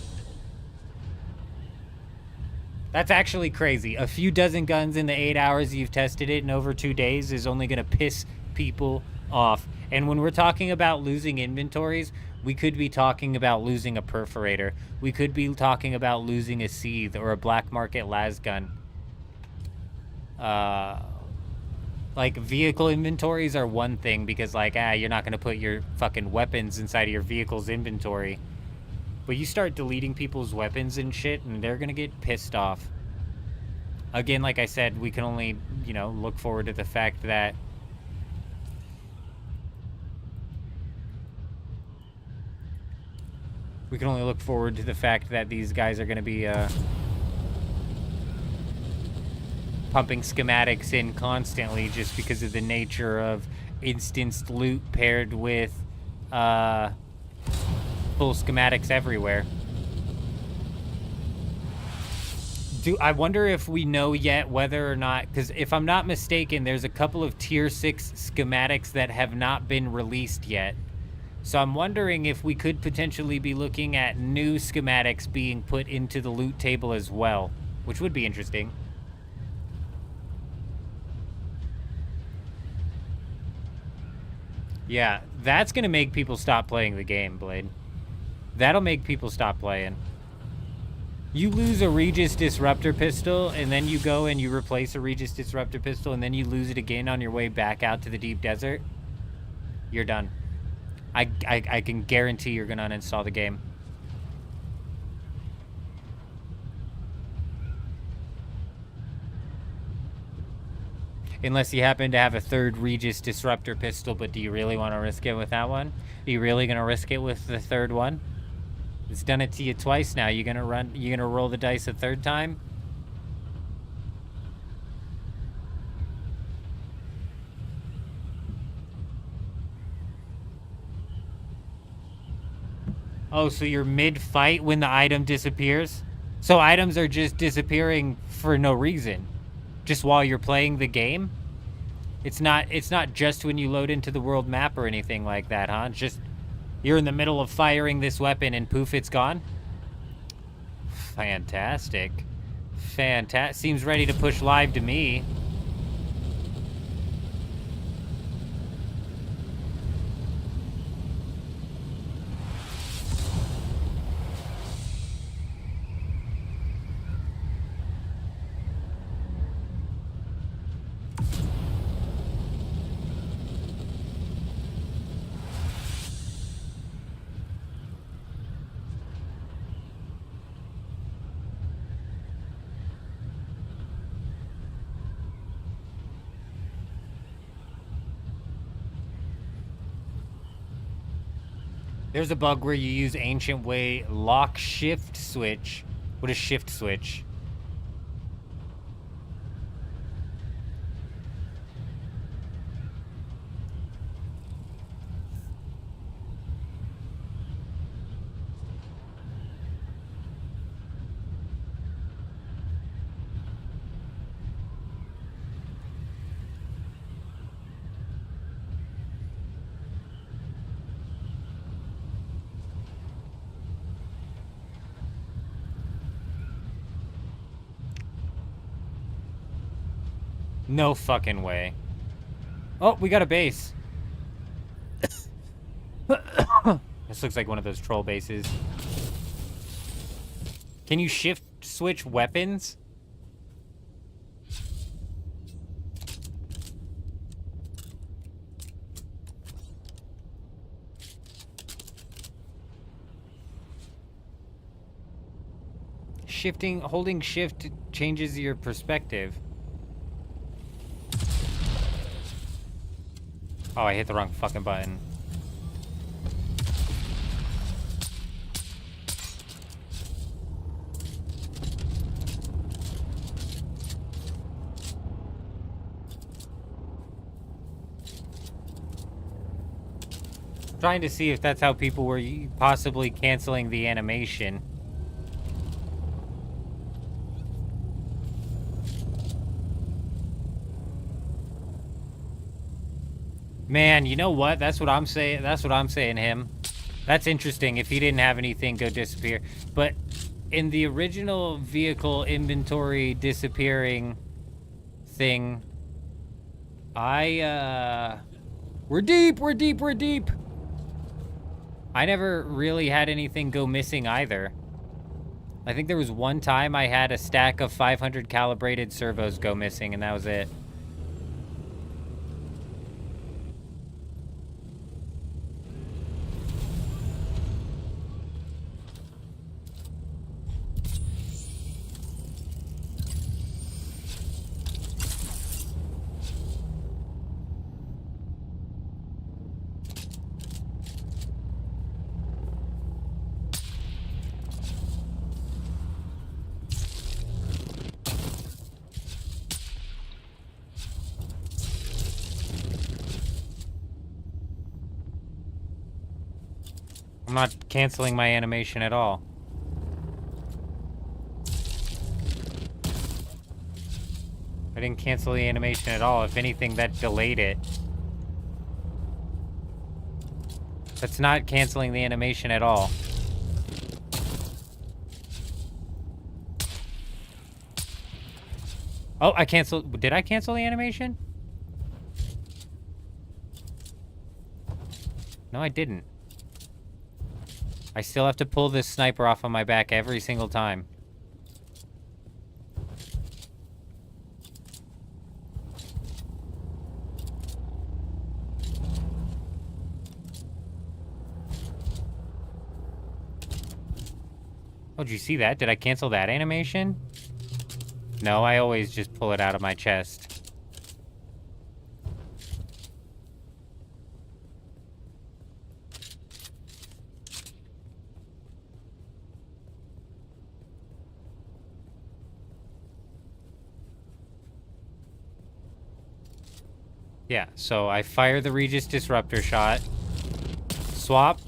That's actually crazy. A few dozen guns in the 8 hours you've tested it in over 2 days is only going to piss people off. And when we're talking about losing inventories, we could be talking about losing a perforator. We could be talking about losing a seethe or a black market las gun. Like, vehicle inventories are one thing because, like, you're not going to put your fucking weapons inside of your vehicle's inventory. But you start deleting people's weapons and shit, and they're going to get pissed off. Again, like I said, we can only, you know, look forward to the fact that we can only look forward to the fact that these guys are going to be pumping schematics in constantly just because of the nature of instanced loot paired with full schematics everywhere. I wonder if we know yet whether or not, because if I'm not mistaken, there's a couple of tier 6 schematics that have not been released yet. So I'm wondering if we could potentially be looking at new schematics being put into the loot table as well, which would be interesting. Yeah, that's going to make people stop playing the game, Blade. That'll make people stop playing. You lose a Regis Disruptor pistol, and then you go and you replace a Regis Disruptor pistol, and then you lose it again on your way back out to the deep desert. You're done. I can guarantee you're going to uninstall the game. Unless you happen to have a third Regis Disruptor pistol, but do you really want to risk it with that one? Are you really going to risk it with the third one? It's done it to you twice now. You're gonna roll the dice a third time? Oh, so you're mid-fight when the item disappears? So items are just disappearing for no reason? Just while you're playing the game? It's not just when you load into the world map or anything like that, huh? It's just you're in the middle of firing this weapon and poof, it's gone? Fantastic. Seems ready to push live to me. There's a bug where you use Ancient Way lock shift switch. What is shift switch? No fucking way. Oh, we got a base. This looks like one of those troll bases. Can you shift switch weapons? Holding shift changes your perspective. Oh, I hit the wrong fucking button. Trying to see if that's how people were possibly canceling the animation. Man, you know what? That's what I'm saying. That's what I'm saying, him. That's interesting if he didn't have anything go disappear. But in the original vehicle inventory disappearing thing, we're deep, we're deep, we're deep. I never really had anything go missing either. I think there was one time I had a stack of 500 calibrated servos go missing, and that was it. I'm not canceling my animation at all. I didn't cancel the animation at all. If anything, that delayed it. That's not canceling the animation at all. Oh, I canceled. Did I cancel the animation? No, I didn't. I still have to pull this sniper off of my back every single time. Oh, did you see that? Did I cancel that animation? No, I always just pull it out of my chest. Yeah, so I fire the Regis Disruptor shot, swap,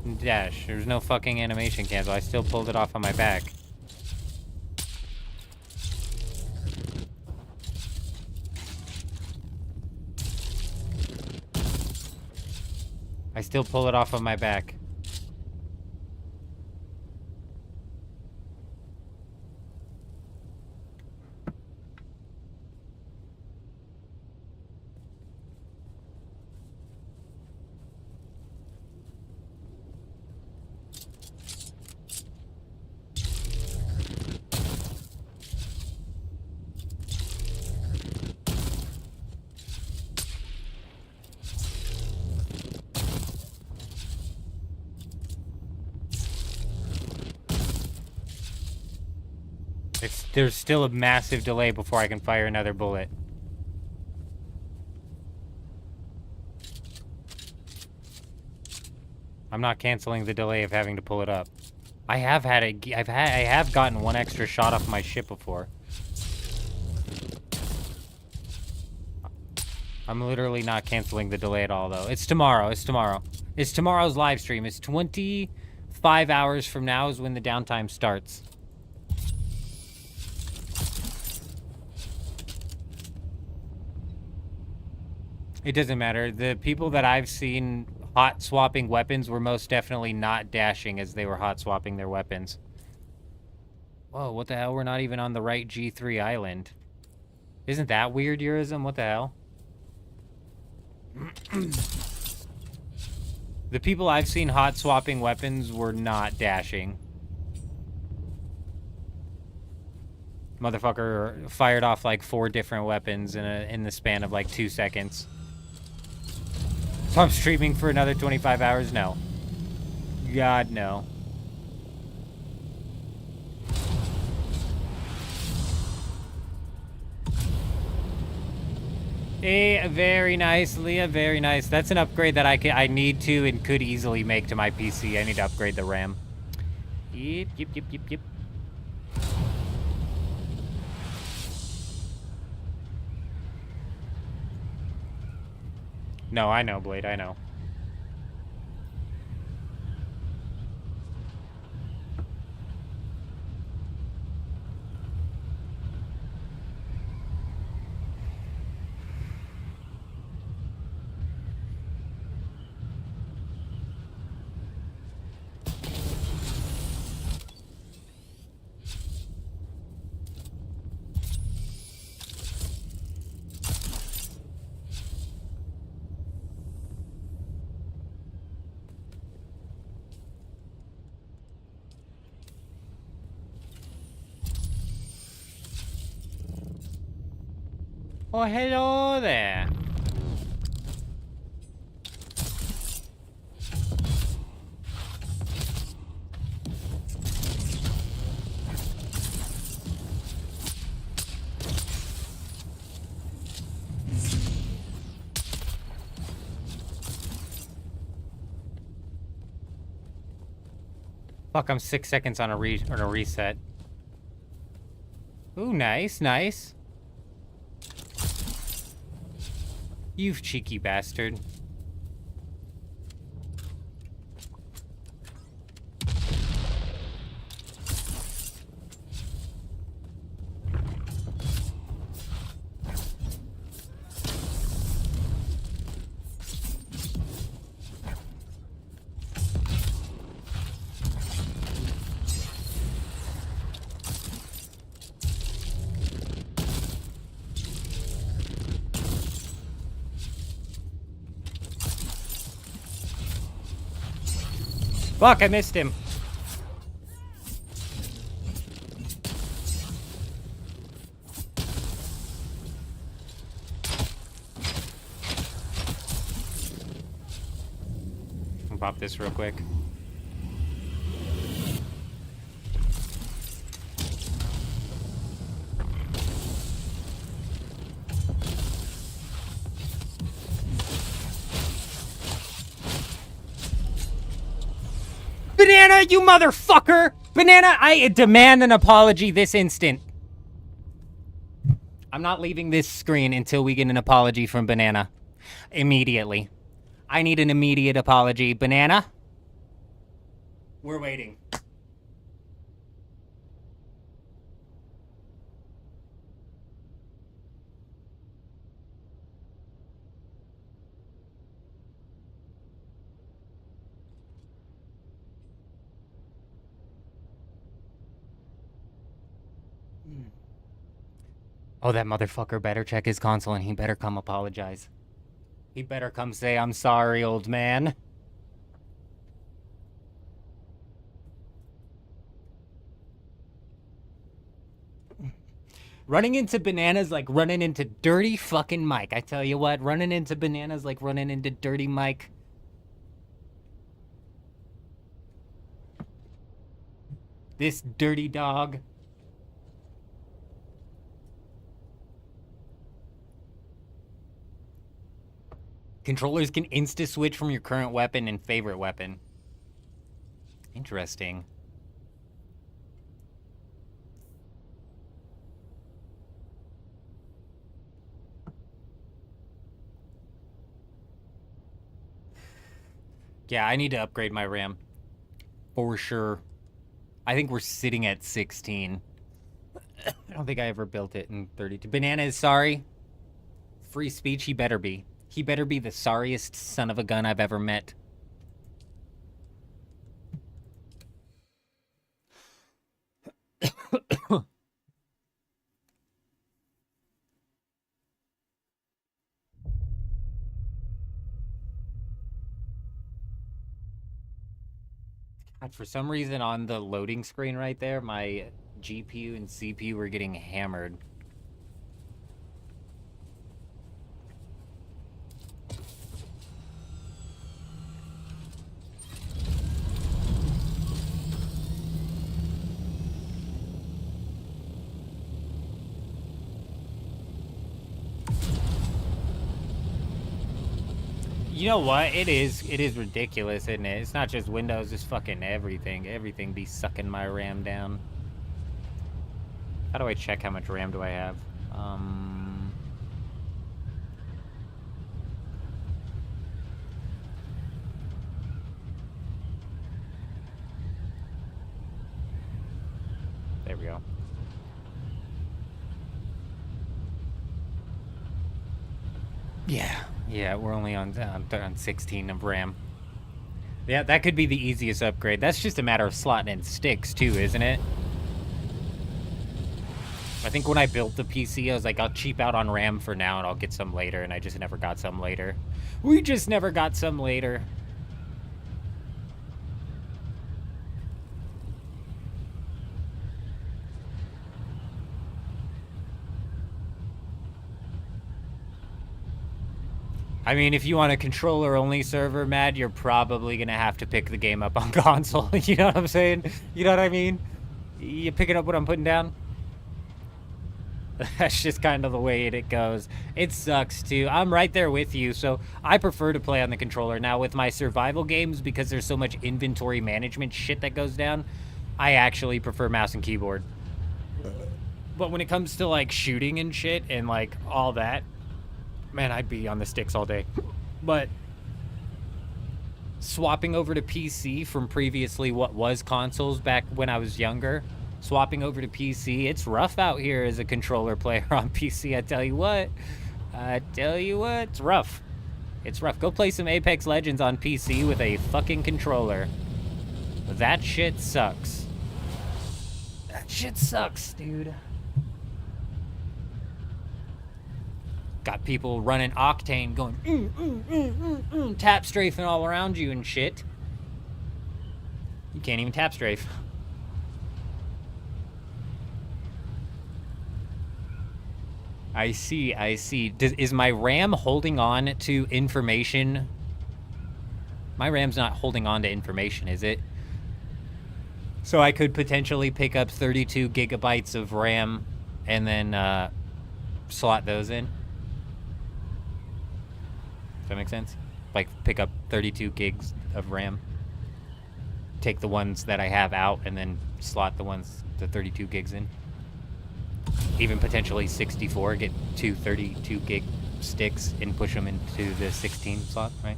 and dash. There's no fucking animation cancel. I still pulled it off on my back. I still pull it off of my back. There's still a massive delay before I can fire another bullet. I'm not canceling the delay of having to pull it up. I have gotten one extra shot off my ship before. I'm literally not canceling the delay at all, though. It's tomorrow. It's tomorrow. It's tomorrow's live stream. It's 25 hours from now is when the downtime starts. It doesn't matter. The people that I've seen hot swapping weapons were most definitely not dashing as they were hot swapping their weapons. Whoa, what the hell? We're not even on the right G3 island. Isn't that weird, Eurism? What the hell? The people I've seen hot swapping weapons were not dashing. Motherfucker fired off like 4 different weapons in the span of like 2 seconds. So I'm streaming for another 25 hours? No. God, no. Very nice, Leah, very nice. That's an upgrade that I need to and could easily make to my PC. I need to upgrade the RAM. Yep. No, I know, Blade, I know. Oh, hello there. Fuck, I'm 6 seconds on a reset. Ooh, nice, nice. You cheeky bastard. Fuck, I missed him. I'll pop this real quick. Banana, you motherfucker! Banana, I demand an apology this instant. I'm not leaving this screen until we get an apology from Banana. Immediately. I need an immediate apology. Banana? We're waiting. Oh, that motherfucker better check his console and he better come apologize. He better come say, I'm sorry, old man. Running into Bananas like running into dirty fucking Mike. I tell you what, running into Bananas like running into dirty Mike. This dirty dog. Controllers can insta-switch from your current weapon and favorite weapon. Interesting. Yeah, I need to upgrade my RAM. For sure. I think we're sitting at 16. I don't think I ever built it in 32. Banana is sorry. Free speech, he better be. He better be the sorriest son of a gun I've ever met. God, for some reason on the loading screen right there, my GPU and CPU were getting hammered. You know what? It is ridiculous, isn't it? It's not just Windows, it's fucking everything. Everything be sucking my RAM down. How do I check how much RAM do I have? There we go. Yeah, we're only on 16 of RAM. Yeah, that could be the easiest upgrade. That's just a matter of slotting in sticks, too, isn't it? I think when I built the PC, I was like, I'll cheap out on RAM for now, and I'll get some later, and I just never got some later. We just never got some later. I mean, if you want a controller-only server, Matt, you're probably gonna have to pick the game up on console. You know what I'm saying? You know what I mean? You picking up what I'm putting down? That's just kind of the way it goes. It sucks, too. I'm right there with you, so I prefer to play on the controller. Now, with my survival games, because there's so much inventory management shit that goes down, I actually prefer mouse and keyboard. But when it comes to, like, shooting and shit and, like, all that, man, I'd be on the sticks all day. But swapping over to PC from previously what was consoles back when I was younger, swapping over to PC, it's rough out here as a controller player on PC, I tell you what. I tell you what, it's rough. It's rough. Go play some Apex Legends on PC with a fucking controller. That shit sucks. That shit sucks, dude. Got people running Octane going, tap strafing all around you and shit. You can't even tap strafe. I see, I see. Is my RAM holding on to information? My RAM's not holding on to information, is it? So I could potentially pick up 32 gigabytes of RAM and then slot those in? Does that make sense? Like, pick up 32 gigs of RAM, take the ones that I have out, and then slot the 32 gigs in. Even potentially 64, get two 32 gig sticks and push them into the 16 slot, right?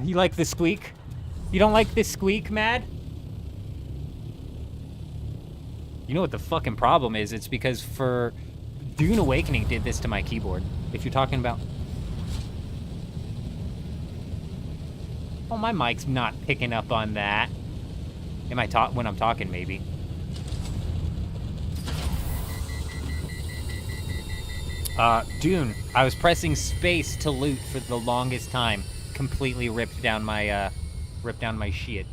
You like the squeak? You don't like this squeak, Mad? You know what the fucking problem is? It's because for Dune Awakening did this to my keyboard. If you're talking about... Oh, my mic's not picking up on that. Am I when I'm talking, maybe? Dune. I was pressing space to loot for the longest time. Completely ripped down my shit.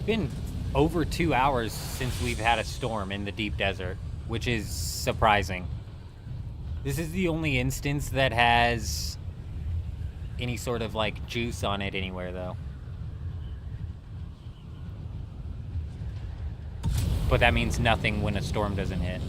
Been over 2 hours since we've had a storm in the deep desert, which is surprising. This is the only instance that has any sort of like juice on it anywhere, though. But that means nothing when a storm doesn't hit.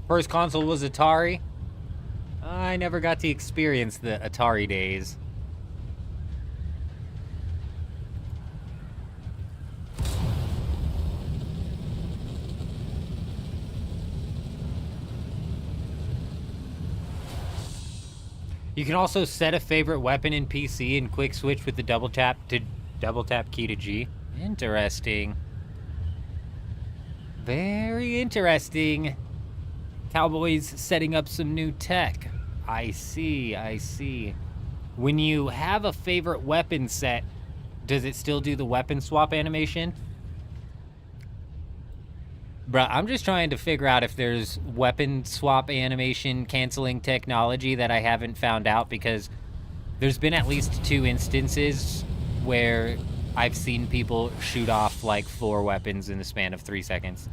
First console was Atari. I never got to experience the Atari days. You can also set a favorite weapon in PC and quick switch with the double tap key to G. Interesting. Very interesting. Cowboys setting up some new tech. I see, I see. When you have a favorite weapon set, does it still do the weapon swap animation? Bruh, I'm just trying to figure out if there's weapon swap animation canceling technology that I haven't found out, because there's been at least 2 instances where I've seen people shoot off like 4 weapons in the span of 3 seconds.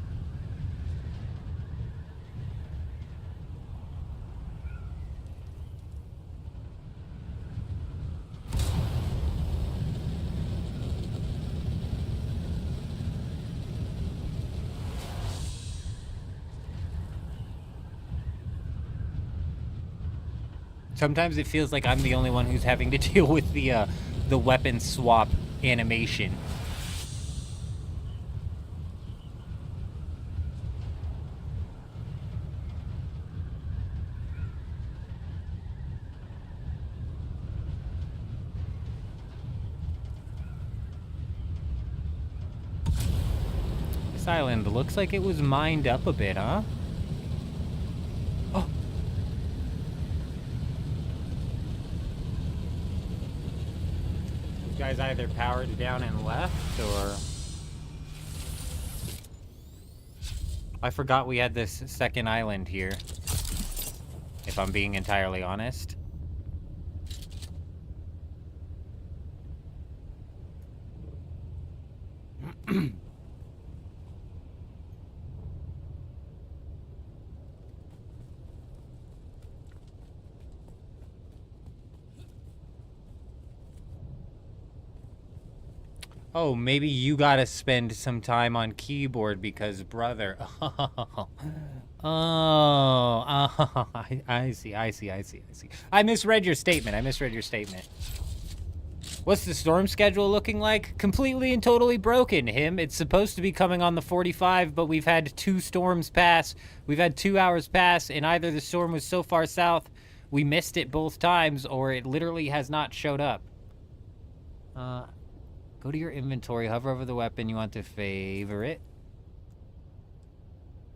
Sometimes it feels like I'm the only one who's having to deal with the weapon swap animation. This island looks like it was mined up a bit, huh? Oh. You guys either powered down and left, or... I forgot we had this second island here, if I'm being entirely honest. Oh, maybe you gotta spend some time on keyboard because, brother. I see. I misread your statement. What's the storm schedule looking like? Completely and totally broken, him. It's supposed to be coming on the 45, but we've had 2 storms pass. We've had 2 hours pass, and either the storm was so far south, we missed it both times, or it literally has not showed up. Go to your inventory, hover over the weapon you want to favorite.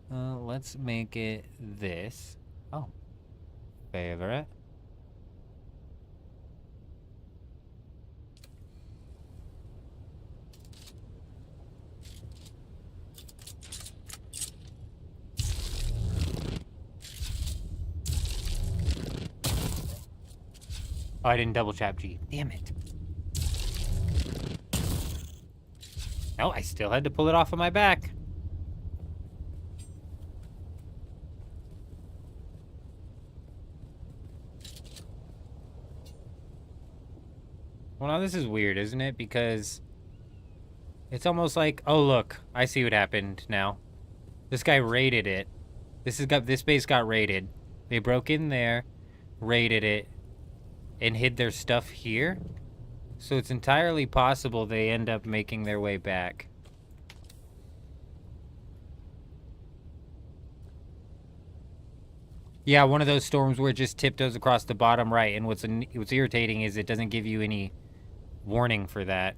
Let's make it this. Oh. Favorite. Oh, I didn't double tap G. Damn it. No, I still had to pull it off of my back. Well, now this is weird, isn't it? Because it's almost like, oh look, I see what happened now. This guy raided it. This base got raided. They broke in there, raided it, and hid their stuff here. So it's entirely possible they end up making their way back. Yeah, one of those storms where it just tiptoes across the bottom right, and what's irritating is it doesn't give you any warning for that.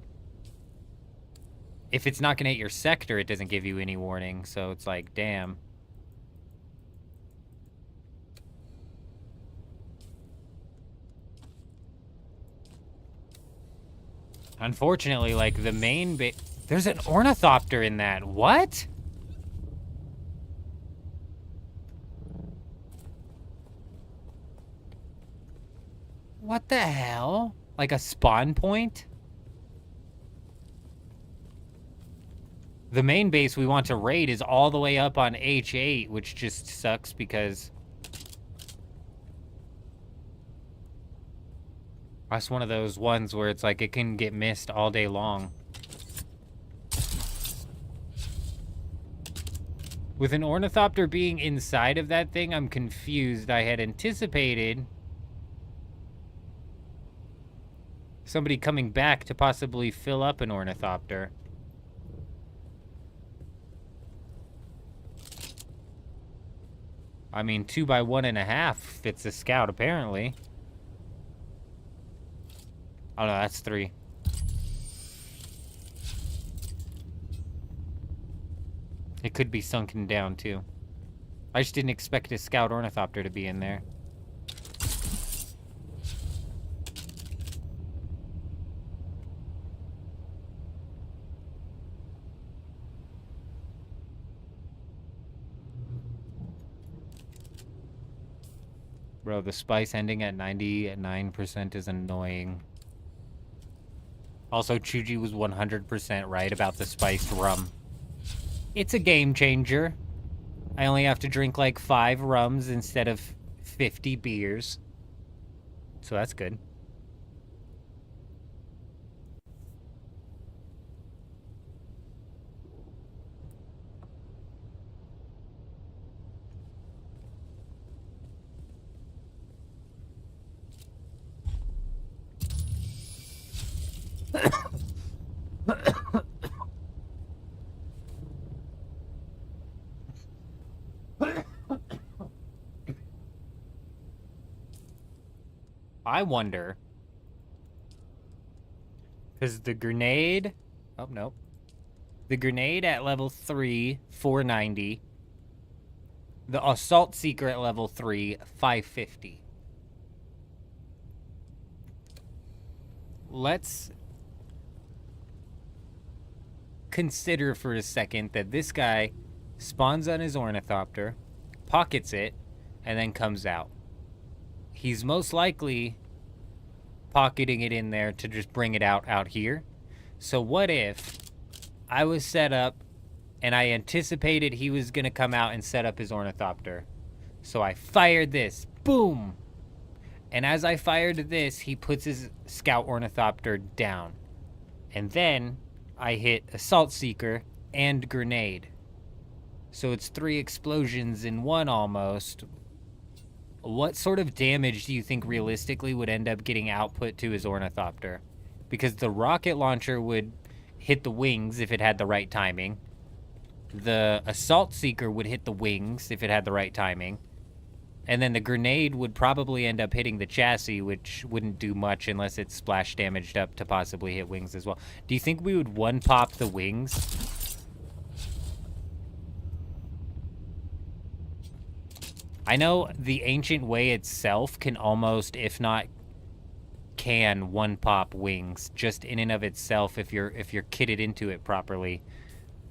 If it's not gonna hit your sector, it doesn't give you any warning, so it's like, damn. Unfortunately, like, the main there's an ornithopter in that. What? What the hell? Like a spawn point? The main base we want to raid is all the way up on H8, which just sucks because... That's one of those ones where it's like it can get missed all day long. With an ornithopter being inside of that thing, I'm confused. I had anticipated somebody coming back to possibly fill up an ornithopter. I mean, 2 by 1.5 fits a scout, apparently. Oh no, that's 3. It could be sunken down, too. I just didn't expect a scout ornithopter to be in there. Bro, the spice ending at 99% is annoying. Also, Chuji was 100% right about the spiced rum. It's a game changer. I only have to drink like 5 rums instead of 50 beers. So that's good. I wonder, because the grenade, oh no, the grenade at level 3, 490, the assault seeker at level 3, 550. Let's consider for a second that this guy spawns on his ornithopter, pockets it, and then comes out. He's most likely pocketing it in there to just bring it out here. So what if I was set up and I anticipated he was going to come out and set up his ornithopter? So I fired this. Boom! And as I fired this, he puts his scout ornithopter down. And then I hit assault seeker and grenade. So it's 3 explosions in one almost. What sort of damage do you think realistically would end up getting output to his ornithopter? Because the rocket launcher would hit the wings if it had the right timing. The assault seeker would hit the wings if it had the right timing. And then the grenade would probably end up hitting the chassis, which wouldn't do much unless it's splash damaged up to possibly hit wings as well. Do you think we would one-pop the wings? I know the Ancient Way itself can almost, if not can, one-pop wings just in and of itself if you're kitted into it properly.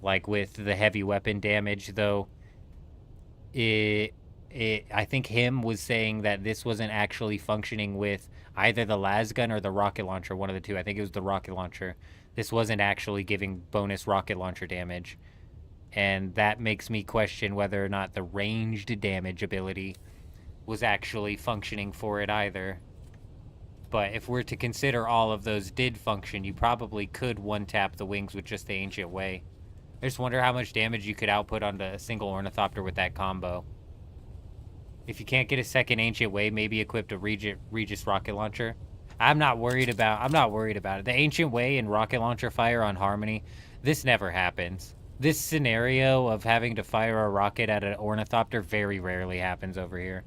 Like with the heavy weapon damage, though, I think him was saying that this wasn't actually functioning with either the las gun or the rocket launcher, one of the two. I think it was the rocket launcher. This wasn't actually giving bonus rocket launcher damage. And that makes me question whether or not the ranged damage ability was actually functioning for it either. But if we're to consider all of those did function, you probably could one-tap the wings with just the Ancient Way. I just wonder how much damage you could output onto a single ornithopter with that combo. If you can't get a second Ancient Way, maybe equip a Regis rocket launcher. I'm not worried about it. The Ancient Way and rocket launcher fire on Harmony, this never happens. This scenario of having to fire a rocket at an ornithopter very rarely happens over here.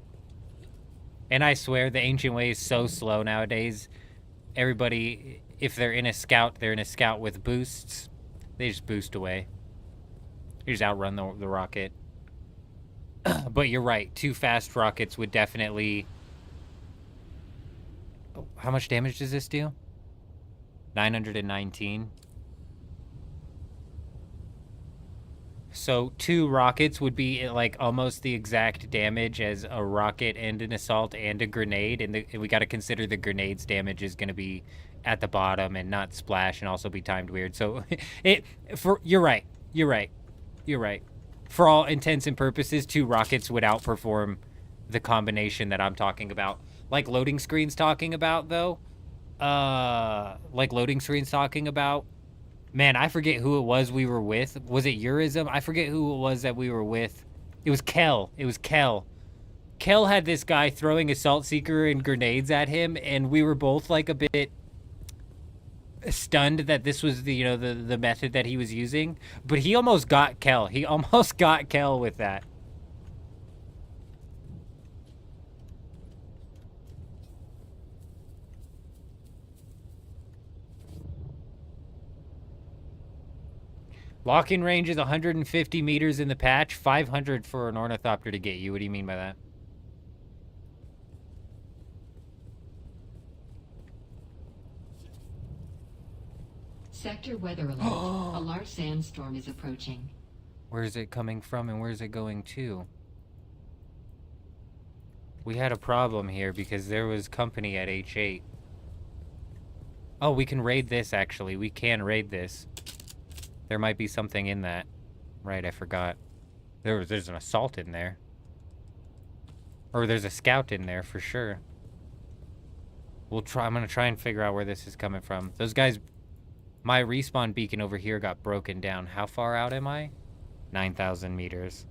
And I swear, the Ancient Way is so slow nowadays. Everybody, if they're in a scout with boosts. They just boost away. They just outrun the rocket. But you're right, 2 fast rockets would definitely... Oh, how much damage does this do? 919. So 2 rockets would be like almost the exact damage as a rocket and an assault and a grenade, and we got to consider the grenade's damage is going to be at the bottom and not splash and also be timed weird. So you're right. For all intents and purposes, 2 rockets would outperform the combination that I'm talking about. Like loading screens talking about, though. Man, I forget who it was we were with. Was it Eurism? I forget who it was that we were with. It was Kel. Kel had this guy throwing Assault Seeker and grenades at him, and we were both like a bit stunned that this was the method that he was using. But he almost got Kel. With that. Lock-in range is 150 meters in the patch, 500 for an ornithopter to get you. What do you mean by that? Sector weather alert. A large sandstorm is approaching. Where is it coming from and where is it going to? We had a problem here because there was company at H8. Oh, we can raid this, actually. We can raid this. There might be something in that. Right, I forgot. There's an assault in there. Or there's a scout in there, for sure. I'm gonna try and figure out where this is coming from. Those guys... My respawn beacon over here got broken down. How far out am I? 9,000 meters.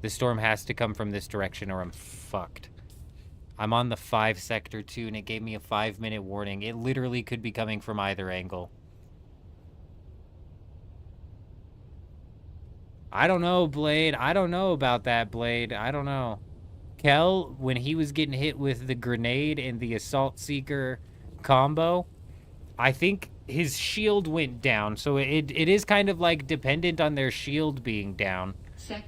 The storm has to come from this direction or I'm fucked. I'm on the 5 sector too, and it gave me a 5-minute warning. It literally could be coming from either angle. I don't know, Blade. I don't know about that, Blade. I don't know. Kel, when he was getting hit with the grenade and the assault seeker combo, I think his shield went down, so it is kind of like dependent on their shield being down.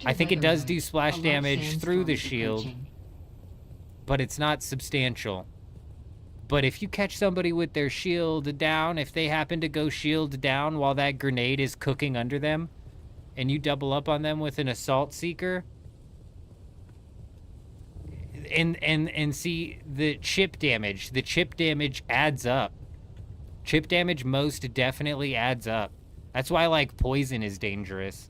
I think it does do splash damage through the shield, but it's not substantial. But if you catch somebody with their shield down, if they happen to go shield down while that grenade is cooking under them, and you double up on them with an assault seeker, and see the chip damage adds up. Chip damage most definitely adds up. That's why, like, poison is dangerous.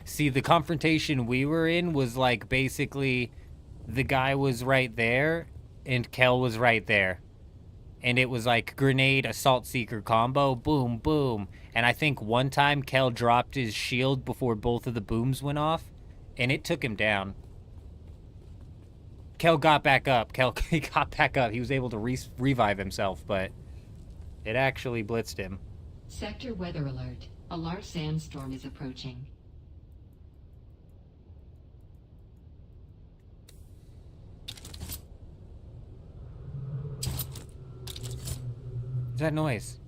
See, the confrontation we were in was, like, basically the guy was right there and Kel was right there. And it was like grenade, assault seeker combo, boom, boom. And I think one time Kel dropped his shield before both of the booms went off, and it took him down. Kel got back up. He got back up. He was able to revive himself, but it actually blitzed him. Sector weather alert. A large sandstorm is approaching. What's that noise?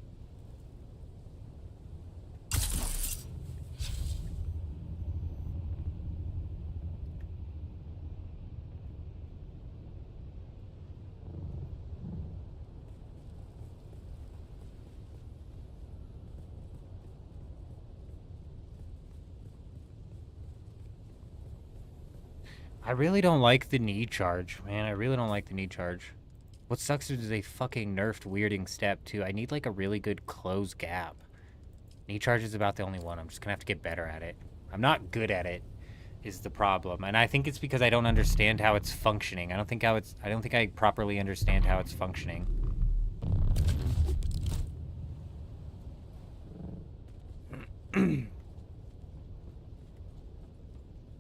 I really don't like the knee charge, man. I really don't like the knee charge. What sucks is they fucking nerfed weirding step, too. I need, like, a really good close gap. Knee charge is about the only one. I'm just gonna have to get better at it. I'm not good at it, is the problem. And I think it's because I don't understand how it's functioning. I don't think I properly understand how it's functioning.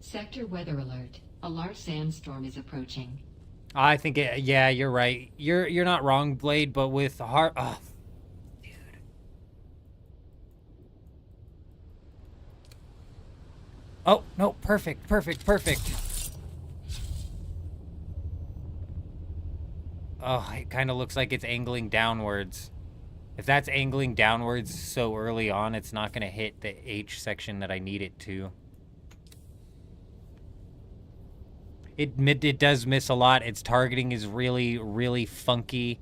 Sector weather alert. A large sandstorm is approaching. I think yeah, you're right. You're not wrong, Blade, but with heart... Oh, dude. Oh, no, perfect. Oh, it kind of looks like it's angling downwards. If that's angling downwards so early on, it's not going to hit the H section that I need it to. It does miss a lot. Its targeting is really, really funky.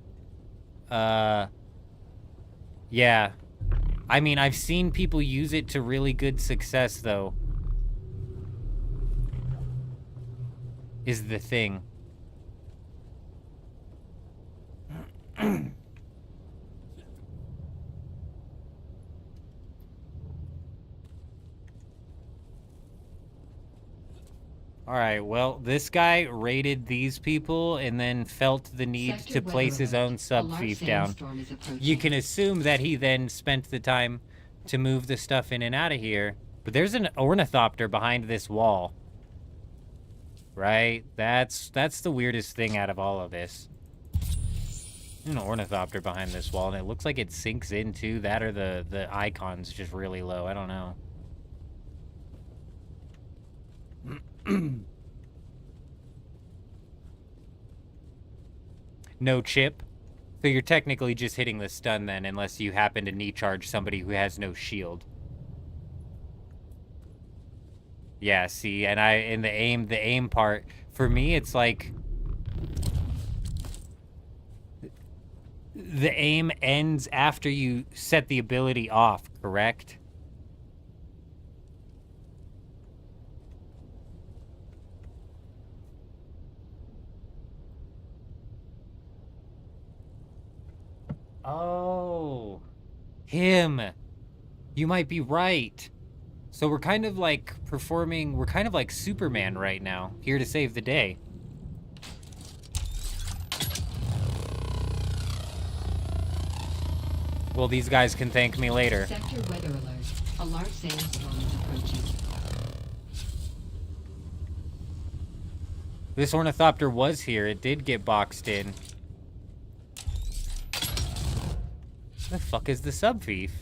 Yeah. I mean, I've seen people use it to really good success, though. Is the thing. Alright, well, this guy raided these people and then felt the need to place his own sub-fief down. You can assume that he then spent the time to move the stuff in and out of here. But there's an ornithopter behind this wall. Right? That's the weirdest thing out of all of this. There's an ornithopter behind this wall, and it looks like it sinks into that, or the icon's just really low. I don't know. No chip. So you're technically just hitting the stun then, unless you happen to knee charge somebody who has no shield. Yeah, see, and in the aim part, for me it's like the aim ends after you set the ability off, correct? Oh. Him. You might be right. So we're kind of like we're kind of like Superman right now, here to save the day. Well, these guys can thank me later. Sector weather alert. A large sandstorm is approaching. This ornithopter was here. It did get boxed in. The fuck is the sub-thief?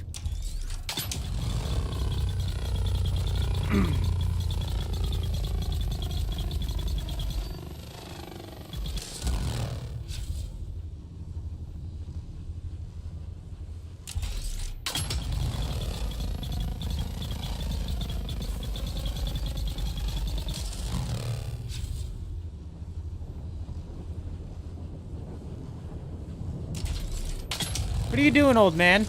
What are you doing, old man?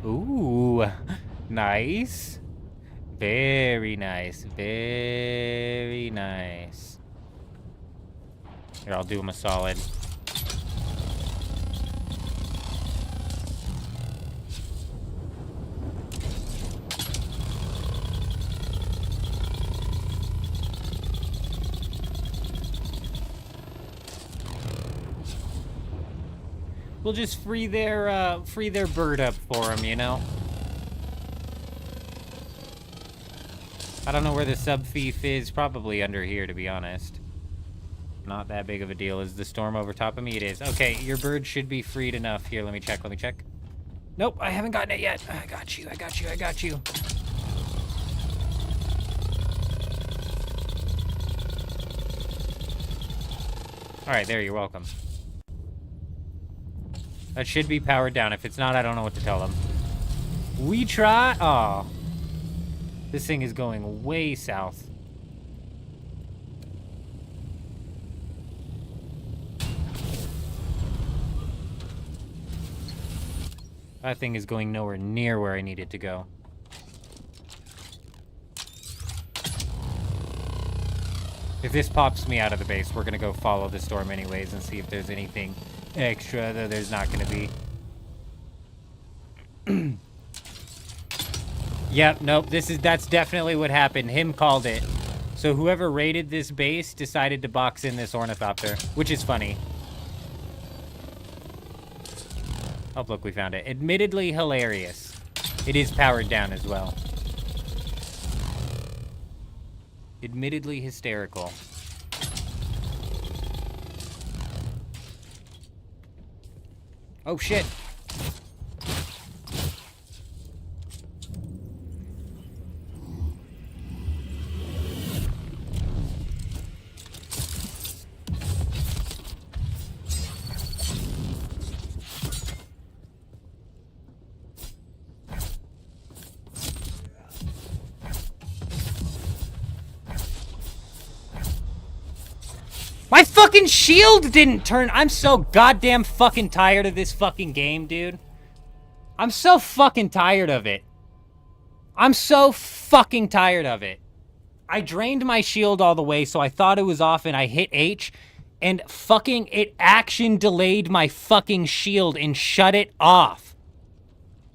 Ooh, nice. Very nice. Very nice. Here, I'll do him a solid. We'll just free their bird up for them, you know? I don't know where the sub-thief is. Probably under here, to be honest. Not that big of a deal. Is the storm over top of me? It is. Okay, your bird should be freed enough. Here, let me check, Nope, I haven't gotten it yet. I got you. Alright, there, you're welcome. That should be powered down. If it's not, I don't know what to tell them. We try. Aw. This thing is going way south. That thing is going nowhere near where I need it to go. If this pops me out of the base, we're gonna go follow the storm anyways and see if there's anything extra, though there's not gonna be. Yep, nope, that's definitely what happened. Him called it. So whoever raided this base decided to box in this ornithopter, which is funny. Oh, look, we found it. Admittedly hilarious. It is powered down as well. Admittedly hysterical. Oh, shit. My fucking shield didn't turn. I'm so goddamn fucking tired of this fucking game, dude. I'm so fucking tired of it. I'm so fucking tired of it. I drained my shield all the way, so I thought it was off, and I hit H, and fucking it action delayed my fucking shield and shut it off.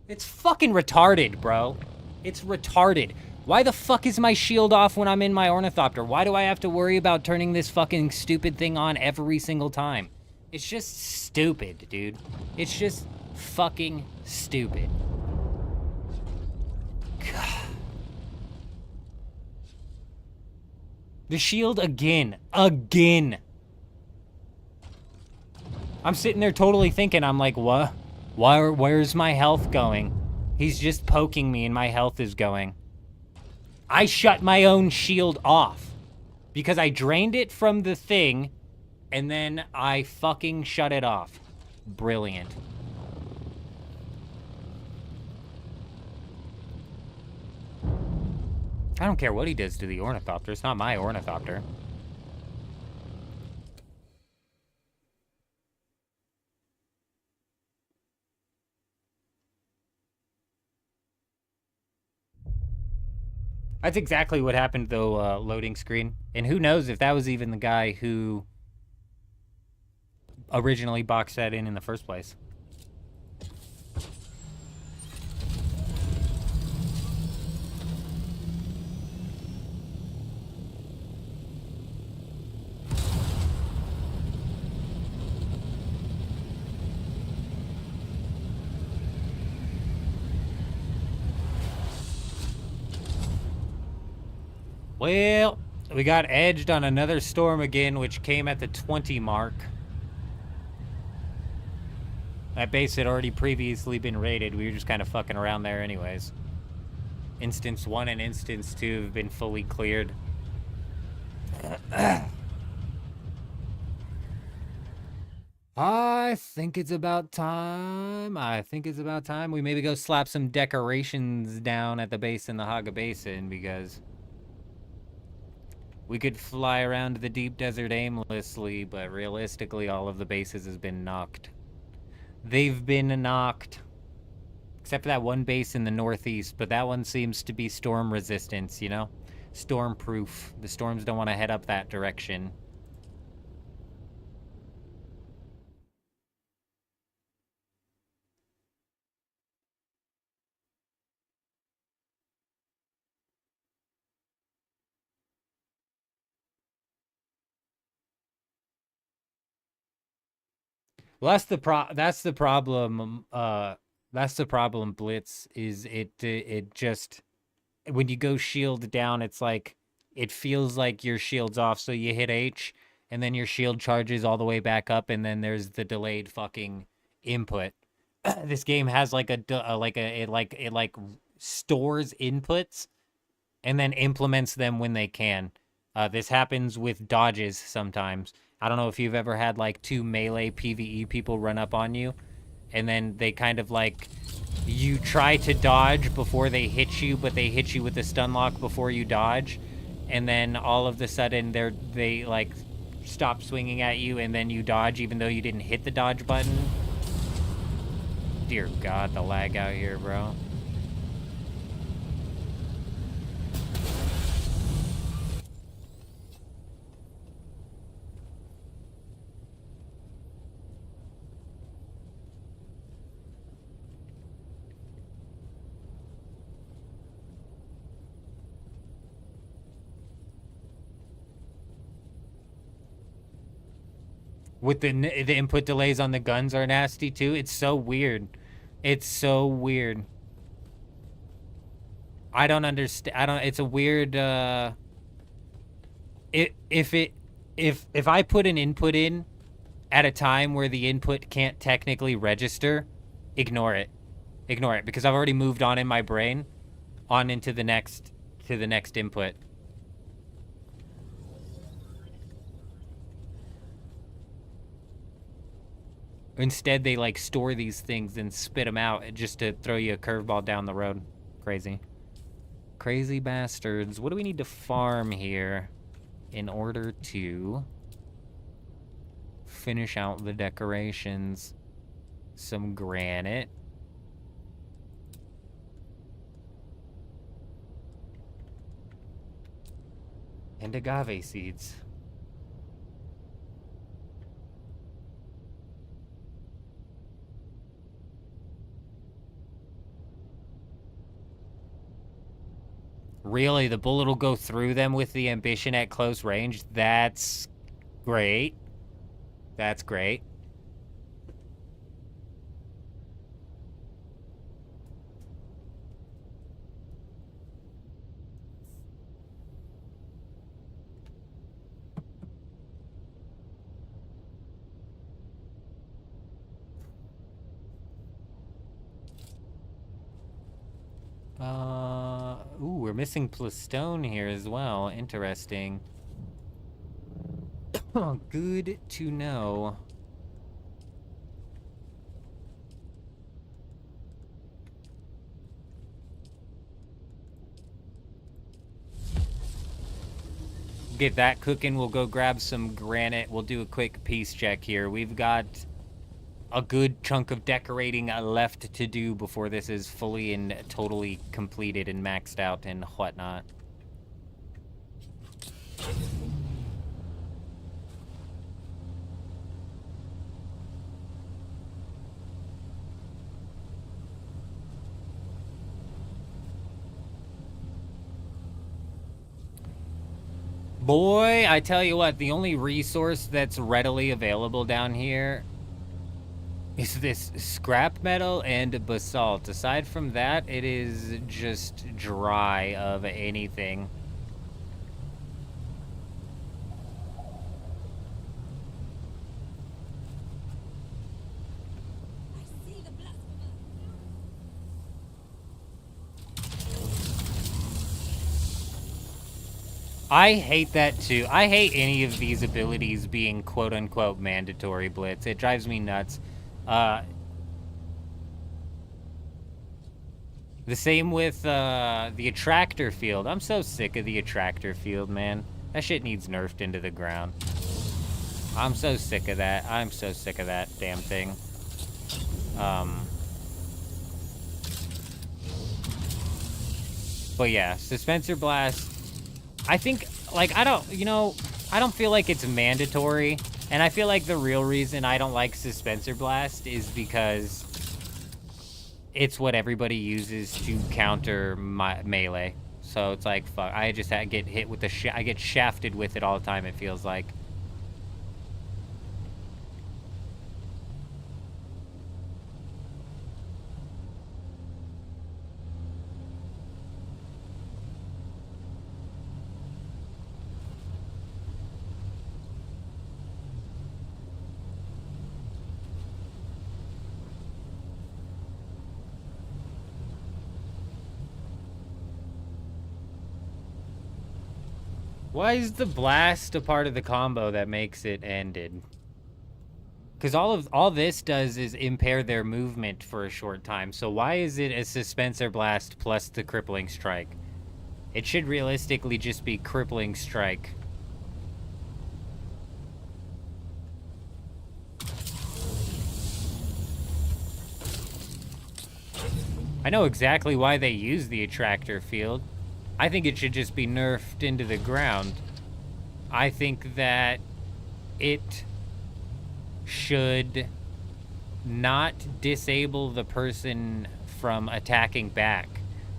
It's fucking retarded, bro. It's retarded. Why the fuck is my shield off when I'm in my ornithopter? Why do I have to worry about turning this fucking stupid thing on every single time? It's just stupid, dude. It's just fucking stupid. God. The shield again. Again. I'm sitting there totally thinking, I'm like, what? Where's my health going? He's just poking me and my health is going. I shut my own shield off because I drained it from the thing and then I fucking shut it off. Brilliant. I don't care what he does to the ornithopter. It's not my ornithopter. That's exactly what happened, though, loading screen. And who knows if that was even the guy who originally boxed that in the first place. Well, we got edged on another storm again, which came at the 20 mark. That base had already previously been raided. We were just kind of fucking around there anyways. Instance 1 and Instance 2 have been fully cleared. I think it's about time. We maybe go slap some decorations down at the base in the Haga Basin, because we could fly around the deep desert aimlessly, but realistically all of the bases has been knocked. They've been knocked. Except for that one base in the northeast, but that one seems to be storm resistance, you know? Storm proof. The storms don't want to head up that direction. Well, that's the problem. That's the problem. Blitz is it just when you go shield down, it's like it feels like your shield's off. So you hit H, and then your shield charges all the way back up, and then there's the delayed fucking input. This game has like it stores inputs, and then implements them when they can. This happens with dodges sometimes. I don't know if you've ever had like 2 melee PvE people run up on you, and then they kind of like, you try to dodge before they hit you, but they hit you with the stun lock before you dodge, and then all of a sudden they like stop swinging at you, and then you dodge even though you didn't hit the dodge button. Dear God, the lag out here, bro. With the input delays on the guns are nasty too. It's so weird. It's so weird. I don't understand. It's a weird. If I put an input in at a time where the input can't technically register, ignore it. Ignore it, because I've already moved on in my brain, on into the next input. Instead, they like store these things and spit them out just to throw you a curveball down the road. Crazy. Crazy bastards. What do we need to farm here in order to finish out the decorations? Some granite. And agave seeds. Really, the bullet will go through them with the ambition at close range? That's great. That's great. Ooh, we're missing Plastone here as well. Interesting. Good to know. Get that cooking. We'll go grab some granite. We'll do a quick peace check here. We've got a good chunk of decorating left to do before this is fully and totally completed and maxed out and whatnot. Boy, I tell you what, the only resource that's readily available down here is this scrap metal and basalt. Aside from that, it is just dry of anything. I hate that too. I hate any of these abilities being quote-unquote mandatory, Blitz. It drives me nuts. The same with the attractor field. I'm so sick of the attractor field, man. That shit needs nerfed into the ground. I'm so sick of that. I'm so sick of that damn thing. But yeah, Dispenser Blast. I think, like, I don't feel like it's mandatory. And I feel like the real reason I don't like Dispenser Blast is because it's what everybody uses to counter my melee. So it's like, fuck, I just get hit with I get shafted with it all the time, it feels like. Why is the blast a part of the combo that makes it ended? Because all this does is impair their movement for a short time. So why is it a Dispenser Blast plus the Crippling Strike? It should realistically just be Crippling Strike. I know exactly why they use the attractor field. I think it should just be nerfed into the ground. I think that it should not disable the person from attacking back.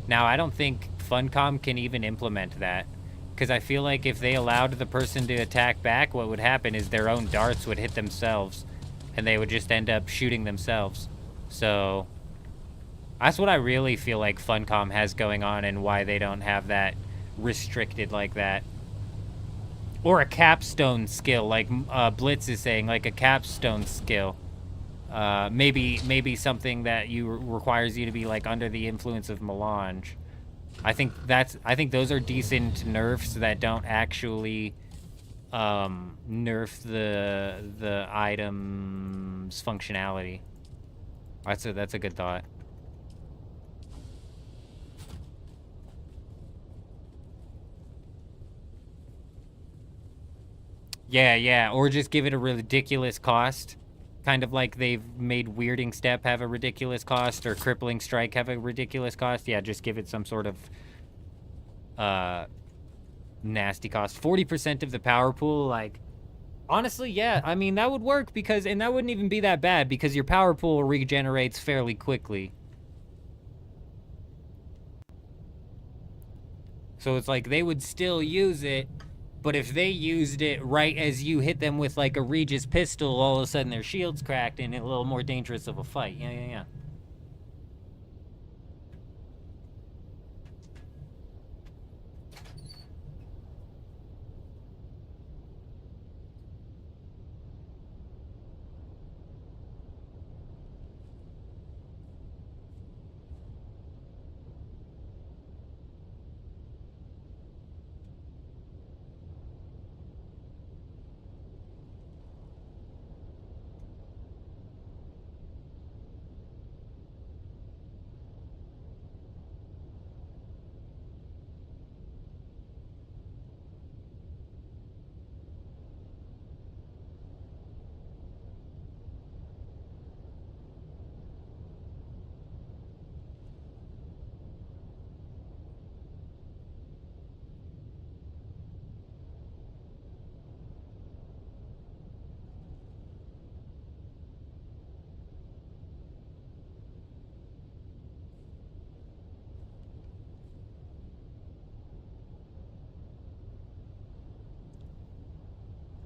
Now, I don't think Funcom can even implement that, because I feel like if they allowed the person to attack back, what would happen is their own darts would hit themselves, and they would just end up shooting themselves. So that's what I really feel like Funcom has going on, and why they don't have that restricted like that. Or a capstone skill, like Blitz is saying, like a capstone skill. Maybe something that requires you to be like under the influence of melange. I think those are decent nerfs that don't actually nerf the item's functionality. That's a good thought. Yeah, or just give it a ridiculous cost. Kind of like they've made Weirding Step have a ridiculous cost, or Crippling Strike have a ridiculous cost. Yeah, just give it some sort of nasty cost. 40% of the power pool, like, honestly, yeah, I mean, that would work, and that wouldn't even be that bad, because your power pool regenerates fairly quickly. So it's like they would still use it, but if they used it right as you hit them with like a Regis pistol, all of a sudden their shield's cracked and a little more dangerous of a fight. Yeah.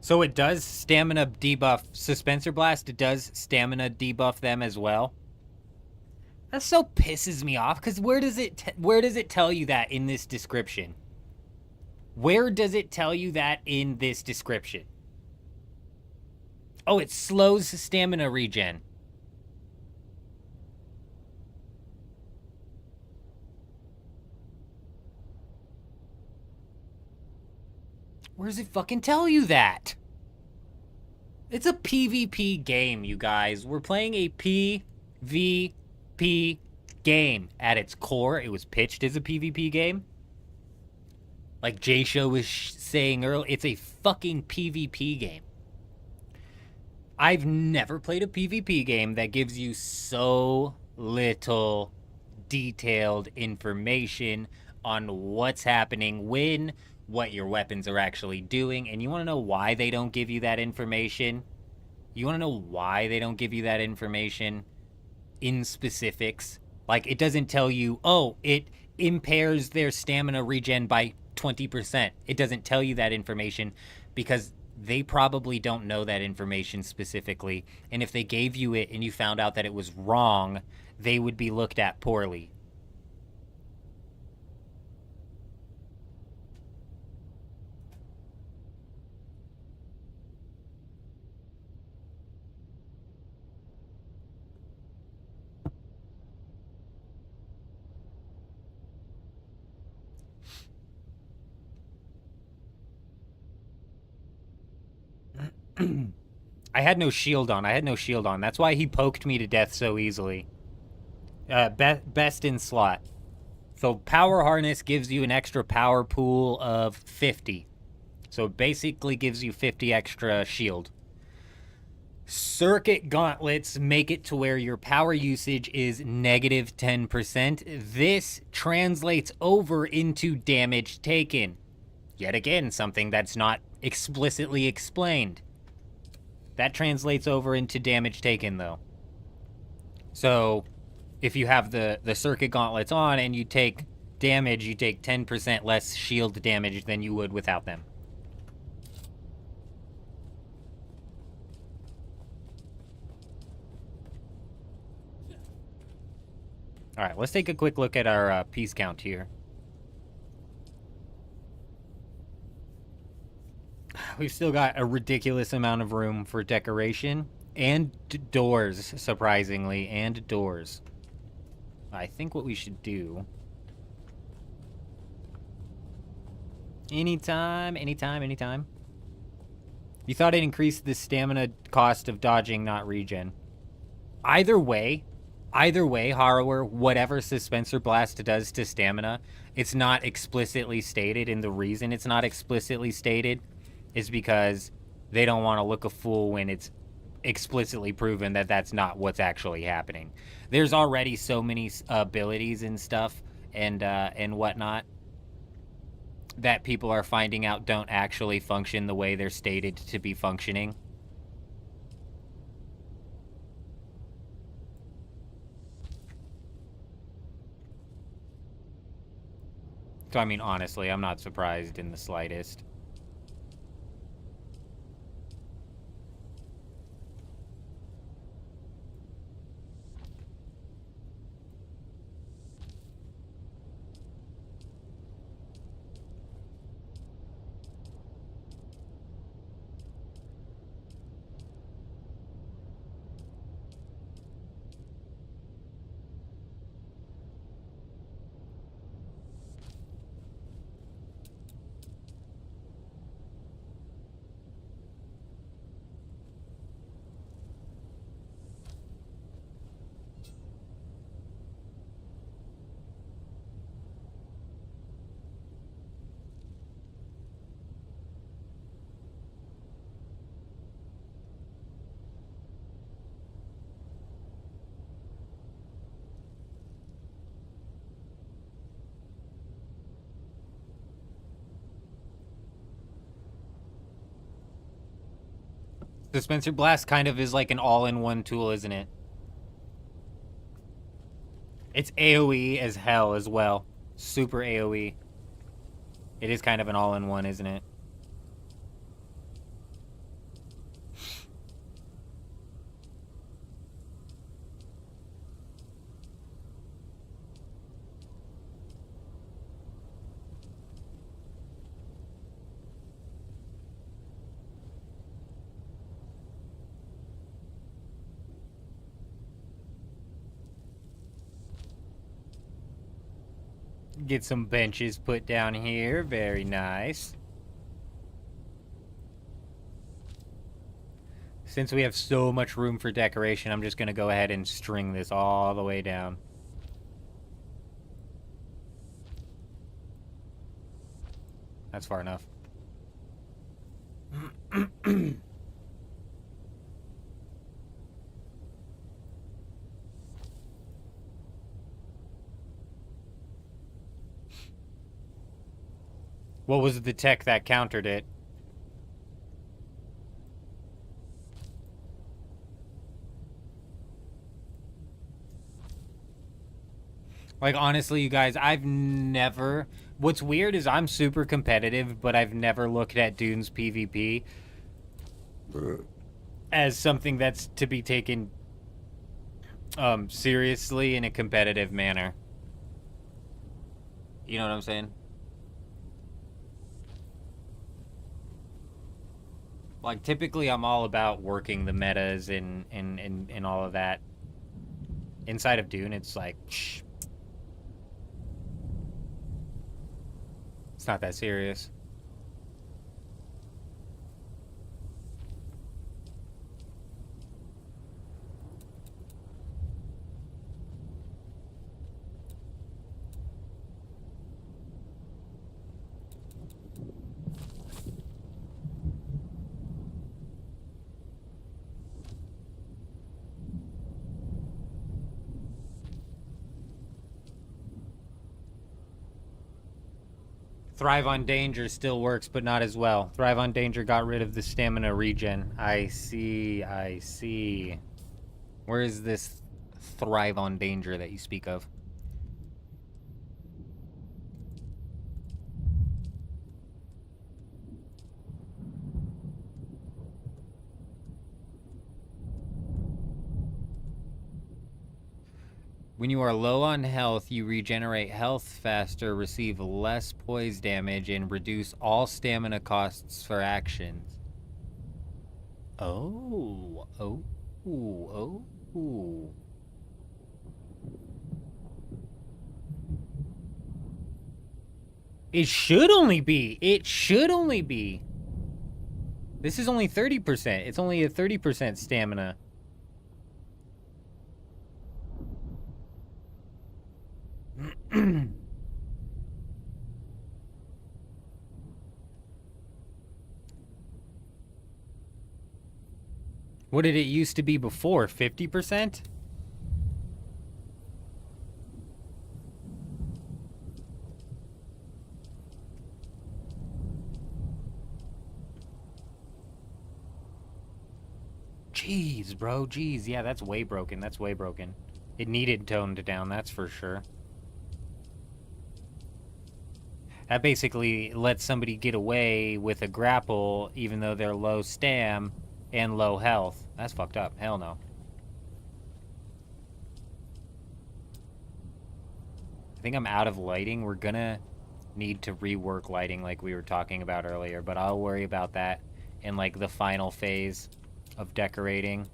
So it does stamina debuff Suspensor Blast. It does stamina debuff them as well. That so pisses me off, because where does it tell you that in this description? Where does it tell you that in this description? Oh, it slows stamina regen. Where does it fucking tell you that? It's a PvP game, you guys. We're playing a PvP game. At its core, it was pitched as a PvP game. Like J-Show was saying earlier, it's a fucking PvP game. I've never played a PvP game that gives you so little detailed information on what's happening, when, what your weapons are actually doing. And you want to know why they don't give you that information? You want to know why they don't give you that information in specifics? Like, it doesn't tell you, oh, it impairs their stamina regen by 20%. It doesn't tell you that information because they probably don't know that information specifically. And if they gave you it and you found out that it was wrong, they would be looked at poorly. I had no shield on. That's why he poked me to death so easily. Best in slot. So power harness gives you an extra power pool of 50. So it basically gives you 50 extra shield. Circuit gauntlets make it to where your power usage is negative 10%. This translates over into damage taken. Yet again, something that's not explicitly explained. That translates over into damage taken, though. So, if you have the circuit gauntlets on and you take damage, you take 10% less shield damage than you would without them. Alright, let's take a quick look at our piece count here. We've still got a ridiculous amount of room for decoration. And doors, surprisingly. And doors. I think what we should do... Anytime. You thought it increased the stamina cost of dodging, not regen. Either way, Harrower, whatever Suspensor Blast does to stamina, it's not explicitly stated, and the reason it's not explicitly stated is because they don't want to look a fool when it's explicitly proven that that's not what's actually happening. There's already so many abilities and stuff and whatnot that people are finding out don't actually function the way they're stated to be functioning. So, I mean, honestly, I'm not surprised in the slightest. Suspensor Blast kind of is like an all-in-one tool, isn't it? It's AoE as hell as well. Super AoE. It is kind of an all-in-one, isn't it? Get some benches put down here. Very nice. Since we have so much room for decoration, I'm just going to go ahead and string this all the way down. That's far enough. What was the tech that countered it? Like, honestly, you guys, I've never... What's weird is I'm super competitive, but I've never looked at Dune's PvP as something that's to be taken seriously in a competitive manner. You know what I'm saying? Like, typically I'm all about working the metas and all of that. Inside of Dune, it's like, shh. It's not that serious. Thrive on Danger still works, but not as well. Thrive on Danger got rid of the stamina regen. I see, I see. Where is this Thrive on Danger that you speak of? When you are low on health, you regenerate health faster, receive less poise damage, and reduce all stamina costs for actions. Oh. It should only be. This is only 30%. It's only a 30% stamina. What did it used to be before? 50%? Jeez, bro. Jeez. Yeah, that's way broken. That's way broken. It needed toned down, that's for sure. That basically lets somebody get away with a grapple even though they're low stam and low health. That's fucked up. Hell no. I think I'm out of lighting. We're gonna need to rework lighting like we were talking about earlier, but I'll worry about that in like the final phase of decorating.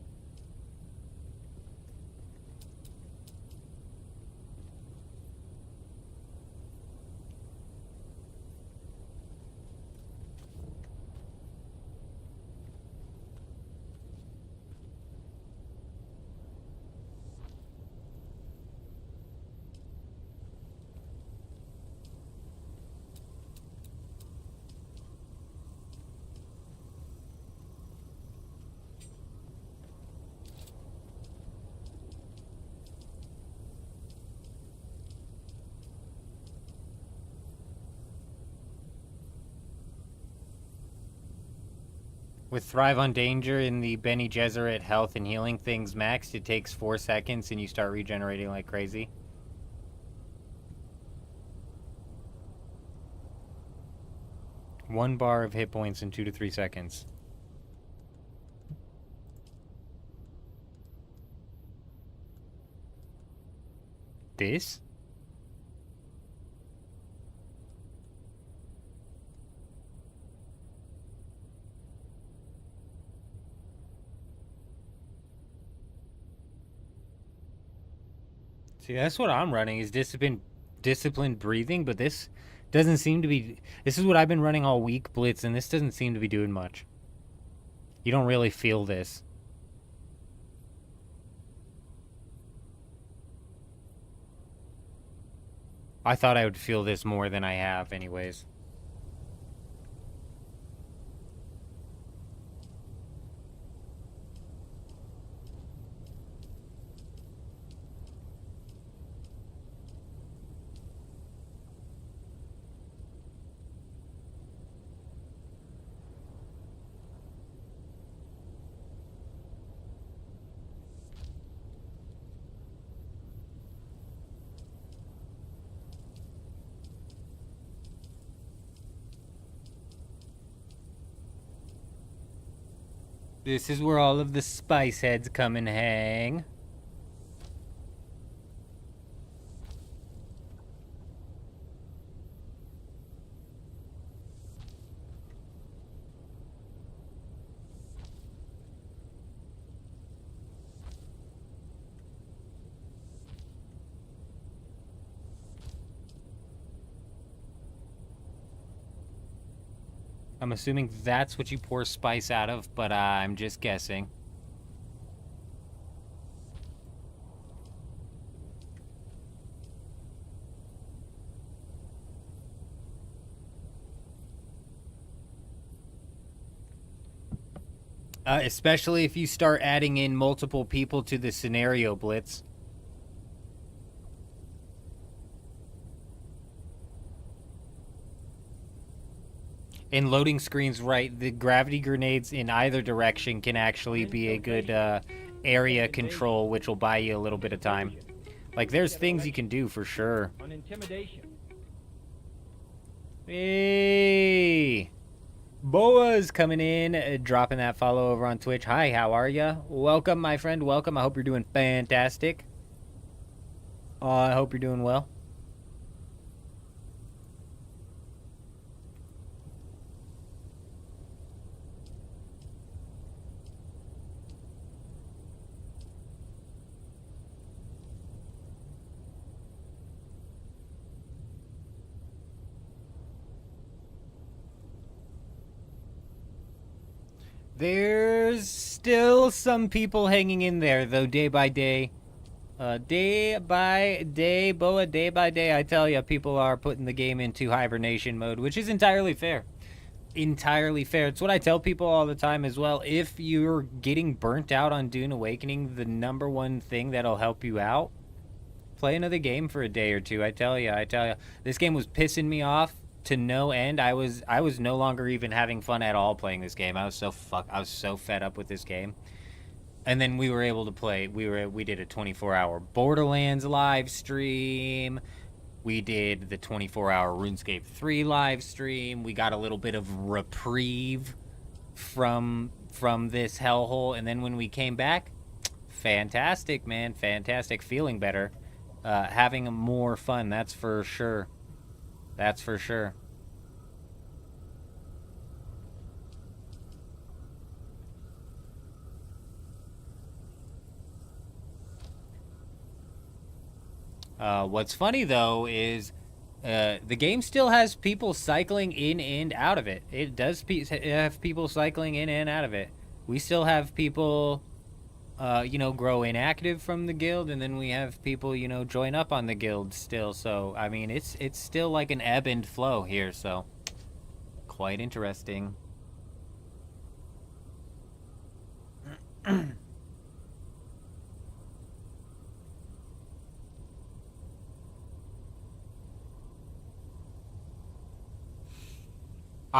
With Thrive on Danger in the Bene Gesserit health and healing things maxed, it takes 4 seconds and you start regenerating like crazy. One bar of hit points in 2 to 3 seconds. This? See, that's what I'm running, is Discipline disciplined breathing, but this doesn't seem to be... This is what I've been running all week, Blitz, and this doesn't seem to be doing much. You don't really feel this. I thought I would feel this more than I have anyways. This is where all of the spice heads come and hang. I'm assuming that's what you pour spice out of, but I'm just guessing. Especially if you start adding in multiple people to the scenario, Blitz. In loading screens, right, the gravity grenades in either direction can actually be a good area control, which will buy you a little bit of time. Like, there's things you can do for sure. On intimidation. Hey! Boa's coming in, dropping that follow over on Twitch. Hi, how are ya? Welcome, my friend, welcome. I hope you're doing fantastic. I hope you're doing well. There's still some people hanging in there, though, day by day. Day by day, Boa, day by day, I tell ya, people are putting the game into hibernation mode, which is entirely fair. Entirely fair. It's what I tell people all the time as well. If you're getting burnt out on Dune Awakening, the number one thing that'll help you out, play another game for a day or two. I tell ya. This game was pissing me off to no end. I was no longer even having fun at all playing this game. I was so fed up with this game. And then we were able to play. We did a 24-hour Borderlands live stream. We did the 24-hour RuneScape 3 live stream. We got a little bit of reprieve from this hellhole, and then when we came back, fantastic, man, fantastic. Feeling better, having more fun. That's for sure. That's for sure. What's funny, though, is the game still has people cycling in and out of it. It does have people cycling in and out of it. We still have people, grow inactive from the guild, and then we have people, join up on the guild still. So, I mean, it's still like an ebb and flow here, so quite interesting.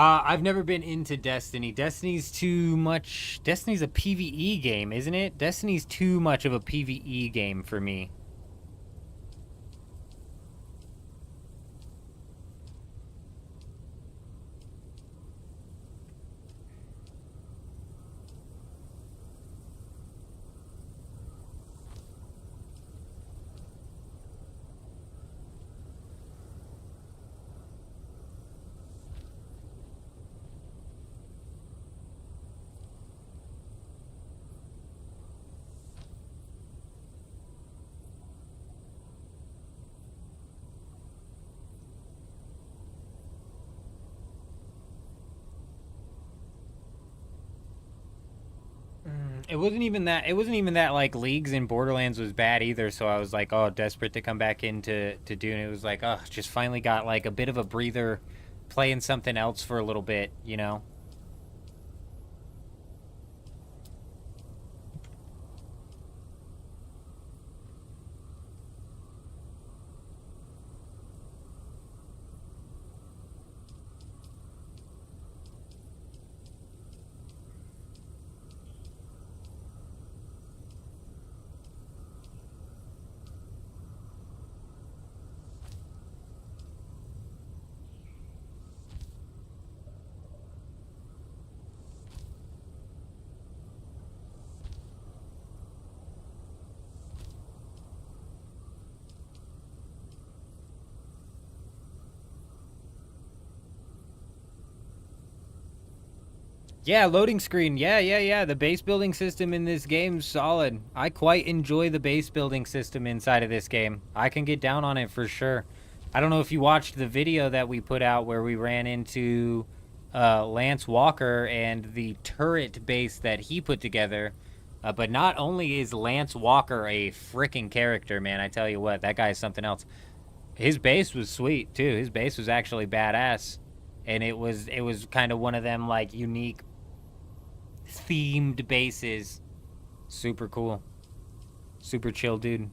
I've never been into Destiny. Destiny's too much. Destiny's a PvE game, isn't it? Destiny's too much of a PvE game for me. It wasn't even that. It wasn't even that like Leagues in Borderlands was bad either. So I was like, oh, desperate to come back into Dune. It was like, oh, just finally got like a bit of a breather, playing something else for a little bit, you know. Yeah, loading screen. Yeah. The base building system in this game's solid. I quite enjoy the base building system inside of this game. I can get down on it for sure. I don't know if you watched the video that we put out where we ran into Lance Walker and the turret base that he put together. But not only is Lance Walker a freaking character, man, I tell you what, that guy is something else. His base was sweet, too. His base was actually badass. And it was kind of one of them, like, unique themed bases. Super cool. Super chill, dude.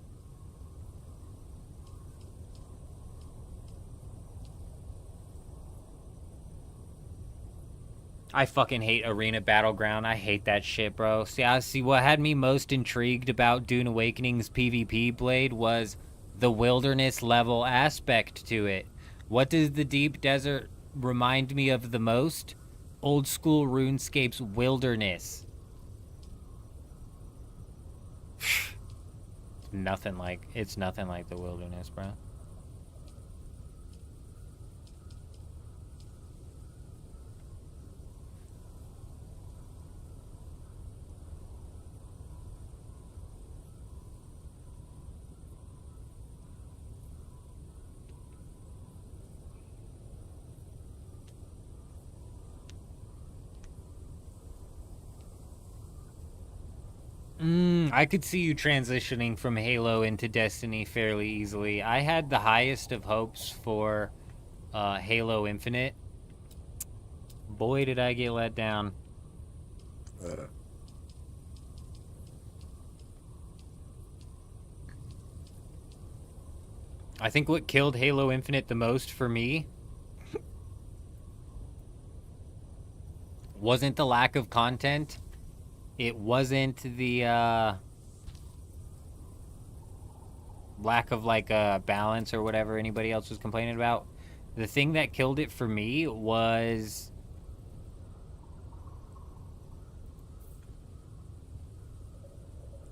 I fucking hate Arena Battleground. I hate that shit, bro. See, what had me most intrigued about Dune Awakening's PvP Blade was the wilderness level aspect to it. What does the deep desert remind me of the most? Old school RuneScape's wilderness. It's nothing like the wilderness, bro. I could see you transitioning from Halo into Destiny fairly easily. I had the highest of hopes for Halo Infinite. Boy, did I get let down. I think what killed Halo Infinite the most for me wasn't the lack of content. It wasn't the lack of like balance or whatever anybody else was complaining about. The thing that killed it for me was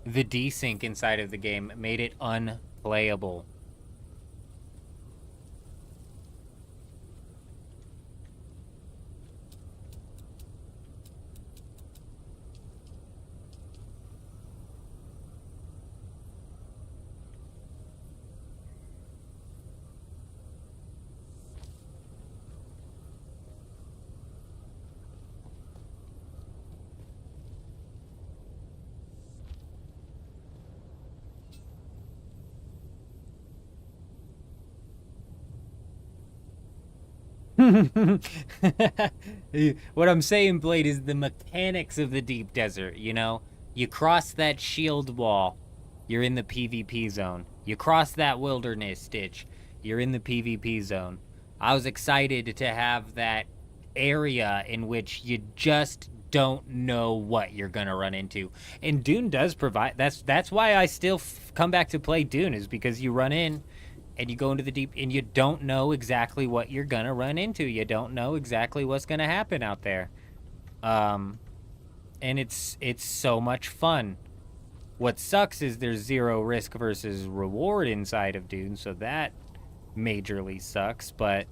the desync inside of the game made it unplayable. What I'm saying, Blade, is the mechanics of the deep desert, you know? You cross that shield wall, you're in the PvP zone. You cross that wilderness ditch, you're in the PvP zone. I was excited to have that area in which you just don't know what you're gonna run into. And Dune does provide, that's why I still come back to play Dune, is because you run in and you go into the deep and you don't know exactly what you're gonna run into. You don't know exactly what's gonna happen out there. And it's so much fun. What sucks is there's zero risk versus reward inside of Dune, so that majorly sucks, but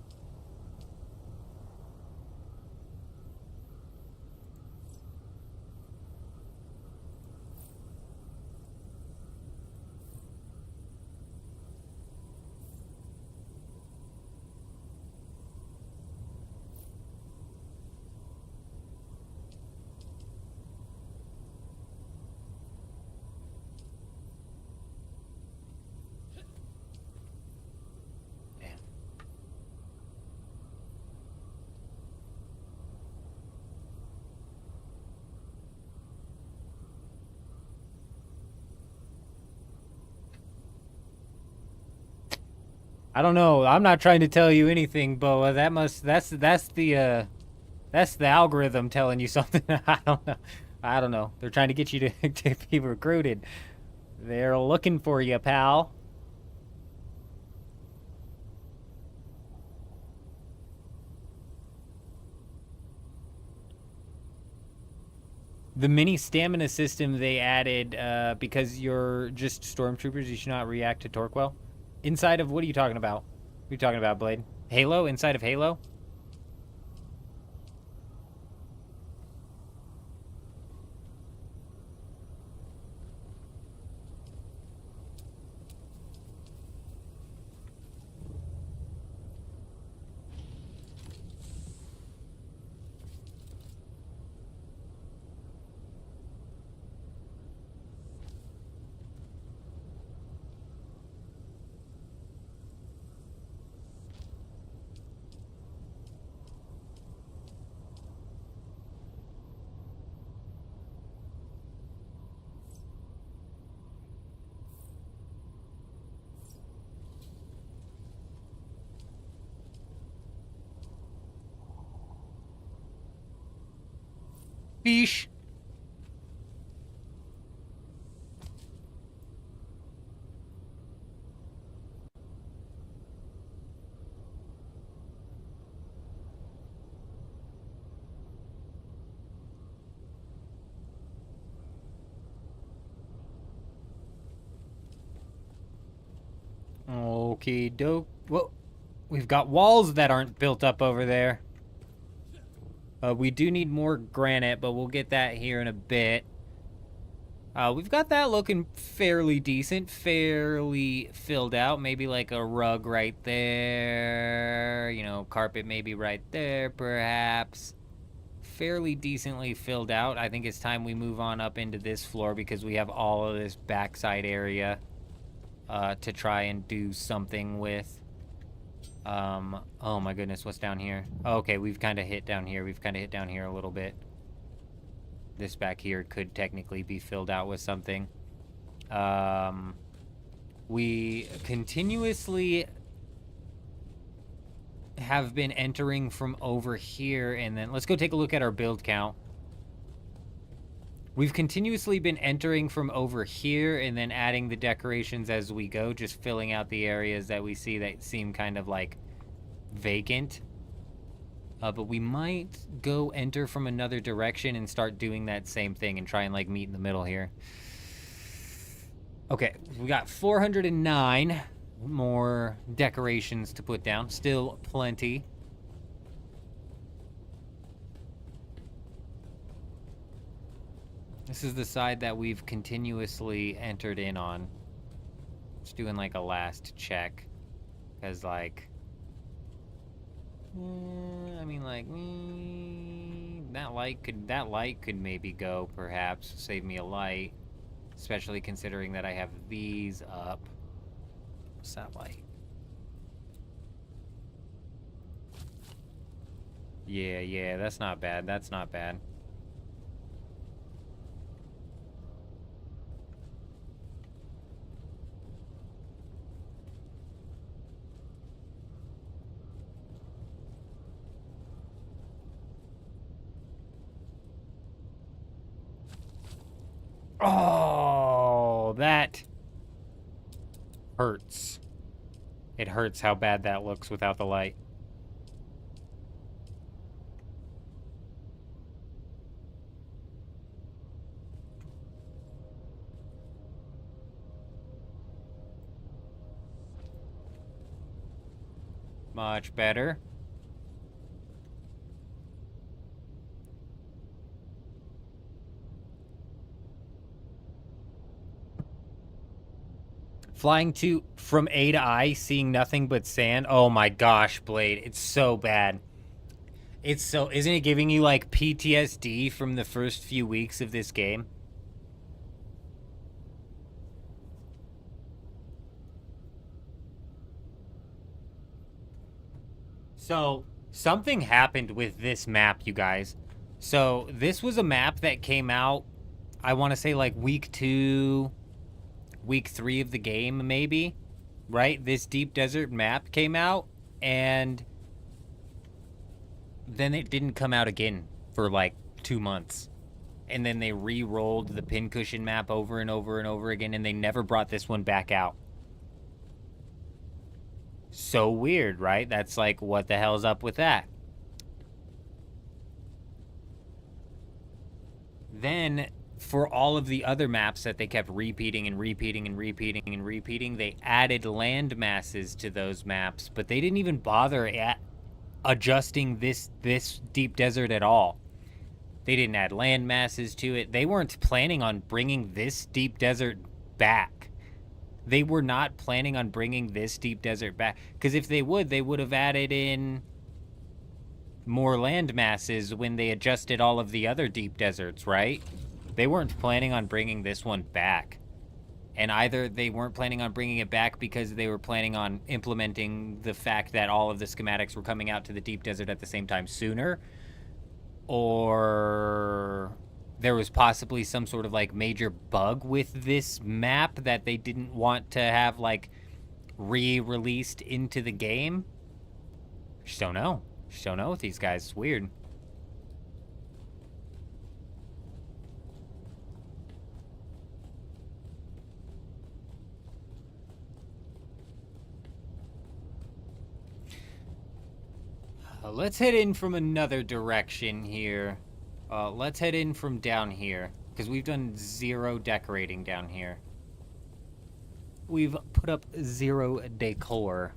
I don't know. I'm not trying to tell you anything, Boa. That's the algorithm telling you something. I don't know. I don't know. They're trying to get you to be recruited. They're looking for you, pal. The mini stamina system they added, because you're just stormtroopers, you should not react to torque well. Inside of, what are you talking about? What are you talking about, Blade? Halo? Inside of Halo? Fish. Okay, dope. Well, we've got walls that aren't built up over there. We do need more granite, but we'll get that here in a bit. We've got that looking fairly decent, fairly filled out. Maybe like a rug right there. You know, carpet maybe right there, perhaps. Fairly decently filled out. I think it's time we move on up into this floor because we have all of this backside area to try and do something with. Oh my goodness, what's down here? Oh, okay, we've kind of hit down here. We've kind of hit down here a little bit. This back here could technically be filled out with something. We continuously have been entering from over here, and then let's go take a look at our build count. We've continuously been entering from over here and then adding the decorations as we go, just filling out the areas that we see that seem kind of like vacant. But we might go enter from another direction and start doing that same thing and try and like meet in the middle here. Okay, we got 409 more decorations to put down. Still plenty. This is the side that we've continuously entered in on. Just doing like a last check. Because like... I mean like... that light could maybe go, perhaps. Save me a light. Especially considering that I have these up. What's that light? Yeah, that's not bad. That's not bad. Oh, that hurts. It hurts how bad that looks without the light. Much better. Flying from A to I, seeing nothing but sand. Oh my gosh, Blade. It's so bad. Isn't it giving you like PTSD from the first few weeks of this game? So, something happened with this map, you guys. So, this was a map that came out, I want to say like week 2... week 3 of the game, maybe. right? This deep desert map came out, and then it didn't come out again for like 2 months. And then they re-rolled the pincushion map over and over and over again, and they never brought this one back out. So weird, right? That's like, what the hell's up with that? Then, for all of the other maps that they kept repeating and repeating and repeating and repeating, they added land masses to those maps, but they didn't even bother adjusting this deep desert at all. They didn't add land masses to it. They weren't planning on bringing this deep desert back. They were not planning on bringing this deep desert back. Because if they would have added in more land masses when they adjusted all of the other deep deserts, right? They weren't planning on bringing this one back. And either they weren't planning on bringing it back because they were planning on implementing the fact that all of the schematics were coming out to the deep desert at the same time sooner, or there was possibly some sort of like major bug with this map that they didn't want to have like re-released into the game. Just don't know. Just don't know with these guys. It's weird. Let's head in from another direction here. Let's head in from down here, because we've done 0 decorating down here. We've put up 0 decor.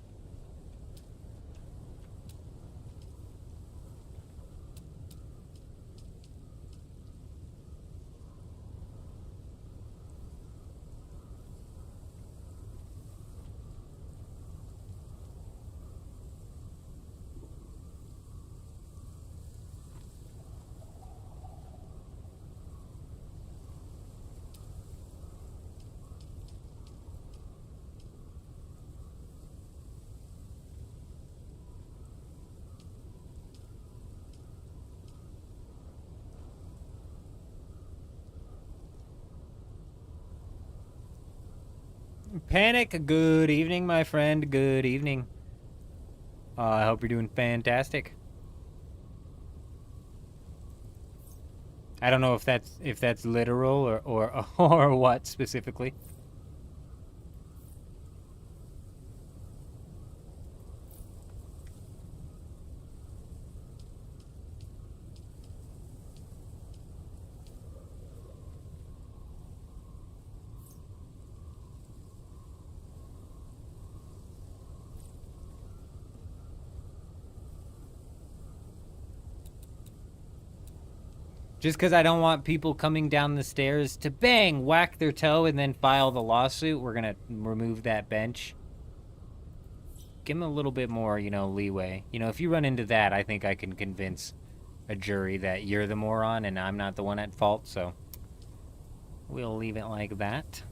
Panic, good evening, my friend. Good evening. I hope you're doing fantastic. I don't know if that's literal or what specifically. Just because I don't want people coming down the stairs to bang, whack their toe, and then file the lawsuit, we're going to remove that bench. Give them a little bit more, leeway. If you run into that, I think I can convince a jury that you're the moron and I'm not the one at fault, so we'll leave it like that.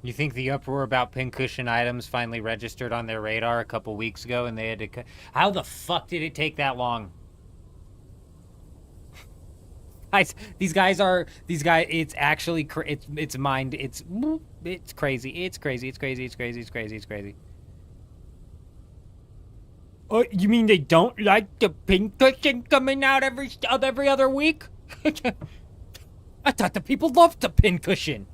You think the uproar about pincushion items finally registered on their radar a couple weeks ago and they had to how the fuck did it take that long? Guys, it's actually, it's mind, it's crazy, it's crazy. Oh, you mean they don't like the pincushion coming out every other week? I thought the people loved the pincushion.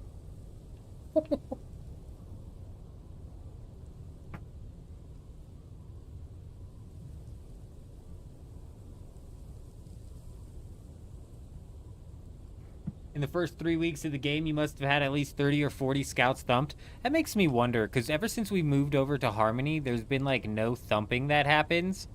In the first 3 weeks of the game, you must have had at least 30 or 40 scouts thumped. That makes me wonder, because ever since we moved over to Harmony, there's been, like, no thumping that happens.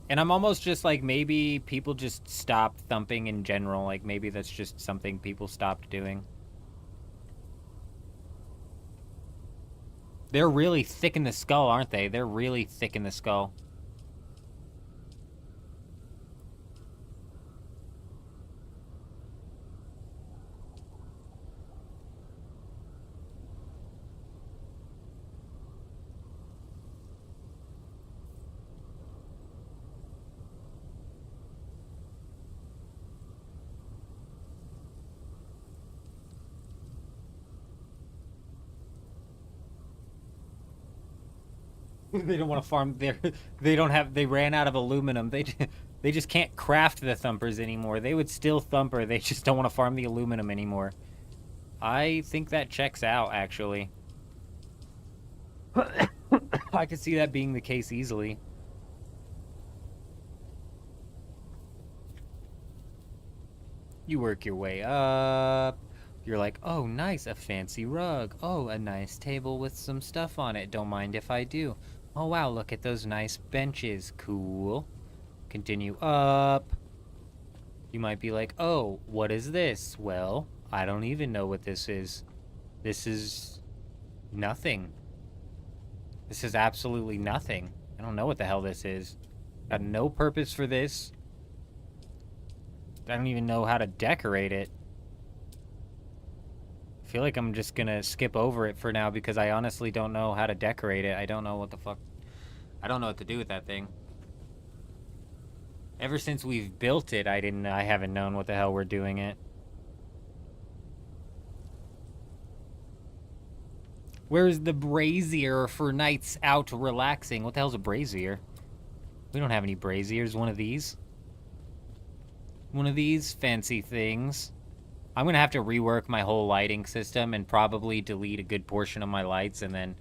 And I'm almost just like, maybe people just stopped thumping in general. Like, maybe that's just something people stopped doing. They're really thick in the skull, aren't they? They're really thick in the skull. They don't want to farm there. They ran out of aluminum. They just can't craft the thumpers anymore. They would still thumper. They just don't want to farm the aluminum anymore. I think that checks out, actually. I could see that being the case easily. You work your way up. You're like, oh, nice, a fancy rug. Oh, a nice table with some stuff on it. Don't mind if I do. Oh, wow, look at those nice benches. Cool. Continue up. You might be like, oh, what is this? Well, I don't even know what this is. This is nothing. This is absolutely nothing. I don't know what the hell this is. Got no purpose for this. I don't even know how to decorate it. I feel like I'm just gonna skip over it for now because I honestly don't know how to decorate it. I don't know what the fuck... I don't know what to do with that thing. Ever since we've built it, I haven't known what the hell we're doing it. Where's the brazier for nights out relaxing? What the hell's a brazier? We don't have any braziers. One of these? One of these fancy things. I'm gonna have to rework my whole lighting system and probably delete a good portion of my lights and then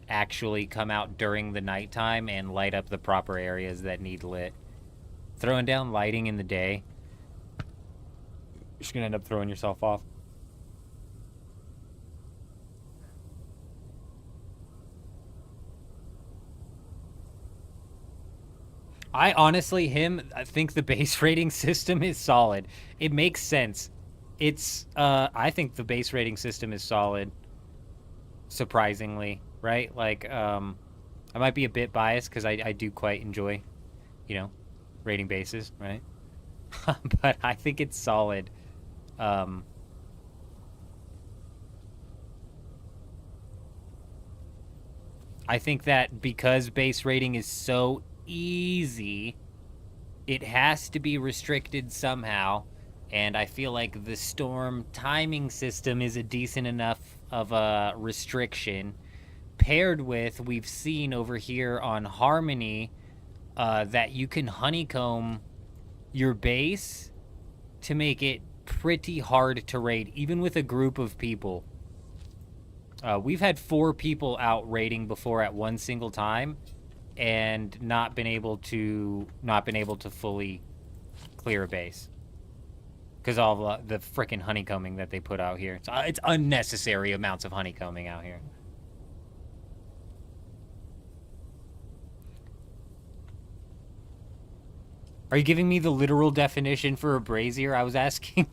actually come out during the nighttime and light up the proper areas that need lit. Throwing down lighting in the day, you're just gonna end up throwing yourself off. I honestly, I think the base rating system is solid. It makes sense. I think the base rating system is solid. Surprisingly, right? Like, I might be a bit biased because I do quite enjoy, rating bases, right? But I think it's solid. I think that because base rating is so easy, it has to be restricted somehow, and I feel like the storm timing system is a decent enough of a restriction, paired with, we've seen over here on Harmony, that you can honeycomb your base to make it pretty hard to raid, even with a group of people. We've had 4 people out raiding before at one single time, and not been able to fully clear a base because all the frickin' honeycombing that they put out here. It's unnecessary amounts of honeycombing out here. Are you giving me the literal definition for a brazier? I was asking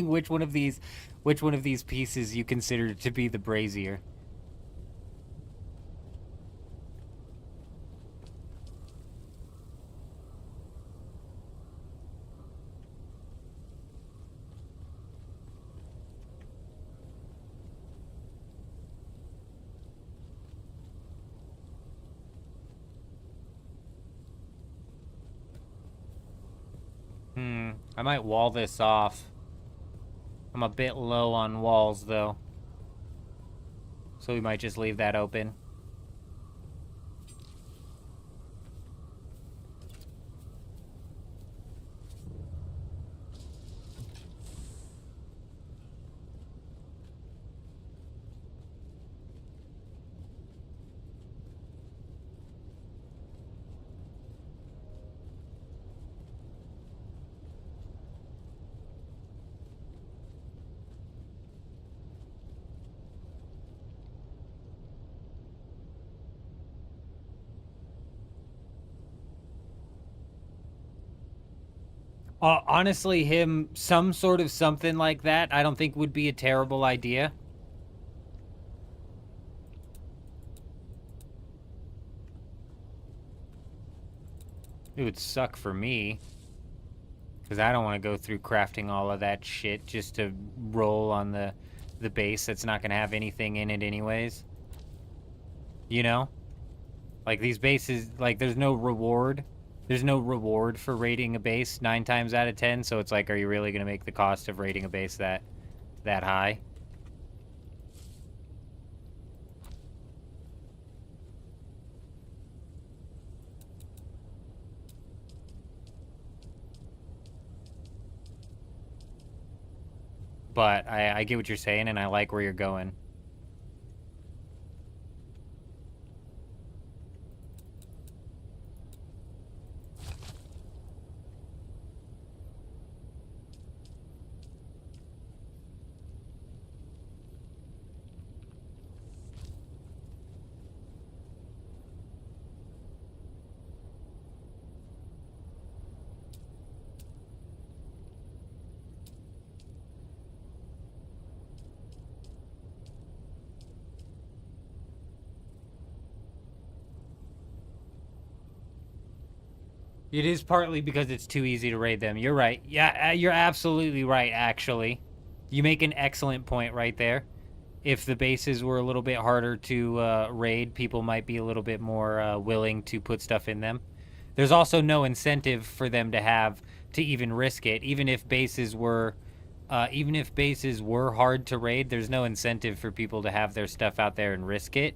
which one of these pieces you consider to be the brazier. I might wall this off. I'm a bit low on walls, though. So we might just leave that open. Honestly, some sort of something like that, I don't think would be a terrible idea. It would suck for me, because I don't want to go through crafting all of that shit just to roll on the base that's not going to have anything in it anyways. You know? Like, these bases, like, there's no reward. There's no reward for raiding a base 9 times out of 10, so it's like, are you really going to make the cost of raiding a base that high? But I get what you're saying, and I like where you're going. It is partly because it's too easy to raid them. You're right. Yeah, you're absolutely right, actually. You make an excellent point right there. If the bases were a little bit harder to raid, people might be a little bit more willing to put stuff in them. There's also no incentive for them to have to even risk it. Even if bases were hard to raid, there's no incentive for people to have their stuff out there and risk it.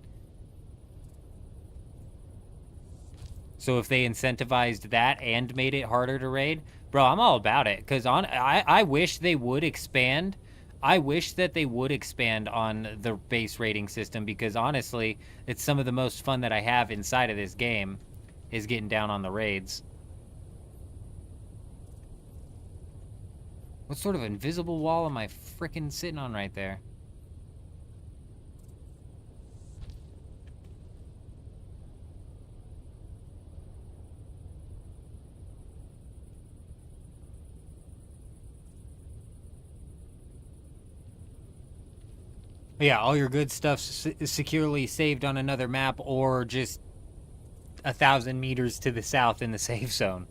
So if they incentivized that and made it harder to raid, bro, I'm all about it. Because I wish they would expand. I wish that they would expand on the base rating system, because honestly, it's some of the most fun that I have inside of this game is getting down on the raids. What sort of invisible wall am I frickin' sitting on right there? Yeah, all your good stuff's securely saved on another map, or just 1,000 meters to the south in the safe zone.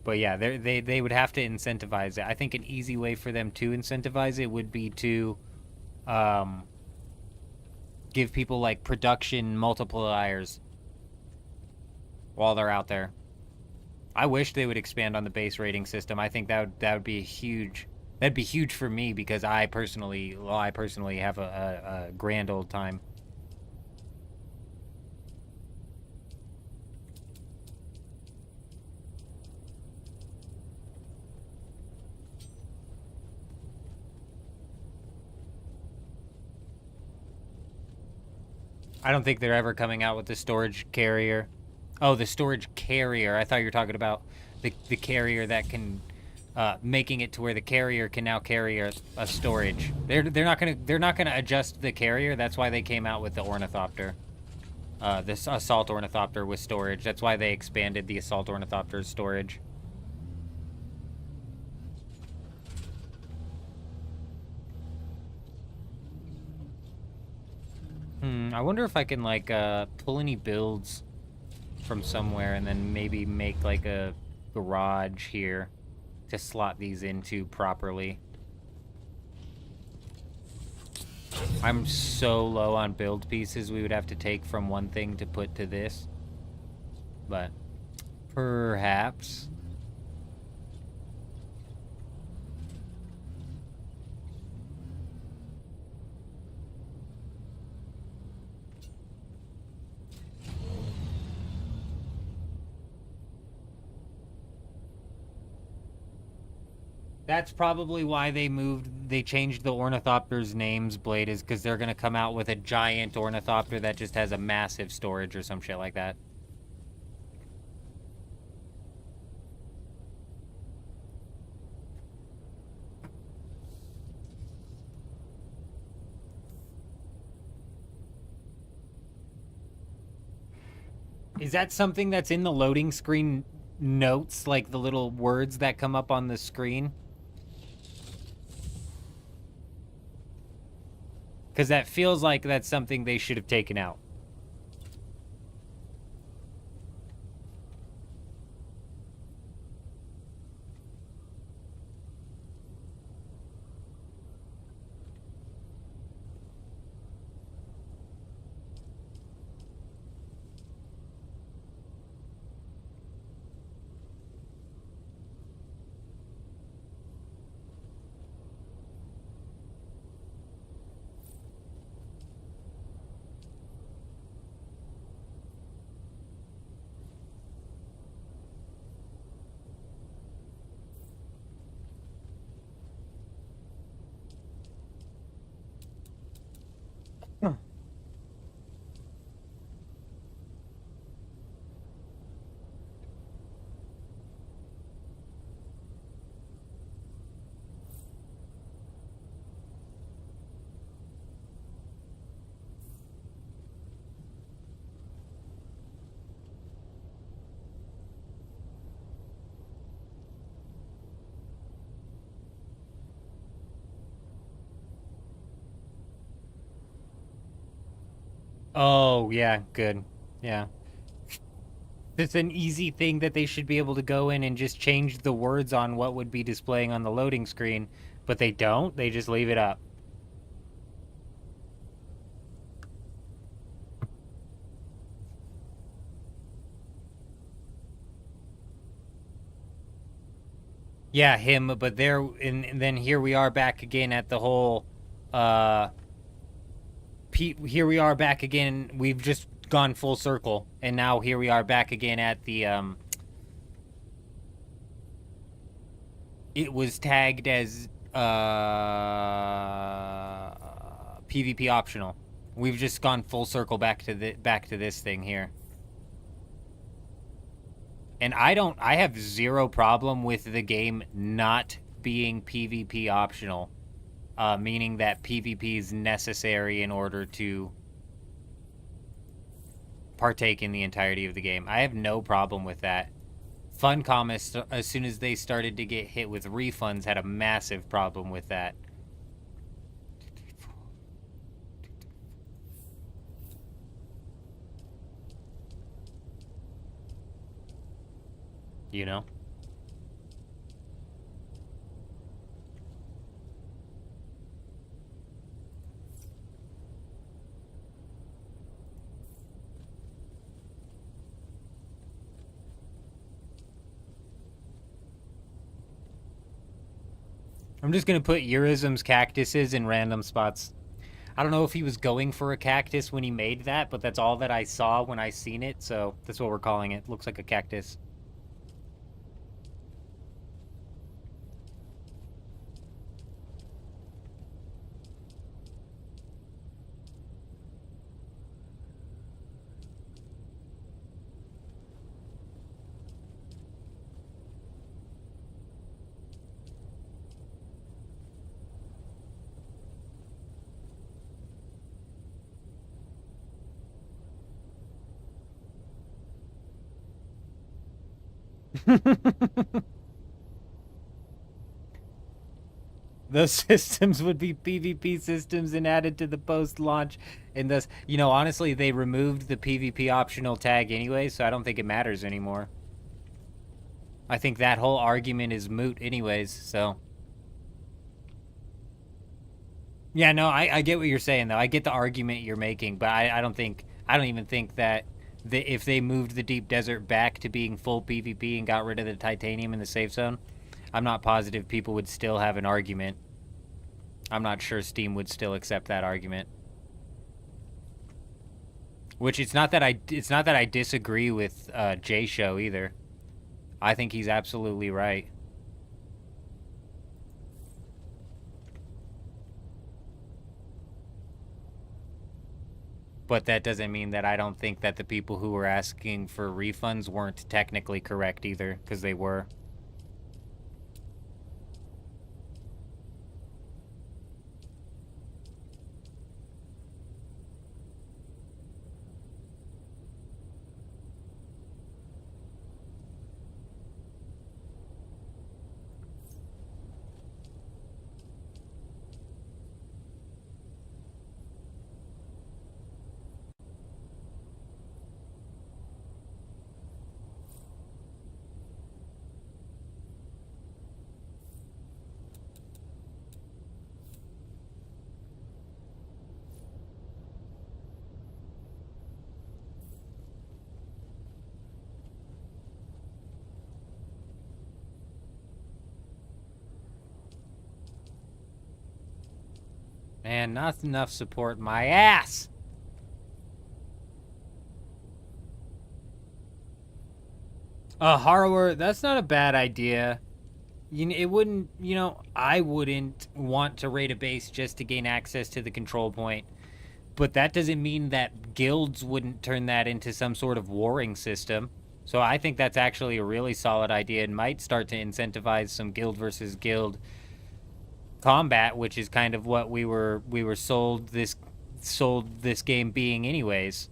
But yeah, they would have to incentivize it. I think an easy way for them to incentivize it would be to give people like production multipliers while they're out there. I wish they would expand on the base rating system. I think that would be huge. That'd be huge for me, because I personally have a grand old time. I don't think they're ever coming out with the storage carrier. Oh, the storage carrier. I thought you were talking about the carrier that can making it to where the carrier can now carry a storage. They're not gonna adjust the carrier. That's why they came out with the ornithopter, this assault ornithopter with storage. That's why they expanded the assault ornithopter's storage. I wonder if I can like pull any builds from somewhere and then maybe make like a garage here to slot these into properly. I'm so low on build pieces we would have to take from one thing to put to this. But perhaps. That's probably why they changed the ornithopter's names, Blade, is because they're going to come out with a giant ornithopter that just has a massive storage or some shit like that. Is that something that's in the loading screen notes, like the little words that come up on the screen. Because that feels like that's something they should have taken out. Oh, yeah, good. Yeah. It's an easy thing that they should be able to go in and just change the words on what would be displaying on the loading screen, but they don't. They just leave it up. Yeah, him, but there, and then here we are back again at the whole, here we are back again. We've just gone full circle, and now here we are back again at the, it was tagged as, PvP optional. We've just gone full circle back to this thing here. And I have zero problem with the game not being PvP optional, meaning that PvP is necessary in order to partake in the entirety of the game. I have no problem with that. Funcom, as soon as they started to get hit with refunds, had a massive problem with that. You know? I'm just gonna put Eurism's cactuses in random spots. I don't know if he was going for a cactus when he made that, but that's all that I saw when I seen it, so that's what we're calling it. Looks like a cactus. Those systems would be PvP systems and added to the post-launch, and thus, you know, honestly, they removed the PvP optional tag anyway, so I don't think it matters anymore. I think that whole argument is moot anyways, so. Yeah, no, I get what you're saying, though. I get the argument you're making, but I don't even think that if they moved the Deep Desert back to being full PvP and got rid of the titanium in the safe zone, I'm not positive people would still have an argument. I'm not sure Steam would still accept that argument. Which it's not that I disagree with J Show either. I think he's absolutely right. But that doesn't mean that I don't think that the people who were asking for refunds weren't technically correct either, because they were. Man, not enough support. My ass! A Harrower, that's not a bad idea. It wouldn't, I wouldn't want to raid a base just to gain access to the control point. But that doesn't mean that guilds wouldn't turn that into some sort of warring system. So I think that's actually a really solid idea and might start to incentivize some guild versus guild combat, which is kind of what we were sold this game being anyways.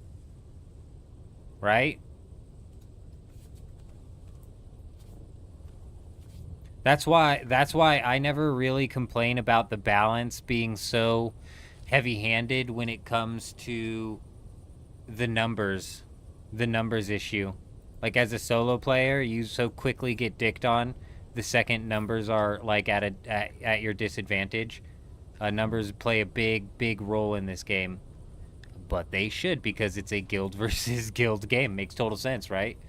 Right? That's why I never really complain about the balance being so heavy-handed when it comes to the numbers issue. Like, as a solo player, you so quickly get dicked on. The second numbers are like at your disadvantage. Numbers play a big role in this game, but they should, because it's a guild versus guild game. Makes total sense, right?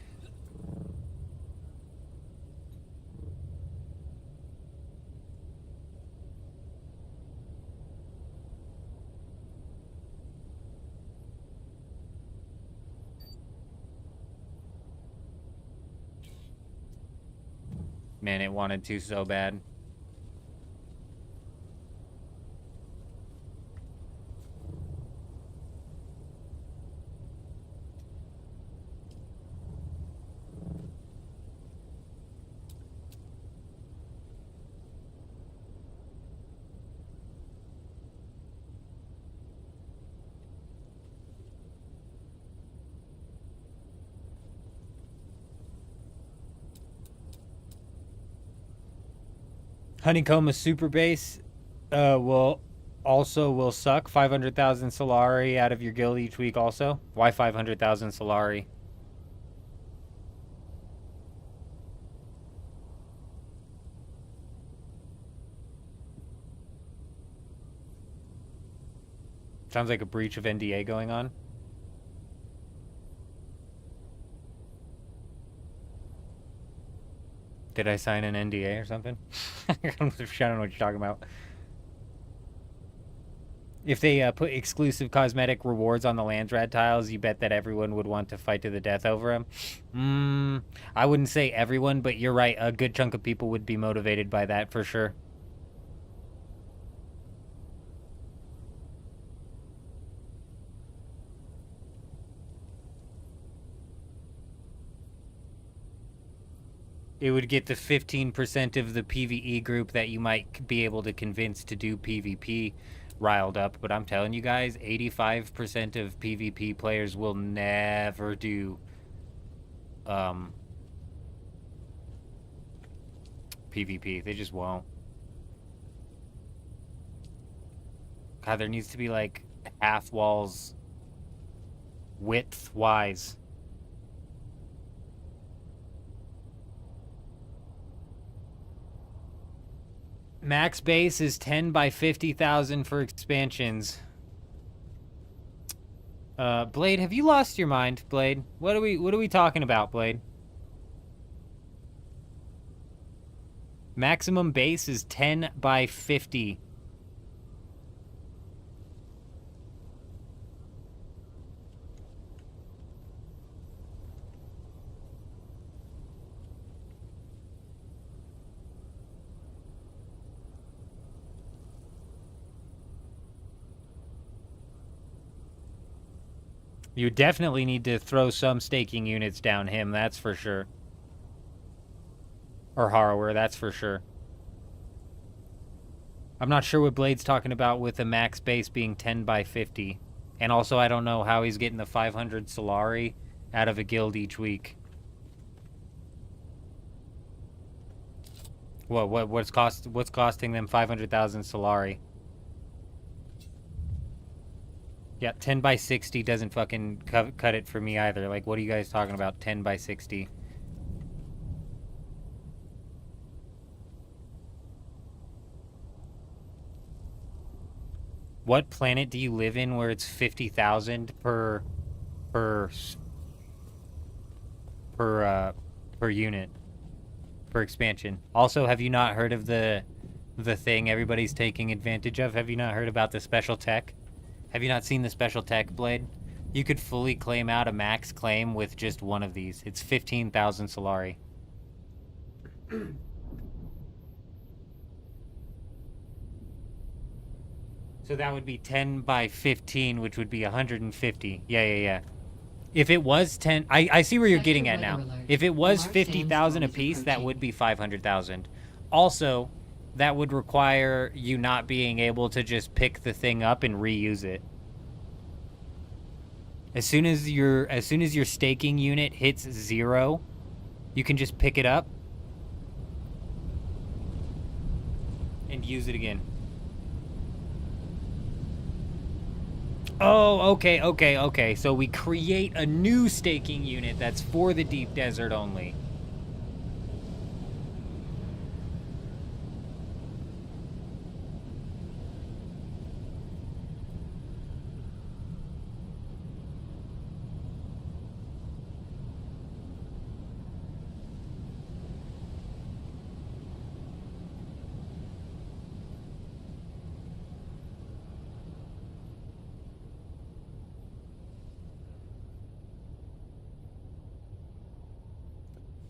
Man, it wanted to so bad. Honeycomb a super base will suck 500,000 Solari out of your guild each week also. Why 500,000 Solari? Sounds like a breach of NDA going on. Did I sign an NDA or something? I don't know what you're talking about. If they put exclusive cosmetic rewards on the Landsrad tiles, you bet that everyone would want to fight to the death over them? I wouldn't say everyone, but you're right. A good chunk of people would be motivated by that for sure. It would get the 15% of the PvE group that you might be able to convince to do PvP riled up. But I'm telling you guys, 85% of PvP players will never do PvP. They just won't. God, there needs to be like half walls width-wise. Max base is 10 by 50,000 for expansions. Blade, have you lost your mind, Blade? What are we talking about, Blade? Maximum base is 10 by 50. You definitely need to throw some staking units down him, that's for sure. Or Harrower, that's for sure. I'm not sure what Blade's talking about with the max base being 10 by 50. And also, I don't know how he's getting the 500 Solari out of a guild each week. What's costing them 500,000 Solari? Yeah, 10 by 60 doesn't fucking cut it for me either. Like, what are you guys talking about? 10 by 60. What planet do you live in where it's 50,000 per unit per expansion? Also, have you not heard of the the thing everybody's taking advantage of. Have you not heard about the special tech? Have you not seen the special tech, Blade? You could fully claim out a max claim with just one of these. It's 15,000 Solari. So that would be 10 by 15, which would be 150. Yeah. If it was 10... I see where you're getting at now. If it was 50,000 apiece, that would be 500,000. Also, that would require you not being able to just pick the thing up and reuse it. As soon as your staking unit hits 0, you can just pick it up and use it again. Oh, okay. So we create a new staking unit that's for the deep desert only.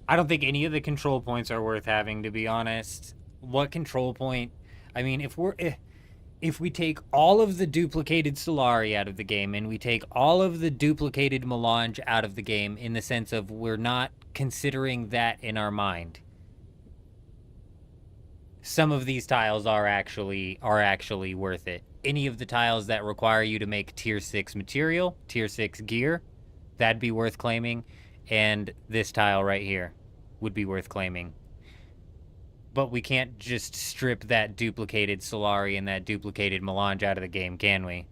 I don't think any of the control points are worth having, to be honest. What control point? I mean, if we take all of the duplicated Solari out of the game and we take all of the duplicated melange out of the game, in the sense of we're not considering that in our mind, some of these tiles are actually worth it. Any of the tiles that require you to make tier 6 material, tier 6 gear, that'd be worth claiming. And this tile right here would be worth claiming. But we can't just strip that duplicated Solari and that duplicated melange out of the game, can we?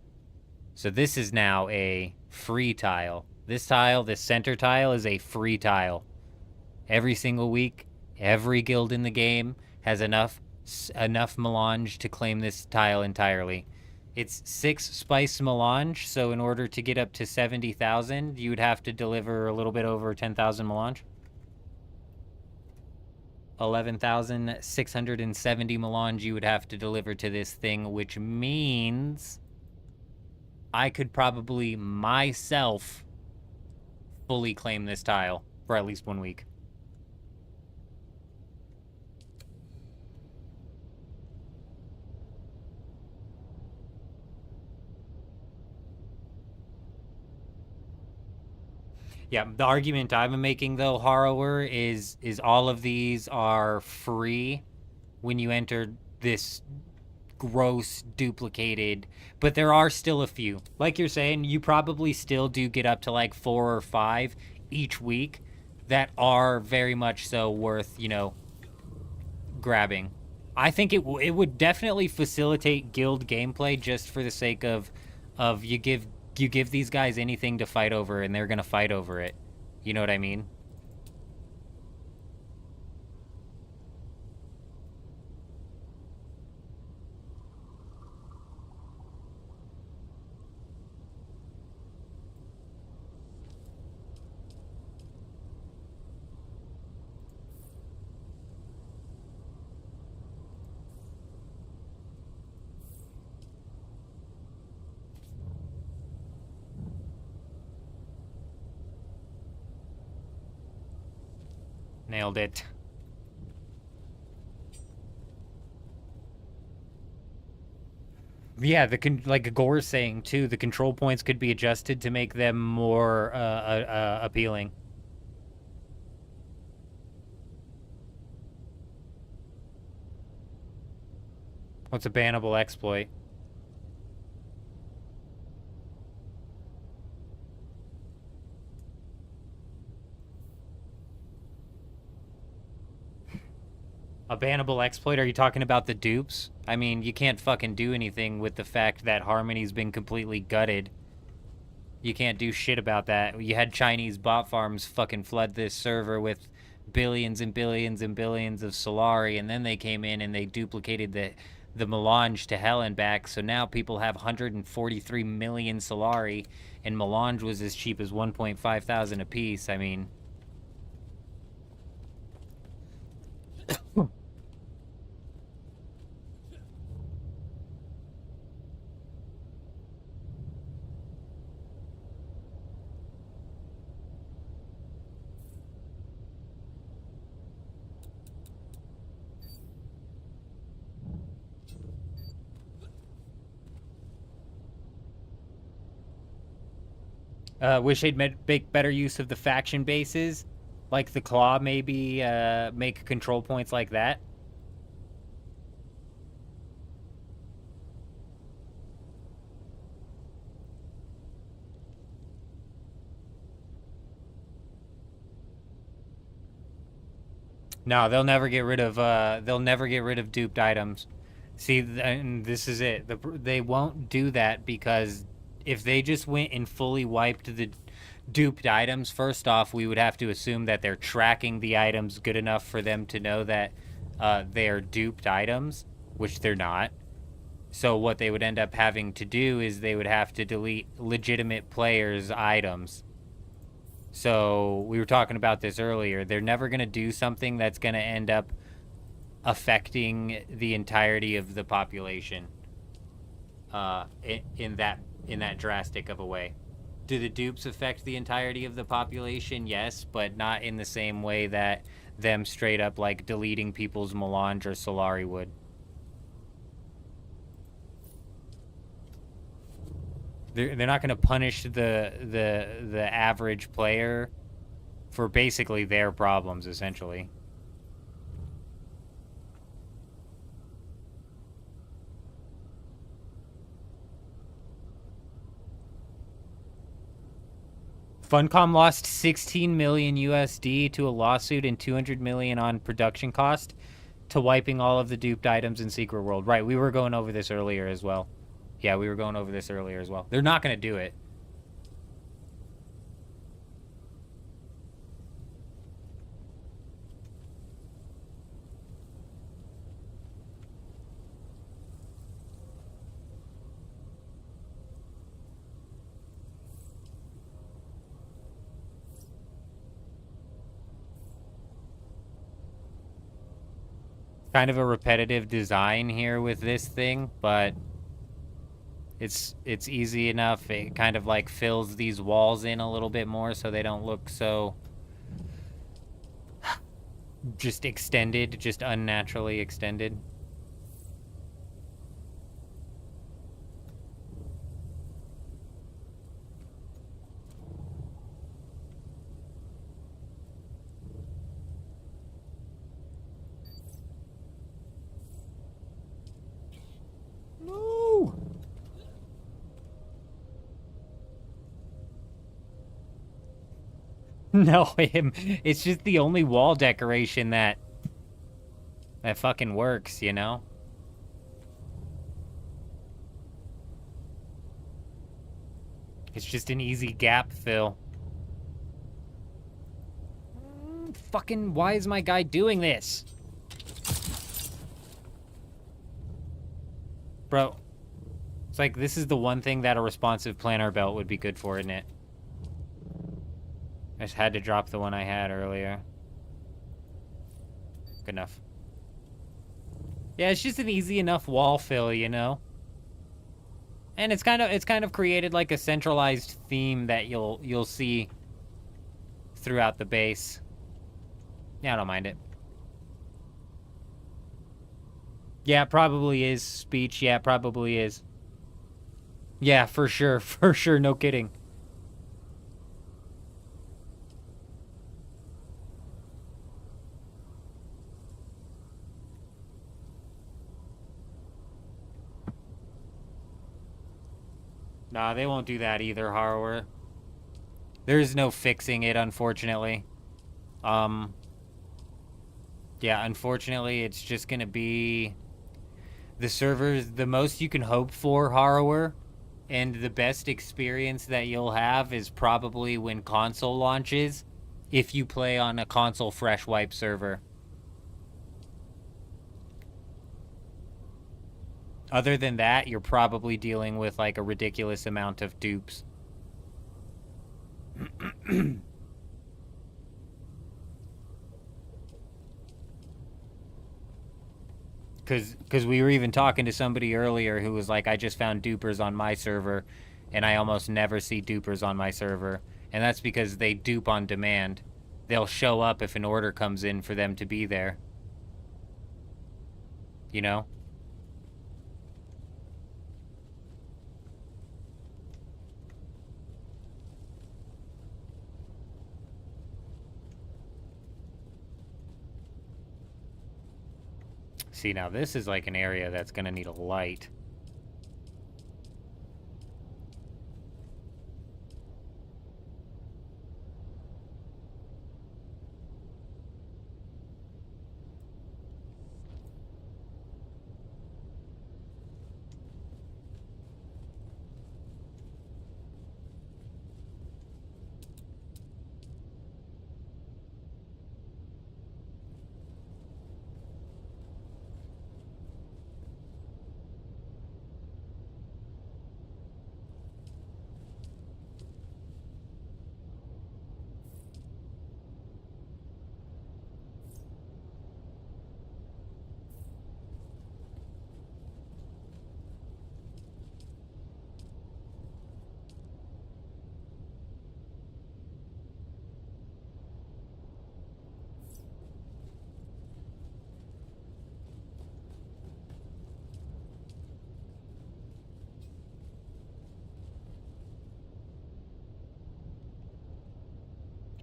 So this is now a free tile. This center tile, is a free tile. Every single week, every guild in the game has enough melange to claim this tile entirely. It's 6 spice melange, so in order to get up to 70,000, you would have to deliver a little bit over 10,000 melange. 11,670 melange you would have to deliver to this thing, which means I could probably myself fully claim this tile for at least 1 week. Yeah, the argument I'm making, though, Harrower, is all of these are free when you enter this gross duplicated, but there are still a few. Like you're saying, you probably still do get up to like 4 or 5 each week that are very much so worth, grabbing. I think it would definitely facilitate guild gameplay, just for the sake of you give these guys anything to fight over and they're gonna fight over it. You know what I mean? Nailed it. Yeah, like Gore's saying too, the control points could be adjusted to make them more appealing. What's a bannable exploit? A bannable exploit? Are you talking about the dupes? I mean, you can't fucking do anything with the fact that Harmony's been completely gutted. You can't do shit about that. You had Chinese bot farms fucking flood this server with billions and billions and billions of Solari, and then they came in and they duplicated the melange to hell and back, so now people have 143 million Solari, and melange was as cheap as 1.5 thousand apiece. I mean... Wish they'd make better use of the faction bases, like the Claw. Maybe make control points like that. No, they'll never get rid of duped items. See, and this is it. They won't do that because if they just went and fully wiped the duped items, first off, we would have to assume that they're tracking the items good enough for them to know that they are duped items, which they're not. So what they would end up having to do is they would have to delete legitimate players' items. So we were talking about this earlier. They're never going to do something that's going to end up affecting the entirety of the population in that drastic of a way. Do the dupes affect the entirety of the population? Yes, but not in the same way that them straight up like deleting people's Melange or Solari would. They're not going to punish the average player for basically their problems, essentially. Funcom lost 16 million USD to a lawsuit and 200 million on production cost to wiping all of the duped items in Secret World. Right, we were going over this earlier as well. Yeah, we were going over this earlier as well. They're not going to do it. Kind of a repetitive design here with this thing, but it's easy enough. It kind of like fills these walls in a little bit more so they don't look so just extended, just unnaturally extended. No. No, him. It's just the only wall decoration that fucking works, you know? It's just an easy gap fill. Fucking, why is my guy doing this? Bro, it's like this is the one thing that a responsive planar belt would be good for, isn't it? I just had to drop the one I had earlier. Good enough. Yeah, it's just an easy enough wall fill, you know? And it's kind of created like a centralized theme that you'll see throughout the base. Yeah, I don't mind it. Yeah, it probably is speech. Yeah, it probably is. Yeah, for sure. For sure, no kidding. Nah, they won't do that either, Harrower. There's no fixing it, unfortunately. Yeah, unfortunately, it's just gonna be the servers, the most you can hope for, Harrower, and the best experience that you'll have is probably when console launches, if you play on a console fresh wipe server. Other than that, you're probably dealing with like a ridiculous amount of dupes. Because we were even talking to somebody earlier who was like, I just found dupers on my server, and I almost never see dupers on my server. And that's because they dupe on demand. They'll show up if an order comes in for them to be there. You know? See, now this is like an area that's gonna need a light.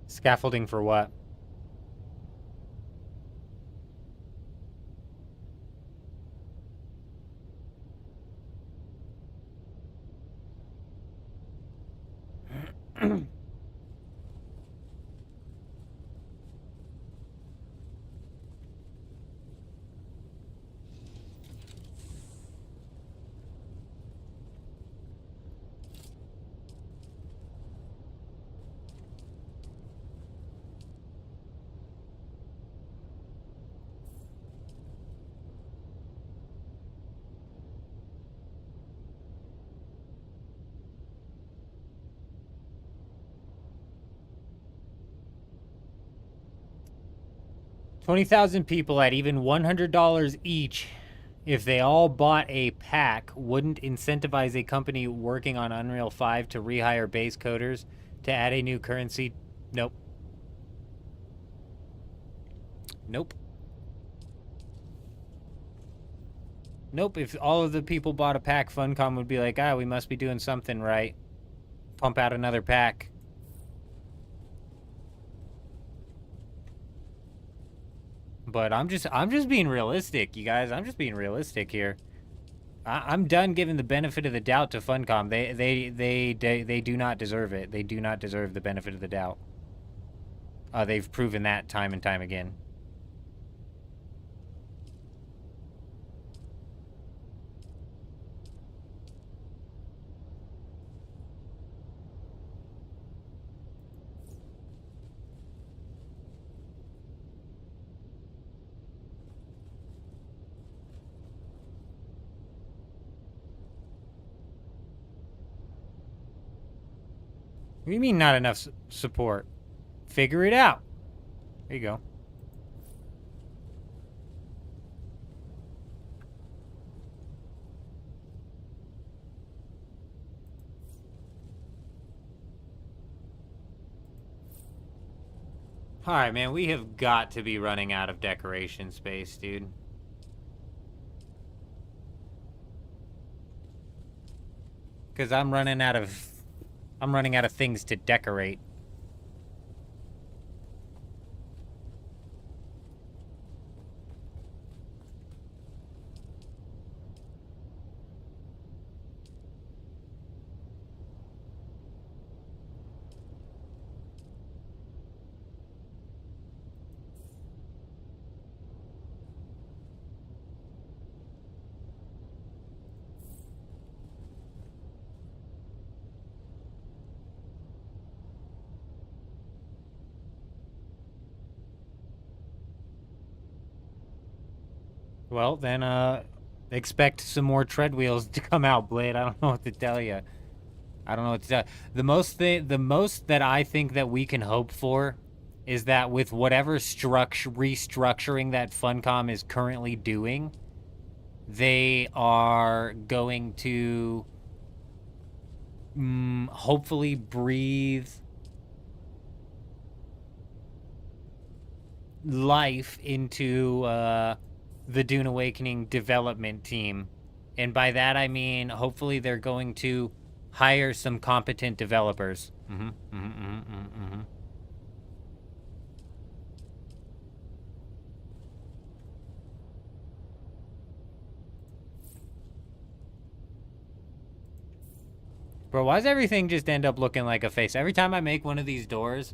Scaffolding for what? $20,000 people at even $100 each. If they all bought a pack, wouldn't incentivize a company working on Unreal 5 to rehire base coders to add a new currency? Nope. Nope. Nope. If all of the people bought a pack, Funcom would be like, ah, we must be doing something right. Pump out another pack. But I'm just being realistic, you guys. I'm just being realistic here. I'm done giving the benefit of the doubt to Funcom. They do not deserve it. They do not deserve the benefit of the doubt. They've proven that time and time again. What do you mean not enough support? Figure it out. There you go. Alright, man, we have got to be running out of decoration space, dude. Because I'm running out of things to decorate. Well, then, expect some more tread wheels to come out, Blade. I don't know what to tell you. I don't know what to tell you. The most that I think that we can hope for is that with whatever restructuring that Funcom is currently doing, they are going to hopefully breathe life into the Dune Awakening development team. And by that I mean hopefully they're going to hire some competent developers. Bro, why does everything just end up looking like a face? Every time I make one of these doors,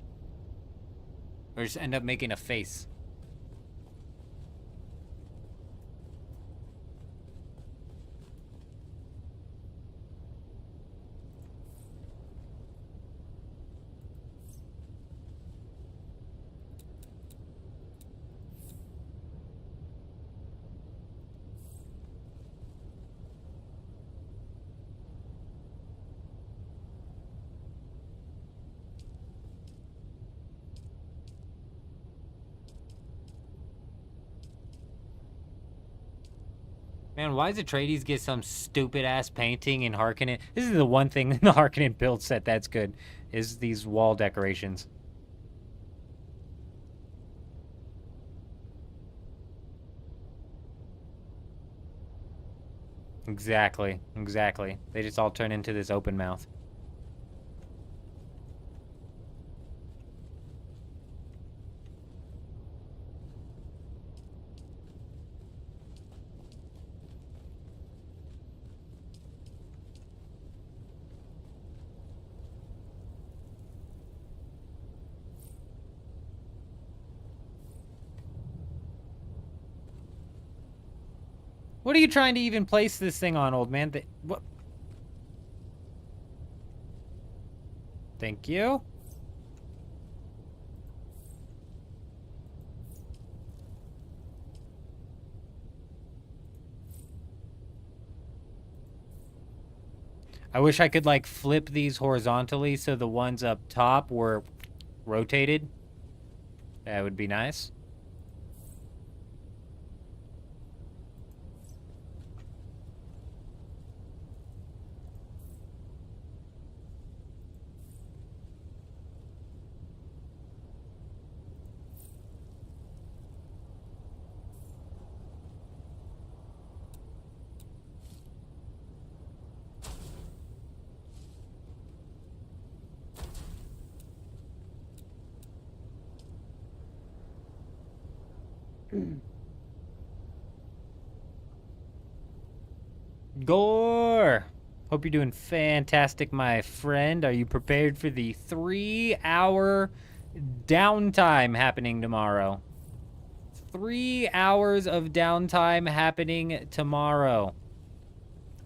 or just end up making a face. Man, why does Atreides get some stupid ass painting in Harkonnen? This is the one thing in the Harkonnen build set that's good, is these wall decorations. Exactly, exactly. They just all turn into this open mouth. What are you trying to even place this thing on, old man? What? Thank you. I wish I could, like, flip these horizontally so the ones up top were rotated. That would be nice. Gore! Hope you're doing fantastic, my friend. Are you prepared for the 3-hour downtime happening tomorrow? 3 hours of downtime happening tomorrow.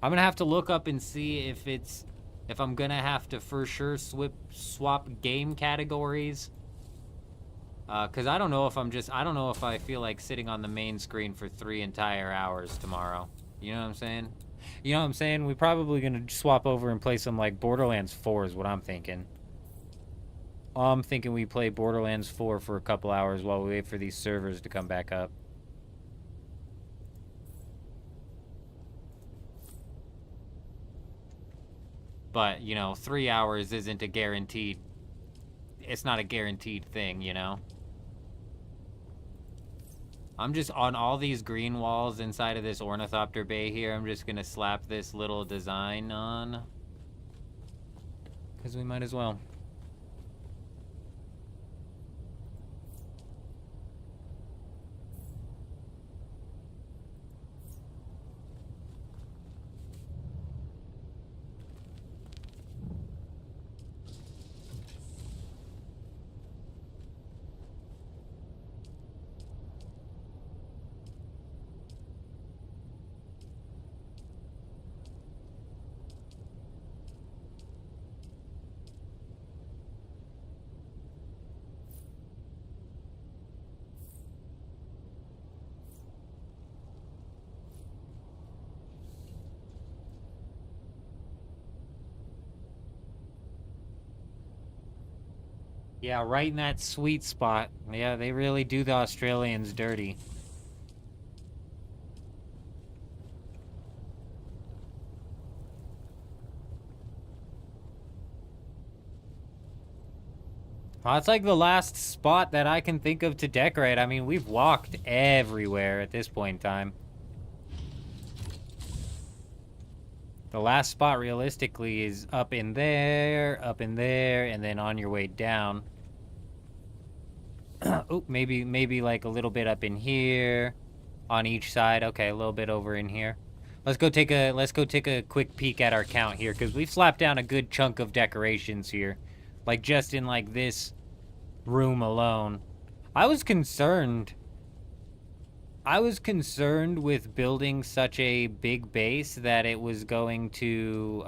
I'm gonna have to look up and see if I'm gonna have to for sure swap game categories. Cause I don't know if I feel like sitting on the main screen for 3 entire hours tomorrow. You know what I'm saying? You know what I'm saying? We're probably gonna swap over and play some, like, Borderlands 4 is what I'm thinking. I'm thinking we play Borderlands 4 for a couple hours while we wait for these servers to come back up. But, you know, 3 hours isn't a guaranteed... It's not a guaranteed thing, you know? I'm just on all these green walls inside of this ornithopter bay here. I'm just gonna slap this little design on. Because we might as well. Yeah, right in that sweet spot. Yeah, they really do the Australians dirty. Well, it's like the last spot that I can think of to decorate. I mean, we've walked everywhere at this point in time. The last spot, realistically, is up in there, and then on your way down. Oh, maybe like a little bit up in here, on each side. Okay, a little bit over in here. Let's go take a quick peek at our count here, because we've slapped down a good chunk of decorations here. Like, just in, like, this room alone. I was concerned with building such a big base that it was going to,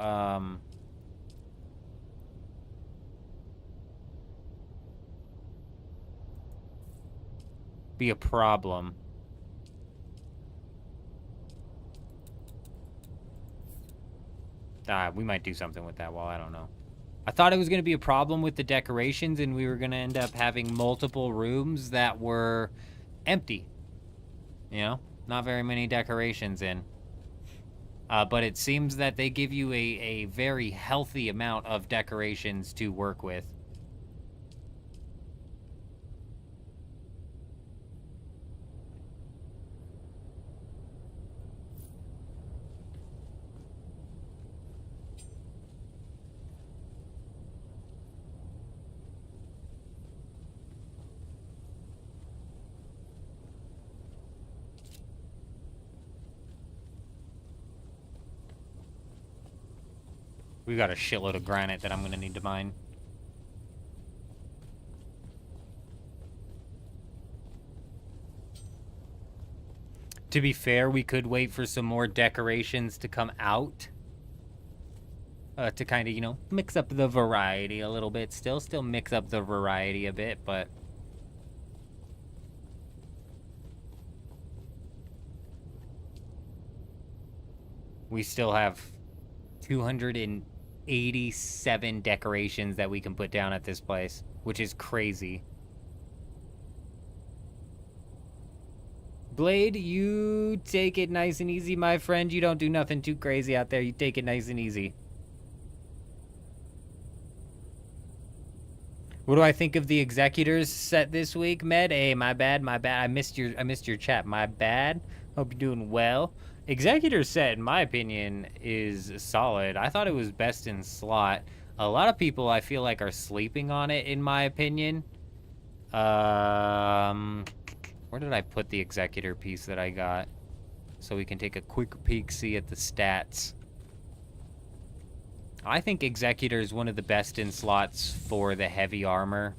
be a problem. We might do something with that wall, I don't know. I thought it was going to be a problem with the decorations, and we were going to end up having multiple rooms that were empty. You know? Not very many decorations in. But it seems that they give you a very healthy amount of decorations to work with. We got a shitload of granite that I'm gonna need to mine. To be fair, we could wait for some more decorations to come out. To kind of, you know, mix up the variety a little bit. Still mix up the variety a bit, but... we still have 287 decorations that we can put down at this place, which is crazy. Blade, you take it nice and easy, my friend. You don't do nothing too crazy out there. You take it nice and easy. What do I think of the Executors set this week, Med? Hey, my bad. I missed your chat. My bad. Hope you're doing well. Executors set, in my opinion, is solid. I thought it was best in slot. A lot of people, I feel like, are sleeping on it, in my opinion. Where did I put the Executor piece that I got? So we can take a quick peek-see at the stats. I think Executor is one of the best in slots for the heavy armor.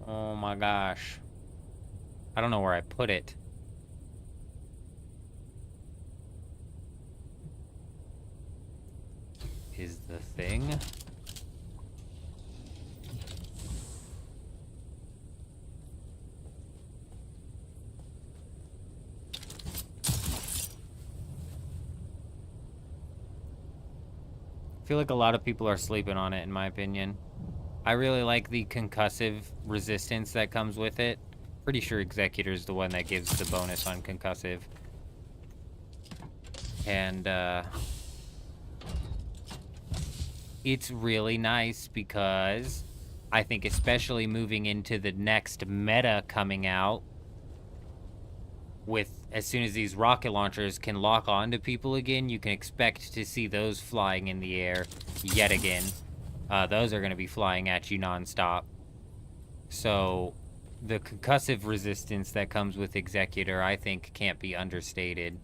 Oh my gosh. I don't know where I put it. Is the thing? I feel like a lot of people are sleeping on it, in my opinion. I really like the concussive resistance that comes with it. Pretty sure Executor is the one that gives the bonus on concussive. And, it's really nice because I think especially moving into the next meta coming out, with as soon as these rocket launchers can lock onto people again, you can expect to see those flying in the air yet again. Those are going to be flying at you nonstop. So the concussive resistance that comes with Executor, I think, can't be understated.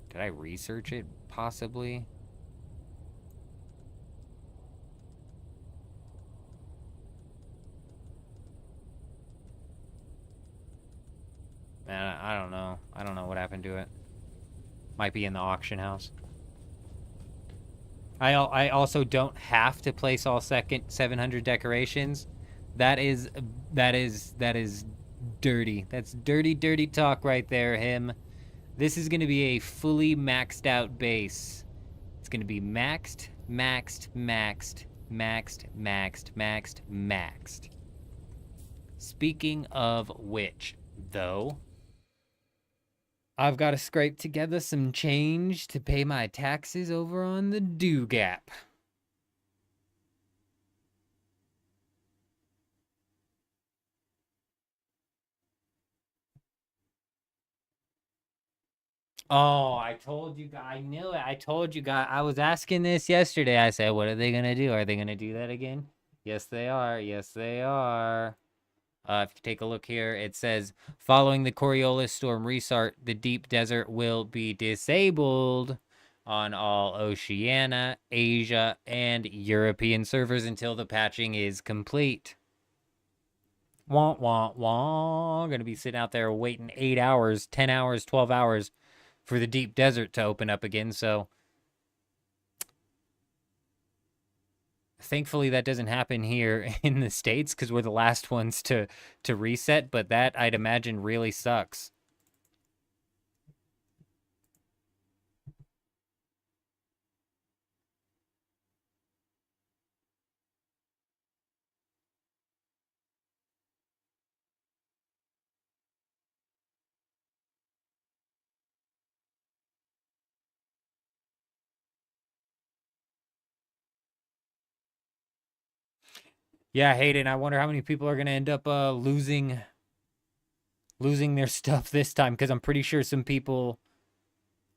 Did I research it? Possibly. Man, I don't know. I don't know what happened to it. Might be in the auction house. I also don't have to place all 700 decorations. That is dirty. That's dirty talk right there, him. This is going to be a fully maxed out base. It's going to be maxed. Speaking of which, though, I've got to scrape together some change to pay my taxes over on the due gap. Oh, I told you guys. I knew it. I told you guys. I was asking this yesterday. I said, what are they going to do? Are they going to do that again? Yes, they are. Yes, they are. If you take a look here, it says, following the Coriolis storm restart, the deep desert will be disabled on all Oceania, Asia, and European servers until the patching is complete. Wah, wah, wah. Gonna be sitting out there waiting 8 hours, 10 hours, 12 hours for the deep desert to open up again, so thankfully that doesn't happen here in the States because we're the last ones to reset, but that I'd imagine really sucks. Yeah, Hayden, I wonder how many people are going to end up losing their stuff this time, because I'm pretty sure some people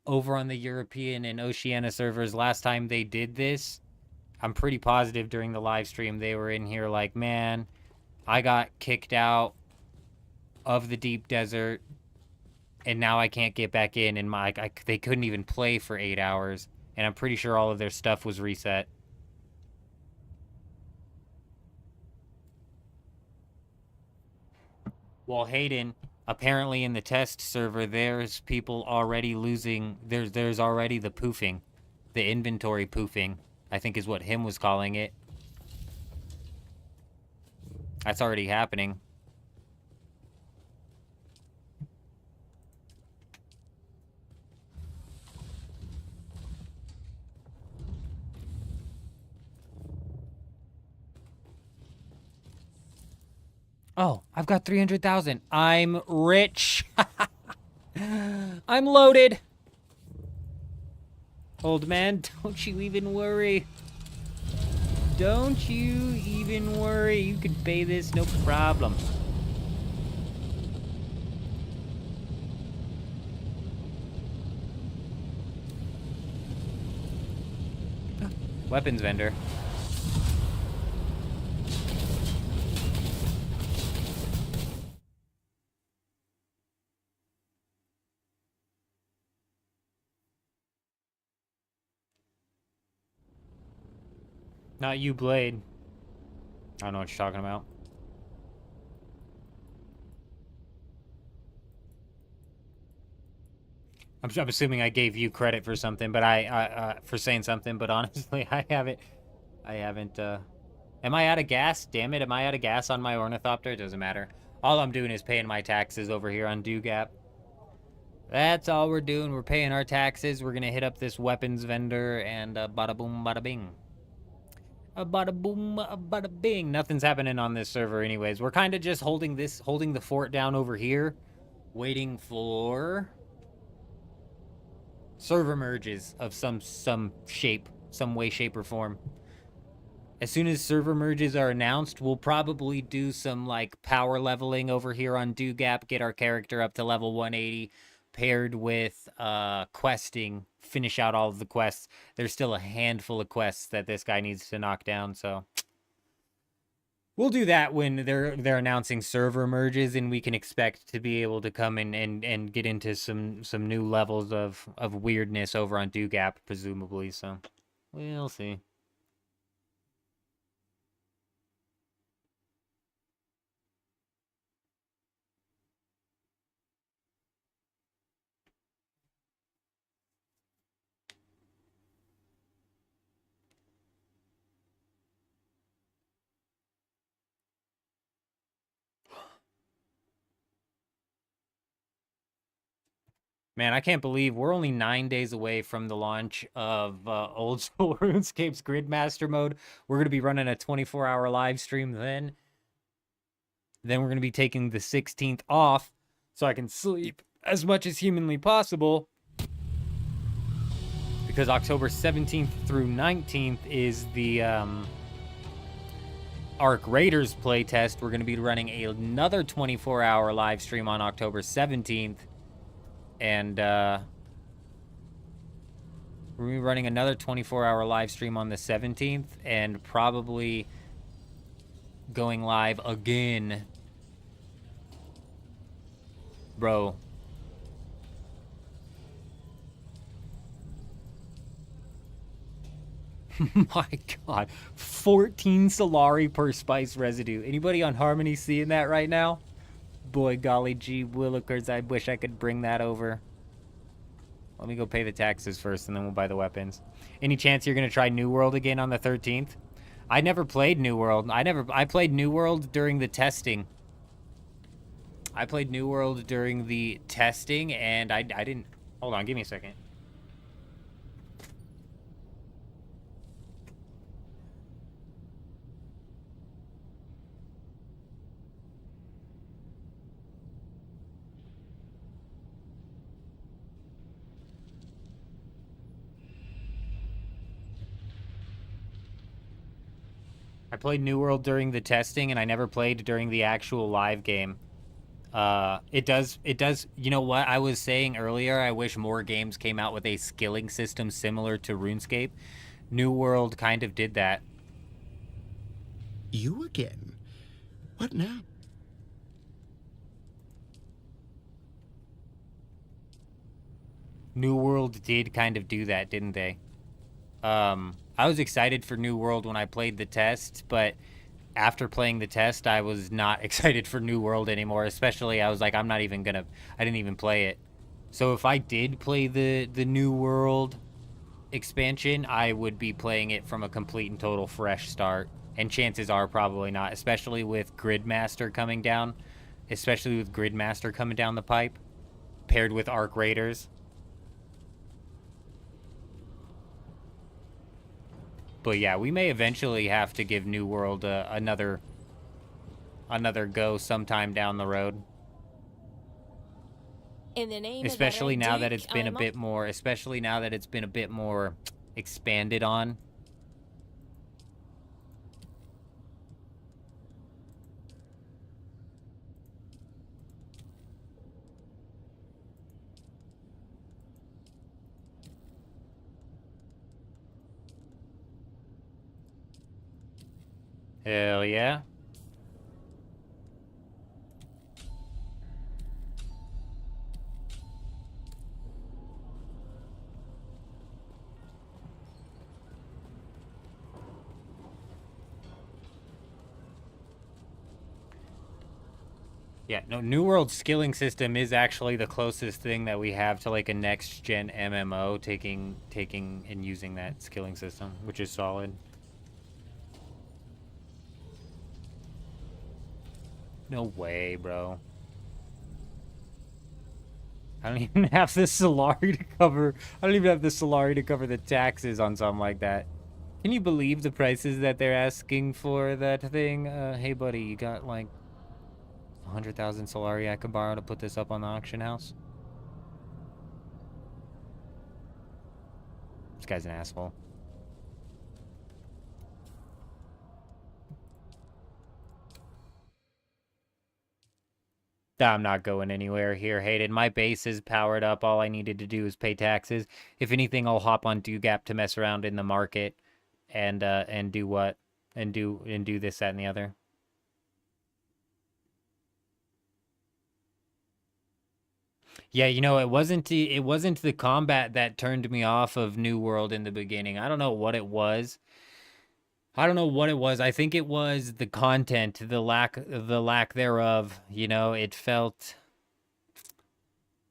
over on the European and Oceania servers, last time they did this, I'm pretty positive during the live stream they were in here like, man, I got kicked out of the deep desert and now I can't get back in, and they couldn't even play for 8 hours, and I'm pretty sure all of their stuff was reset. Well, Hayden, apparently in the test server, there's people already losing. There's already the poofing, the inventory poofing, I think is what him was calling it. That's already happening. Oh, I've got 300,000. I'm rich. I'm loaded. Old man, don't you even worry. Don't you even worry. You could pay this, no problem. Weapons vendor. Not you, Blade. I don't know what you're talking about. I'm assuming I gave you credit for something, but for saying something, but honestly, I haven't, am I out of gas? Damn it, am I out of gas on my ornithopter? It doesn't matter. All I'm doing is paying my taxes over here on Dugap. That's all we're doing. We're paying our taxes. We're gonna hit up this weapons vendor and bada boom, bada bing. Bada boom, bada bing. Nothing's happening on this server anyways. We're kind of just holding the fort down over here, waiting for server merges of some shape, some way, shape, or form. As soon as server merges are announced, we'll probably do some like power leveling over here on Dugap, get our character up to level 180, paired with questing, finish out all of the quests. There's still a handful of quests that this guy needs to knock down, so we'll do that when they're announcing server merges, and we can expect to be able to come in and get into some new levels of weirdness over on Dugap, presumably, so we'll see. Man, I can't believe we're only 9 days away from the launch of Old School RuneScape's Gridmaster mode. We're going to be running a 24-hour live stream then. Then we're going to be taking the 16th off so I can sleep as much as humanly possible. Because October 17th through 19th is the Arc Raiders playtest. We're going to be running another 24-hour live stream on October 17th. And We're gonna be running another 24-hour live stream on the 17th, and probably going live again. Bro. My god. 14 Solari per spice residue. Anybody on Harmony seeing that right now? Boy, golly gee willikers, I wish I could bring that over. Let me go pay the taxes first, and then we'll buy the weapons. Any chance you're gonna try New World again on the 13th? I never played New World. I played New World during the testing. I played New World during the testing, and I didn't... Hold on, give me a second. I played New World during the testing, and I never played during the actual live game. It does, you know what I was saying earlier? I wish more games came out with a skilling system similar to RuneScape. New World kind of did that. You again? What now? New World did kind of do that, didn't they? I was excited for New World when I played the test, but after playing the test, I was not excited for New World anymore. Especially, I was like, I didn't even play it. So if I did play the New World expansion, I would be playing it from a complete and total fresh start. And chances are probably not, especially with Gridmaster coming down. Especially with Gridmaster coming down the pipe, paired with Arc Raiders. But yeah, we may eventually have to give New World another go sometime down the road. In the name especially of now Duke, that it's been a bit more, expanded on. Hell yeah. Yeah, no, New World skilling system is actually the closest thing that we have to like a next gen MMO taking and using that skilling system, which is solid. No way, bro. I don't even have the Solari to cover. I don't even have the Solari to cover the taxes on something like that. Can you believe the prices that they're asking for that thing? Hey, buddy, you got like 100,000 Solari I could borrow to put this up on the auction house? This guy's an asshole. I'm not going anywhere here, Hayden. My base is powered up. All I needed to do is pay taxes. If anything, I'll hop on DoGap to mess around in the market and do what? And do this, that, and the other. Yeah, you know, it wasn't the combat that turned me off of New World in the beginning. I don't know what it was. I think it was the content, the lack thereof. You know, it felt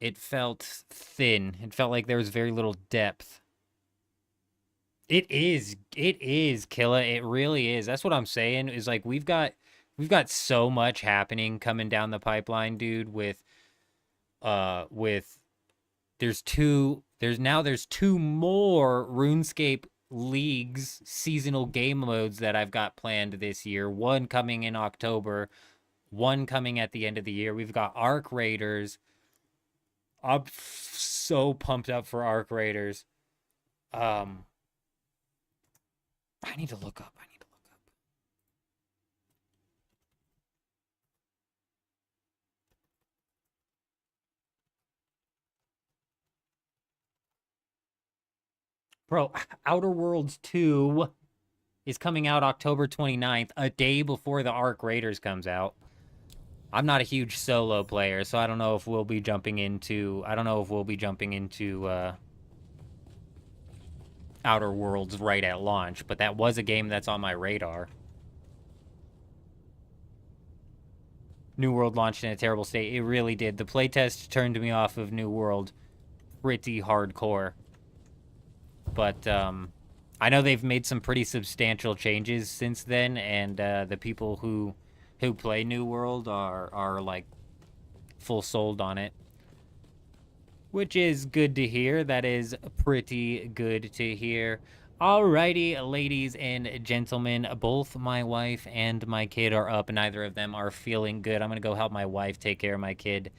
thin. It felt like there was very little depth. It is, Killa. It really is. That's what I'm saying. Is like we've got so much happening coming down the pipeline, dude. There's two more RuneScape leagues seasonal game modes that I've got planned this year. One coming in October, one coming at the end of the year. We've got Arc Raiders. I'm so pumped up for Arc Raiders. I need to look up. Bro, Outer Worlds 2 is coming out October 29th, a day before the Arc Raiders comes out. I'm not a huge solo player, so I don't know if we'll be jumping into Outer Worlds right at launch, but that was a game that's on my radar. New World launched in a terrible state. It really did. The playtest turned me off of New World pretty hardcore. But I know they've made some pretty substantial changes since then, and the people who play New World are like full sold on it, which is good to hear. That is pretty good to hear. Alrighty, ladies and gentlemen, both my wife and my kid are up. Neither of them are feeling good. I'm gonna go help my wife take care of my kid.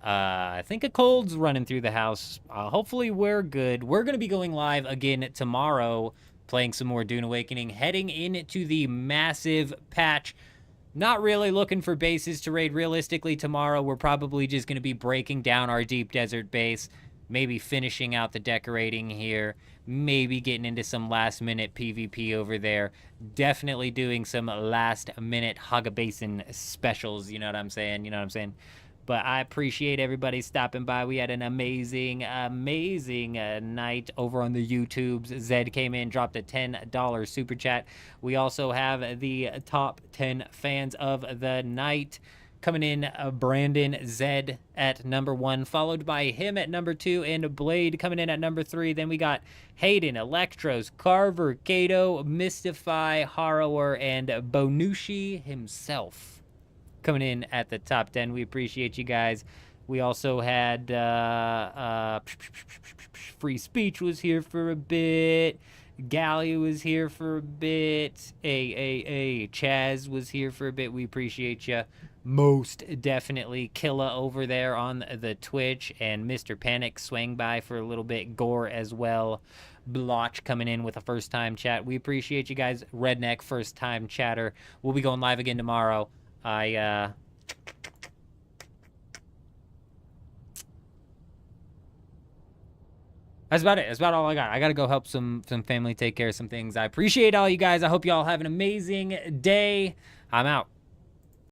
I think a cold's running through the house. Hopefully we're good. We're gonna be going live again tomorrow, playing some more Dune Awakening, heading into the massive patch. Not really looking for bases to raid. Realistically, tomorrow we're probably just going to be breaking down our deep desert base, maybe finishing out the decorating here, maybe getting into some last-minute PvP over there, definitely doing some last-minute Hog Basin specials, you know what I'm saying? But I appreciate everybody stopping by. We had an amazing night over on the YouTubes. Zed came in, dropped a $10 super chat. We also have the top 10 fans of the night coming in. Brandon Zed at number 1, followed by him at number 2, and Blade coming in at number 3. Then we got Hayden, Electros, Carver, Kato, Mystify, Harrower, and Bonucci himself coming in at the top 10. We appreciate you guys. We also had Free Speech was here for a bit. Gallia was here for a bit. Chaz was here for a bit. We appreciate you most definitely. Killa over there on the Twitch, and Mr. Panic swang by for a little bit. Gore as well. Blotch coming in with a first-time chat. We appreciate you guys. Redneck first-time chatter. We'll be going live again tomorrow. That's about it. That's about all I got. I got to go help some family take care of some things. I appreciate all you guys. I hope you all have an amazing day. I'm out.